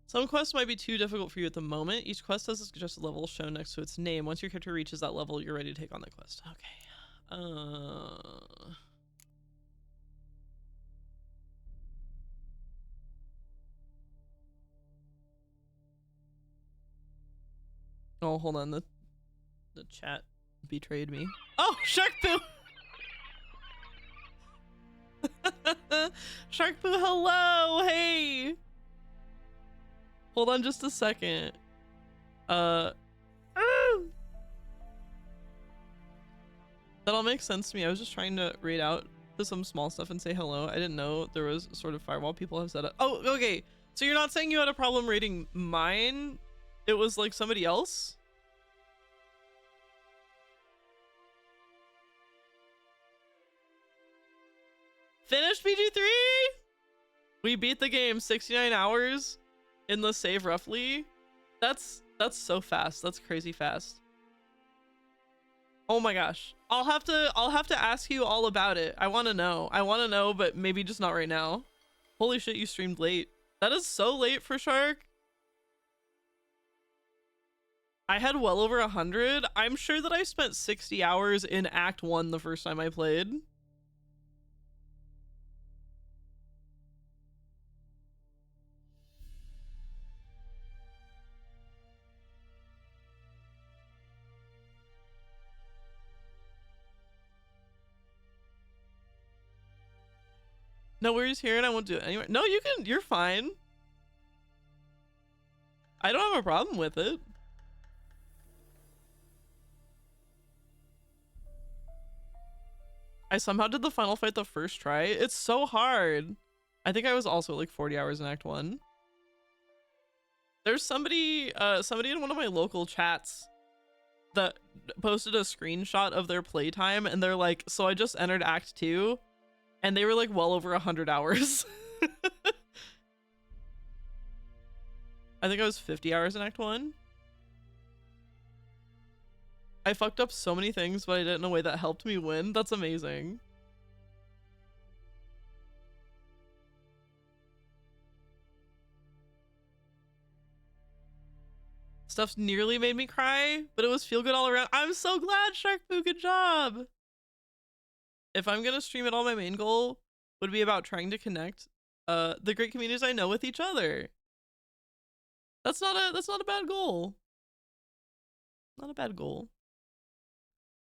Some quests might be too difficult for you at the moment. Each quest has a suggested level shown next to its name. Once your character reaches that level, you're ready to take on the quest. Okay. Oh, hold on. The chat betrayed me. Oh, Shark Poo! Shark Poo, hello! Hey! Hold on just a second. That all makes sense to me. I was just trying to raid out to some small stuff and say hello. I didn't know there was a sort of firewall people have set up. Oh, okay. So you're not saying you had a problem raiding mine? It was like somebody else? Finished PG3? We beat the game 69 hours in the save roughly. That's so fast. That's crazy fast. Oh my gosh. I'll have to ask you all about it. I want to know, but maybe just not right now. Holy shit, you streamed late. That is so late for Shark. I had well over 100. I'm sure that I spent 60 hours in Act 1 the first time I played. No worries here, and I won't do it anyway. No, you can. You're fine. I don't have a problem with it. I somehow did the final fight the first try. It's so hard. I think I was also like 40 hours in Act 1. There's somebody in one of my local chats that posted a screenshot of their playtime, and they're like, so I just entered Act 2, and they were like well over 100 hours. I think I was 50 hours in Act 1. I fucked up so many things, but I did it in a way that helped me win. That's amazing. Stuff's nearly made me cry, but it was feel good all around. I'm so glad, Sharkboo, good job. If I'm gonna stream it, all my main goal would be about trying to connect the great communities I know with each other. That's not a bad goal. Not a bad goal.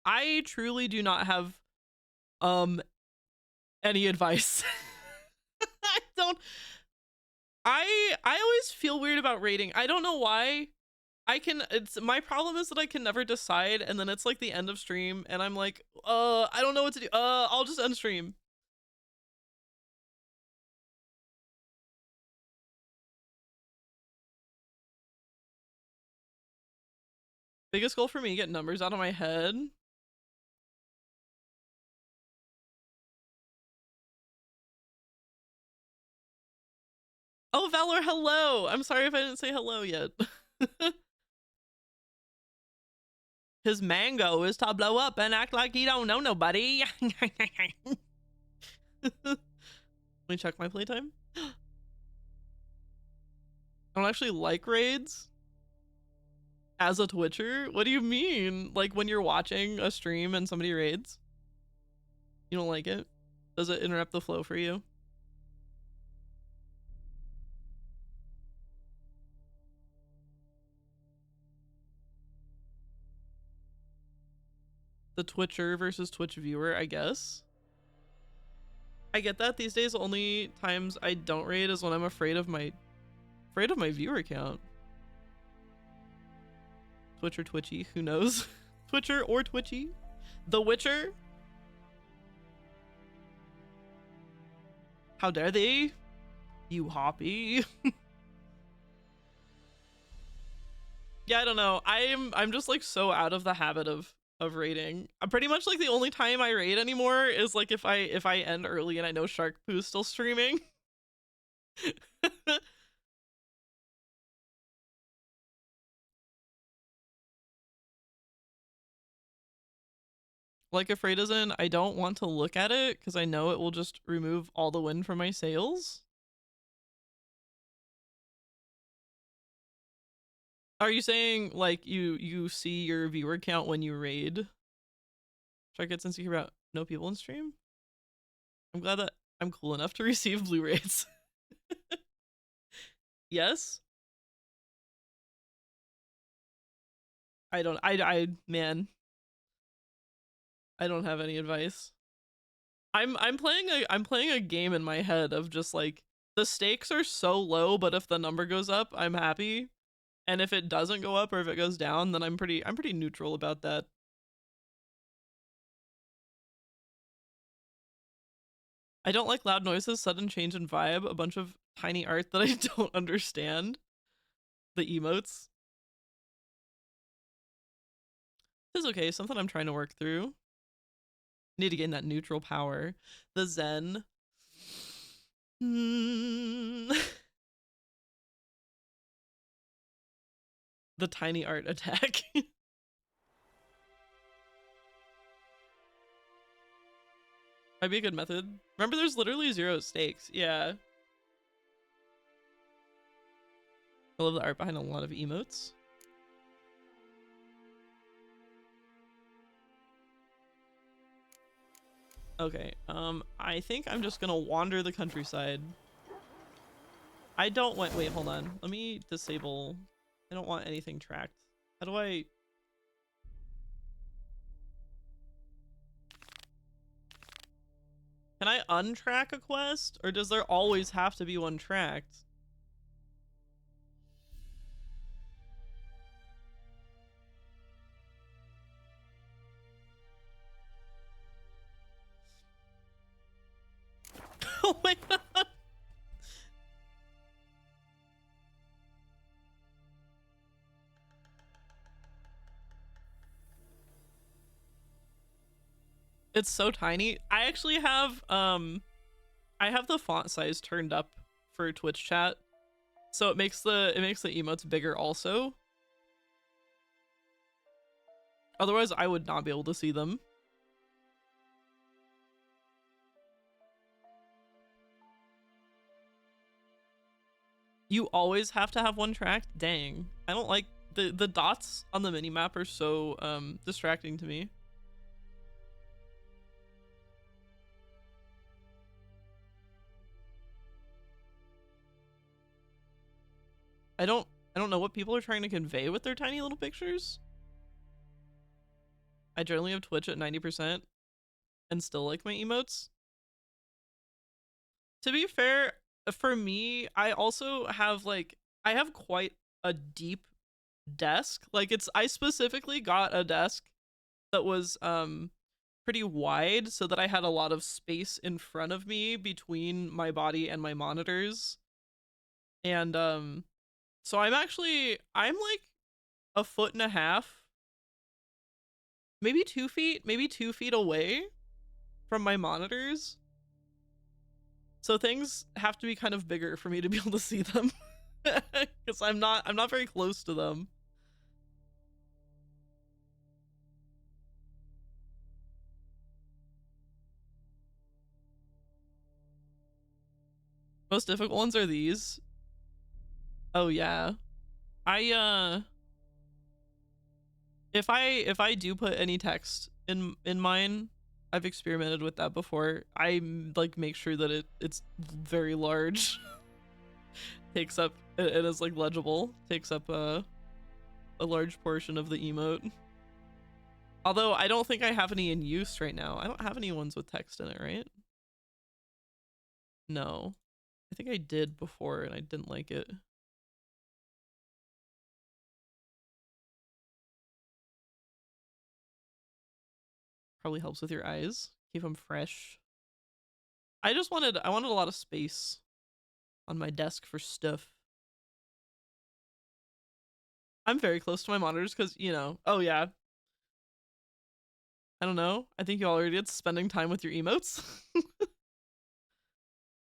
I truly do not have any advice. I always feel weird about rating. I don't know why. My problem is that I can never decide, and then it's like the end of stream and I'm like, I don't know what to do. I'll just end stream. Biggest goal for me, get numbers out of my head. Oh, Valor, hello. I'm sorry if I didn't say hello yet. His mango is to blow up and act like he don't know nobody. Let me check my playtime. I don't actually like raids as a Twitcher. What do you mean? Like when you're watching a stream and somebody raids? You don't like it? Does it interrupt the flow for you? The Twitcher versus Twitch viewer, I guess. I get that. These days, only times I don't raid is when I'm afraid of my viewer count. Twitch or Twitchy, who knows? Twitcher or Twitchy? The Witcher? How dare they? You hoppy. Yeah, I don't know. I'm just like so out of the habit of raiding. I'm pretty much like the only time I raid anymore is like if I end early and I know Sharkpoo's still streaming. Like if raid is in, I don't want to look at it because I know it will just remove all the win from my sales. Are you saying like you see your viewer count when you raid? Should I get insecure about no people in stream? I'm glad that I'm cool enough to receive blue raids. Yes. Man, I don't have any advice. I'm playing a game in my head of just like the stakes are so low, but if the number goes up, I'm happy. And if it doesn't go up or if it goes down, then I'm pretty neutral about that. I don't like loud noises, sudden change in vibe, a bunch of tiny art that I don't understand. The emotes. It's okay, something I'm trying to work through. Need to gain that neutral power. The Zen. The tiny art attack. Might be a good method. Remember, there's literally 0 stakes. Yeah. I love the art behind a lot of emotes. Okay, I think I'm just gonna wander the countryside. I don't want- wait, hold on. Let me disable- I don't want anything tracked. How do I- Can I untrack a quest? Or does there always have to be one tracked? Oh my god! It's so tiny. I actually have I have the font size turned up for Twitch chat, so it makes the emotes bigger also. Otherwise, I would not be able to see them. You always have to have one track? Dang. I don't like the dots on the minimap are so distracting to me. I don't know what people are trying to convey with their tiny little pictures. I generally have Twitch at 90% and still like my emotes. To be fair, for me, I also have I have quite a deep desk. Like I specifically got a desk that was pretty wide so that I had a lot of space in front of me between my body and my monitors. And so I'm like 1.5 feet, maybe 2 feet away from my monitors. So things have to be kind of bigger for me to be able to see them. Because I'm not very close to them. Most difficult ones are these. Oh yeah. If I do put any text in mine, I've experimented with that before. I make sure that it's very large. Takes up, it is legible. Takes up a large portion of the emote. Although I don't think I have any in use right now. I don't have any ones with text in it, right? No. I think I did before and I didn't like it. Probably helps with your eyes. Keep them fresh. I wanted a lot of space on my desk for stuff. I'm very close to my monitors because, you know, oh yeah. I don't know. I think you all already did spending time with your emotes.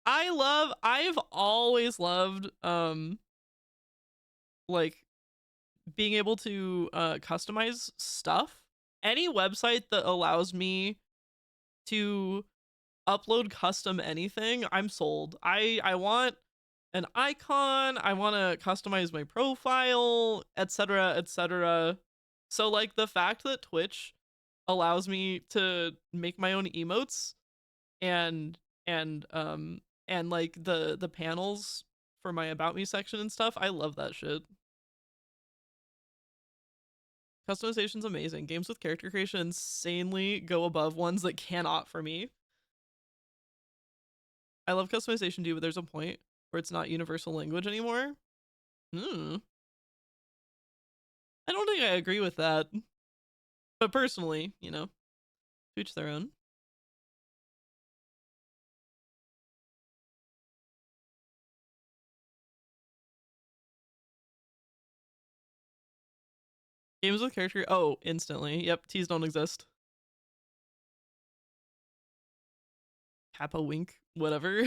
I've always loved being able to customize stuff. Any website that allows me to upload custom anything, I'm sold. I want an icon, I want to customize my profile, etc., etc. So the fact that Twitch allows me to make my own emotes and the panels for my about me section and stuff, I love that shit. Customization's amazing. Games with character creation insanely go above ones that cannot for me. I love customization too, but there's a point where it's not universal language anymore. I don't think I agree with that. But personally, you know, to each their own. Games with character, oh, instantly. Yep, T's don't exist. Kappa wink, whatever.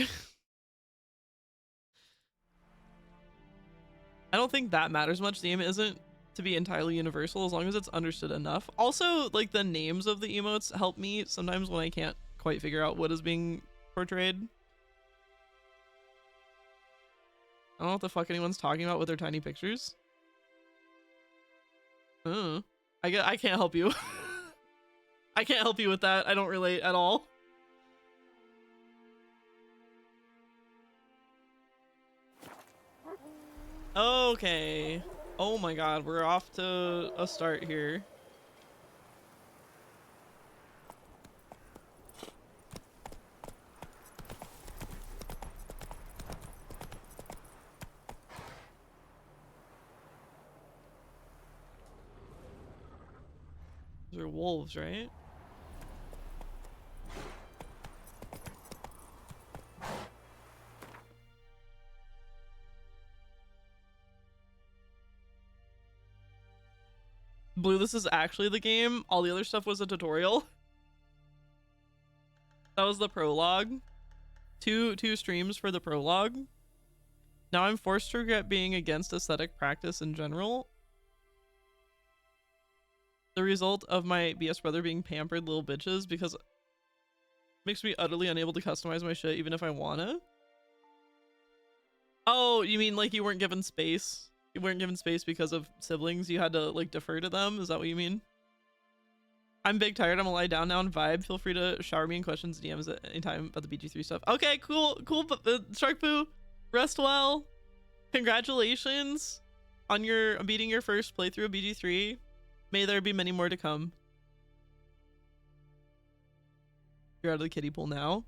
I don't think that matters much. The aim isn't to be entirely universal as long as it's understood enough. Also, the names of the emotes help me sometimes when I can't quite figure out what is being portrayed. I don't know what the fuck anyone's talking about with their tiny pictures. I can't help you. I can't help you with that. I don't relate at all. Okay. Oh my god, we're off to a start here. Those are wolves, right? Blue, this is actually the game. All the other stuff was a tutorial. That was the prologue. Two streams for the prologue. Now I'm forced to regret being against aesthetic practice in general. The result of my BS brother being pampered little bitches because it makes me utterly unable to customize my shit even if I wanna. Oh, you mean like you weren't given space? You weren't given space because of siblings? You had to like defer to them? Is that what you mean? I'm big tired. I'm gonna lie down now and vibe. Feel free to shower me in questions, DMs at any time about the BG3 stuff. Okay, cool. Shark Poo, rest well. Congratulations on beating your first playthrough of BG3. May there be many more to come. You're out of the kiddie pool now.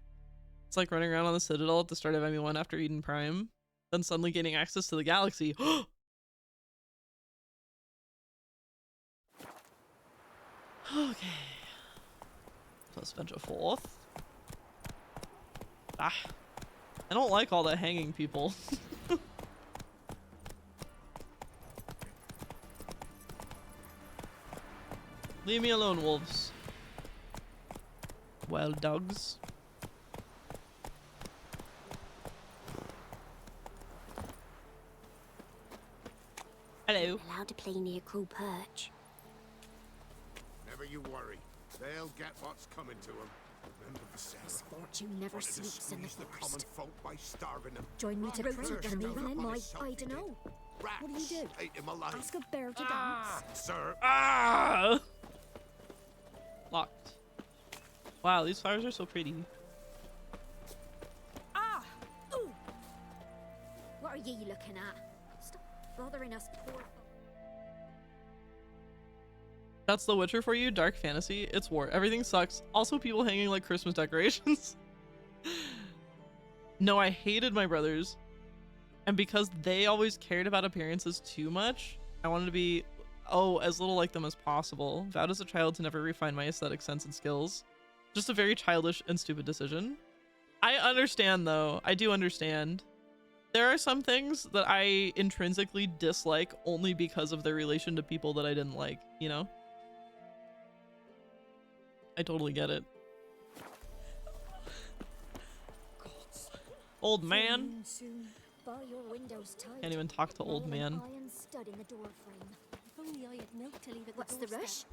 It's like running around on the Citadel at the start of ME1 after Eden Prime, then suddenly gaining access to the galaxy. Okay. Let's venture forth. Ah. I don't like all the hanging people. Leave me alone, wolves. Wild dogs. Hello. Allowed to play near Crow Perch. Never you worry. They'll get what's coming to them. Remember the Sarah. Misfortune never sleeps in the the common forest. folk by starving them. Join me to Rats pray are them sure even not in by my, something I don't know. Rats What do you do? ate him alive. Ask a bear to dance? Sir. Ah! Locked. Wow, these flowers are so pretty. Ah! Ooh! What are ye looking at? Stop bothering us poor. That's The Witcher for you. Dark fantasy. It's war. Everything sucks. Also people hanging like Christmas decorations. No, I hated my brothers. And because they always cared about appearances too much, I wanted to be, as little like them as possible. Vowed as a child to never refine my aesthetic sense and skills. Just a very childish and stupid decision. I understand though. I do understand. There are some things that I intrinsically dislike only because of their relation to people that I didn't like, you know? I totally get it. Old man. Can't even talk to old man. What's the rush?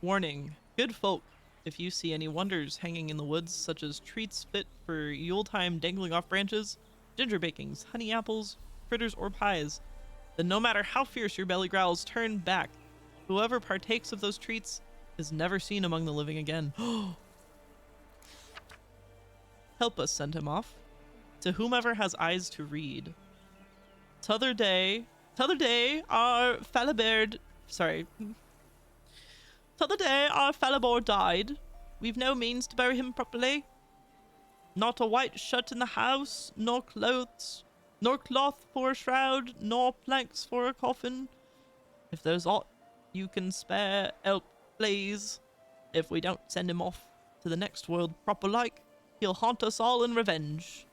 Warning. Good folk. If you see any wonders hanging in the woods, such as treats fit for Yuletime dangling off branches, ginger bakings, honey apples, fritters, or pies, then no matter how fierce your belly growls, turn back. Whoever partakes of those treats is never seen among the living again. Help us send him off. To whomever has eyes to read. T'other day, our Falibard died. We've no means to bury him properly. Not a white shirt in the house, nor clothes, nor cloth for a shroud, nor planks for a coffin. If there's aught you can spare, help, please. If we don't send him off to the next world proper like, he'll haunt us all in revenge.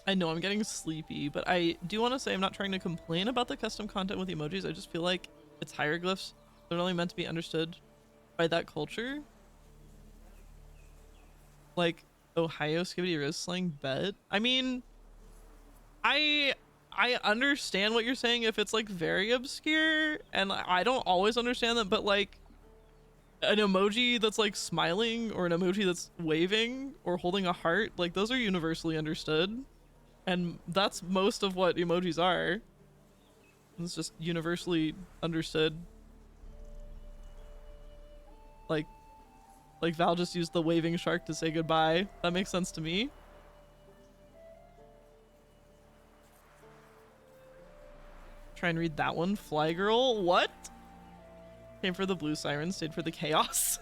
I know I'm getting sleepy, but I do want to say I'm not trying to complain about the custom content with emojis. I just feel like it's hieroglyphs. They're only meant to be understood by that culture. Like Ohio Skibidi Riz slang bet. I mean, I understand what you're saying if it's like very obscure, and I don't always understand that, but like an emoji that's like smiling or an emoji that's waving or holding a heart, like those are universally understood. And that's most of what emojis are. It's just universally understood. Like Val just used the waving shark to say goodbye. That makes sense to me. Try and read that one. Fly Girl. What? Came for the blue siren, stayed for the chaos.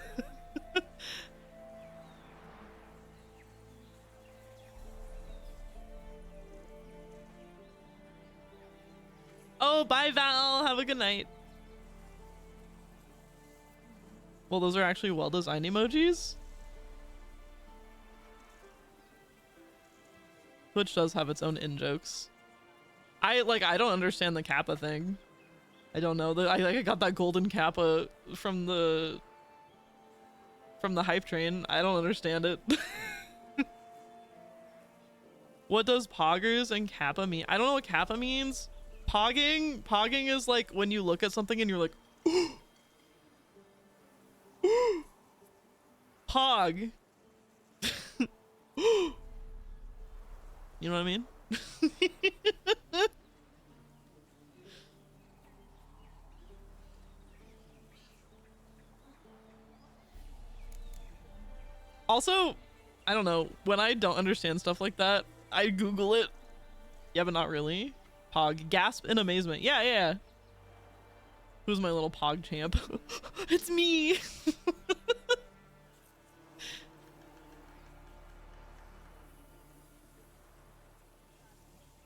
Oh, bye, Val. Have a good night. Well, those are actually well-designed emojis. Twitch does have its own in-jokes. I don't understand the Kappa thing. I don't know. I got that golden Kappa from the hype train. I don't understand it. What does poggers and Kappa mean? I don't know what Kappa means. Pogging is like when you look at something and you're like, Pog. You know what I mean? Also, I don't know, when I don't understand stuff like that, I Google it. Yeah, but not really. Pog. Gasp in amazement. Yeah. Who's my little Pog champ? It's me!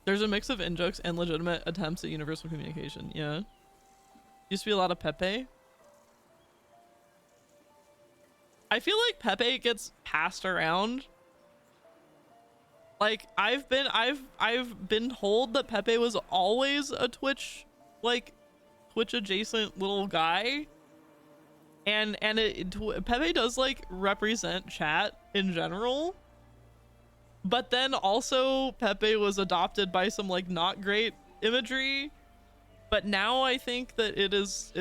There's a mix of in-jokes and legitimate attempts at universal communication. Yeah. Used to be a lot of Pepe. I feel like Pepe gets passed around. Like I've been told that Pepe was always a Twitch adjacent little guy. And Pepe does like represent chat in general. But then also Pepe was adopted by some like not great imagery. But now I think that it is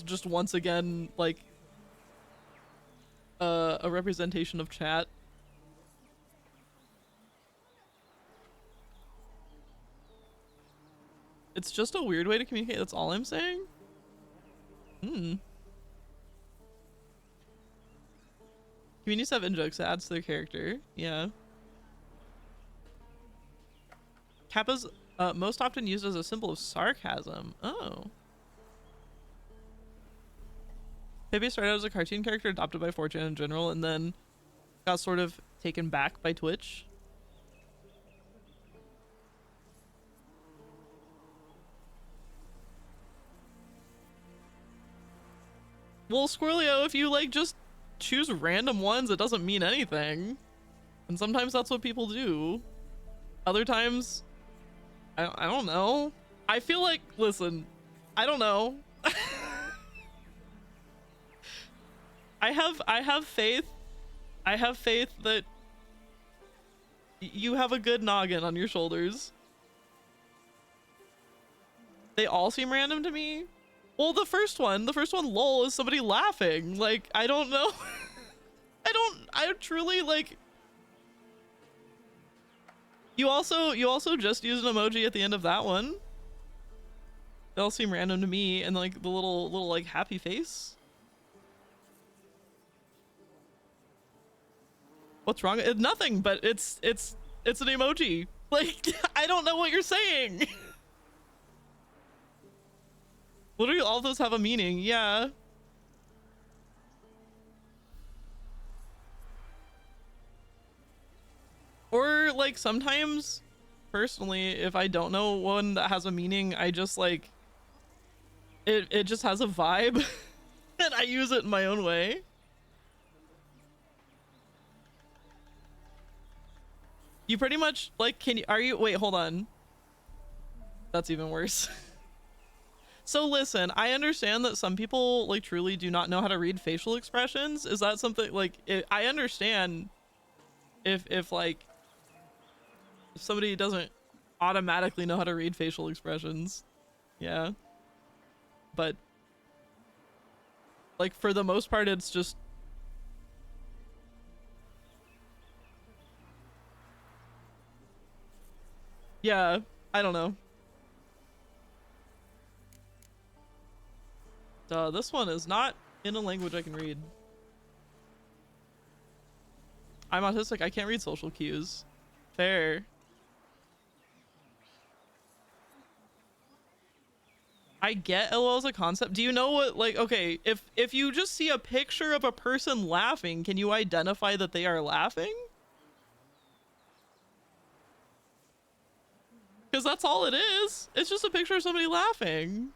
just once again like a representation of chat. It's just a weird way to communicate, that's all I'm saying. Communities have in-jokes, it adds to their character. Yeah. Kappa's most often used as a symbol of sarcasm. Oh. Pepe started out as a cartoon character adopted by 4chan in general and then got sort of taken back by Twitch. Well, Squirrelio, if you like just choose random ones, it doesn't mean anything. And sometimes that's what people do. Other times, I don't know. I feel like, listen, I don't know. I have faith. I have faith that you have a good noggin on your shoulders. They all seem random to me. Well, the first one, lol, is somebody laughing. Like, I don't know. I truly, like... You also just used an emoji at the end of that one. They all seem random to me, and like the little like happy face. What's wrong? Nothing, but it's an emoji. Like, I don't know what you're saying. Literally all of those have a meaning, yeah. Or like sometimes, personally, if I don't know one that has a meaning, I just like, it just has a vibe and I use it in my own way. You pretty much like, wait, hold on. That's even worse. So listen, I understand that some people like truly do not know how to read facial expressions. Is that something like, I understand if somebody doesn't automatically know how to read facial expressions. Yeah. But like for the most part, it's just yeah, I don't know. This one is not in a language I can read. I'm autistic, I can't read social cues. Fair. I get LOL as a concept. Do you know what, like, okay, if you just see a picture of a person laughing, can you identify that they are laughing? Because that's all it is. It's just a picture of somebody laughing.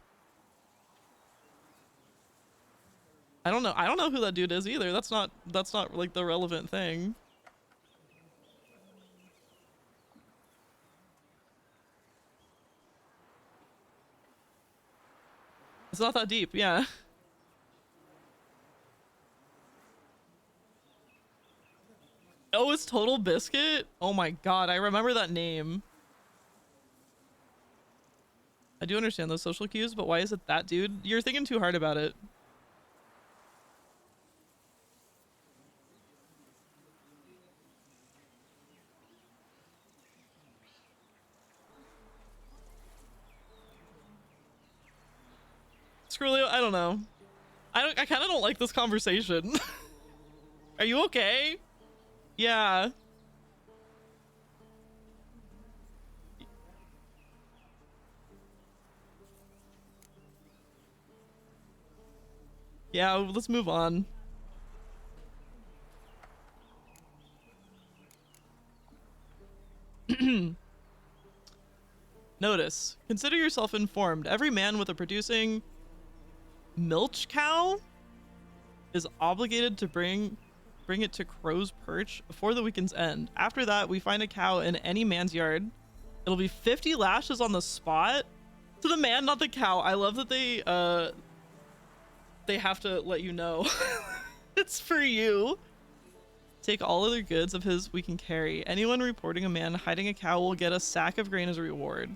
I don't know who that dude is either. That's not like the relevant thing. It's not that deep, yeah. Oh, it's Total Biscuit? Oh my god, I remember that name. I do understand those social cues, but why is it that dude? You're thinking too hard about it. Screwlio, I don't know. I kind of don't like this conversation. Are you okay? Yeah. Yeah, let's move on. Notice. Consider yourself informed. Every man with a producing milch cow is obligated to bring it to Crow's Perch before the weekend's end. After that, we find a cow in any man's yard. It'll be 50 lashes on the spot. To the man, not the cow. I love that they have to let you know. It's for you. Take all other goods of his we can carry. Anyone reporting a man hiding a cow will get a sack of grain as a reward.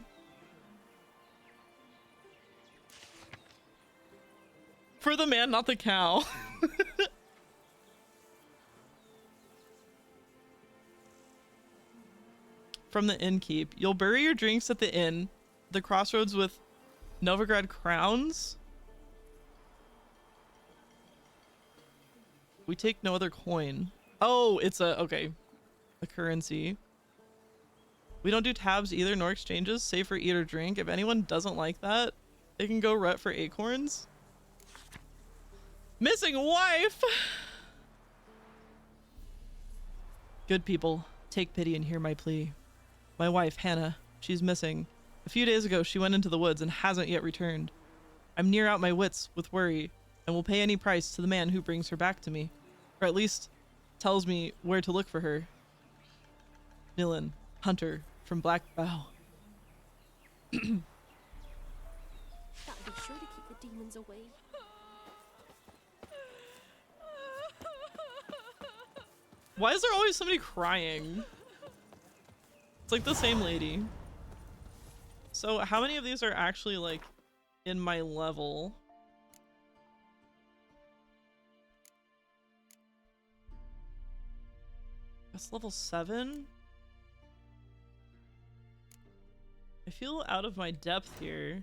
For the man, not the cow. From the innkeep. You'll bury your drinks at the inn. The crossroads with Novigrad crowns. We take no other coin. Oh, it's a currency. We don't do tabs either, nor exchanges, save for eat or drink. If anyone doesn't like that, they can go rut for acorns. Missing wife! Good people, take pity and hear my plea. My wife, Hannah, she's missing. A few days ago, she went into the woods and hasn't yet returned. I'm near out my wits with worry, and will pay any price to the man who brings her back to me. Or at least tells me where to look for her. Nilin, hunter from Black Bow. That'll be sure to keep the demons away. Why is there always somebody crying? It's like the same lady. So how many of these are actually like in my level? That's level 7. I feel out of my depth here.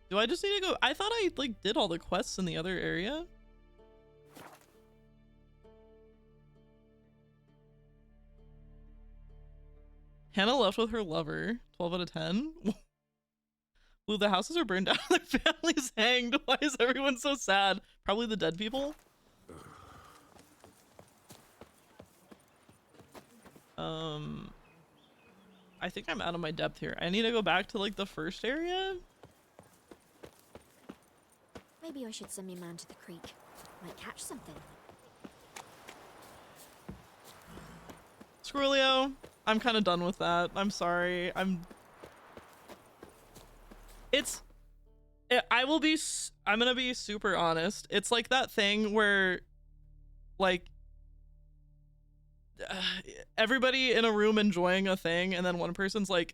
Do I just need to go? I thought I like did all the quests in the other area. Hannah left with her lover. 12 out of 10. Ooh, the houses are burned down. Their families hanged. Why is everyone so sad? Probably the dead people. I think I'm out of my depth here. I need to go back to like the first area. Maybe I should send me man to the creek. Might catch something. Screwlio, I'm kind of done with that. I'm sorry. I'm gonna be super honest. It's like that thing where like everybody in a room enjoying a thing and then one person's like,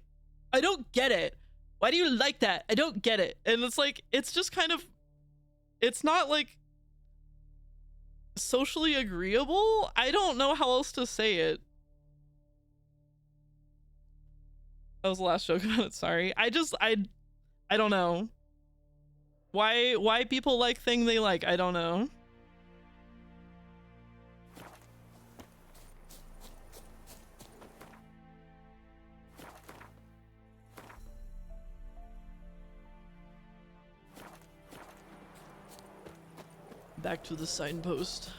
I don't get it. Why do you like that? I don't get it. And it's like, it's just kind of, it's not like socially agreeable. I don't know how else to say it. That was the last joke about it, sorry. I don't know. Why people like thing they like, I don't know. Back to the signpost.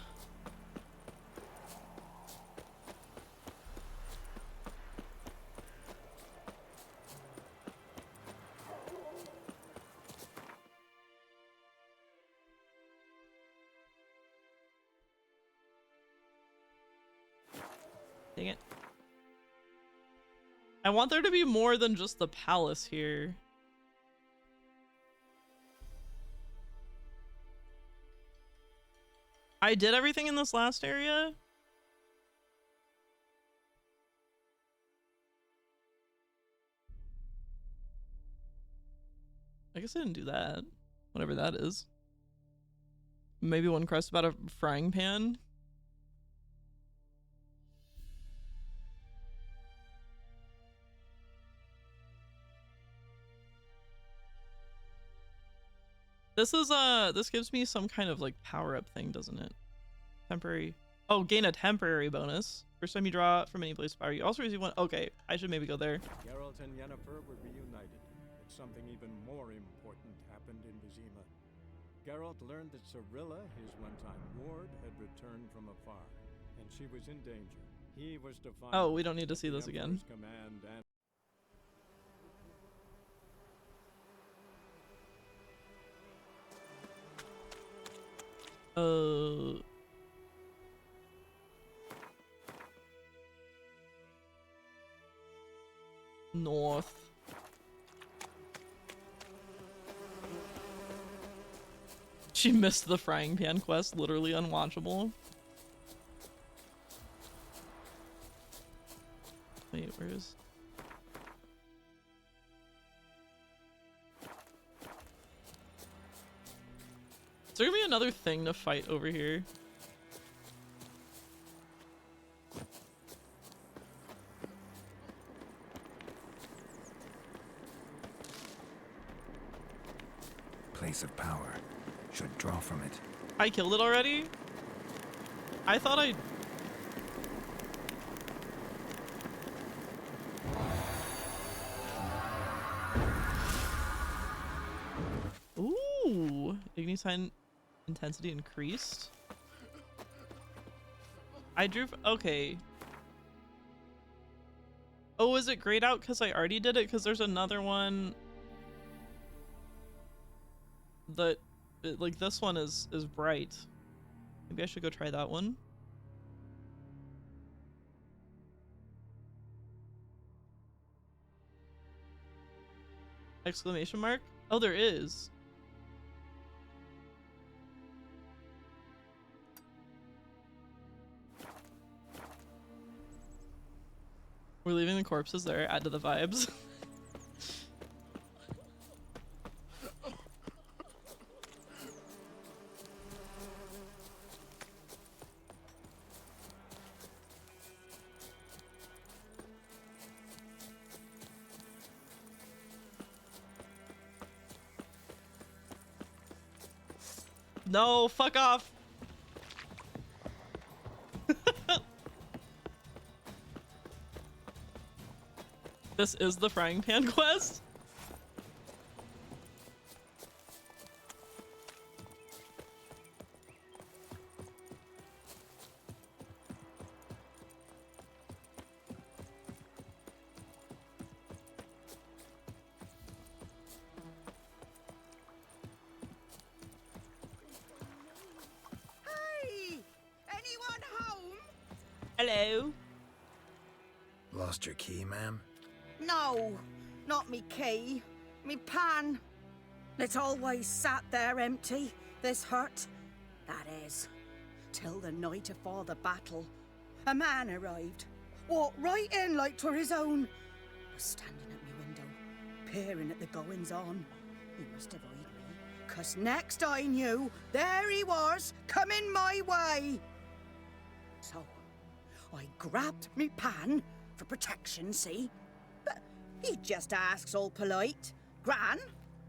Dang it. I want there to be more than just the palace here. I did everything in this last area. I guess I didn't do that. Whatever that is. Maybe one quest about a frying pan. This gives me some kind of like power up thing, doesn't it? Temporary. Oh, gain a temporary bonus. First time you draw from any place power, you also receive one. Okay, I should maybe go there. Geralt and Yennefer were reunited, but something even more important happened in Vizima. Geralt learned that Cirilla, his one-time ward, had returned from afar, and she was in danger. He was to find. Oh, we don't need to see this again. Command and North. She missed the frying pan quest, literally unwatchable. Wait, where is... Is there gonna be another thing to fight over here? Place of power. Should draw from it. I killed it already? I thought I... Ooh! Ignisign intensity increased. I drew... Okay. Oh, is it grayed out because I already did it? Because there's another one... that... like this one is bright. Maybe I should go try that one. Exclamation mark? Oh, there is. We're leaving the corpses there, add to the vibes. No, fuck off. This is the frying pan quest? Hello? Lost your key, ma'am? No, not me key. Me pan. It's always sat there empty, this hut. That is, till the night afore the battle. A man arrived, walked right in like 'twere his own. Was standing at me window, peering at the goings-on. He must have eyed me, 'cause next I knew, there he was, coming my way. So, I grabbed me pan, for protection, see? But he just asks all polite, Gran,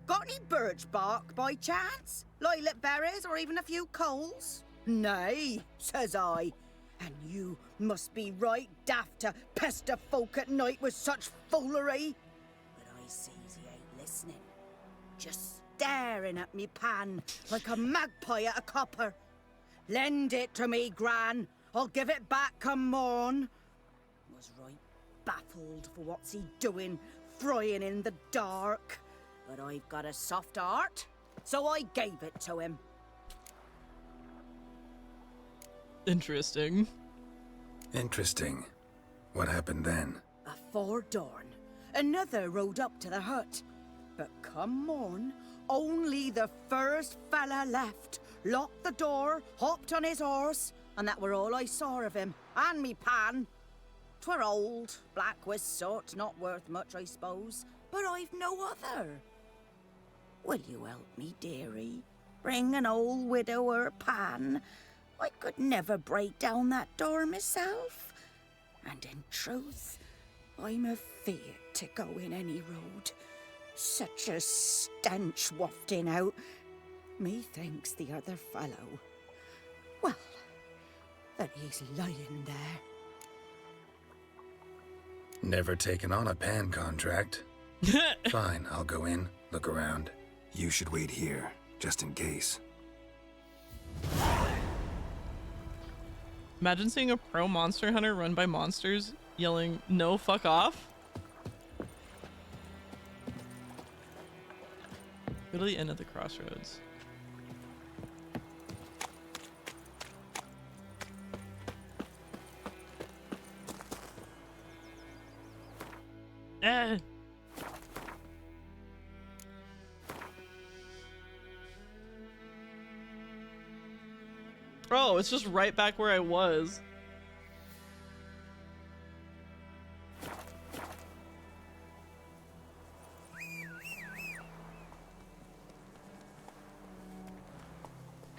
got any birch bark by chance? Lilac berries or even a few coals? Nay, says I. And you must be right daft to pester folk at night with such foolery. But I sees he ain't listening. Just staring at me pan like a magpie at a copper. Lend it to me, Gran. I'll give it back come morn. Was right baffled for what's he doing, frying in the dark. But I've got a soft heart, so I gave it to him. Interesting. Interesting. What happened then? Afore dawn, another rode up to the hut. But come morn, only the first fella left, locked the door, hopped on his horse, and that were all I saw of him, and me pan. 'Twere old, black with soot, not worth much, I suppose, but I've no other. Will you help me, dearie? Bring an old widower pan. I could never break down that door myself. And in truth, I'm afeard to go in any road. Such a stench wafting out. Methinks the other fellow, well, that he's lying there. Never taken on a pan contract. Fine, I'll go in, look around. You should wait here, just in case. Imagine seeing a pro monster hunter run by monsters yelling, "No, fuck off." Go to the end of the crossroads. Eh. Oh, it's just right back where I was.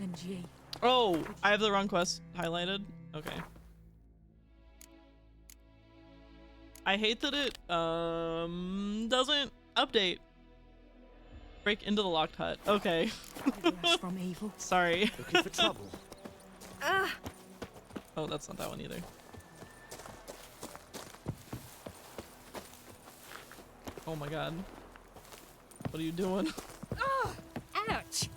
NG. Oh, I have the wrong quest highlighted. Okay. I hate that it doesn't update. Break into the locked hut. Okay. From evil. Sorry. Looking for trouble. Oh, that's not that one either. Oh my god. What are you doing? Oh, ouch.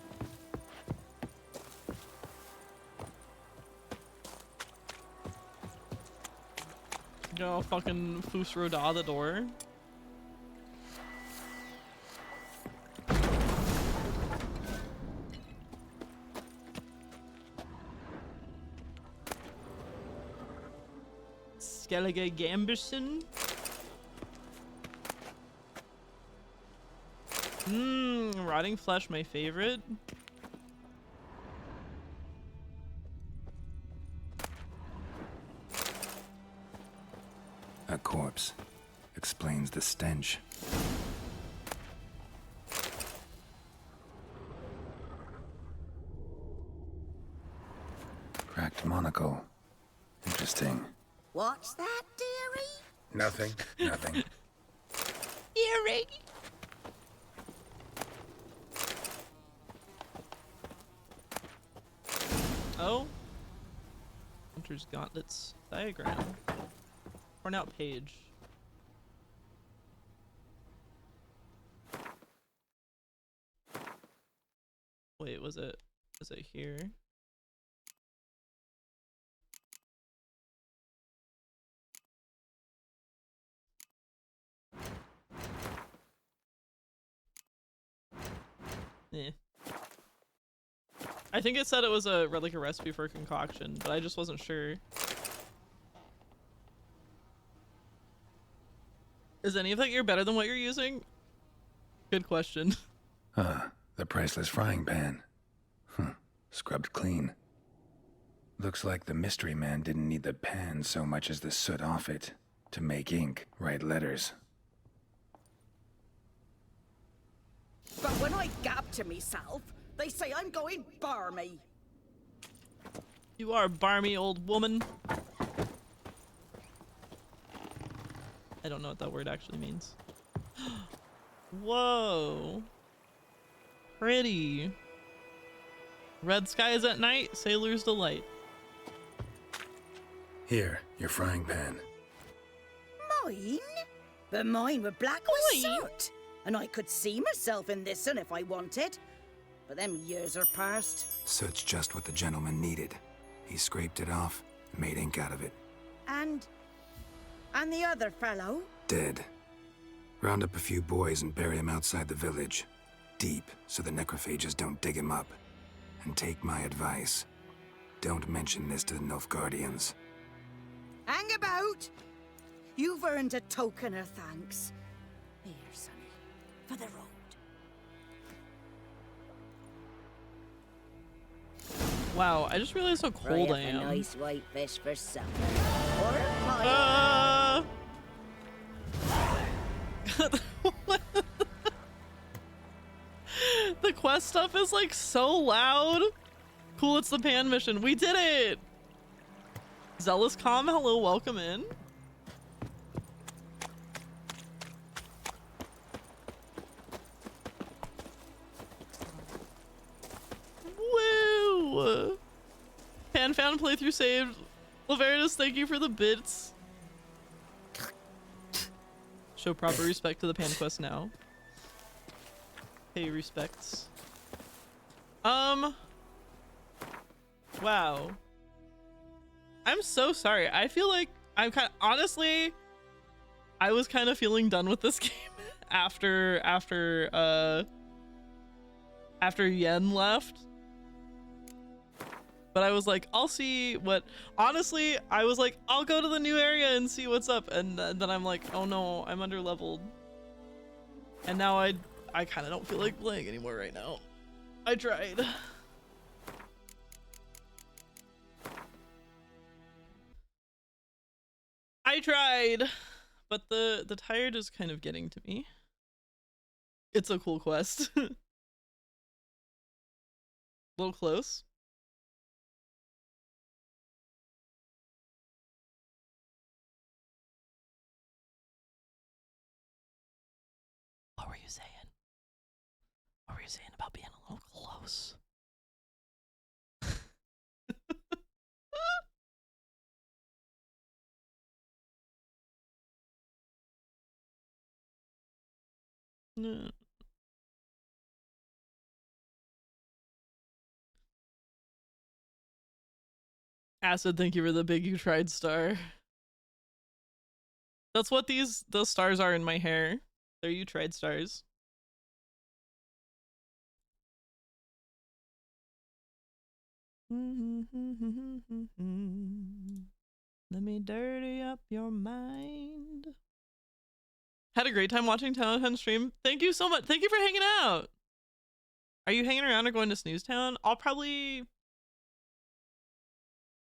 You know, fucking Fus Roda the door. Skellige Gambison. Rotting flesh, my favorite. A corpse. Explains the stench. Cracked monocle. Interesting. What's that, dearie? Nothing. Nothing. Dearie. Oh. Hunter's Gauntlets diagram. Torn out page. Wait, was it here? Eh. I think it said it was a recipe for a concoction, but I just wasn't sure. Is any of that gear better than what you're using? Good question. The priceless frying pan. Scrubbed clean. Looks like the mystery man didn't need the pan so much as the soot off it to make ink, write letters. But when I gab to myself, they say I'm going barmy. You are a barmy old woman. I don't know what that word actually means. Whoa. Pretty. Red skies at night, sailor's delight. Here, your frying pan. Mine? But mine were black with soot. And I could see myself in this one if I wanted. But them years are past. Soot's just what the gentleman needed. He scraped it off, made ink out of it. And the other fellow? Dead. Round up a few boys and bury him outside the village. Deep, so the necrophages don't dig him up. And take my advice. Don't mention this to the Nilfgaardians. Hang about! You've earned a token of thanks. Here, sonny, for the road. Wow, I just realized how cold Fry I up am. a nice white fish for supper. Or a pie. The quest stuff is like so loud. Cool, it's the pan mission. We did it! Zealous Calm, hello, welcome in. Woo! Pan found playthrough saved. Laveritas, thank you for the bits. Show proper respect to the pan quest now. Pay respects. Wow. I'm so sorry. I feel like I'm kind of, honestly, I was kind of feeling done with this game after Yen left. But I was like, I'll see what, honestly, I was like, I'll go to the new area and see what's up. And then I'm like, oh no, I'm under leveled. And now I kind of don't feel like playing anymore right now. I tried. But the tired is kind of getting to me. It's a cool quest. A little close. What were you saying? What were you saying about being a little close? No. Acid, thank you for the big you tried star. That's what those stars are in my hair. They're you tried stars. Let me dirty up your mind. Had a great time watching Town of 10 stream. Thank you so much. Thank you for hanging out. Are you hanging around or going to Snooze Town? I'll probably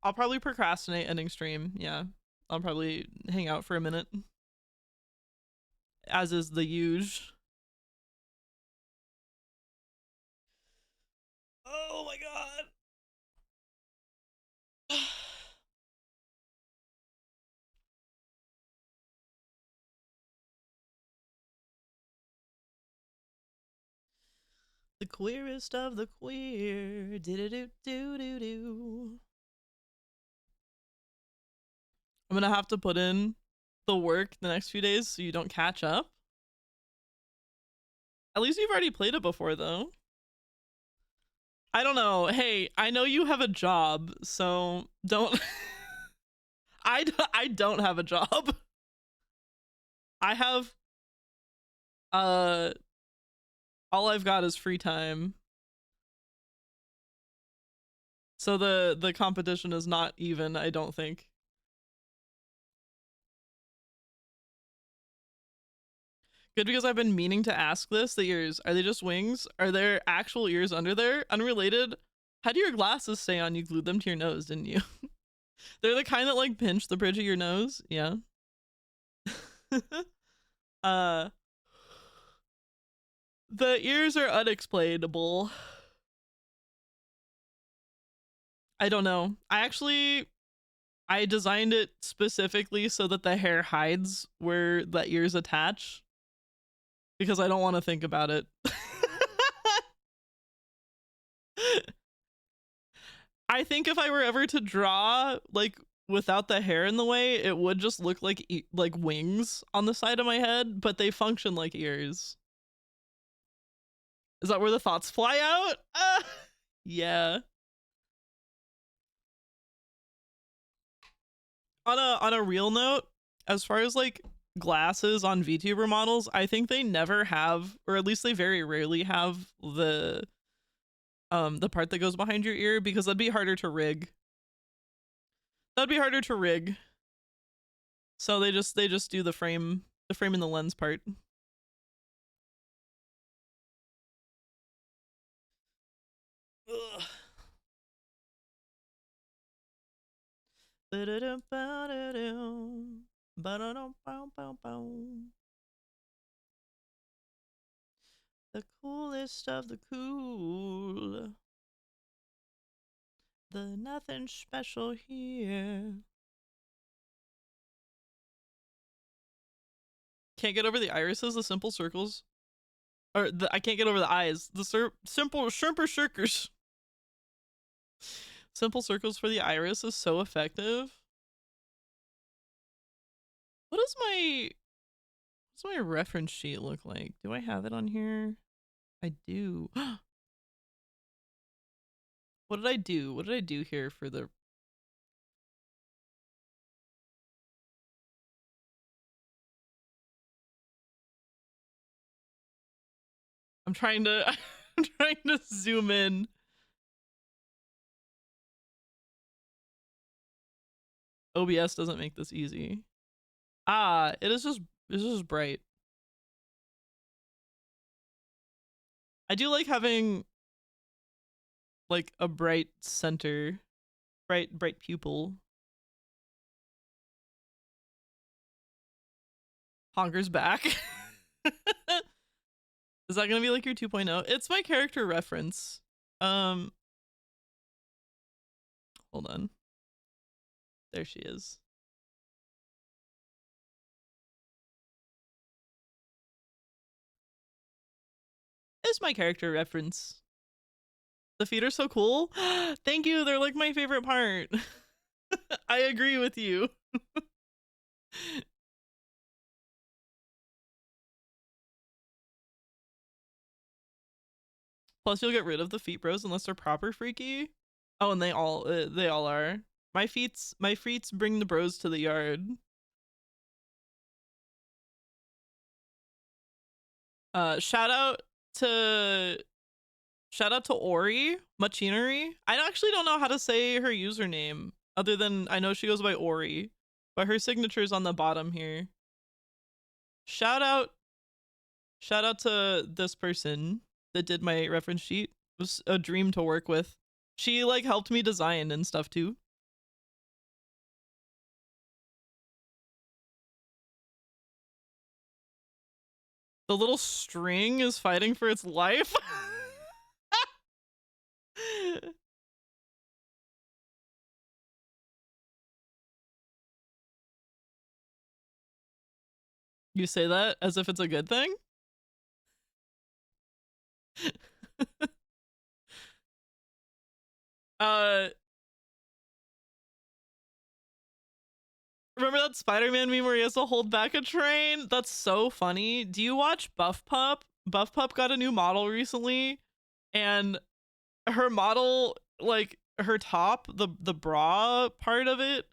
procrastinate ending stream. Yeah. I'll probably hang out for a minute. As is the usual. Oh my god. The queerest of the queer. Do-do-do-do-do-do. I'm gonna have to put in the work the next few days so you don't catch up. At least you've already played it before, though. I don't know. Hey, I know you have a job, so don't... I don't have a job. I have... all I've got is free time. So the competition is not even, I don't think. Good, because I've been meaning to ask this. The ears, are they just wings? Are there actual ears under there? Unrelated, how do your glasses stay on? You glued them to your nose, didn't you? They're the kind that like pinch the bridge of your nose. Yeah. The ears are unexplainable. I don't know. I designed it specifically so that the hair hides where the ears attach. Because I don't want to think about it. I think if I were ever to draw, like, without the hair in the way, it would just look like wings on the side of my head, but they function like ears. Is that where the thoughts fly out? Yeah. On a real note, as far as like glasses on VTuber models, I think they never have, or at least they very rarely have the part that goes behind your ear, because that'd be harder to rig. That'd be harder to rig. So they just do the frame and the lens part. Ugh. Ba-da-dum, ba-da-dum, bow. The coolest of the cool. The nothing special here. Can't get over the irises, the simple circles. Or I can't get over the eyes. The simple shrimper shirkers. Simple circles for the iris is so effective. What does my reference sheet look like? Do I have it on here? I do. What did I do? What did I do here for the... I'm trying to zoom in. OBS doesn't make this easy. Ah, it's just bright. I do like having like a bright center, bright pupil. Honker's back. Is that gonna be like your 2.0? It's my character reference. Hold on. There she is. It's my character reference. The feet are so cool. Thank you. They're like my favorite part. I agree with you. Plus, you'll get rid of the feet bros unless they're proper freaky. Oh, and they all are. My feets bring the bros to the yard. Shout out to Ori Machinery. I actually don't know how to say her username other than I know she goes by Ori, but her signature is on the bottom here. Shout out to this person that did my reference sheet. It was a dream to work with. She like helped me design and stuff too. The little string is fighting for its life. You say that as if it's a good thing? Remember that Spider-Man meme where he has to hold back a train? That's so funny. Do you watch Buff Pup? Buff Pup got a new model recently, and her model, like her top, the bra part of it,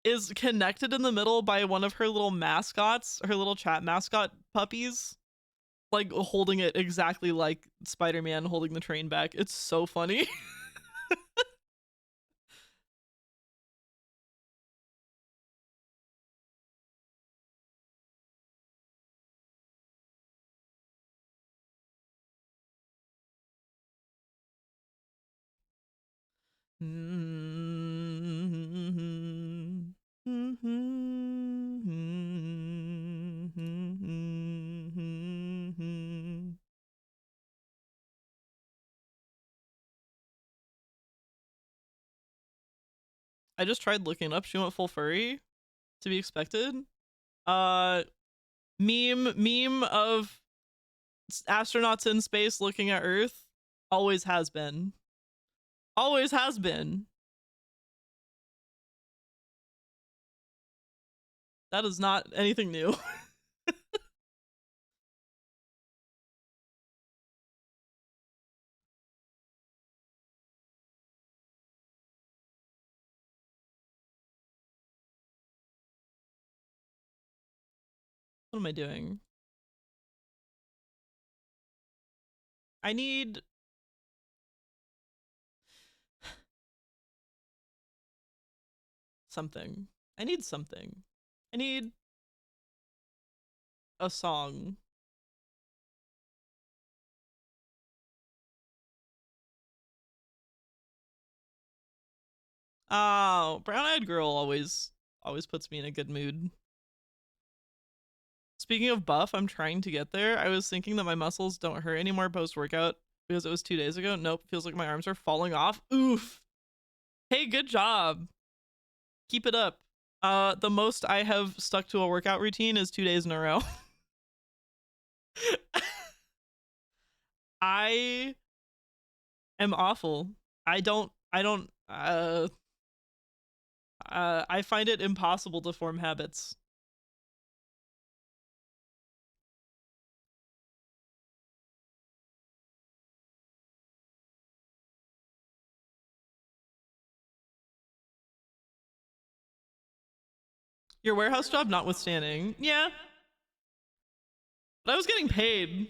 is connected in the middle by one of her little mascots, her little chat mascot puppies, like holding it exactly like Spider-Man holding the train back. It's so funny. I just tried looking up. She went full furry. To be expected. Meme of astronauts in space looking at Earth. Always has been. Always has been. That is not anything new. What am I doing? I need... something. I need something. I need a song. Oh, brown-eyed girl always puts me in a good mood. Speaking of buff, I'm trying to get there. I was thinking that my muscles don't hurt anymore post-workout because it was 2 days ago. Nope, feels like my arms are falling off. Oof. Hey, good job. Keep it up. The most I have stuck to a workout routine is 2 days in a row. I am awful. I find it impossible to form habits. Your warehouse job notwithstanding. Yeah. But I was getting paid.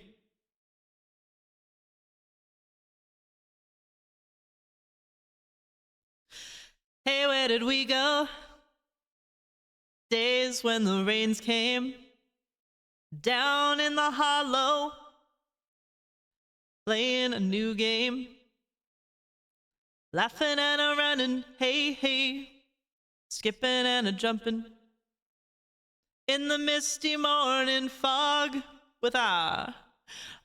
Hey, where did we go? Days when the rains came down in the hollow, playing a new game, laughing and a running, hey, hey, skipping and a jumping in the misty morning fog with our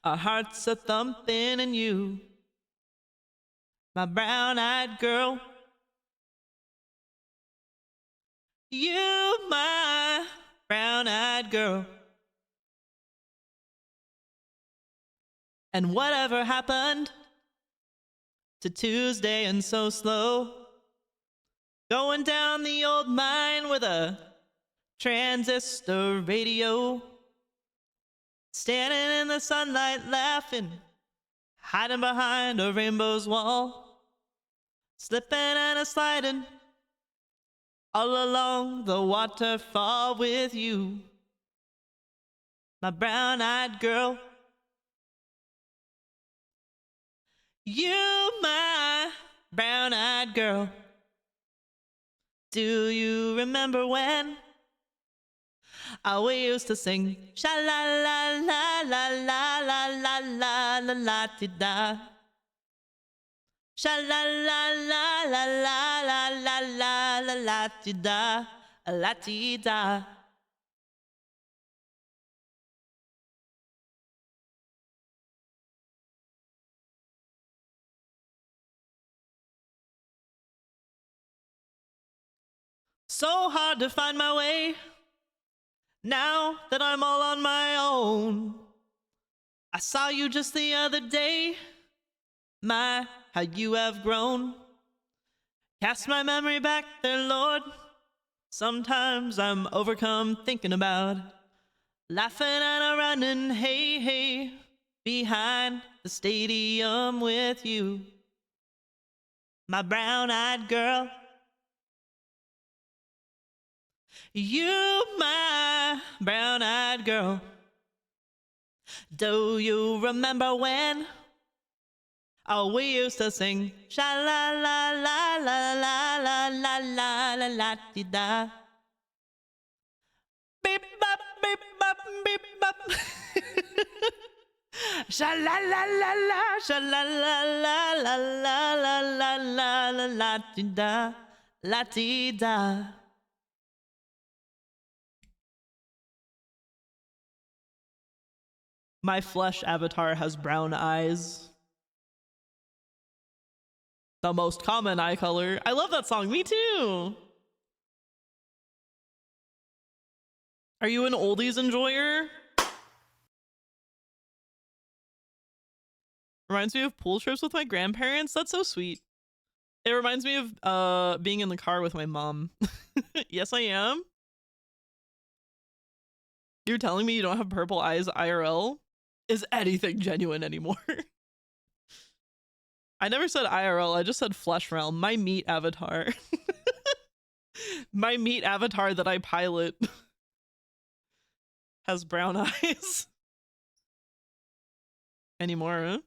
hearts a thumping, and you, my brown-eyed girl, you, my brown-eyed girl. And whatever happened to Tuesday and so slow, going down the old mine with a transistor radio, standing in the sunlight laughing, hiding behind a rainbow's wall, slipping and a sliding all along the waterfall with you, my brown-eyed girl. You, my brown-eyed girl. Do you remember when we used to sing sha-la-la-la-la-la-la-la-la-la-la-la-ti-da, sha-la-la-la-la-la-la-la-la-ti-da, la-ti-da. So hard to find my way now that I'm all on my own. I saw you just the other day. My, how you have grown. Cast my memory back there, Lord. Sometimes I'm overcome thinking about laughing and a running, hey, hey, behind the stadium with you, my brown-eyed girl. You, my brown-eyed girl. Do you remember when we used to sing sha-la-la-la-la-la-la-la-la-la-la-ti-da, beep bop beep bop beep bop, sha-la-la-la-la, sha-la-la-la-la-la-la-la-la-la-ti-da, la-ti-da. My flesh avatar has brown eyes. The most common eye color. I love that song. Me too. Are you an oldies enjoyer? Reminds me of pool trips with my grandparents. That's so sweet. It reminds me of being in the car with my mom. Yes, I am. You're telling me you don't have purple eyes IRL? Is anything genuine anymore? I never said IRL, I just said flesh realm. My meat avatar. My meat avatar that I pilot has brown eyes. Anymore, huh?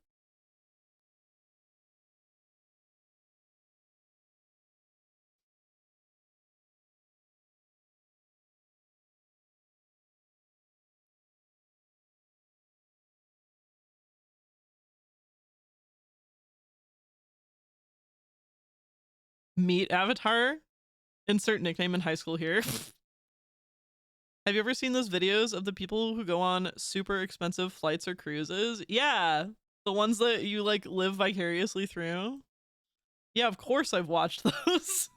Meet Avatar. Insert nickname in high school here. Have you ever seen those videos of the people who go on super expensive flights or cruises? Yeah. The ones that you like live vicariously through. Yeah, of course I've watched those.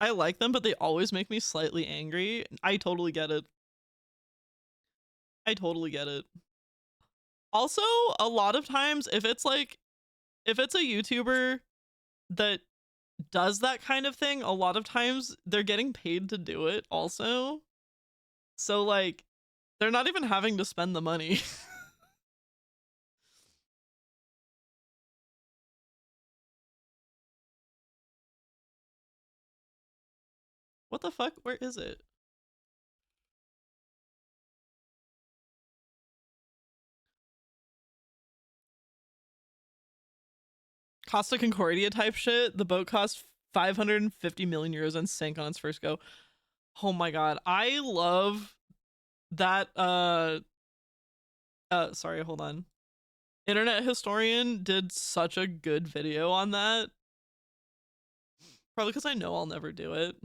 I like them, but they always make me slightly angry. I totally get it. I totally get it. Also, a lot of times if it's a YouTuber that does that kind of thing, a lot of times they're getting paid to do it also. So like, they're not even having to spend the money. What the fuck? Where is it? Costa Concordia type shit. The boat cost 550 million euros and sank on its first go. Oh my god. I love that sorry, hold on. Internet Historian did such a good video on that. Probably because I know I'll never do it.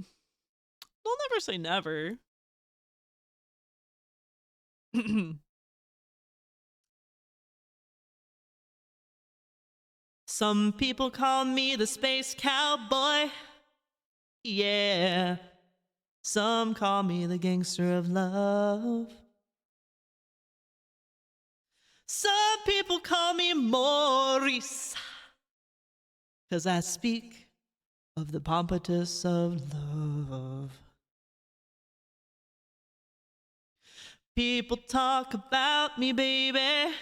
I'll never say never. Some people call me the space cowboy. Yeah. Some call me the gangster of love. Some people call me Maurice, 'cause I speak of the pompatus of love. People talk about me, baby.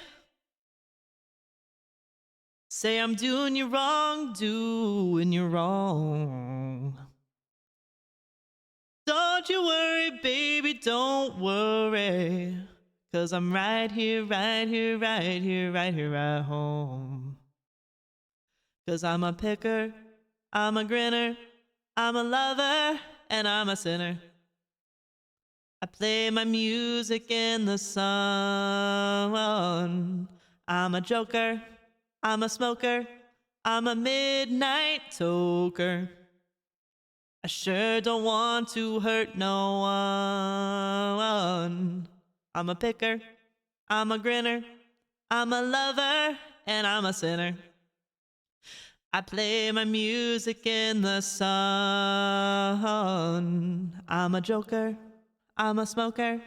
Say I'm doing you wrong, doing you wrong. Don't you worry, baby, don't worry. 'Cause I'm right here, right here, right here, right here at home. 'Cause I'm a picker, I'm a grinner, I'm a lover, and I'm a sinner. I play my music in the sun. I'm a joker, I'm a smoker, I'm a midnight toker. I sure don't want to hurt no one. I'm a picker, I'm a grinner, I'm a lover, and I'm a sinner. I play my music in the sun. I'm a joker, I'm a smoker,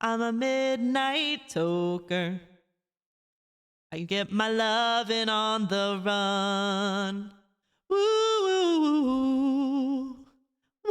I'm a midnight toker. I get my lovin' on the run. Woo, woo, woo, woo.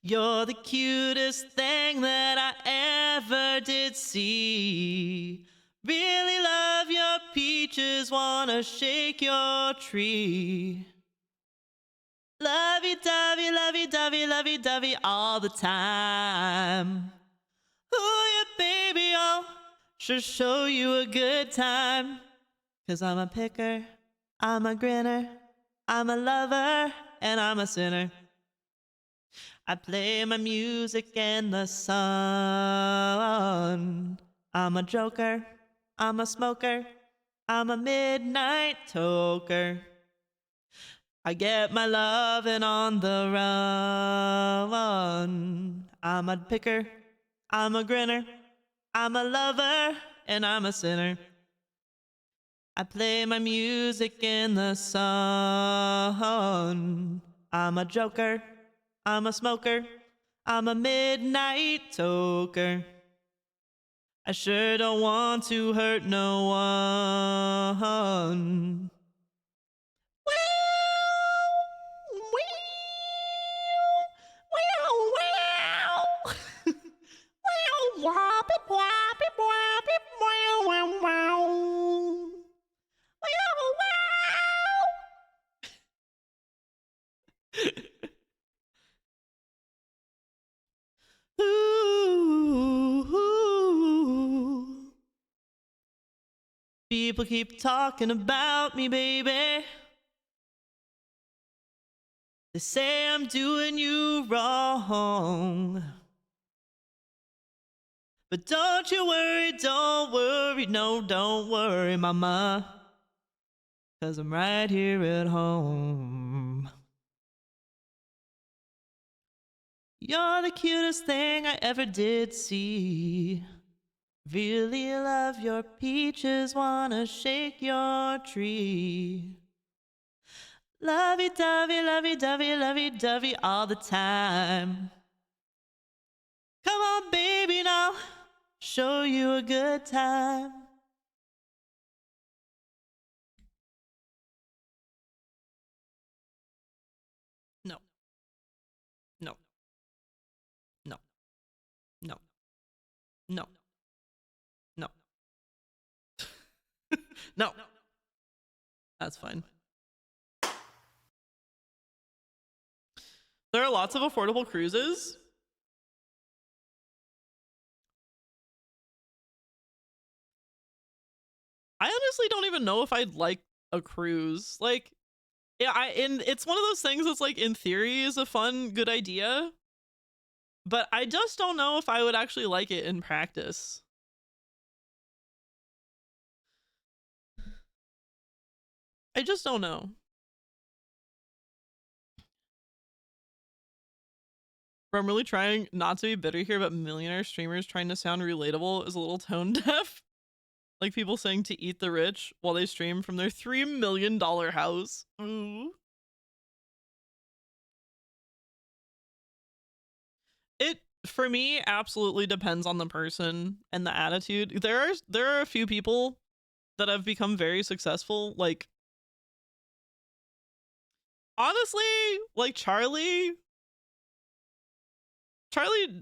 You're the cutest thing that I ever did see. Really love your peaches, wanna shake your tree. Lovey-dovey, lovey-dovey, lovey-dovey all the time. Ooh, yeah, baby, I'll sure show you a good time. 'Cause I'm a picker, I'm a grinner, I'm a lover, and I'm a sinner. I play my music in the sun. I'm a joker, I'm a smoker, I'm a midnight toker. I get my lovin' on the run. I'm a picker, I'm a grinner, I'm a lover, and I'm a sinner. I play my music in the sun. I'm a joker, I'm a smoker, I'm a midnight toker. I sure don't want to hurt no one. People keep talking about me, baby. They say I'm doing you wrong. But don't you worry, no, don't worry, mama. 'Cause I'm right here at home. You're the cutest thing I ever did see. Really love your peaches, wanna shake your tree. Lovey-dovey, lovey-dovey, lovey-dovey all the time. Come on, baby, now, show you a good time. No. No. No. No. No. No. No. That's fine. There are lots of affordable cruises. I honestly don't even know if I'd like a cruise. Like, yeah, it's one of those things that's like, in theory, is a fun, good idea. But I just don't know if I would actually like it in practice. I just don't know. Bro, I'm really trying not to be bitter here, but millionaire streamers trying to sound relatable is a little tone deaf. Like people saying to eat the rich while they stream from their $3 million house. Ooh. It, for me, absolutely depends on the person and the attitude. There are a few people that have become very successful. Like, honestly, like Charlie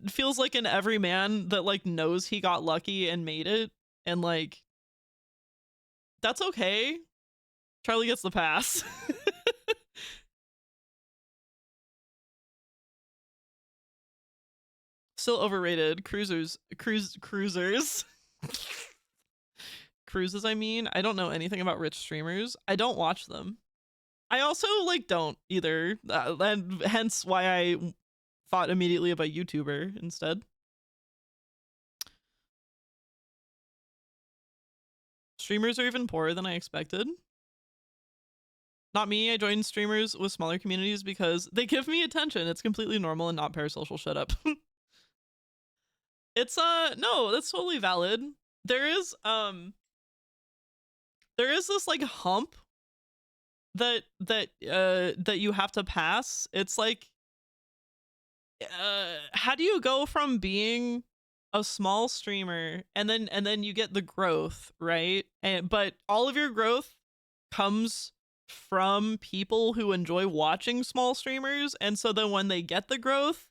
feels like an everyman that like knows he got lucky and made it, and like that's okay. Charlie gets the pass. Still overrated. Cruisers. Cruises, I mean. I don't know anything about rich streamers. I don't watch them. I also like don't either. And hence why I thought immediately about YouTuber instead. Streamers are even poorer than I expected. Not me. I joined streamers with smaller communities because they give me attention. It's completely normal and not parasocial. Shut up. It's no, that's totally valid. There is this like hump that you have to pass. It's like how do you go from being a small streamer and then you get the growth, right? But all of your growth comes from people who enjoy watching small streamers, and so then when they get the growth,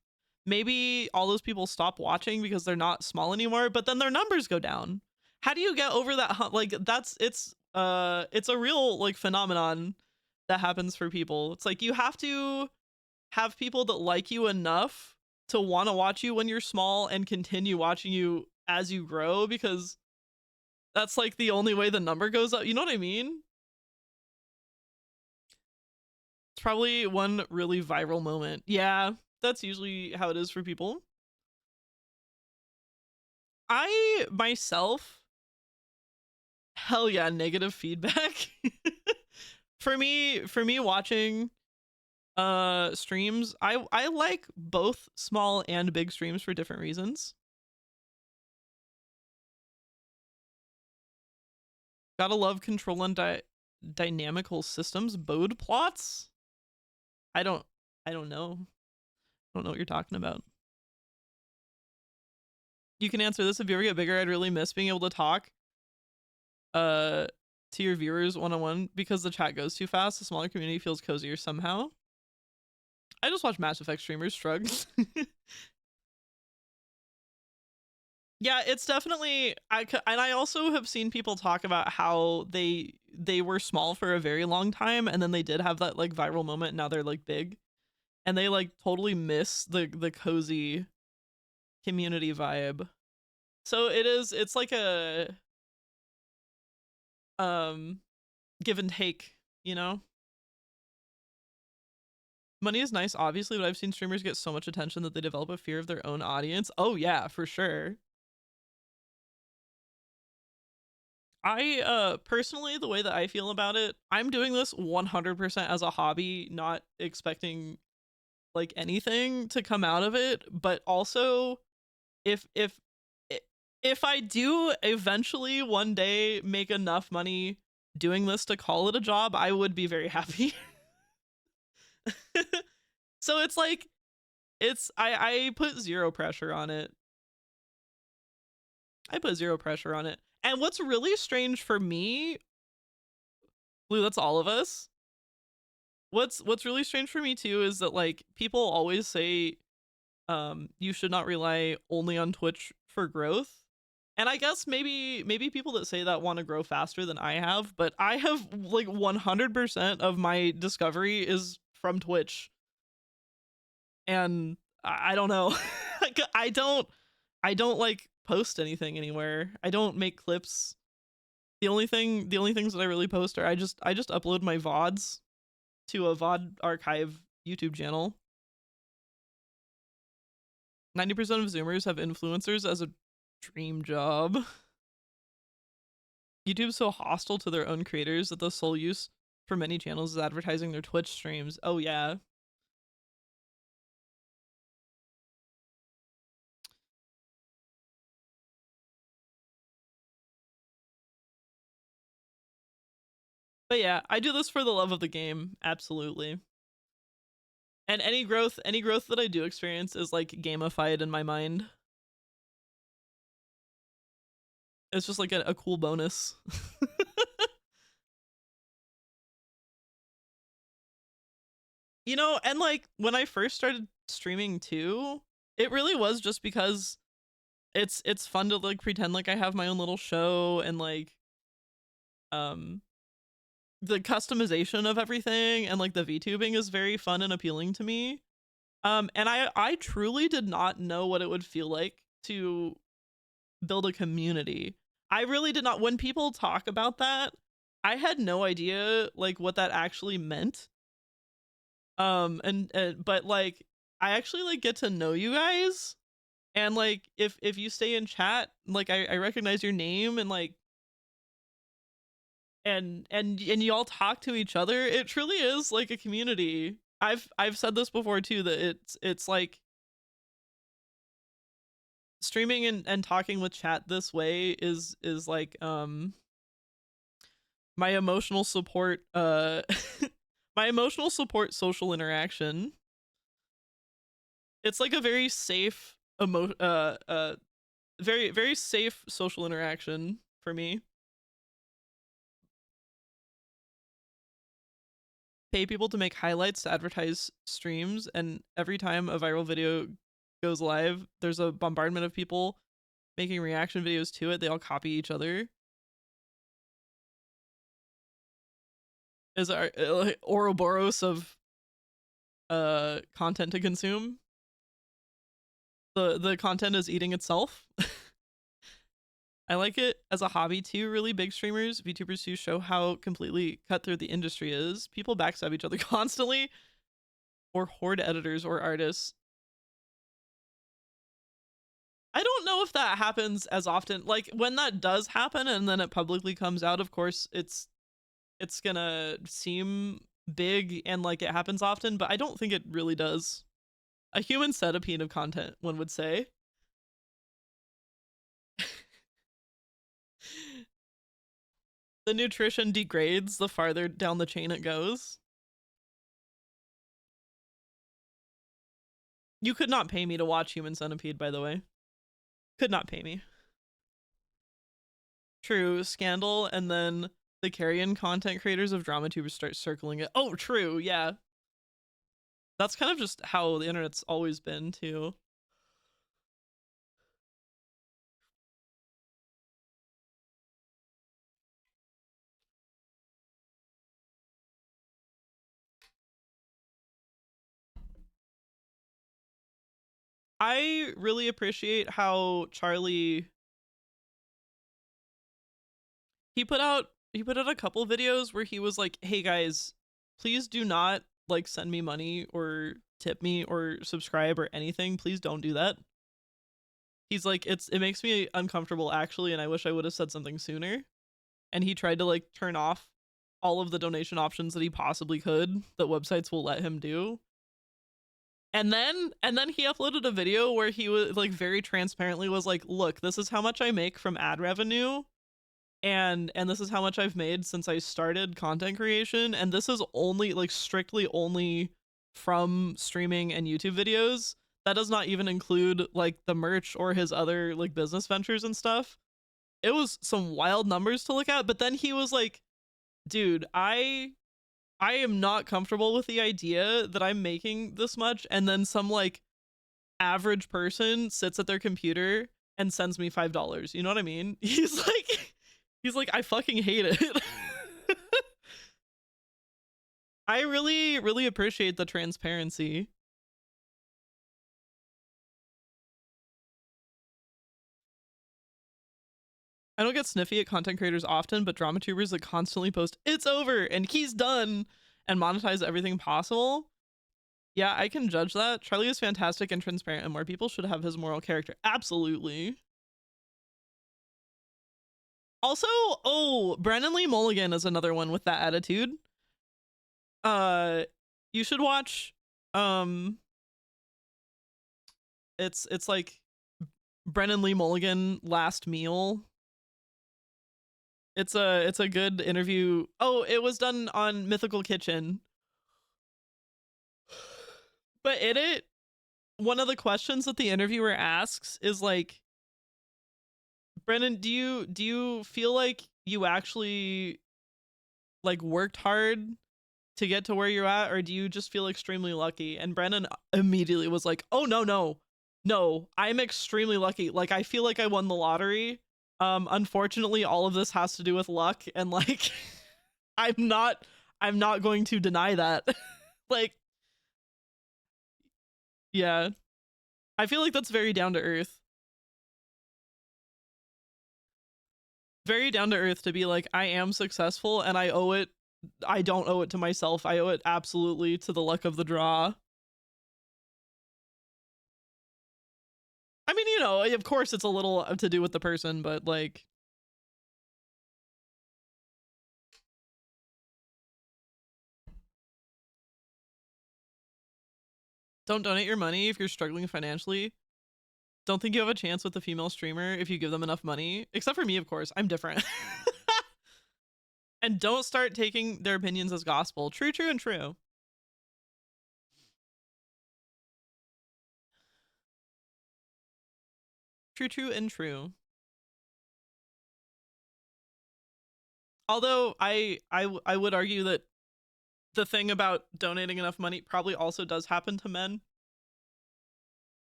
maybe all those people stop watching because they're not small anymore, but then their numbers go down. How do you get over that hump? Like it's a real like phenomenon that happens for people. It's like you have to have people that like you enough to want to watch you when you're small and continue watching you as you grow, because that's like the only way the number goes up. You know what I mean? It's probably one really viral moment. Yeah, that's usually how it is for people. I myself, hell yeah, negative feedback. For me watching streams, I like both small and big streams for different reasons. Gotta love control and dynamical systems. Bode plots? I don't know. I don't know what you're talking about. You can answer this. If you ever get bigger, I'd really miss being able to talk to your viewers one-on-one because the chat goes too fast. The smaller community feels cozier somehow. I just watch Mass Effect streamers shrug. Yeah, it's definitely, I also have seen people talk about how they were small for a very long time, and then they did have that like viral moment, and now they're like big, and they like totally miss the cozy community vibe. So it's like a give and take, you know? Money is nice, obviously, but I've seen streamers get so much attention that they develop a fear of their own audience. Oh yeah, for sure. I personally, the way that I feel about it, I'm doing this 100% as a hobby, not expecting like anything to come out of it, but also if I do eventually one day make enough money doing this to call it a job, I would be very happy. So it's like, I put zero pressure on it. I put zero pressure on it. And what's really strange for me, Blue, that's all of us. What's really strange for me too is that like people always say you should not rely only on Twitch for growth. And I guess maybe people that say that want to grow faster than I have, but I have like 100% of my discovery is from Twitch. And I don't know. Like, I don't like post anything anywhere. I don't make clips. The only things that I really post are I just upload my VODs to a VOD archive YouTube channel. 90% of Zoomers have influencers as a dream job. YouTube's so hostile to their own creators that the sole use for many channels is advertising their Twitch streams. Oh yeah. But yeah, I do this for the love of the game, absolutely. And any growth that I do experience is like gamified in my mind. It's just like a cool bonus. You know, and like when I first started streaming too, it really was just because it's fun to like pretend like I have my own little show and like the customization of everything and like the VTubing is very fun and appealing to me. And I truly did not know what it would feel like to build a community. I really did not. When people talk about that, I had no idea like what that actually meant. But like I actually like get to know you guys, and like if you stay in chat, like I recognize your name and like and you all talk to each other. It truly is like a community. I've said this before too, that it's like streaming and talking with chat this way is like my emotional support my emotional support social interaction. It's like a very safe very safe social interaction for me. Pay people to make highlights to advertise streams, and every time a viral video goes live, there's a bombardment of people making reaction videos to it. They all copy each other. Is our Ouroboros of content to consume? The content is eating itself. I like it as a hobby too. Really big streamers, VTubers who show how completely cutthroat the industry is. People backstab each other constantly, or horde editors or artists. I don't know if that happens as often. Like when that does happen and then it publicly comes out, of course it's gonna seem big and like it happens often, but I don't think it really does. A human centipede of content, one would say. The nutrition degrades the farther down the chain it goes. You could not pay me to watch Human Centipede, by the way. Could not pay me. True, Scandal, and then the carrion content creators of DramaTubers start circling it. Oh, true, yeah. That's kind of just how the internet's always been, too. I really appreciate how Charlie, he put out he put out a couple videos where he was like, hey guys, please do not like send me money or tip me or subscribe or anything. Please don't do that. He's like, it makes me uncomfortable actually, and I wish I would have said something sooner. And he tried to like turn off all of the donation options that he possibly could that websites will let him do. And then he uploaded a video where he was like very transparently was like, look, this is how much I make from ad revenue. And this is how much I've made since I started content creation. And this is only like strictly only from streaming and YouTube videos. That does not even include like the merch or his other like business ventures and stuff. It was some wild numbers to look at, but then he was like, dude, I am not comfortable with the idea that I'm making this much and then some like average person sits at their computer and sends me $5. You know what I mean? He's like, I fucking hate it. I really, really appreciate the transparency. I don't get sniffy at content creators often, but drama tubers that constantly post, it's over, and he's done, and monetize everything possible. Yeah, I can judge that. Charlie is fantastic and transparent, and more people should have his moral character. Absolutely. Also, oh, Brennan Lee Mulligan is another one with that attitude. You should watch, it's like Brennan Lee Mulligan Last Meal. It's a good interview. Oh, it was done on Mythical Kitchen. But in it, one of the questions that the interviewer asks is like, Brennan, do you feel like you actually like worked hard to get to where you're at, or do you just feel extremely lucky? And Brennan immediately was like, oh no, I'm extremely lucky. Like, I feel like I won the lottery. Unfortunately, all of this has to do with luck, and like, I'm not going to deny that. Like, yeah, I feel like that's very down to earth. Very down to earth to be like, I am successful and I don't owe it to myself. I owe it absolutely to the luck of the draw. I mean, you know, of course it's a little to do with the person, but like, don't donate your money if you're struggling financially. Don't think you have a chance with a female streamer if you give them enough money. Except for me, of course. I'm different. And don't start taking their opinions as gospel. True, true, and true. True, true, and true. Although I would argue that the thing about donating enough money probably also does happen to men.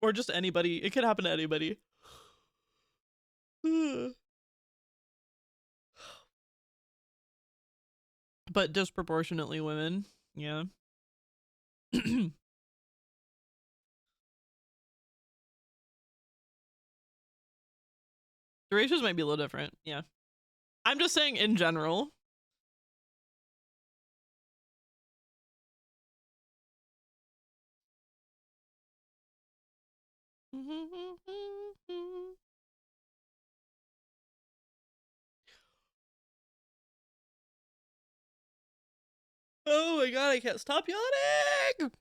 Or just anybody. It could happen to anybody. But disproportionately women. Yeah. The ratios might be a little different. Yeah. I'm just saying in general. Oh my god, I can't stop yawning!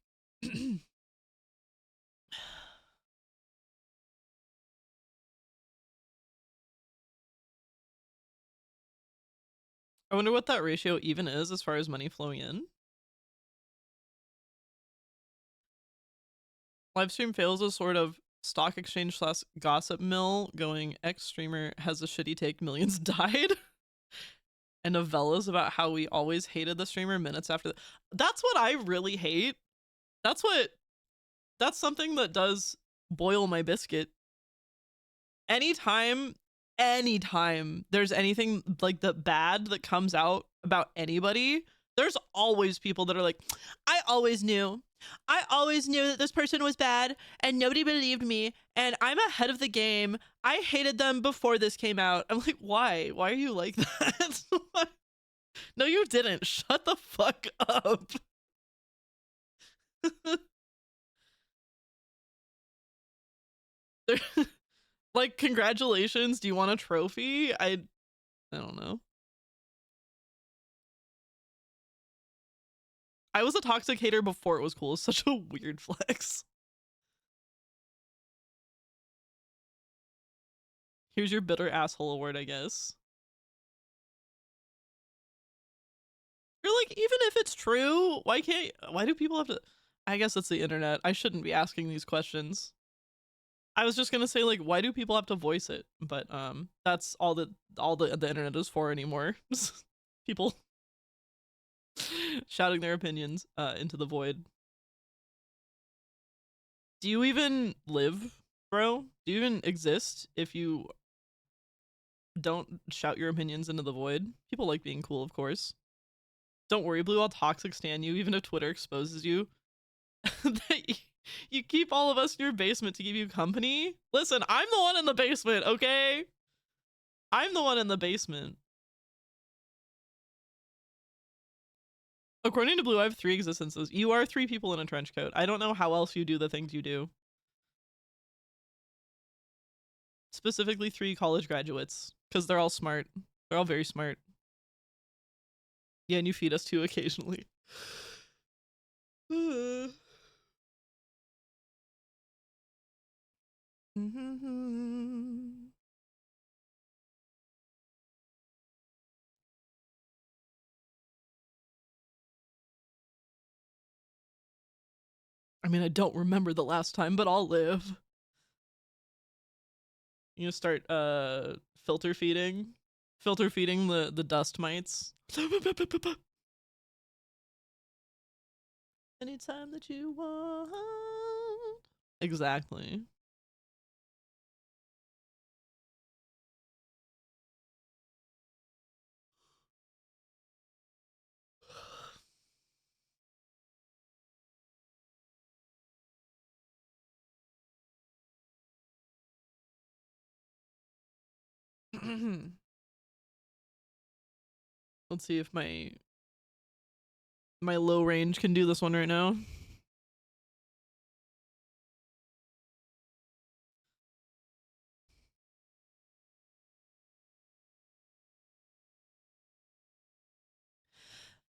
I wonder what that ratio even is as far as money flowing in. Livestream fails as sort of stock exchange / gossip mill going, X streamer has a shitty take, millions died. And novellas about how we always hated the streamer minutes after. That's what I really hate. That's something that does boil my biscuit. Anytime there's anything like the bad that comes out about anybody, there's always people that are like, I always knew. I always knew that this person was bad and nobody believed me and I'm ahead of the game. I hated them before this came out. I'm like, why? Why are you like that? No, you didn't. Shut the fuck up. Like, congratulations. Do you want a trophy? I don't know. I was a toxic hater before it was cool. It's such a weird flex. Here's your bitter asshole award, I guess. You're like, even if it's true, why do people have to? I guess it's the internet. I shouldn't be asking these questions. I was just gonna say, like, why do people have to voice it? But that's all the internet is for anymore. People shouting their opinions into the void. Do you even live, bro? Do you even exist if you don't shout your opinions into the void? People like being cool, of course. Don't worry, Blue, I'll toxic stan you, even if Twitter exposes you. You keep all of us in your basement to give you company? Listen, I'm the one in the basement, okay? I'm the one in the basement. According to Blue, I have 3 existences. You are 3 people in a trench coat. I don't know how else you do the things you do. Specifically 3 college graduates, because they're all smart. They're all very smart. Yeah, and you feed us too occasionally. I mean, I don't remember the last time, but I'll live. You gonna start filter feeding the dust mites. Anytime that you want. Exactly. Let's see if my low range can do this one right now.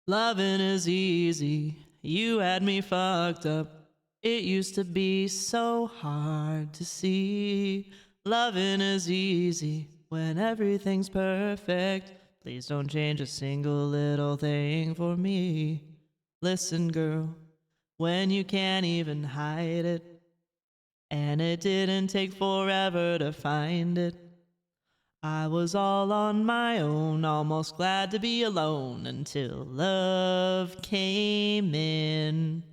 Loving is easy. You had me fucked up. It used to be so hard to see. Loving is easy when everything's perfect. Please don't change a single little thing for me. Listen, girl, when you can't even hide it, and it didn't take forever to find it. I was all on my own, almost glad to be alone, until love came in.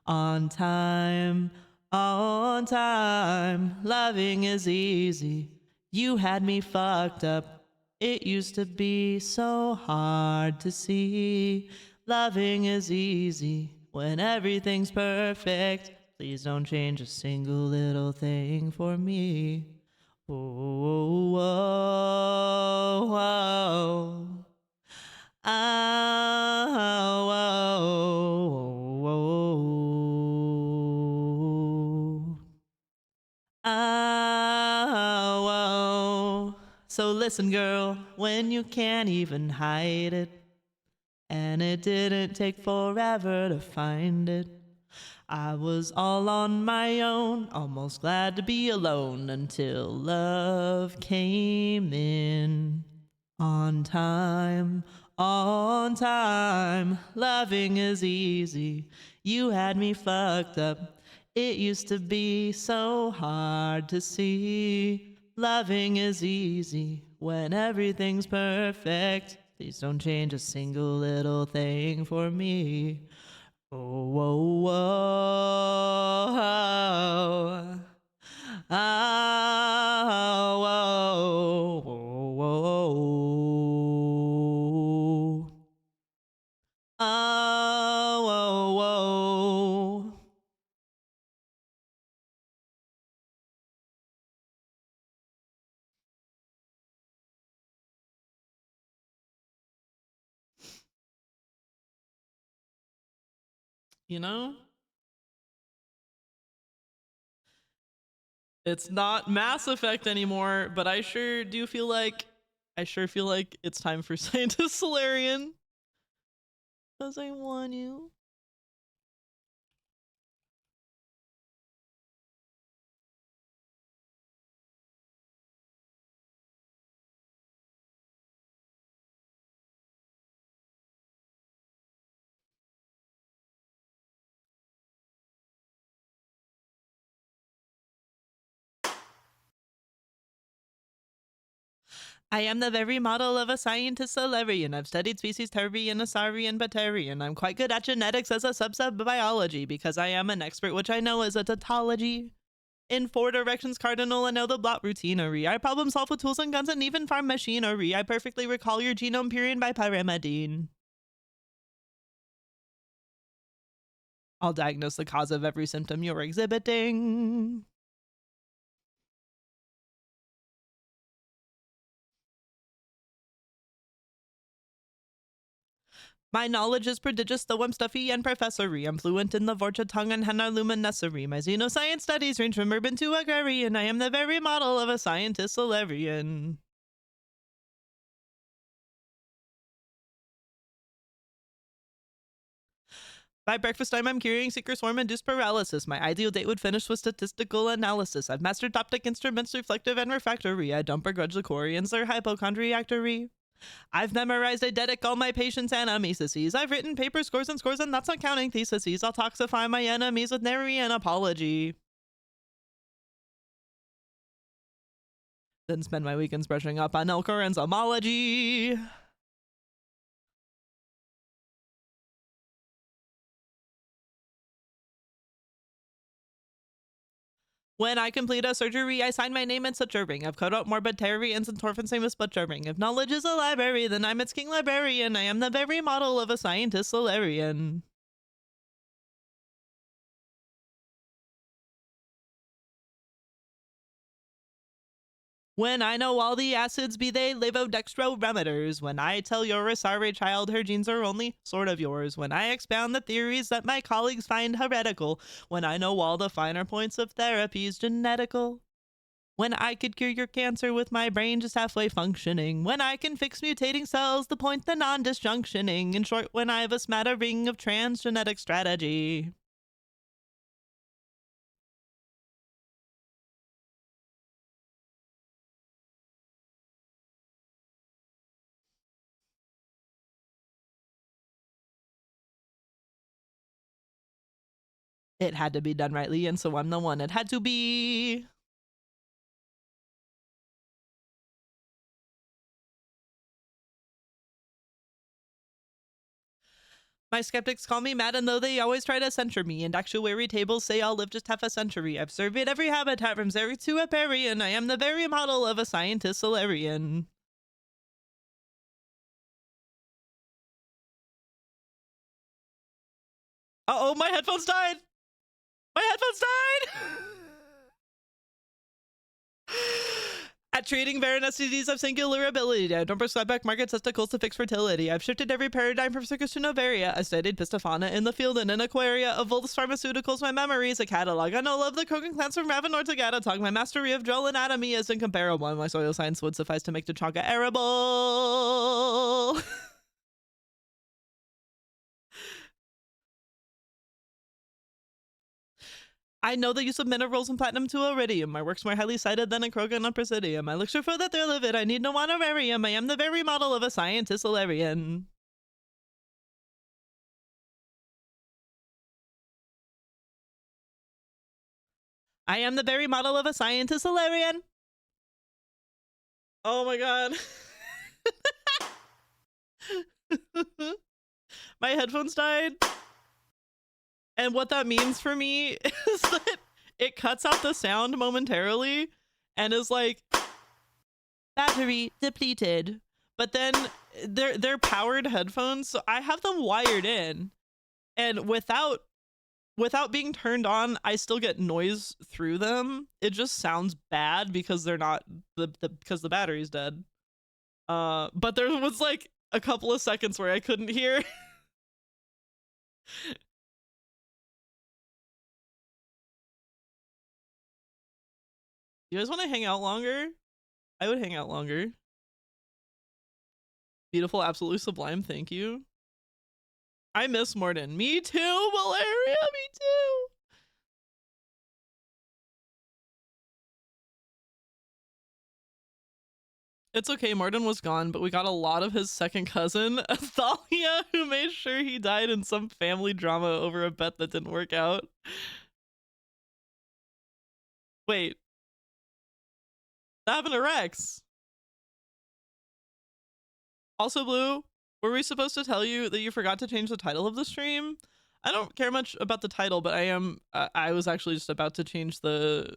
On time, on time. Loving is easy. You had me fucked up. It used to be so hard to see. Loving is easy when everything's perfect. Please don't change a single little thing for me. Oh, oh, oh, oh, oh. So listen, girl, when you can't even hide it, and it didn't take forever to find it. I was all on my own, almost glad to be alone, until love came in. On time, on time. Loving is easy. You had me fucked up. It used to be so hard to see. Loving is easy when everything's perfect. Please don't change a single little thing for me. Oh, oh, oh, oh, oh, oh, oh, oh, oh. You know? It's not Mass Effect anymore, but I sure feel like it's time for Scientist Solarian. Because I want you. I am the very model of a Scientist Solarian. I've studied species Terrian, Asarian, Batarian. I'm quite good at genetics as a subset of biology because I am an expert, which I know is a tautology. In 4 directions cardinal, I know the blot routinery. I problem solve with tools and guns and even farm machinery. I perfectly recall your genome period by pyrimidine. I'll diagnose the cause of every symptom you're exhibiting. My knowledge is prodigious, though I'm stuffy and professory. I'm fluent in the Vorcha tongue and Henna luminescery. My xenoscience studies range from urban to agrarian. I am the very model of a Scientist Solarian. By breakfast time, I'm curing seeker swarm-induced paralysis. My ideal date would finish with statistical analysis. I've mastered optic instruments, reflective and refractory. I don't begrudge the Quarians their hypochondriactory. I've memorized eidetic all my patients' anamnesis. I've written papers, scores, and that's not counting theses. I'll toxify my enemies with nary an apology. Then spend my weekends brushing up on Elcor and Zomology. When I complete a surgery, I sign my name in such a ring. I've cut out morbid Terrians and Torfenstein with butchering. If knowledge is a library, then I'm its king librarian. I am the very model of a Scientist Solarian. When I know all the acids, be they levodextroremeters. When I tell your Asari child her genes are only sort of yours. When I expound the theories that my colleagues find heretical. When I know all the finer points of therapies genetical. When I could cure your cancer with my brain just halfway functioning. When I can fix mutating cells, the point the non-disjunctioning. In short, when I have a smattering of transgenetic strategy. It had to be done rightly, and so I'm the one it had to be. My skeptics call me mad, and though they always try to censure me, and actuary tables say I'll live just half a century. I've surveyed every habitat from Xeric to Aparian. I am the very model of a Scientist Solarian. Uh-oh, my headphones died! My headphones died! At treating barren STDs of singular ability, I don't prescribe back market testicles to fix fertility. I've shifted every paradigm from circus to Novaria. I studied Pistafana in the field and in Aquaria. Of Voltus Pharmaceuticals, my memory is a catalog. I know love the Krogan clans from Ravenor to Gatatog. My mastery of drill anatomy is incomparable, and my soil science would suffice to make Tachanka arable. I know the use of minerals and platinum to iridium. My work's more highly cited than in Krogan and Presidium. I lecture for that they're livid. I need no honorarium. I am the very model of a Scientist Solarian. I am the very model of a Scientist Solarian. Oh my god. My headphones died. And what that means for me is that it cuts out the sound momentarily and is like, battery depleted. But then they're powered headphones, so I have them wired in. And without being turned on, I still get noise through them. It just sounds bad because they're not because the battery's dead. But there was like a couple of seconds where I couldn't hear. You guys want to hang out longer? I would hang out longer. Beautiful, absolutely sublime, thank you. I miss Morden. Me too, Valeria, me too. It's okay, Morden was gone, but we got a lot of his second cousin, Athalia, who made sure he died in some family drama over a bet that didn't work out. Wait. That happened to Rex. Also, Blue, were we supposed to tell you that you forgot to change the title of the stream? I don't care much about the title, but I was actually just about to change the,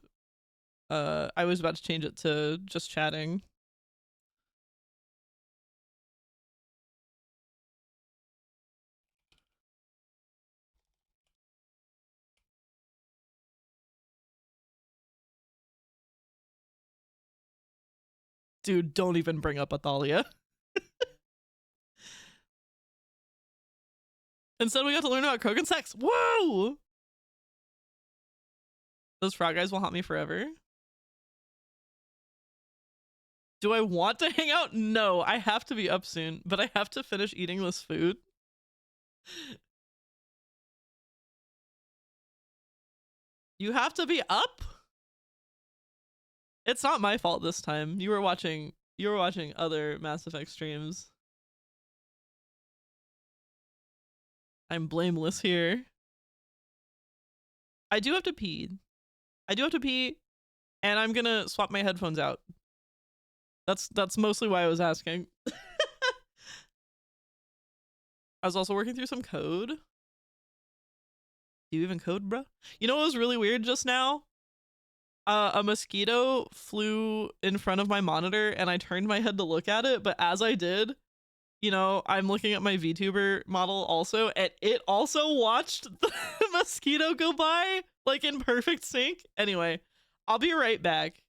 I was about to change it to just chatting. Dude, don't even bring up Athalia. Instead, we got to learn about Krogan sex. Whoa! Those frog guys will haunt me forever. Do I want to hang out? No, I have to be up soon, but I have to finish eating this food. You have to be up? It's not my fault this time. You were watching other Mass Effect streams. I'm blameless here. I do have to pee. And I'm gonna swap my headphones out. That's mostly why I was asking. I was also working through some code. Do you even code, bro? You know what was really weird just now? A mosquito flew in front of my monitor and I turned my head to look at it, but as I did, you know, I'm looking at my VTuber model also, and it also watched the mosquito go by, like in perfect sync. Anyway, I'll be right back.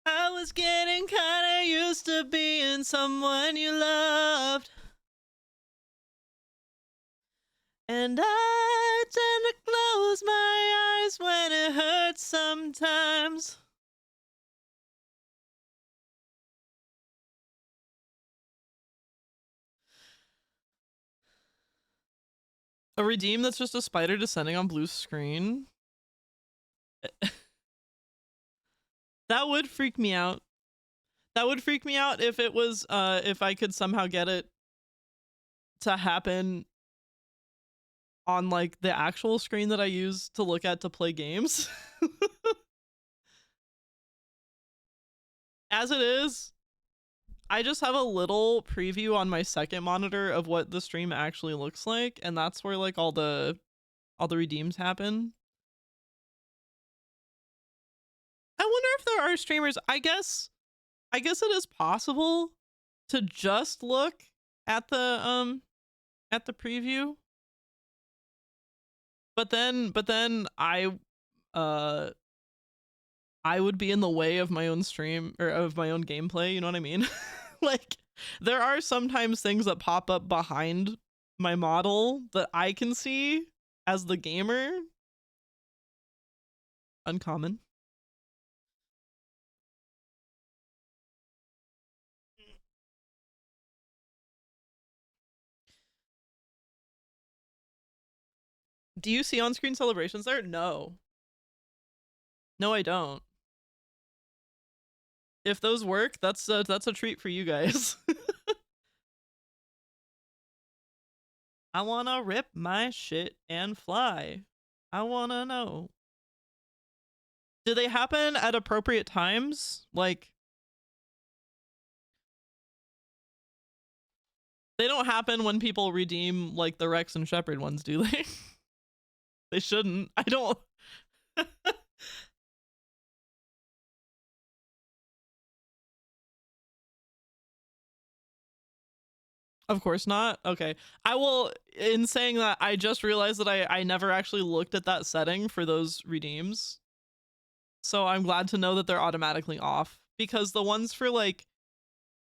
I was getting kinda used to being someone you loved. And I tend to close my eyes when it hurts sometimes. A redeem that's just a spider descending on blue screen. That would freak me out. That would freak me out if it was, if I could somehow get it to happen on like the actual screen that I use to look at to play games. As it is, I just have a little preview on my second monitor of what the stream actually looks like, and that's where like all the redeems happen. I wonder if there are streamers, I guess it is possible to just look at the preview. But then I would be in the way of my own stream or of my own gameplay, you know what I mean? Like there are sometimes things that pop up behind my model that I can see as the gamer. Uncommon. Do you see on-screen celebrations there? No. No, I don't. If those work, that's a treat for you guys. I wanna rip my shit and fly. I wanna know. Do they happen at appropriate times? Like, they don't happen when people redeem like the Rex and Shepherd ones, do they? They shouldn't. I don't. Of course not. Okay. I will, in saying that, I just realized that I never actually looked at that setting for those redeems. So I'm glad to know that they're automatically off, because the ones for like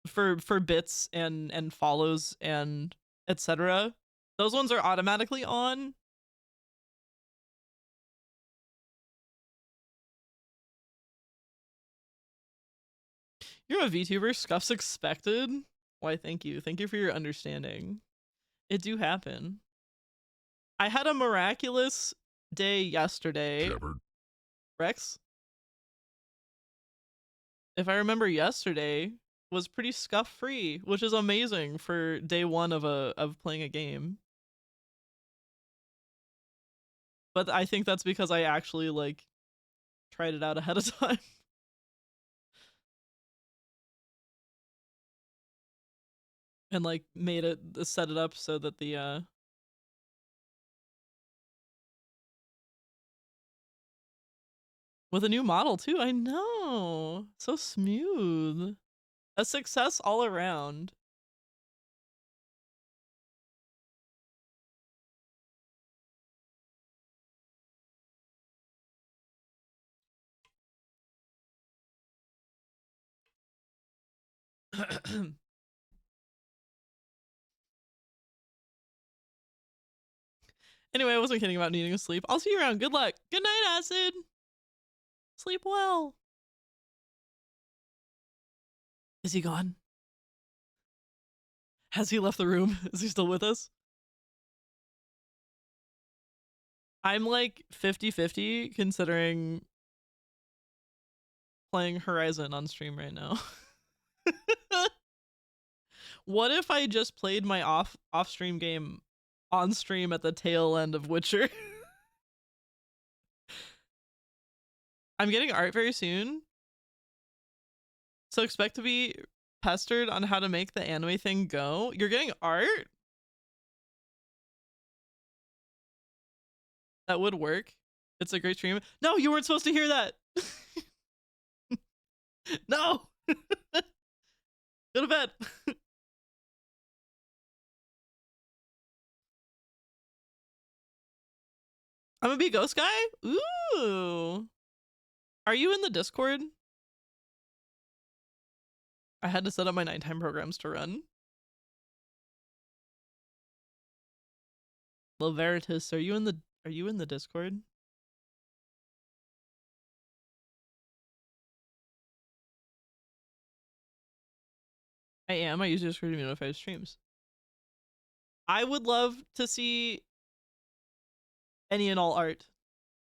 for bits and follows and etc., those ones are automatically on. You're a VTuber, scuffs expected. Why, thank you. Thank you for your understanding. It do happen. I had a miraculous day yesterday. Shepard. Rex? If I remember, yesterday was pretty scuff-free, which is amazing for day one of playing a game. But I think that's because I actually like tried it out ahead of time. And like made it, set it up so that the with a new model too. I know, so smooth. A success all around. Anyway, I wasn't kidding about needing to sleep. I'll see you around. Good luck. Good night, Acid. Sleep well. Is he gone? Has he left the room? Is he still with us? I'm like 50-50 considering playing Horizon on stream right now. What if I just played my off-stream game on stream at the tail end of Witcher? I'm getting art very soon, so expect to be pestered on how to make the anime thing go. You're getting art? That would work. It's a great stream. No, you weren't supposed to hear that. No. Go to bed. I'm gonna be a ghost guy? Ooh. Are you in the Discord? I had to set up my nighttime programs to run. Laveritus, are you in the Discord? I am. I use Discord to notify streams. I would love to see any and all art.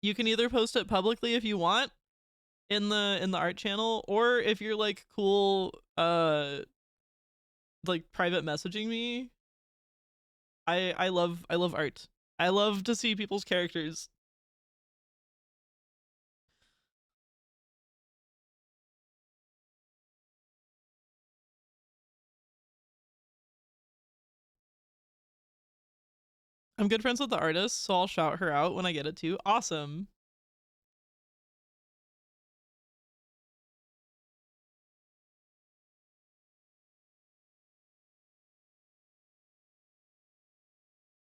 You can either post it publicly if you want in the art channel, or if you're like cool like private messaging me. I love art. I love to see people's characters. I'm good friends with the artist, so I'll shout her out when I get it too. Awesome.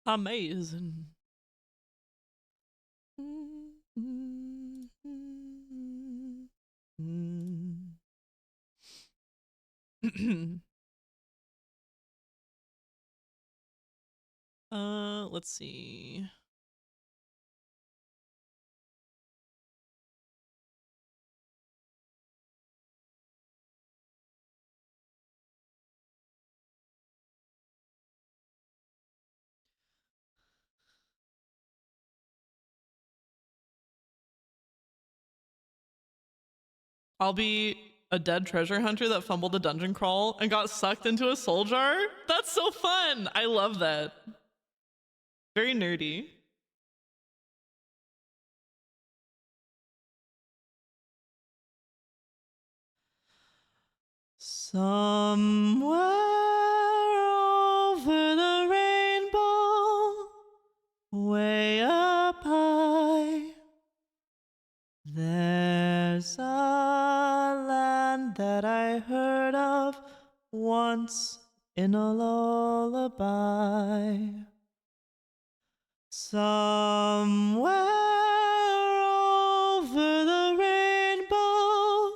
Amazing. Let's see. I'll be a dead treasure hunter that fumbled a dungeon crawl and got sucked into a soul jar? That's so fun! I love that. Very nerdy. Somewhere over the rainbow, way up high, there's a land that I heard of once in a lullaby. Somewhere over the rainbow,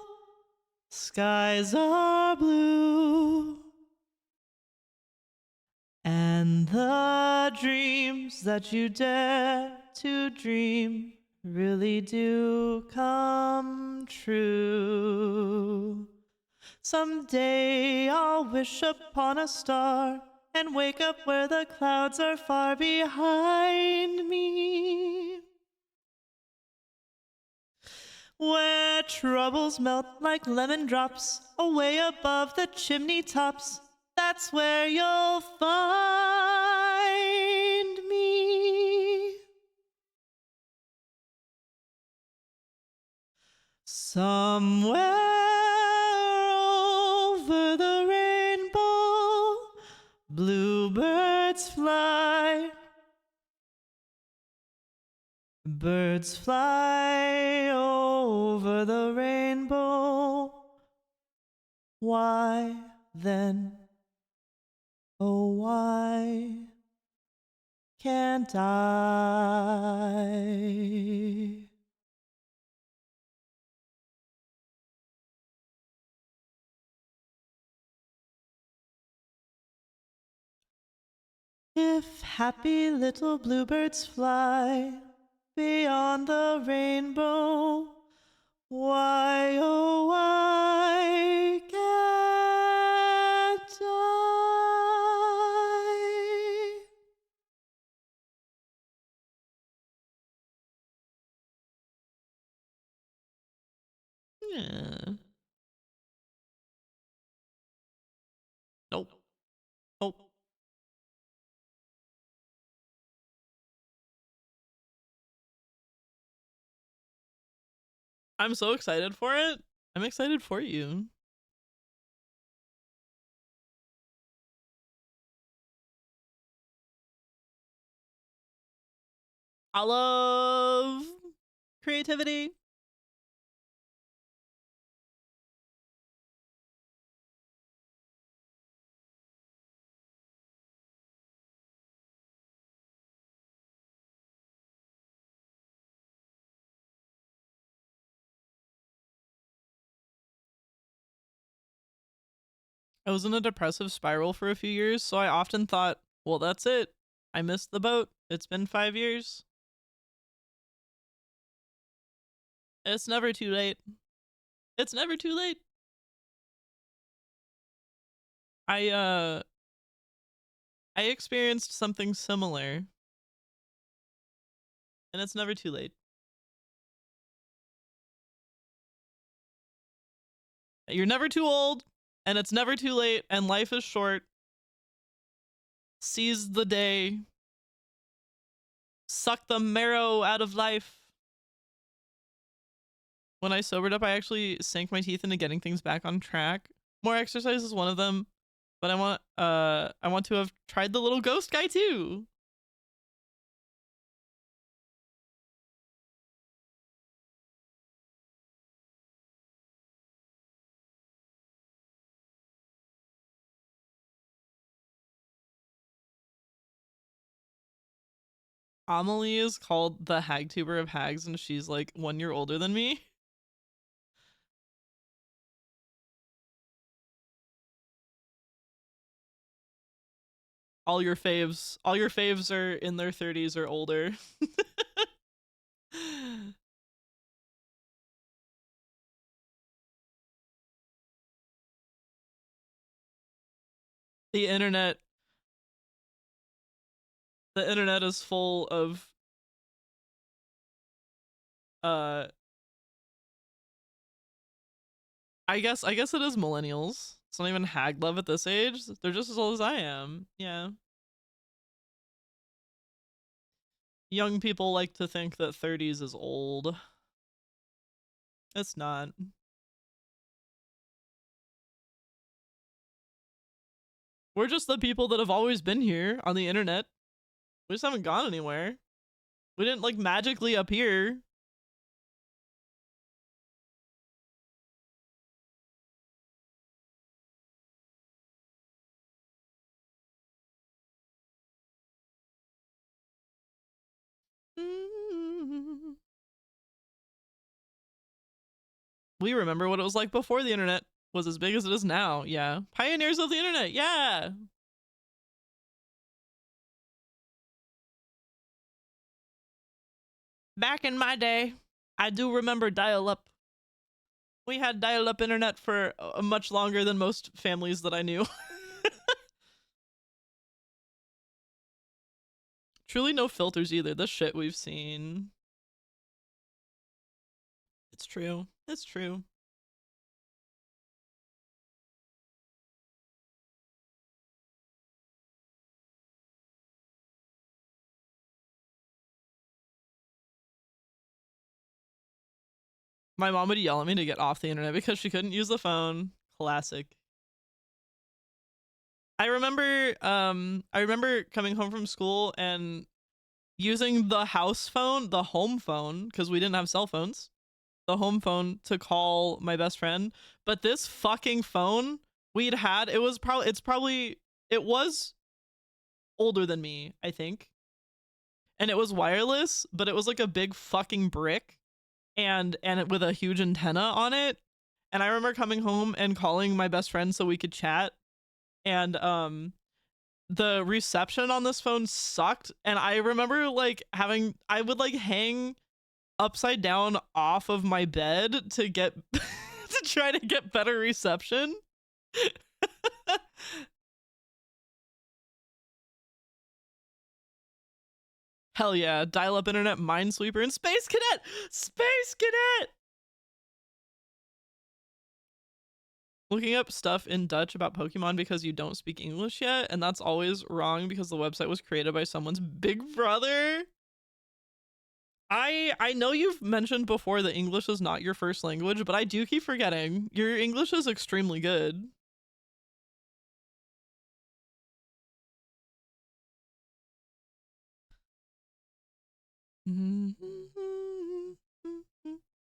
skies are blue, and the dreams that you dare to dream really do come true. Someday I'll wish upon a star and wake up where the clouds are far behind me, where troubles melt like lemon drops away above the chimney tops. That's where you'll find me. Somewhere over the rainbow, bluebirds fly. Birds fly over the rainbow. Why then, oh why can't I? If happy little bluebirds fly beyond the rainbow, why, oh, why can't I? Yeah. Nope. Nope. I'm so excited for it. I'm excited for you. I love creativity. I was in a depressive spiral for a few years, so I often thought, well, that's it. I missed the boat. It's been 5 years. It's never too late. It's never too late. I experienced something similar. and it's never too late. You're never too old, and it's never too late, and life is short. Seize the day. Suck the marrow out of life. When I sobered up, I actually sank my teeth into getting things back on track. More exercise is one of them, but I want to have tried the little ghost guy too. Amelie is called the Hagtuber of Hags, and she's like 1 year older than me. All your faves are in their 30s or older. The internet is full of I guess it is millennials. It's not even hag love at this age. They're just as old as I am. Yeah. Young people like to think that 30s is old. It's not. We're just the people that have always been here on the internet. We just haven't gone anywhere. We didn't like magically appear. We remember what it was like before the internet was as big as it is now. Yeah. Pioneers of the internet. Yeah. Back in my day, I do remember dial-up. We had dial-up internet for much longer than most families that I knew. Truly no filters either. The shit we've seen. It's true. It's true. My mom would yell at me to get off the internet because she couldn't use the phone. Classic. I remember coming home from school and using the house phone, the home phone, because we didn't have cell phones, the home phone to call my best friend. But this fucking phone it was older than me, I think. And it was wireless, but it was like a big fucking brick and it with a huge antenna on it. And I remember coming home and calling my best friend so we could chat. And the reception on this phone sucked, and I remember like I would like hang upside down off of my bed to get to try to get better reception. Hell yeah, dial-up internet, Minesweeper, and Space Cadet! Space Cadet! Looking up stuff in Dutch about Pokemon because you don't speak English yet, and that's always wrong because the website was created by someone's big brother. I know you've mentioned before that English is not your first language, but I do keep forgetting. Your English is extremely good.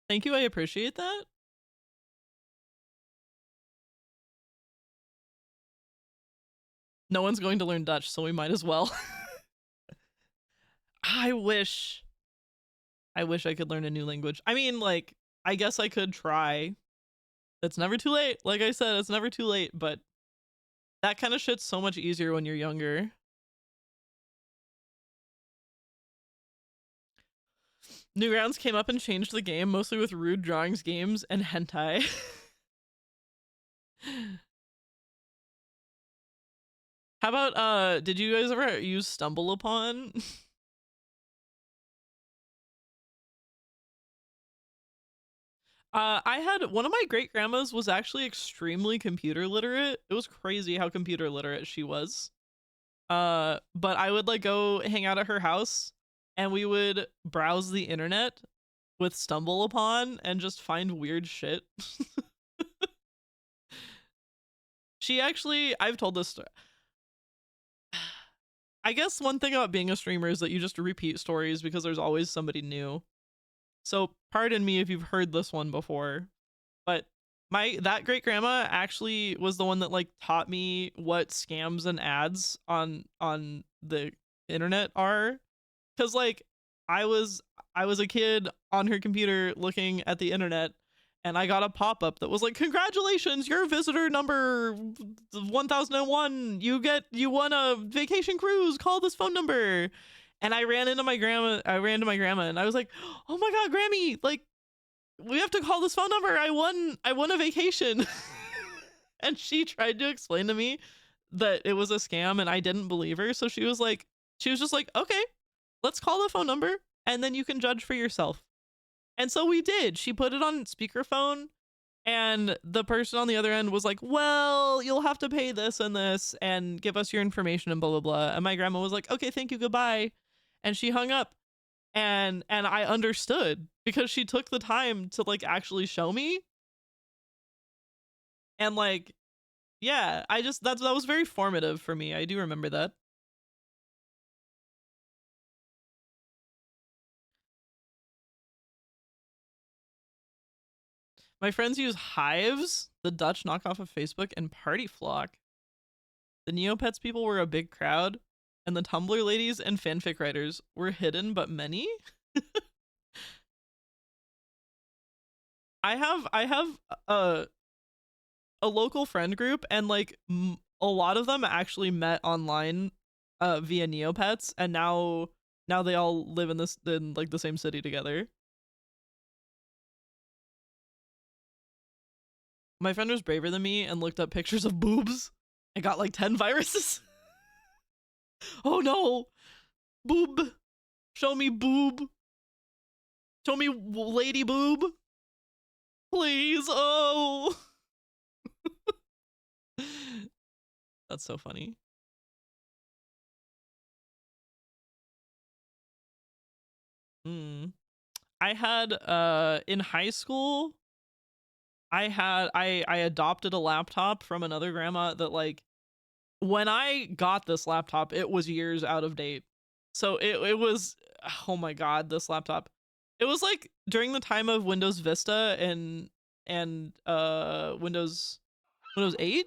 Thank you, I appreciate that. No one's going to learn Dutch, so we might as well. I wish I could learn a new language. I mean, like, I guess I could try. It's never too late. Like I said, it's never too late, but that kind of shit's so much easier when you're younger. Newgrounds came up and changed the game, mostly with rude drawings games and hentai. How about, did you guys ever use StumbleUpon? I had one of my great grandmas was actually extremely computer literate. It was crazy how computer literate she was. But I would like go hang out at her house and we would browse the internet with Stumble Upon and just find weird shit. She actually, I've told this story. I guess one thing about being a streamer is that you just repeat stories because there's always somebody new. So pardon me if you've heard this one before, but that great grandma actually was the one that like taught me what scams and ads on the internet are. Cause like I was a kid on her computer looking at the internet and I got a pop-up that was like, congratulations, you're visitor number 1001. You won a vacation cruise. Call this phone number. And I ran to my grandma and I was like, oh my God, Grammy, like we have to call this phone number. I won a vacation. And she tried to explain to me that it was a scam and I didn't believe her. So she was just like, okay, let's call the phone number and then you can judge for yourself. And so we did. She put it on speakerphone and the person on the other end was like, well, you'll have to pay this and give us your information and blah, blah, blah. And my grandma was like, okay, thank you. Goodbye. And she hung up and I understood because she took the time to like actually show me. And like, yeah, that was very formative for me. I do remember that. My friends use Hives, the Dutch knockoff of Facebook, and Party Flock. The Neopets people were a big crowd, and the Tumblr ladies and fanfic writers were hidden but many. I have a local friend group, and like a lot of them actually met online via Neopets, and now they all live in like the same city together. My friend was braver than me and looked up pictures of boobs and got like 10 viruses. Oh no! Boob! Show me boob! Show me lady boob! Please! Oh! That's so funny. I had in high school I adopted a laptop from another grandma that like when I got this laptop it was years out of date. So it was, oh my God, this laptop. It was like during the time of Windows Vista and Windows 8.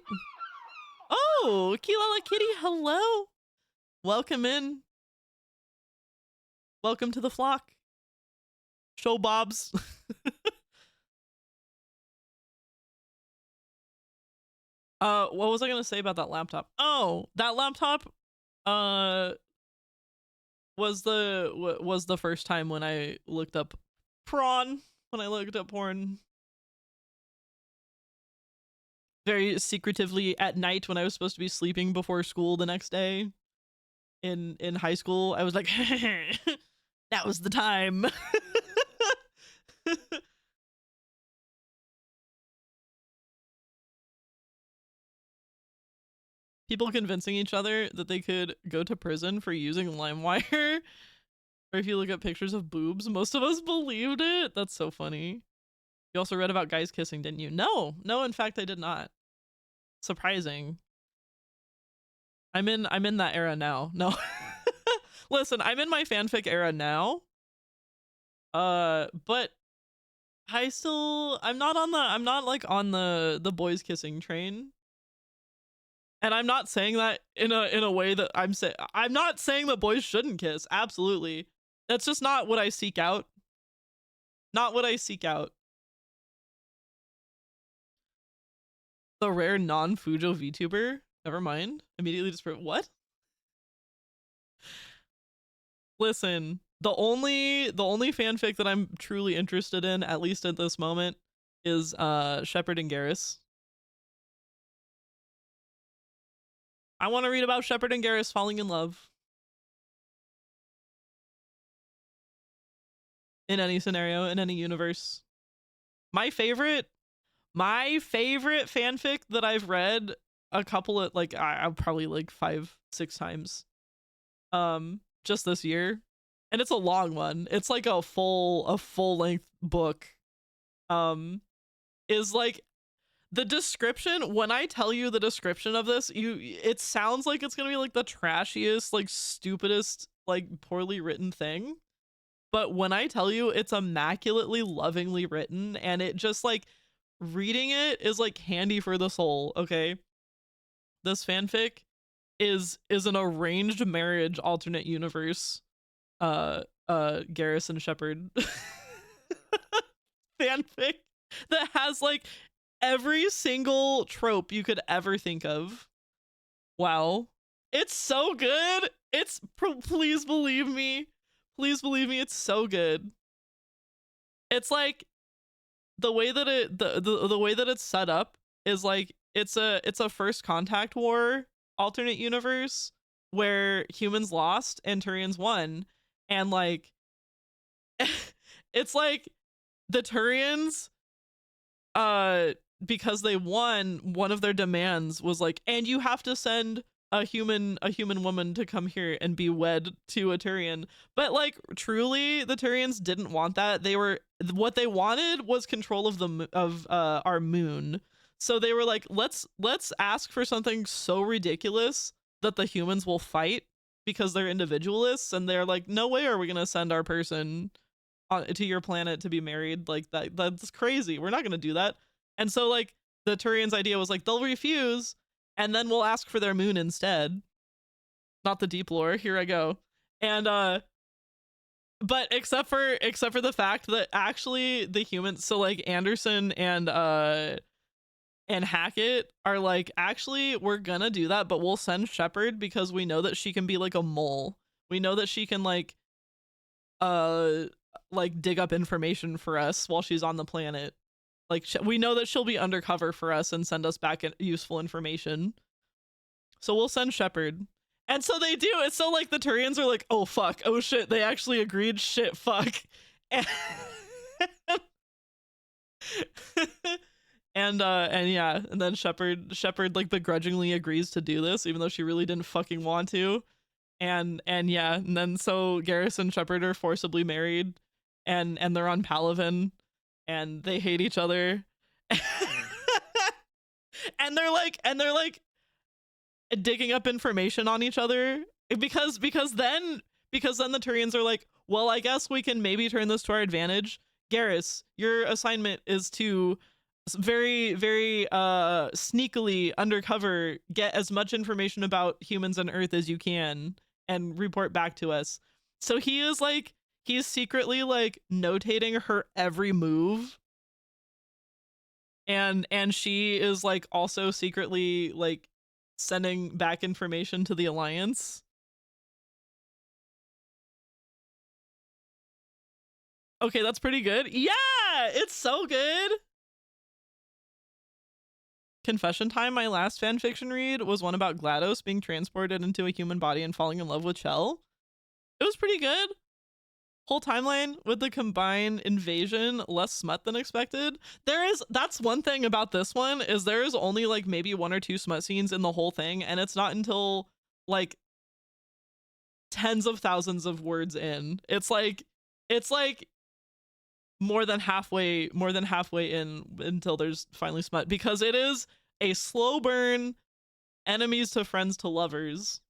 Oh, Kilala Kitty, hello. Welcome in. Welcome to the flock. Show Bobs. What was I gonna say about that laptop? Oh, that laptop was the first time when I looked up porn. Very secretively at night when I was supposed to be sleeping before school the next day. In high school, I was like, that was the time. People convincing each other that they could go to prison for using LimeWire. Or if you look at pictures of boobs, most of us believed it. That's so funny. You also read about guys kissing, didn't you? No, in fact I did not. Surprising. I'm in that era now. No. Listen, I'm in my fanfic era now. But I'm not like on the boys kissing train. And I'm not saying that in a way that I'm not saying that boys shouldn't kiss. Absolutely. That's just not what I seek out. Not what I seek out. The rare non-Fujo VTuber? Never mind. Immediately just what? Listen, the only fanfic that I'm truly interested in, at least at this moment, is Shepard and Garrus. I want to read about Shepard and Garrus falling in love. In any scenario, in any universe. My favorite fanfic that I've read a couple of like I'm probably like 5-6 times just this year, and it's a long one. It's like a full length book. Is like the description, when I tell you the description of this, it sounds like it's gonna be like the trashiest, like stupidest, like poorly written thing. But when I tell you it's immaculately lovingly written, and it just like reading it is like candy for the soul, okay? This fanfic is an arranged marriage alternate universe Garrison Shepherd fanfic that has like every single trope you could ever think of. Wow. It's so good. Please believe me. Please believe me, it's so good. It's like the way that the way that it's set up is like it's a first contact war alternate universe where humans lost and Turians won, and like it's like the Turians because they won, one of their demands was like, and you have to send a human woman to come here and be wed to a Turian. But like truly the Turians didn't want that. What they wanted was control of our moon. So they were like, let's ask for something so ridiculous that the humans will fight because they're individualists, and they're like, no way are we gonna send our person to your planet to be married. Like that's crazy. We're not gonna do that. And so like the Turians' idea was like, they'll refuse, and then we'll ask for their moon instead. Not the deep lore. Here I go. And but except for the fact that actually the humans, so like Anderson and Hackett are like, actually we're gonna do that, but we'll send Shepard because we know that she can be like a mole. We know that she can like dig up information for us while she's on the planet. Like we know that she'll be undercover for us and send us back useful information. So we'll send Shepard. And so they do. And so like the Turians are like, oh fuck, oh shit, they actually agreed, shit, fuck. And yeah, and then Shepard like begrudgingly agrees to do this, even though she really didn't fucking want to. And yeah, and then so Garrus and Shepard are forcibly married, and they're on Palaven, and they hate each other. and they're like digging up information on each other because then the Turians are like, well, I guess we can maybe turn this to our advantage. Garrus, your assignment is to very, very sneakily undercover get as much information about humans on Earth as you can and report back to us. So he's secretly like notating her every move, and she is like also secretly like sending back information to the Alliance. Okay, that's pretty good. Yeah, it's so good. Confession time, my last fanfiction read was one about GLaDOS being transported into a human body and falling in love with Chell. It was pretty good. Whole timeline with the combined invasion, less smut than expected. That's one thing about this one, is there is only like maybe 1 or 2 smut scenes in the whole thing, and it's not until like tens of thousands of words in. It's like more than halfway in until there's finally smut, because it is a slow burn, enemies to friends to lovers.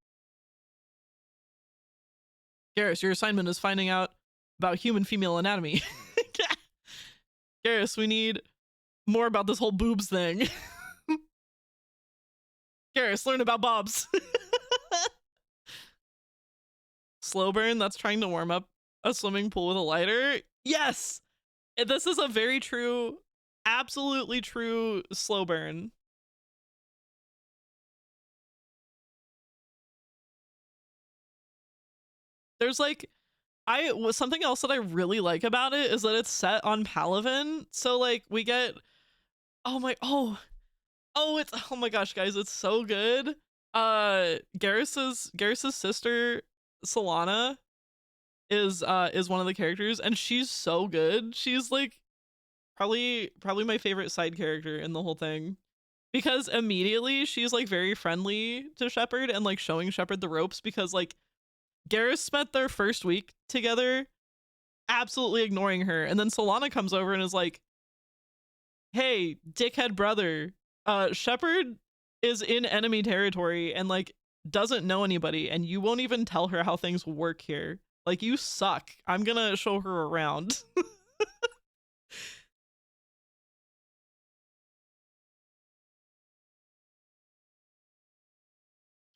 Garrus, your assignment is finding out about human female anatomy. Garrus, we need more about this whole boobs thing. Garrus, learn about bobs. Slow burn, that's trying to warm up a swimming pool with a lighter. Yes! This is a very true, absolutely true slow burn. There's like, something else that I really like about it is that it's set on Palaven. So like we get, oh my gosh, guys, it's so good. Garrus's sister Solana is one of the characters, and she's so good. She's like, Probably my favorite side character in the whole thing. Because immediately she's like very friendly to Shepard and like showing Shepard the ropes, because like Garrus spent their first week together absolutely ignoring her, and then Solana comes over and is like, hey, dickhead brother, Shepard is in enemy territory and like doesn't know anybody, and you won't even tell her how things work here. Like, you suck. I'm gonna show her around.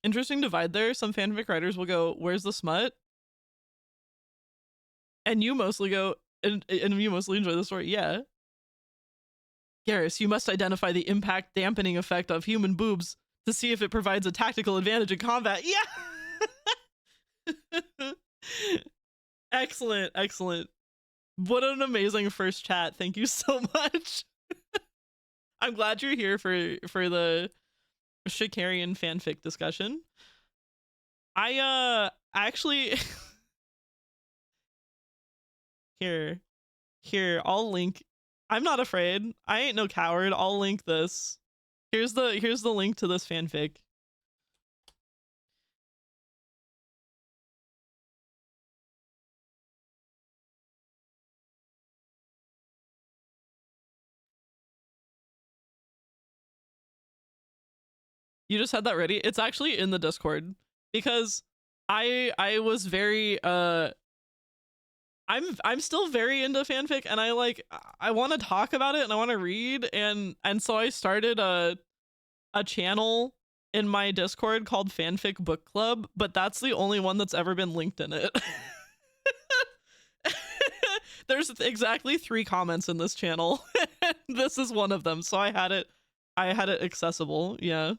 Interesting divide there. Some fanfic writers will go, where's the smut? And you mostly go, and you mostly enjoy the story. Yeah. Garrus, you must identify the impact dampening effect of human boobs to see if it provides a tactical advantage in combat. Yeah! Excellent, excellent. What an amazing first chat. Thank you so much. I'm glad you're here for the Shikarian fanfic discussion. I actually here, I'll link. I'm not afraid. I ain't no coward. I'll link this. Here's the link to this fanfic. You just had that ready? It's actually in the Discord, because I was very I'm still very into fanfic, and I want to talk about it and I want to read, and so I started a channel in my Discord called Fanfic Book Club, but that's the only one that's ever been linked in it. There's exactly 3 comments in this channel. This is one of them, so I had it accessible. Yeah.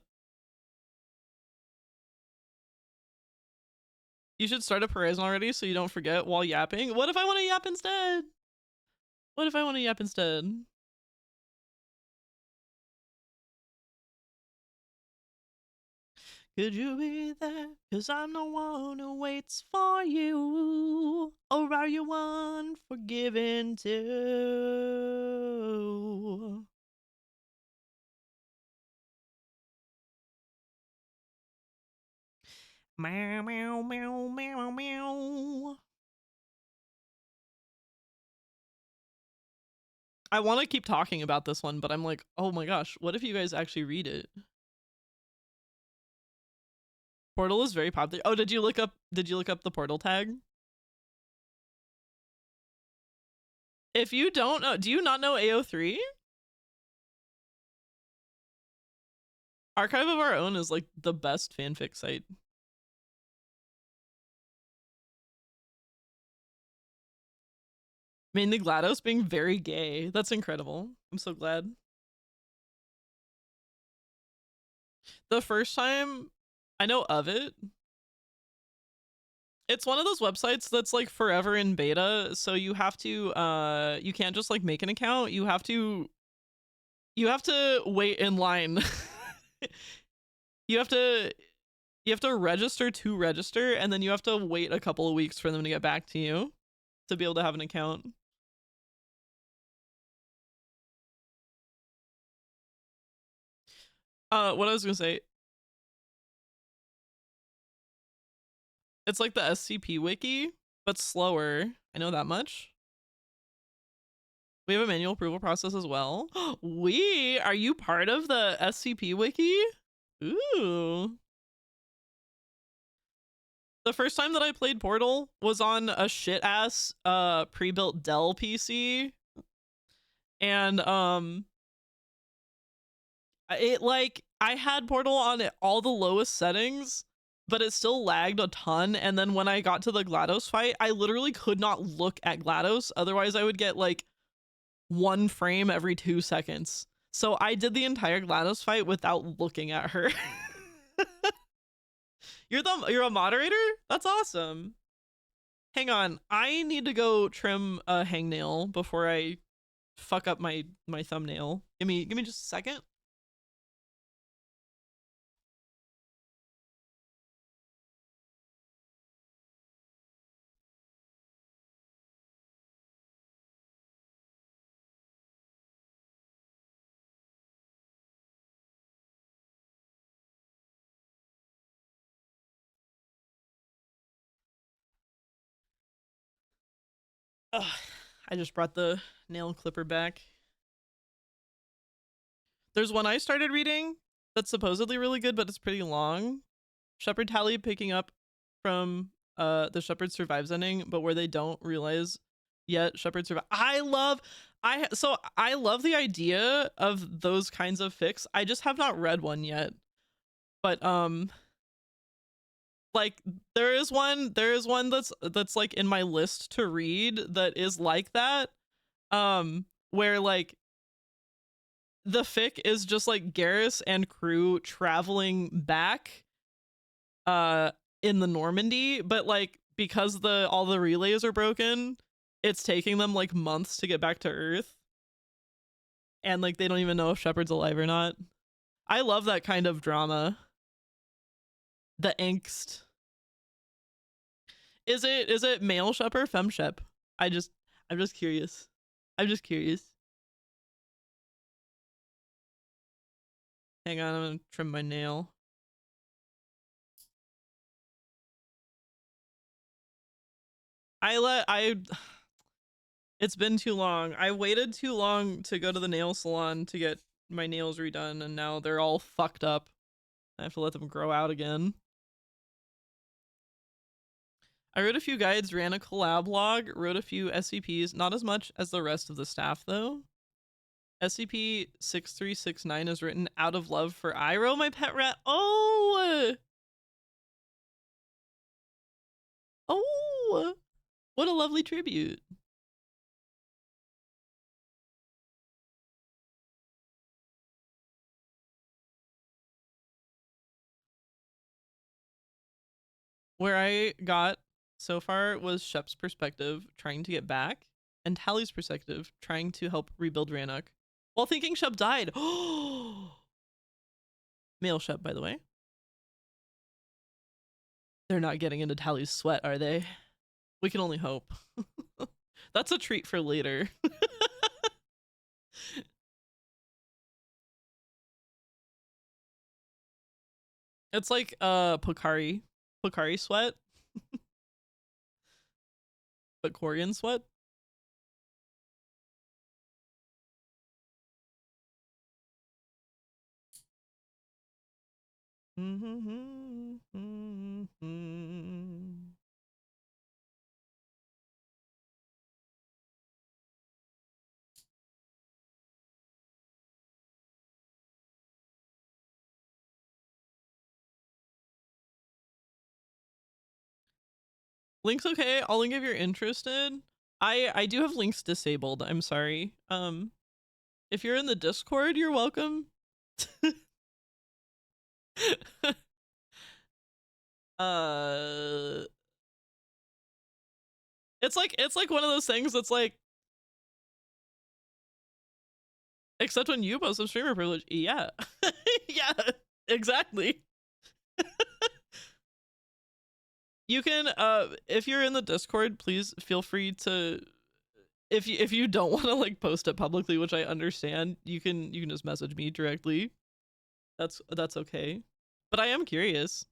You should start a Horizon already so you don't forget while yapping. What if I want to yap instead? What if I want to yap instead? Could you be there? 'Cause I'm the one who waits for you. Or are you unforgiven too? Meow, meow, meow, meow, meow. I want to keep talking about this one, but I'm like, oh my gosh, what if you guys actually read it? Portal is very popular. Oh, did you look up the Portal tag? If you don't know, do you not know AO3? Archive of Our Own is like the best fanfic site. Mainly GLaDOS being very gay. That's incredible. I'm so glad. The first time I know of it, it's one of those websites that's like forever in beta, so you have to you can't just like make an account. You have to wait in line. you have to register to register, and then you have to wait a couple of weeks for them to get back to you to be able to have an account. What I was gonna say, it's like the SCP wiki, but slower. I know that much. We have a manual approval process as well. Are you part of the SCP wiki? Ooh. The first time that I played Portal was on a shit ass pre-built Dell PC. And I had Portal on all the lowest settings, but it still lagged a ton. And then when I got to the GLaDOS fight, I literally could not look at GLaDOS. Otherwise I would get like 1 frame every 2 seconds. So I did the entire GLaDOS fight without looking at her. You're a moderator? That's awesome. Hang on, I need to go trim a hangnail before I fuck up my thumbnail. Give me just a second. Ugh, I just brought the nail clipper back. There's one I started reading that's supposedly really good, but it's pretty long. Shepherd Tally picking up from the Shepherd Survives ending, but where they don't realize yet Shepherd Survive. I love the idea of those kinds of fics. I just have not read one yet. But like there is one that's like in my list to read that is like that. Where like the fic is just like Garrus and crew traveling back in the Normandy, but like because all the relays are broken, it's taking them like months to get back to Earth. And like they don't even know if Shepard's alive or not. I love that kind of drama. The angst. Is it male shep or femme shep? I'm just curious. I'm just curious. Hang on, I'm gonna trim my nail. It's been too long. I waited too long to go to the nail salon to get my nails redone, and now they're all fucked up. I have to let them grow out again. I wrote a few guides, ran a collab log, wrote a few SCPs, not as much as the rest of the staff though. SCP-6369 is written out of love for Iroh, my pet rat. Oh! Oh! What a lovely tribute. Where I got so far was Shep's perspective, trying to get back, and Tally's perspective, trying to help rebuild Rannoch, while thinking Shep died. Male Shep, by the way. They're not getting into Tally's sweat, are they? We can only hope. That's a treat for later. It's like Pokari sweat. But Korean sweat. Link's okay. I'll link if you're interested. I do have links disabled. I'm sorry. If you're in the Discord, you're welcome. It's like one of those things that's like, except when you post some streamer privilege. Yeah. Yeah, exactly. You can if you're in the Discord, please feel free to, if you don't want to like post it publicly, which I understand, you can just message me directly. That's okay. But I am curious.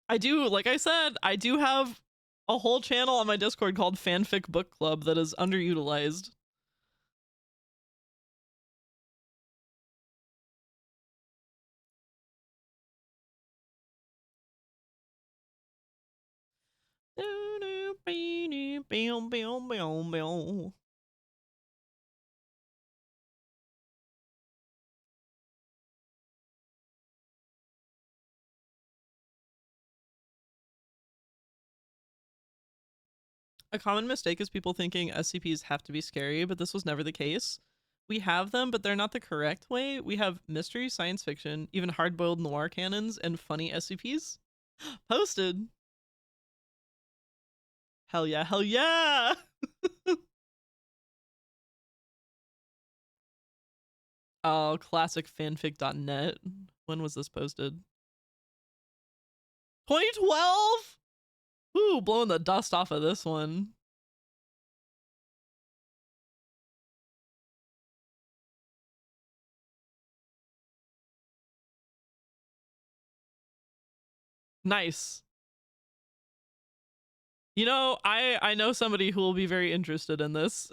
I do, like I said, I do have a whole channel on my Discord called Fanfic Book Club that is underutilized. A common mistake is people thinking SCPs have to be scary, but this was never the case. We have them, but they're not the correct way. We have mystery, science fiction, even hard-boiled noir canons, and funny SCPs. Posted. Hell yeah, hell yeah! Oh, classicfanfic.net. When was this posted? 2012? Ooh, blowing the dust off of this one. Nice. You know, I know somebody who will be very interested in this.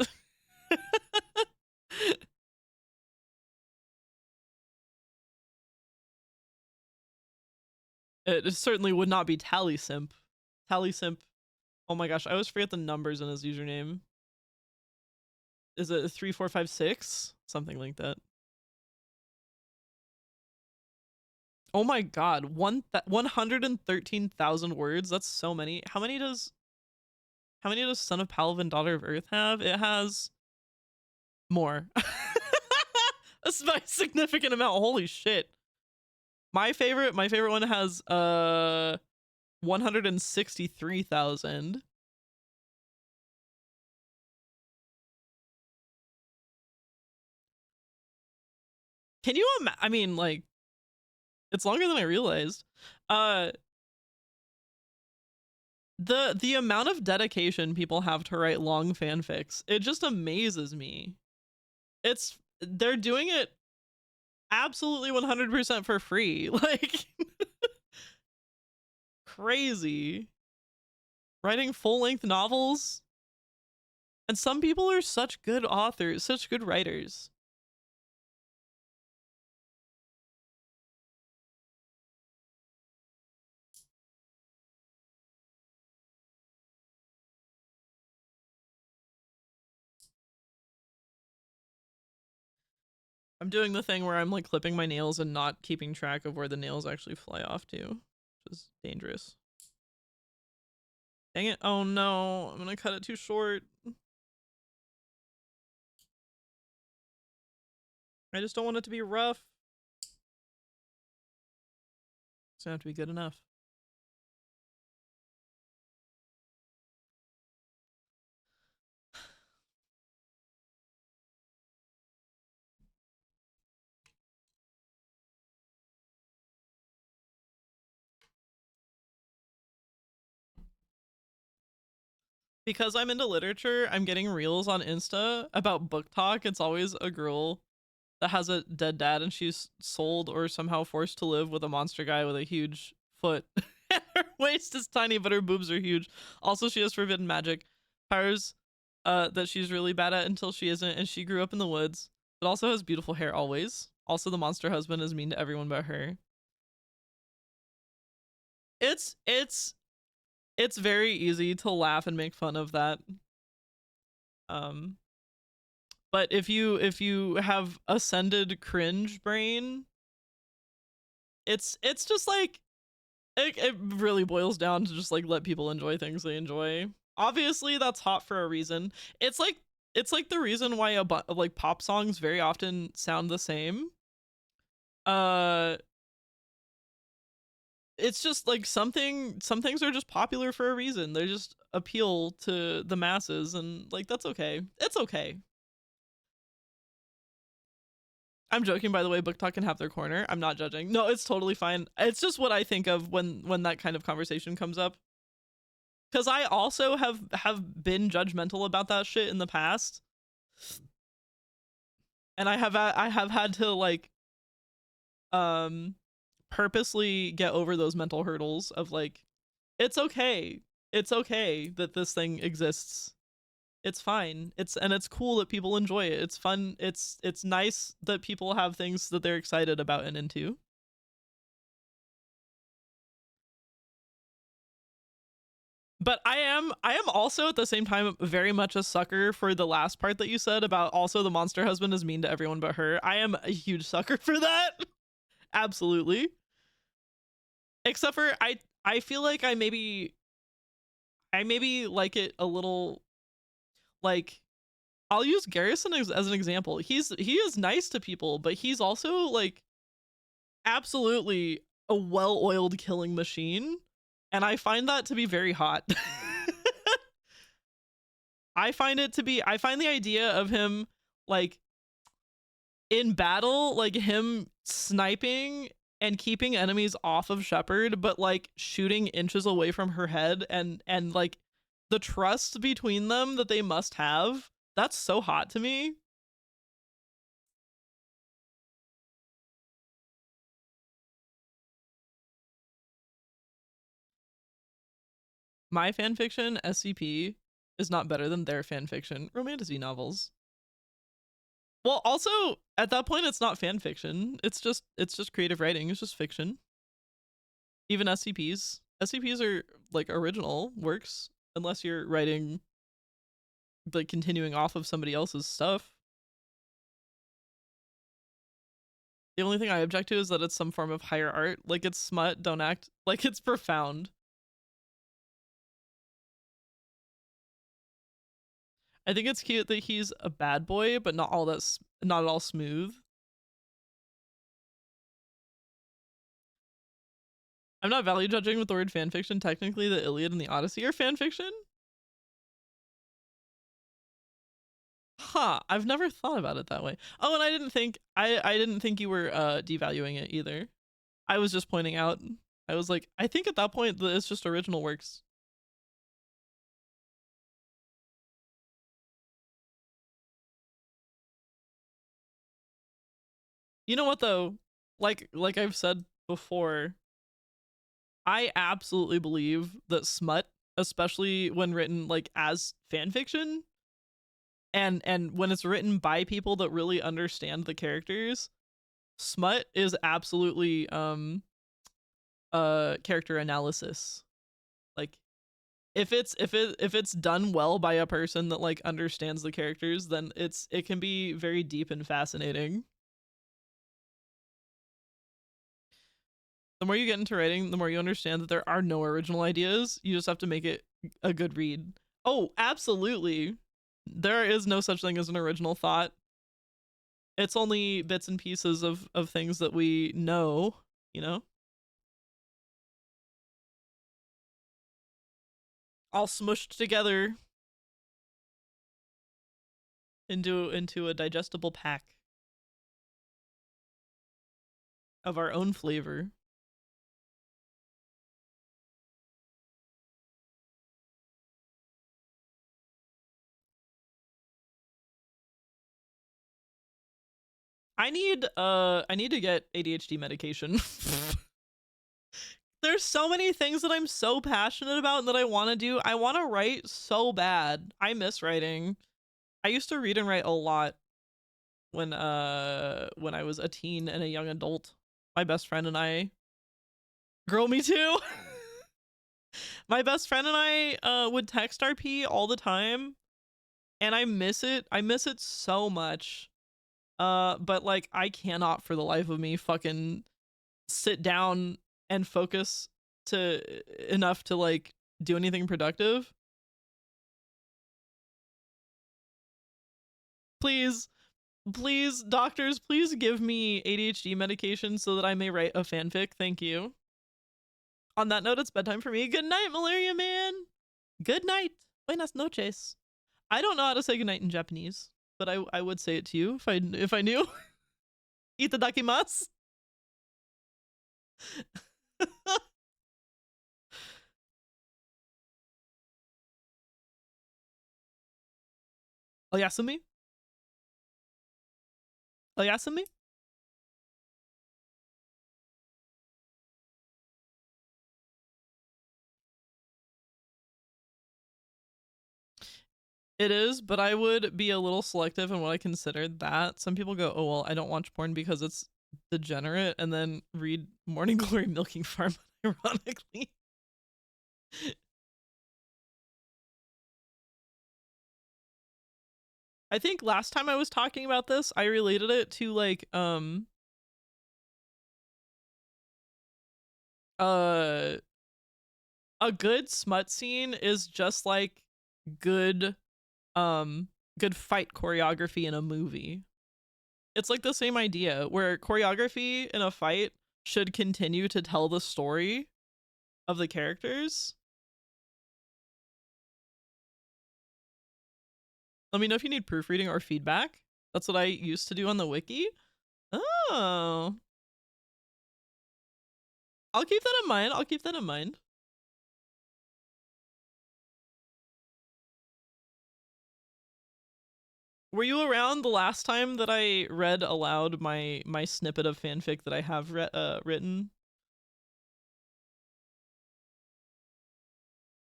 It certainly would not be Taliesimp. Taliesimp. Oh my gosh, I always forget the numbers in his username. Is it 3456? Something like that. Oh my god, 113,000 words. That's so many. How many does Son of Palvin, Daughter of Earth have? It has more. That's by a significant amount. Holy shit. My favorite one has 163,000. Can you I mean, like, it's longer than I realized. The amount of dedication people have to write long fanfics, it just amazes me. They're doing it absolutely 100% for free. Like, crazy. Writing full-length novels. And some people are such good authors, such good writers. I'm doing the thing where I'm like clipping my nails and not keeping track of where the nails actually fly off to, which is dangerous. Dang it. Oh no, I'm gonna cut it too short. I just don't want it to be rough. It's gonna have to be good enough. Because I'm into literature, I'm getting reels on Insta about book talk. It's always a girl that has a dead dad and she's sold or somehow forced to live with a monster guy with a huge foot. Her waist is tiny, but her boobs are huge. Also, she has forbidden magic powers that she's really bad at until she isn't, and she grew up in the woods, but also has beautiful hair always. Also, the monster husband is mean to everyone but her. It's very easy to laugh and make fun of that. But if you have ascended cringe brain, it's just like it really boils down to just like let people enjoy things they enjoy. Obviously that's hot for a reason. It's like the reason why like pop songs very often sound the same. It's just like some things are just popular for a reason. They just appeal to the masses, and like that's okay. It's okay. I'm joking, by the way. Book Talk can have their corner. I'm not judging. No, it's totally fine. It's just what I think of when that kind of conversation comes up. Because I also have been judgmental about that shit in the past, and I have had to like purposely get over those mental hurdles of like, it's okay that this thing exists. It's fine. It's cool that people enjoy it. It's fun. It's nice that people have things that they're excited about and into. But I am also at the same time very much a sucker for the last part that you said about also the monster husband is mean to everyone but her. I am a huge sucker for that. Absolutely. Except for I feel like I maybe like it a little, like, I'll use Garrison as an example. He is nice to people, but he's also like absolutely a well-oiled killing machine, and I find that to be very hot. I find the idea of him like in battle, like him sniping and keeping enemies off of Shepard, but like shooting inches away from her head, and like the trust between them that they must have, that's so hot to me. my fanfiction, SCP, is not better than their fanfiction, romantasy novels. Well, also, at that point, it's not fanfiction. It's just creative writing. It's just fiction. Even SCPs. SCPs are, like, original works, unless you're writing, like, continuing off of somebody else's stuff. The only thing I object to is that it's some form of higher art. Like, it's smut, don't act like it's profound. I think it's cute that he's a bad boy, but not at all smooth. I'm not value judging with the word fanfiction. Technically, the Iliad and the Odyssey are fanfiction. Huh, I've never thought about it that way. Oh, and I didn't think you were devaluing it either. I was just pointing out. I was like, I think at that point it's just original works. You know what though? Like I've said before, I absolutely believe that smut, especially when written like as fan fiction, and when it's written by people that really understand the characters, smut is absolutely character analysis. Like if it's done well by a person that like understands the characters, then it can be very deep and fascinating. The more you get into writing, the more you understand that there are no original ideas. You just have to make it a good read. Oh, absolutely. There is no such thing as an original thought. It's only bits and pieces of things that we know, you know? All smushed together into a digestible pack of our own flavor. I need to get ADHD medication. There's so many things that I'm so passionate about and that I want to do. I want to write so bad. I miss writing. I used to read and write a lot when I was a teen and a young adult. My best friend and I, girl, me too. My best friend and I would text RP all the time, and I miss it. I miss it so much. But like I cannot for the life of me fucking sit down and focus enough to like do anything productive. Please, doctors, please give me ADHD medication so that I may write a fanfic. Thank you. On that note, it's bedtime for me. Good night, Malaria Man. Good night. Buenas noches. I don't know how to say goodnight in Japanese, but I would say it to you if I knew. Itadakimasu. Oyasumi? Oyasumi? It is, but I would be a little selective in what I consider that. Some people go, oh, well, I don't watch porn because it's degenerate, and then read Morning Glory Milking Farm, ironically. I think last time I was talking about this, I related it to like, a good smut scene is just like good fight choreography in a movie. It's like the same idea where choreography in a fight should continue to tell the story of the characters. Let me know if you need proofreading or feedback. That's what I used to do on the wiki. Oh. I'll keep that in mind. I'll keep that in mind. Were you around the last time that I read aloud my snippet of fanfic that I have written?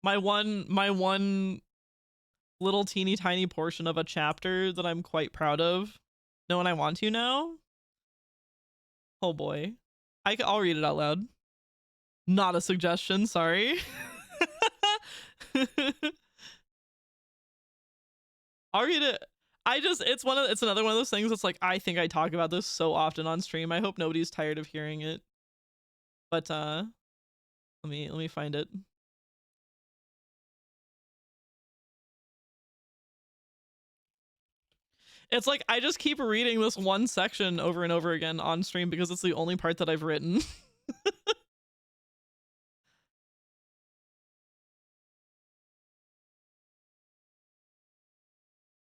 my one little teeny tiny portion of a chapter that I'm quite proud of. Know what I want to now? Oh boy. I'll read it out loud. Not a suggestion, sorry. I'll read it. It's another one of those things that's like, I think I talk about this so often on stream. I hope nobody's tired of hearing it. But let me find it. It's like I just keep reading this one section over and over again on stream because it's the only part that I've written.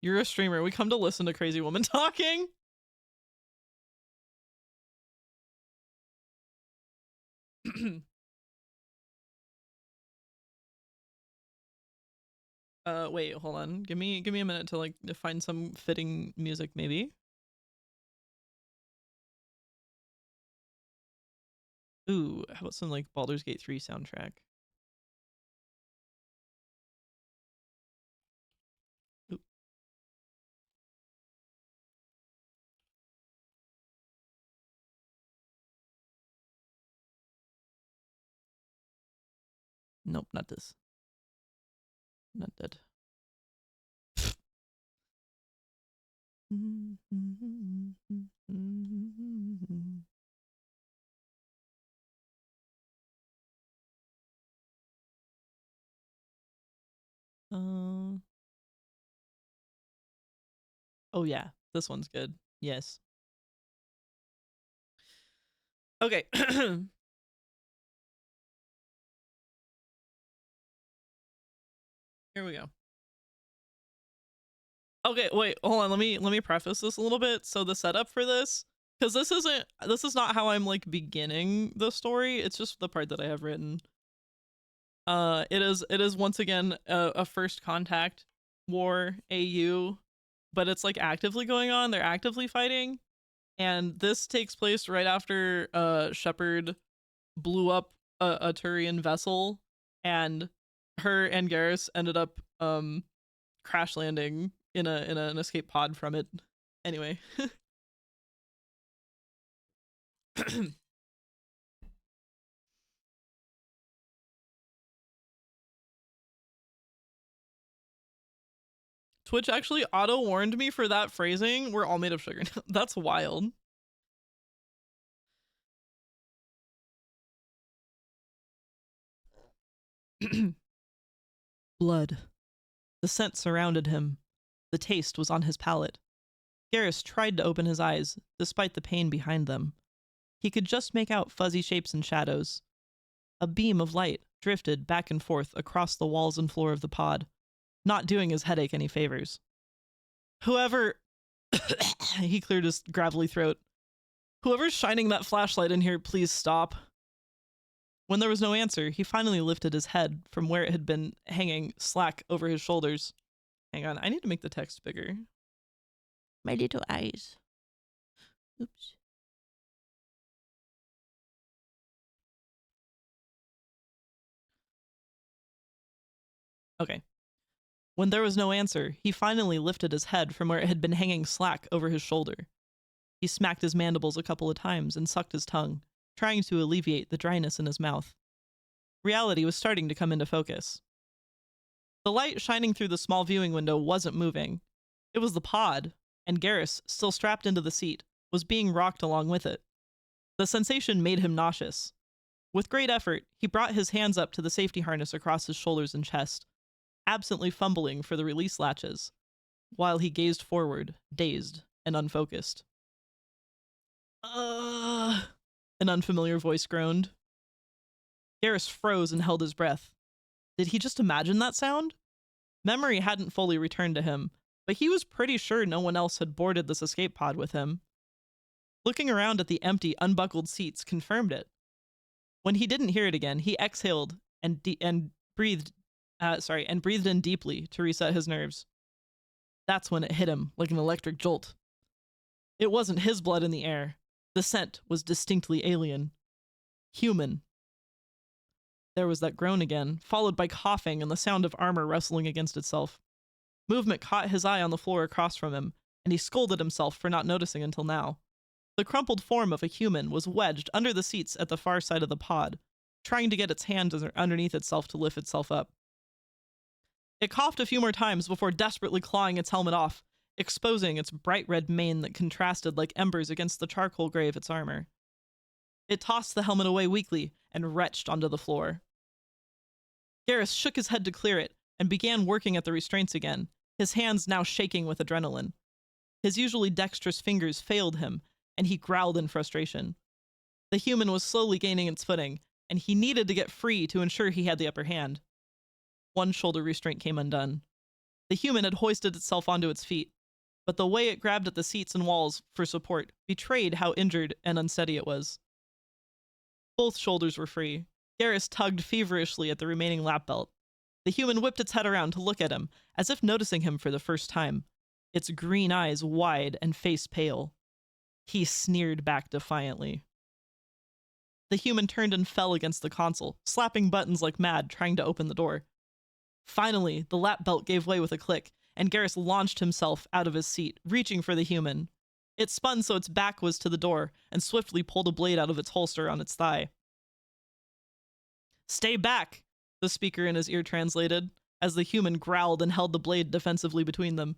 You're a streamer. We come to listen to crazy woman talking. Wait, hold on. Give me a minute to like to find some fitting music maybe. Ooh, how about some like Baldur's Gate 3 soundtrack? Ooh. Nope, not this. Not that. Oh yeah, this one's good. Yes. Okay. Here we go. Okay, wait, hold on. Let me preface this a little bit. So the setup for this, because this is not how I'm like beginning the story. It's just the part that I have written. It is once again a first contact war AU, but it's like actively going on. They're actively fighting, and this takes place right after Shepard blew up a Turian vessel, and her and Garrus ended up crash landing in an escape pod from it. Anyway. Twitch actually auto-warned me for that phrasing. We're all made of sugar now. That's wild. Blood. The scent surrounded him. The taste was on his palate. Garrus tried to open his eyes, despite the pain behind them. He could just make out fuzzy shapes and shadows. A beam of light drifted back and forth across the walls and floor of the pod, not doing his headache any favors. Whoever... He cleared his gravelly throat. Whoever's shining that flashlight in here, please stop. When there was no answer, he finally lifted his head from where it had been hanging slack over his shoulders. Hang on, I need to make the text bigger. My little eyes. Oops. Okay. When there was no answer, he finally lifted his head from where it had been hanging slack over his shoulder. He smacked his mandibles a couple of times and sucked his tongue, trying to alleviate the dryness in his mouth. Reality was starting to come into focus. The light shining through the small viewing window wasn't moving. It was the pod, and Garrus, still strapped into the seat, was being rocked along with it. The sensation made him nauseous. With great effort, he brought his hands up to the safety harness across his shoulders and chest, absently fumbling for the release latches, while he gazed forward, dazed and unfocused. An unfamiliar voice groaned. Garrus froze and held his breath. Did he just imagine that sound? Memory hadn't fully returned to him, but he was pretty sure no one else had boarded this escape pod with him. Looking around at the empty, unbuckled seats confirmed it. When he didn't hear it again, he exhaled and breathed in deeply to reset his nerves. That's when it hit him like an electric jolt. It wasn't his blood in the air. The scent was distinctly alien. Human. There was that groan again, followed by coughing and the sound of armor wrestling against itself. Movement caught his eye on the floor across from him, and he scolded himself for not noticing until now. The crumpled form of a human was wedged under the seats at the far side of the pod, trying to get its hands underneath itself to lift itself up. It coughed a few more times before desperately clawing its helmet off, exposing its bright red mane that contrasted like embers against the charcoal gray of its armor. It tossed the helmet away weakly and retched onto the floor. Garrus shook his head to clear it and began working at the restraints again, his hands now shaking with adrenaline. His usually dexterous fingers failed him, and he growled in frustration. The human was slowly gaining its footing, and he needed to get free to ensure he had the upper hand. One shoulder restraint came undone. The human had hoisted itself onto its feet, but the way it grabbed at the seats and walls for support betrayed how injured and unsteady it was. Both shoulders were free. Garrus tugged feverishly at the remaining lap belt. The human whipped its head around to look at him, as if noticing him for the first time, its green eyes wide and face pale. He sneered back defiantly. The human turned and fell against the console, slapping buttons like mad, trying to open the door. Finally, the lap belt gave way with a click, and Garrus launched himself out of his seat, reaching for the human. It spun so its back was to the door, and swiftly pulled a blade out of its holster on its thigh. "Stay back," the speaker in his ear translated, as the human growled and held the blade defensively between them.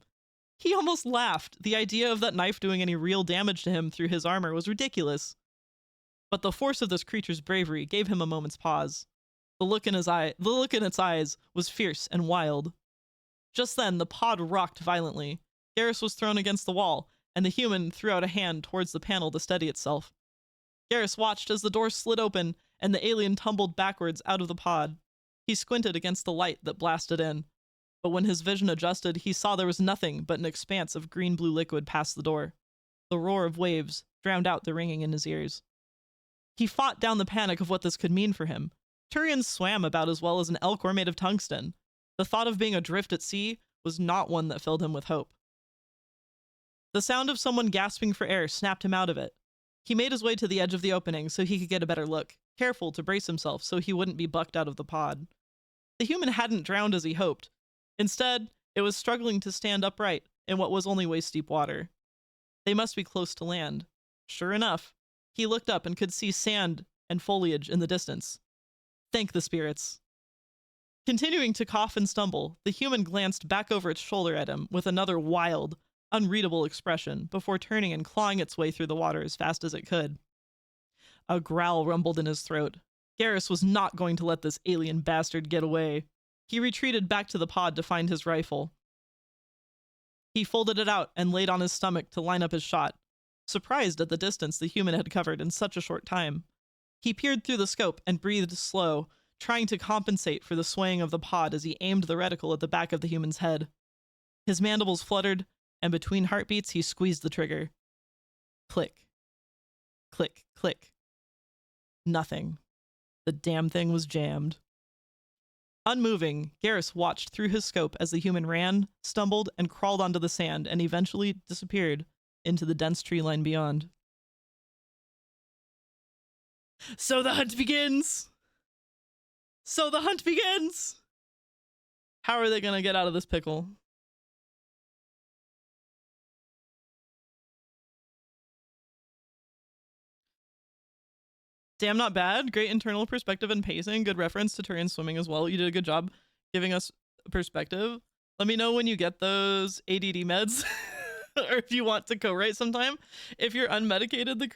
He almost laughed. The idea of that knife doing any real damage to him through his armor was ridiculous. But the force of this creature's bravery gave him a moment's pause. The look in its eyes was fierce and wild. Just then, the pod rocked violently. Garrus was thrown against the wall, and the human threw out a hand towards the panel to steady itself. Garrus watched as the door slid open and the alien tumbled backwards out of the pod. He squinted against the light that blasted in, but when his vision adjusted, he saw there was nothing but an expanse of green-blue liquid past the door. The roar of waves drowned out the ringing in his ears. He fought down the panic of what this could mean for him. Turian swam about as well as an Elcor made of tungsten. The thought of being adrift at sea was not one that filled him with hope. The sound of someone gasping for air snapped him out of it. He made his way to the edge of the opening so he could get a better look, careful to brace himself so he wouldn't be bucked out of the pod. The human hadn't drowned as he hoped. Instead, it was struggling to stand upright in what was only waist-deep water. They must be close to land. Sure enough, he looked up and could see sand and foliage in the distance. Thank the spirits. Continuing to cough and stumble, the human glanced back over its shoulder at him with another wild, unreadable expression before turning and clawing its way through the water as fast as it could. A growl rumbled in his throat. Garrus was not going to let this alien bastard get away. He retreated back to the pod to find his rifle. He folded it out and laid on his stomach to line up his shot, surprised at the distance the human had covered in such a short time. He peered through the scope and breathed slow, trying to compensate for the swaying of the pod as he aimed the reticle at the back of the human's head. His mandibles fluttered, and between heartbeats he squeezed the trigger. Click. Click, click. Nothing. The damn thing was jammed. Unmoving, Garrus watched through his scope as the human ran, stumbled, and crawled onto the sand and eventually disappeared into the dense tree line beyond. So the hunt begins! So the hunt begins! How are they gonna get out of this pickle? Damn, not bad. Great internal perspective and pacing. Good reference to Turian swimming as well. You did a good job giving us perspective. Let me know when you get those ADD meds, or if you want to co-write sometime. If you're unmedicated, the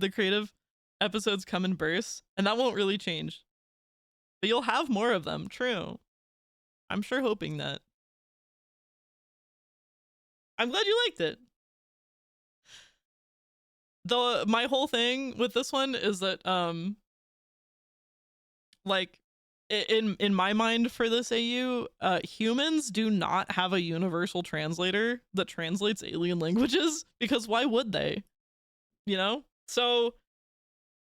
creative episodes come in bursts, and that won't really change. But you'll have more of them. True. I'm sure hoping that. I'm glad you liked it. Though my whole thing with this one is that like in my mind for this AU, humans do not have a universal translator that translates alien languages, because why would they? You know? So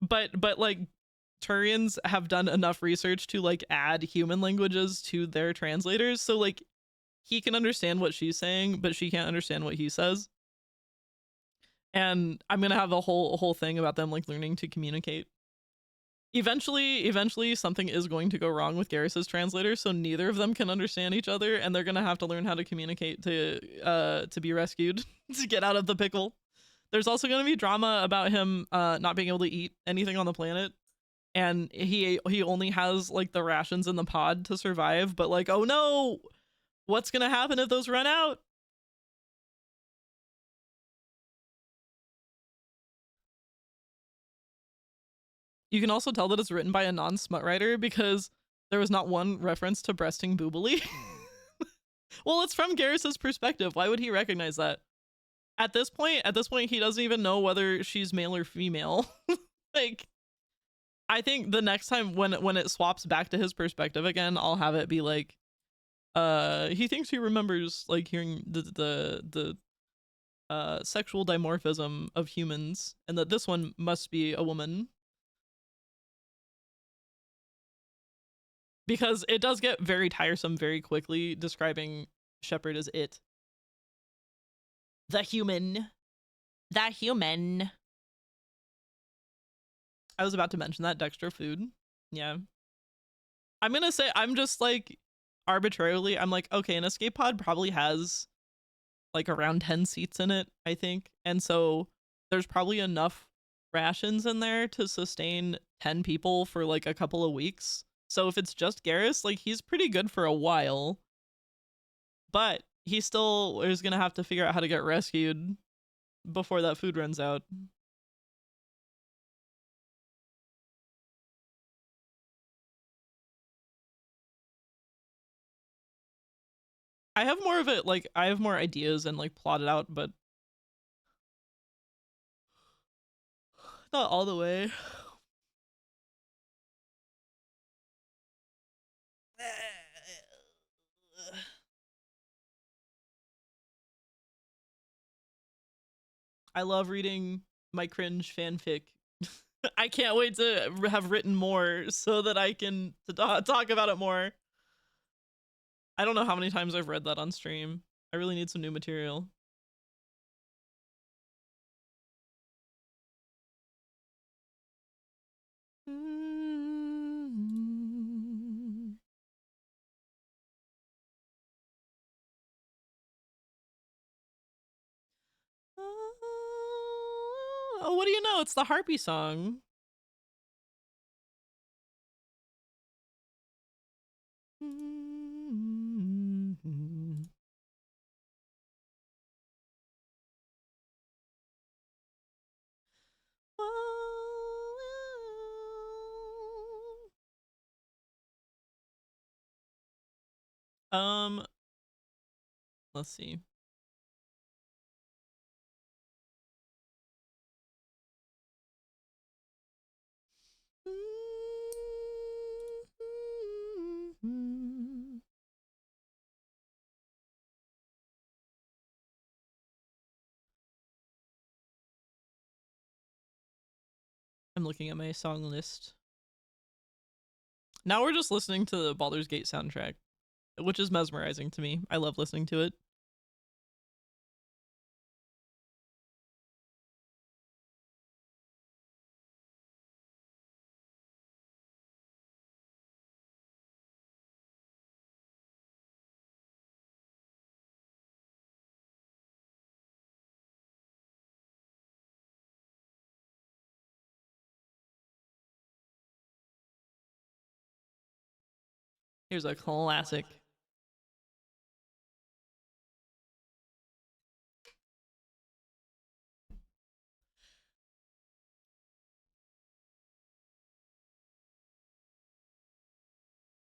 but like Turians have done enough research to like add human languages to their translators, so like he can understand what she's saying, but she can't understand what he says. And I'm gonna have a whole thing about them like learning to communicate. Eventually something is going to go wrong with Garrus's translator, so neither of them can understand each other, and they're gonna have to learn how to communicate to be rescued, to get out of the pickle. There's also gonna be drama about him not being able to eat anything on the planet, and he only has like the rations in the pod to survive, but like, oh no, what's gonna happen if those run out? You can also tell that it's written by a non-smut writer because there was not one reference to breasting boobily. Well, it's from Garrus's perspective. Why would he recognize that? At this point, he doesn't even know whether she's male or female. Like, I think the next time when it swaps back to his perspective again, I'll have it be like, he thinks he remembers like hearing the sexual dimorphism of humans, and that this one must be a woman. Because it does get very tiresome very quickly describing Shepard as it. The human. The human. I was about to mention that Dextra food. Yeah. I'm gonna say, I'm just like, arbitrarily, I'm like, okay, an escape pod probably has like around 10 seats in it, I think. And so there's probably enough rations in there to sustain 10 people for like a couple of weeks. So if it's just Garrus, like, he's pretty good for a while. But he still is going to have to figure out how to get rescued before that food runs out. I have more of it, like, I have more ideas and, like, plotted out, but not all the way. I love reading my cringe fanfic. I can't wait to have written more so that I can talk about it more. I don't know how many times I've read that on stream. I really need some new material. Oh, what do you know? It's the Harpy song. Let's see. I'm looking at my song list. Now we're just listening to the Baldur's Gate soundtrack, which is mesmerizing to me. I love listening to it. Here's a classic.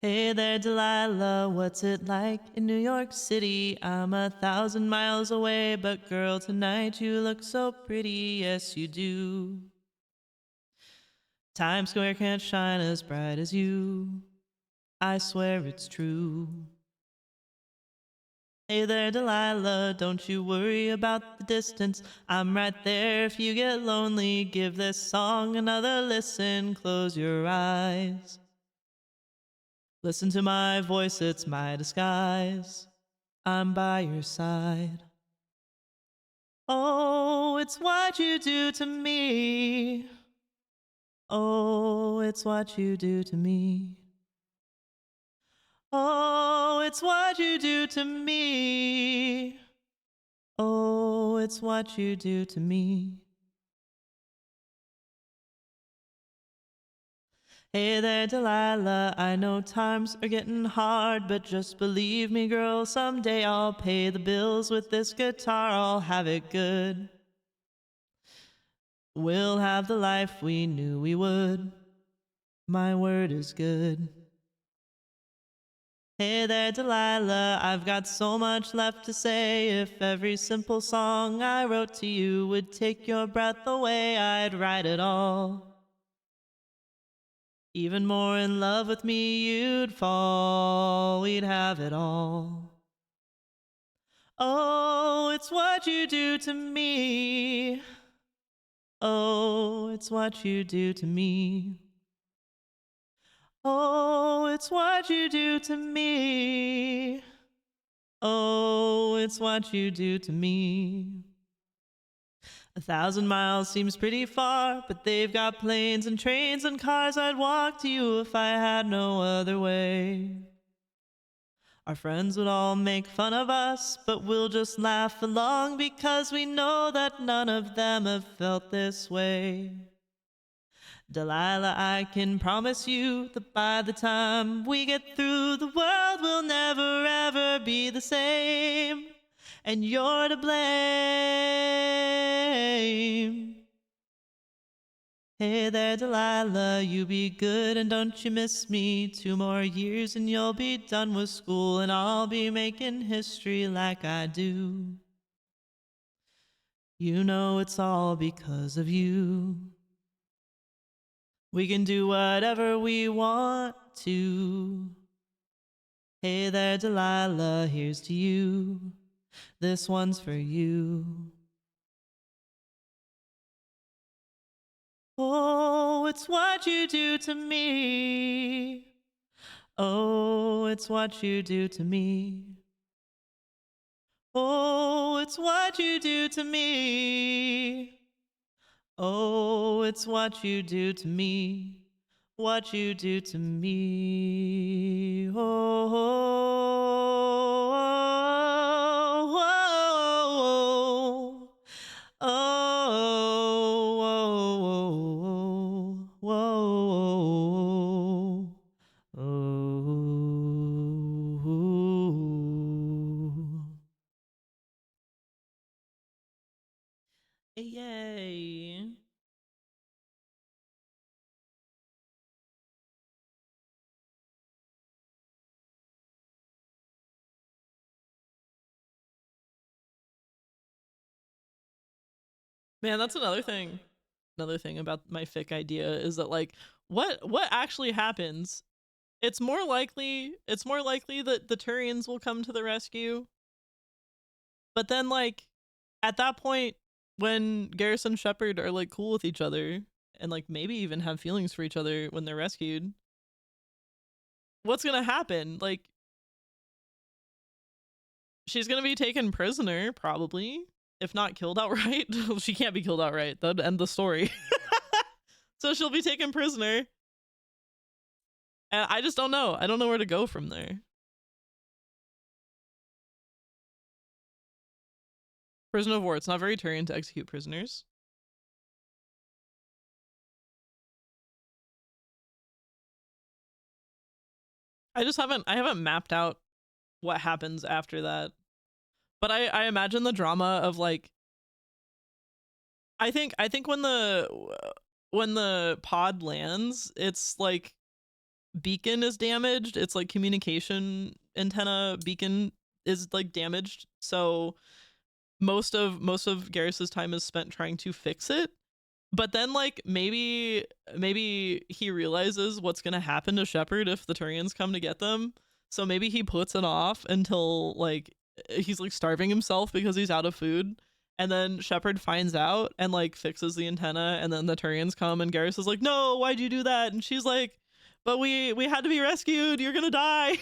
Hey there, Delilah, what's it like in New York City? I'm 1,000 miles away, but girl, tonight you look so pretty, yes you do. Times Square can't shine as bright as you. I swear it's true. Hey there, Delilah, don't you worry about the distance. I'm right there if you get lonely. Give this song another listen, close your eyes. Listen to my voice, it's my disguise. I'm by your side. Oh, it's what you do to me. Oh, it's what you do to me. Oh, it's what you do to me. Oh, it's what you do to me. Hey there, Delilah, I know times are getting hard, but just believe me, girl, someday I'll pay the bills with this guitar, I'll have it good. We'll have the life we knew we would. My word is good. Hey there, Delilah, I've got so much left to say. If every simple song I wrote to you would take your breath away, I'd write it all. Even more in love with me you'd fall, we'd have it all. Oh, it's what you do to me. Oh, it's what you do to me. Oh, it's what you do to me. Oh, it's what you do to me. 1,000 miles seems pretty far, but they've got planes and trains and cars. I'd walk to you if I had no other way. Our friends would all make fun of us, but we'll just laugh along because we know that none of them have felt this way. Delilah, I can promise you that by the time we get through, the world will never ever be the same. And you're to blame. Hey there, Delilah, you be good and don't you miss me. 2 more years and you'll be done with school, and I'll be making history like I do. You know it's all because of you. We can do whatever we want to. Hey there, Delilah, here's to you. This one's for you. Oh, it's what you do to me. Oh, it's what you do to me. Oh, it's what you do to me. Oh, it's what you do to me. What you do to me. Oh, oh, oh, oh, oh, oh, oh. Yay. Man, that's another thing. Another thing about my fic idea is that, like, what actually happens? It's more likely that the Turians will come to the rescue. But then, like, at that point, when Garrus and Shepard are like cool with each other and like maybe even have feelings for each other when they're rescued, what's gonna happen? Like, she's gonna be taken prisoner, probably. If not killed outright. She can't be killed outright. That'd end the story. So she'll be taken prisoner. And I just don't know. I don't know where to go from there. Prisoner of war. It's not very Turian to execute prisoners. I haven't mapped out what happens after that. But I imagine the drama of, like, I think when the pod lands, it's like beacon is damaged. It's like communication antenna beacon is like damaged. So most of Garrus's time is spent trying to fix it. But then, like, maybe he realizes what's gonna happen to Shepard if the Turians come to get them. So maybe he puts it off until, like, he's like starving himself because he's out of food, and then Shepard finds out and like fixes the antenna, and then the Turians come and Garrus is like, no, why'd you do that? And she's like, but we had to be rescued, you're gonna die.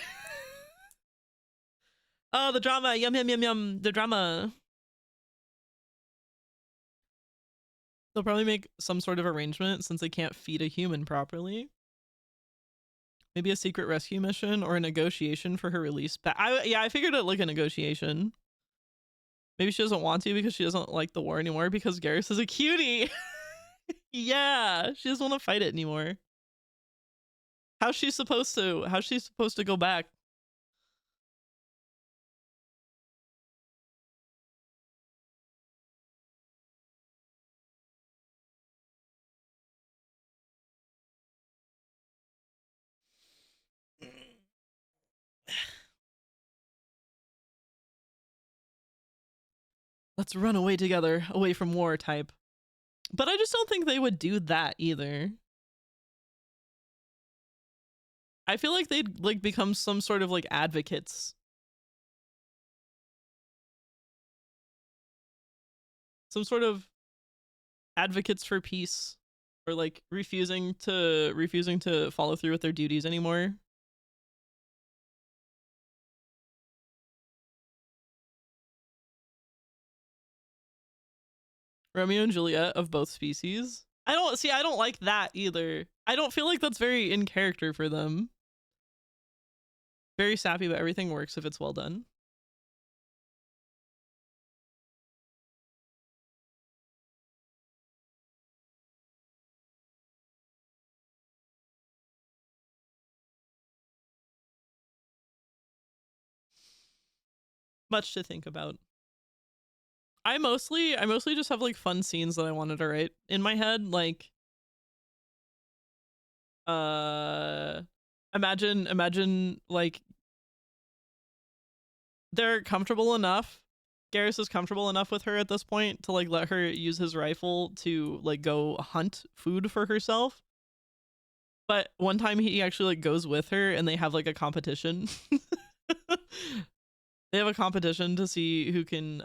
Oh, the drama, yum yum yum yum, the drama. They'll probably make some sort of arrangement since they can't feed a human properly. Maybe a secret rescue mission or a negotiation for her release. But I figured it like a negotiation. Maybe she doesn't want to because she doesn't like the war anymore because Garrus is a cutie. Yeah, she doesn't want to fight it anymore. How's she supposed to go back? Let's run away together, away from war type. But I just don't think they would do that either. I feel like they'd like become some sort of like advocates. Some sort of advocates for peace, or like refusing to follow through with their duties anymore. Romeo and Juliet of both species. I don't like that either. I don't feel like that's very in character for them. Very sappy, but everything works if it's well done. Much to think about. I mostly just have like fun scenes that I wanted to write in my head, like imagine like they're comfortable enough. Garrus is comfortable enough with her at this point to like let her use his rifle to like go hunt food for herself. But one time he actually like goes with her and they have like a competition. They have a competition to see who can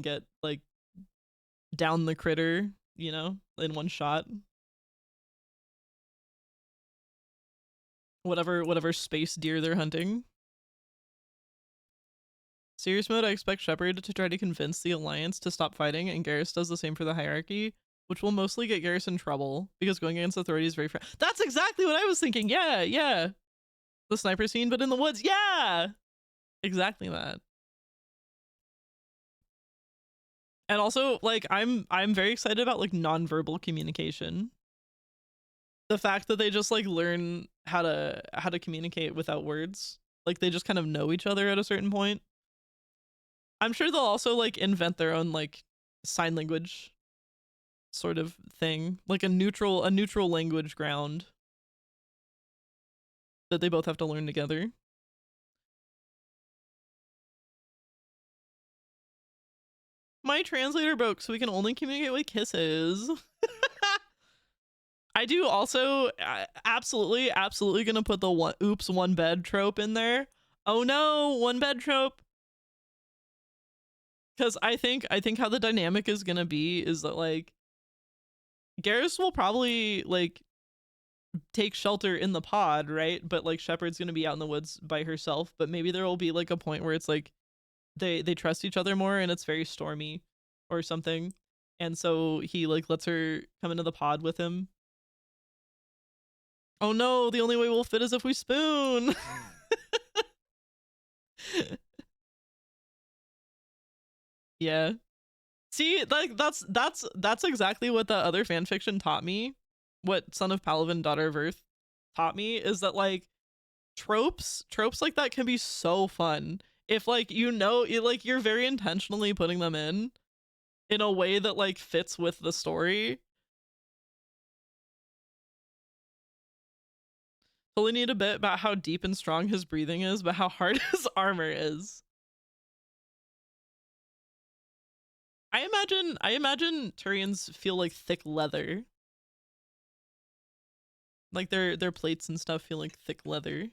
get like down the critter, you know, in one shot. Whatever space deer they're hunting. Serious mode, I expect Shepard to try to convince the Alliance to stop fighting, and Garrus does the same for the Hierarchy, which will mostly get Garrus in trouble because going against authority is very That's exactly what I was thinking. Yeah. The sniper scene, but in the woods. Yeah, exactly that. And also, like, I'm very excited about like nonverbal communication. The fact that they just like learn how to communicate without words. Like they just kind of know each other at a certain point. I'm sure they'll also like invent their own like sign language sort of thing, like a neutral language ground that they both have to learn together. My translator broke, so we can only communicate with kisses. I do also absolutely gonna put the one bed trope in there. Oh no, one bed trope. Because I think how the dynamic is gonna be is that like Garrus will probably like take shelter in the pod, right? But like Shepard's gonna be out in the woods by herself. But maybe there will be like a point where it's like they trust each other more and it's very stormy or something, and so he like lets her come into the pod with him. Oh no, the only way we'll fit is if we spoon. Yeah. See, like that's exactly what the other fanfiction taught me. What Son of Palavin, Daughter of Earth taught me is that like tropes like that can be so fun if like you're very intentionally putting them in a way that like fits with the story. Totally need a bit about how deep and strong his breathing is, but how hard his armor is. I imagine Turians feel like thick leather. Like their plates and stuff feel like thick leather.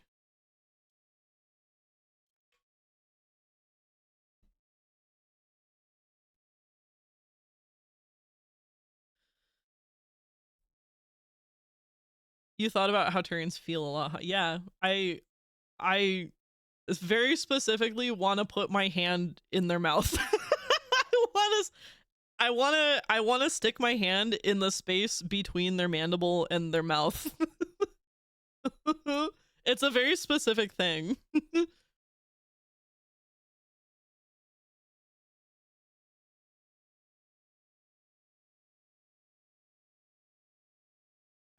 You thought about how Turians feel a lot. Yeah, I very specifically want to put my hand in their mouth. I I wanna stick my hand in the space between their mandible and their mouth. It's a very specific thing.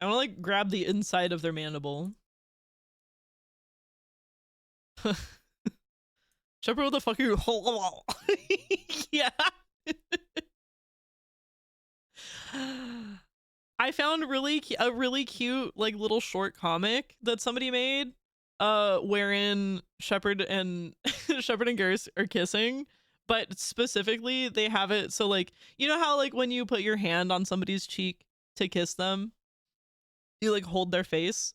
I wanna like grab the inside of their mandible. Shepard, what the fuck are you? Yeah. I found a really cute like little short comic that somebody made, wherein Shepard and Shepard and Garrus are kissing, but specifically they have it so like, you know how like when you put your hand on somebody's cheek to kiss them, you like hold their face.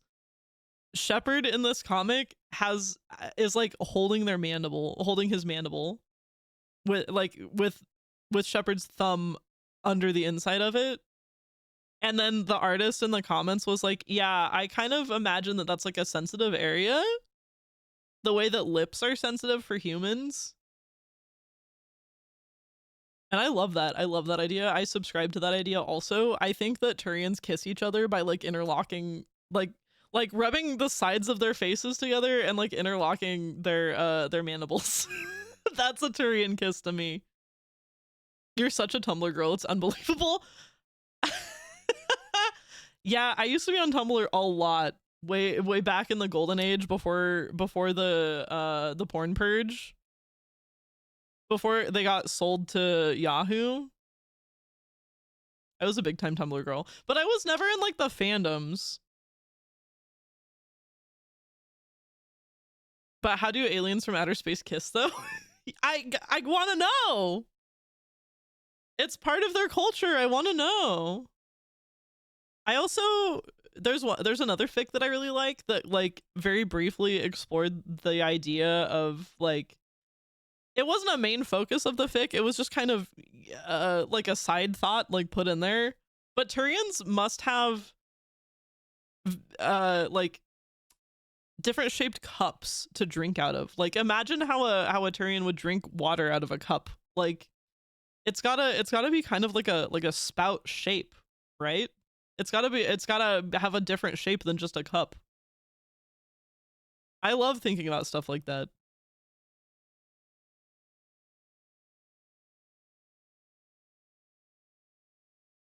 Shepard in this comic is like holding his mandible with Shepard's thumb under the inside of it. And then the artist in the comments was like, yeah, I kind of imagine that that's like a sensitive area, the way that lips are sensitive for humans. And I love that. I love that idea. I subscribe to that idea also. I think that Turians kiss each other by like interlocking, like rubbing the sides of their faces together and like interlocking their mandibles. That's a Turian kiss to me. You're such a Tumblr girl. It's unbelievable. Yeah, I used to be on Tumblr a lot, way back in the golden age before the porn purge. Before they got sold to Yahoo. I was a big time Tumblr girl, but I was never in like the fandoms. But how do aliens from outer space kiss though? I want to know. It's part of their culture. I want to know. I also there's another fic that I really like that like very briefly explored the idea of like, it wasn't a main focus of the fic. It was just kind of like a side thought like put in there. But Turians must have like different shaped cups to drink out of. Like imagine how a Turian would drink water out of a cup. Like it's gotta be kind of like a spout shape, right? It's gotta have a different shape than just a cup. I love thinking about stuff like that.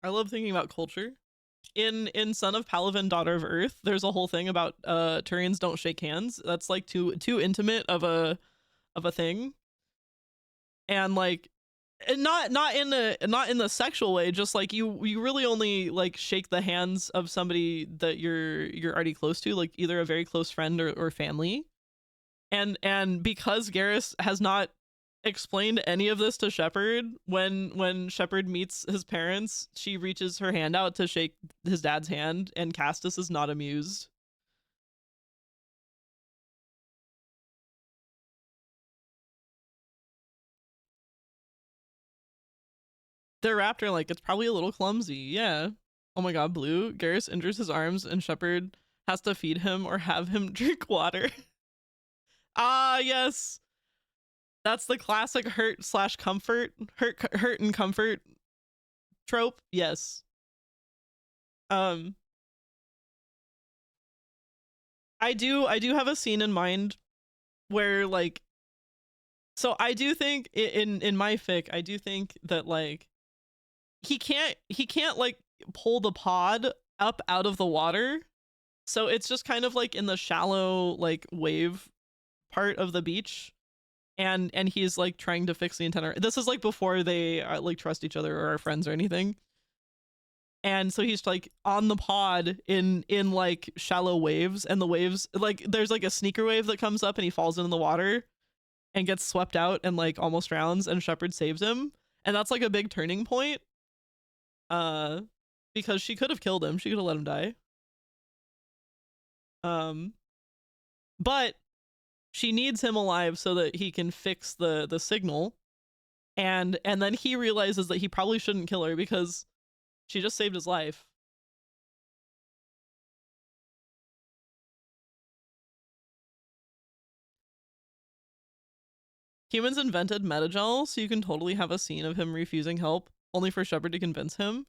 I love thinking about culture. In Son of Palaven, Daughter of Earth, there's a whole thing about Turians don't shake hands. That's like too intimate of a thing. And like not in the sexual way, just like you really only like shake the hands of somebody that you're already close to, like either a very close friend or family. And because Garrus has not explained any of this to Shepard, when Shepard meets his parents, she reaches her hand out to shake his dad's hand, and Castus is not amused. Their raptor, like, it's probably a little clumsy, yeah. Oh my god, Blue. Garrus injures his arms and Shepard has to feed him or have him drink water. Ah, yes. That's the classic hurt/comfort, hurt and comfort trope. Yes. I do have a scene in mind where like, so I do think in my fic, I do think that like he can't like pull the pod up out of the water. So it's just kind of like in the shallow like wave part of the beach. And he's like trying to fix the antenna. This is like before they like trust each other or are friends or anything. And so he's like on the pod in like shallow waves, and the waves, like there's like a sneaker wave that comes up and he falls into the water and gets swept out and like almost drowns, and Shepard saves him. And that's like a big turning point. Because she could have killed him. She could have let him die. But she needs him alive so that he can fix the signal. And then he realizes that he probably shouldn't kill her because she just saved his life. Humans invented Metagel, so you can totally have a scene of him refusing help, only for Shepard to convince him.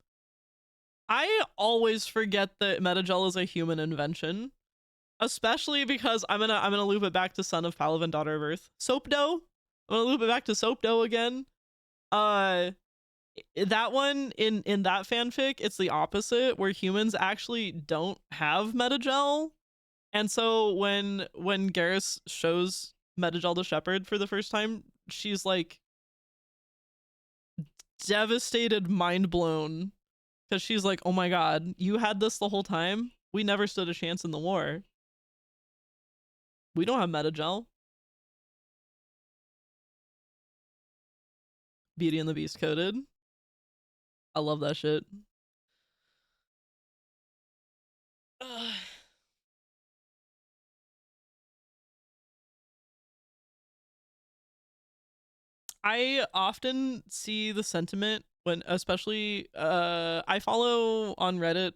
I always forget that Metagel is a human invention, especially because I'm gonna loop it back to Son of Palaven, Daughter of Earth. Soap Dough. I'm gonna loop it back to Soap Dough again. That one in that fanfic, it's the opposite, where humans actually don't have Metagel, and so when Garrus shows Metagel to Shepard for the first time, she's like devastated, mind blown, because she's like, oh my god, you had this the whole time? We never stood a chance in the war. We don't have Metagel. Beauty and the Beast coded. I love that shit. I often see the sentiment when, especially, I follow on Reddit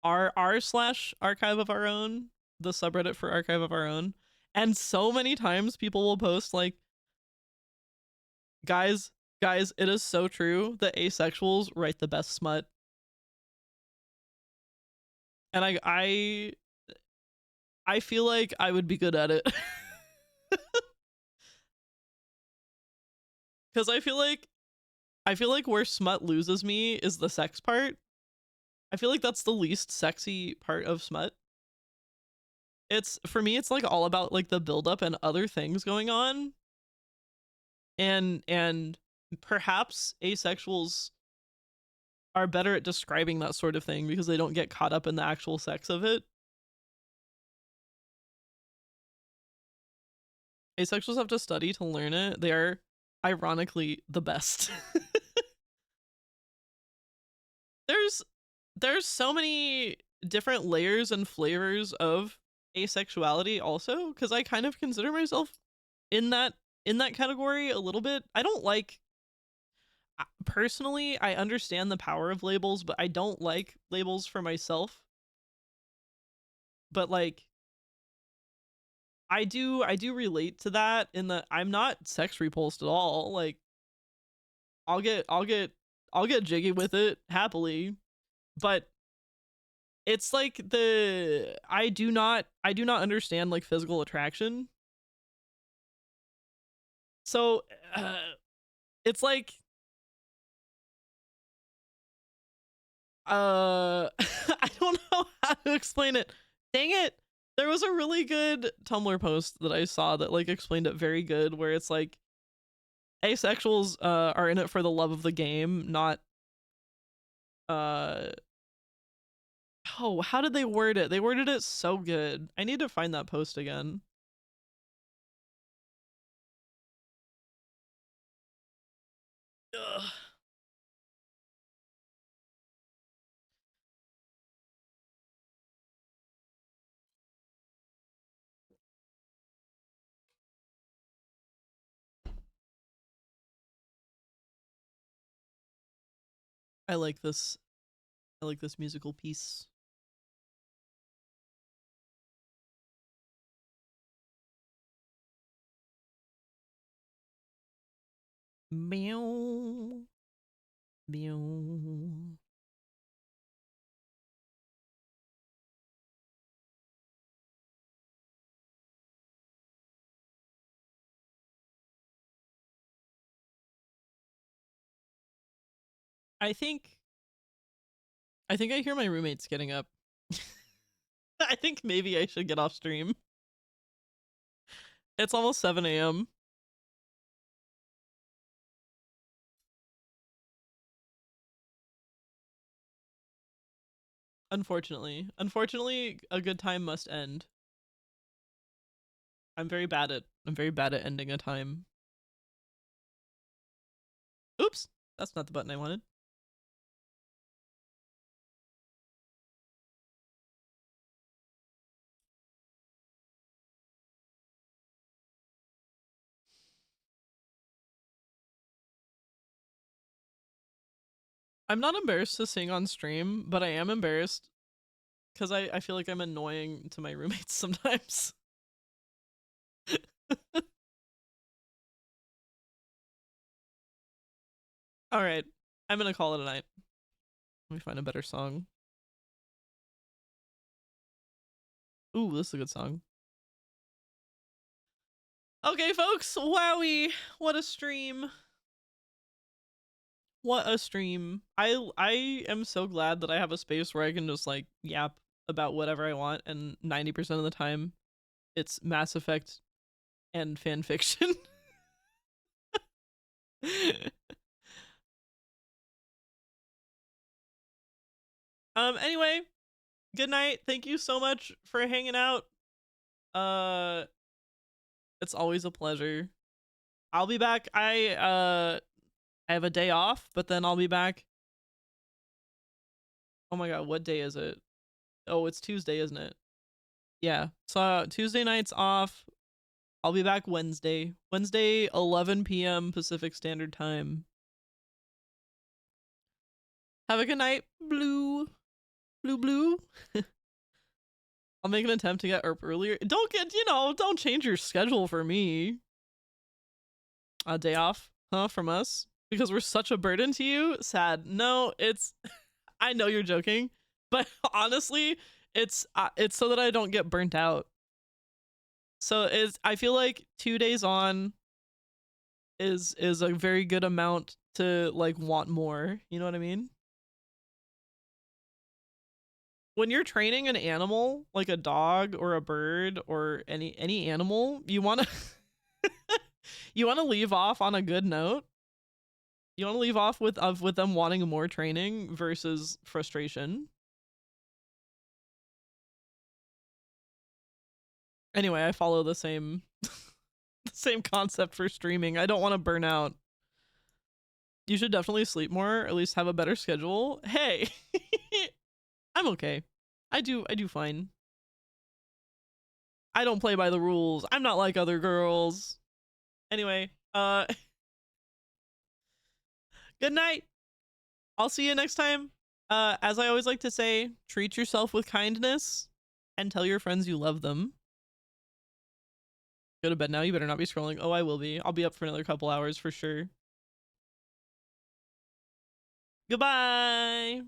r/archive of our own, the subreddit for Archive of Our Own, and so many times people will post like, guys, it is so true that asexuals write the best smut. And I feel like I would be good at it. Cuz I feel like where smut loses me is the sex part. I feel like that's the least sexy part of smut. It's, for me, it's like all about like the buildup and other things going on. And perhaps asexuals are better at describing that sort of thing because they don't get caught up in the actual sex of it. Asexuals have to study to learn it. They are ironically the best. There's so many different layers and flavors of asexuality also, because I kind of consider myself in that category a little bit. I don't like, personally, I understand the power of labels, but I don't like labels for myself. But like, I do relate to that in that I'm not sex repulsed at all. Like, I'll get jiggy with it happily, but it's like I do not understand like physical attraction. So it's like I don't know how to explain it. Dang it. There was a really good Tumblr post that I saw that like explained it very good, where it's like asexuals are in it for the love of the game, not oh, how did they word it? They worded it so good. I need to find that post again. Ugh. I like this musical piece. Meow. Meow. I think I hear my roommates getting up. I think maybe I should get off stream. It's almost 7 a.m. Unfortunately, a good time must end. I'm very bad at ending a time. Oops, that's not the button I wanted. I'm not embarrassed to sing on stream, but I am embarrassed because I feel like I'm annoying to my roommates sometimes. All right, I'm gonna call it a night. Let me find a better song. Ooh, this is a good song. Okay, folks. Wowie, what a stream. What a stream. I am so glad that I have a space where I can just like yap about whatever I want, and 90% of the time it's Mass Effect and fan fiction. Anyway, good night. Thank you so much for hanging out. It's always a pleasure. I'll be back. I have a day off, but then I'll be back. Oh my god, what day is it? Oh, it's Tuesday, isn't it? Yeah. So Tuesday night's off. I'll be back Wednesday. Wednesday, 11 p.m. Pacific Standard Time. Have a good night, Blue. Blue. I'll make an attempt to get up earlier. Don't get, don't change your schedule for me. A day off, huh, from us? Because we're such a burden to you? Sad. No, it's... I know you're joking, but honestly, it's so that I don't get burnt out. So I feel like 2 days on is a very good amount to like want more. You know what I mean? When you're training an animal, like a dog or a bird or any animal, you want to you want to leave off on a good note. You want to leave off with them wanting more training versus frustration. Anyway, I follow the same the same concept for streaming. I don't want to burn out. You should definitely sleep more, or at least have a better schedule. Hey. I'm okay. I do fine. I don't play by the rules. I'm not like other girls. Anyway, good night. I'll see you next time. As I always like to say, treat yourself with kindness and tell your friends you love them. Go to bed now. You better not be scrolling. Oh, I will be. I'll be up for another couple hours for sure. Goodbye.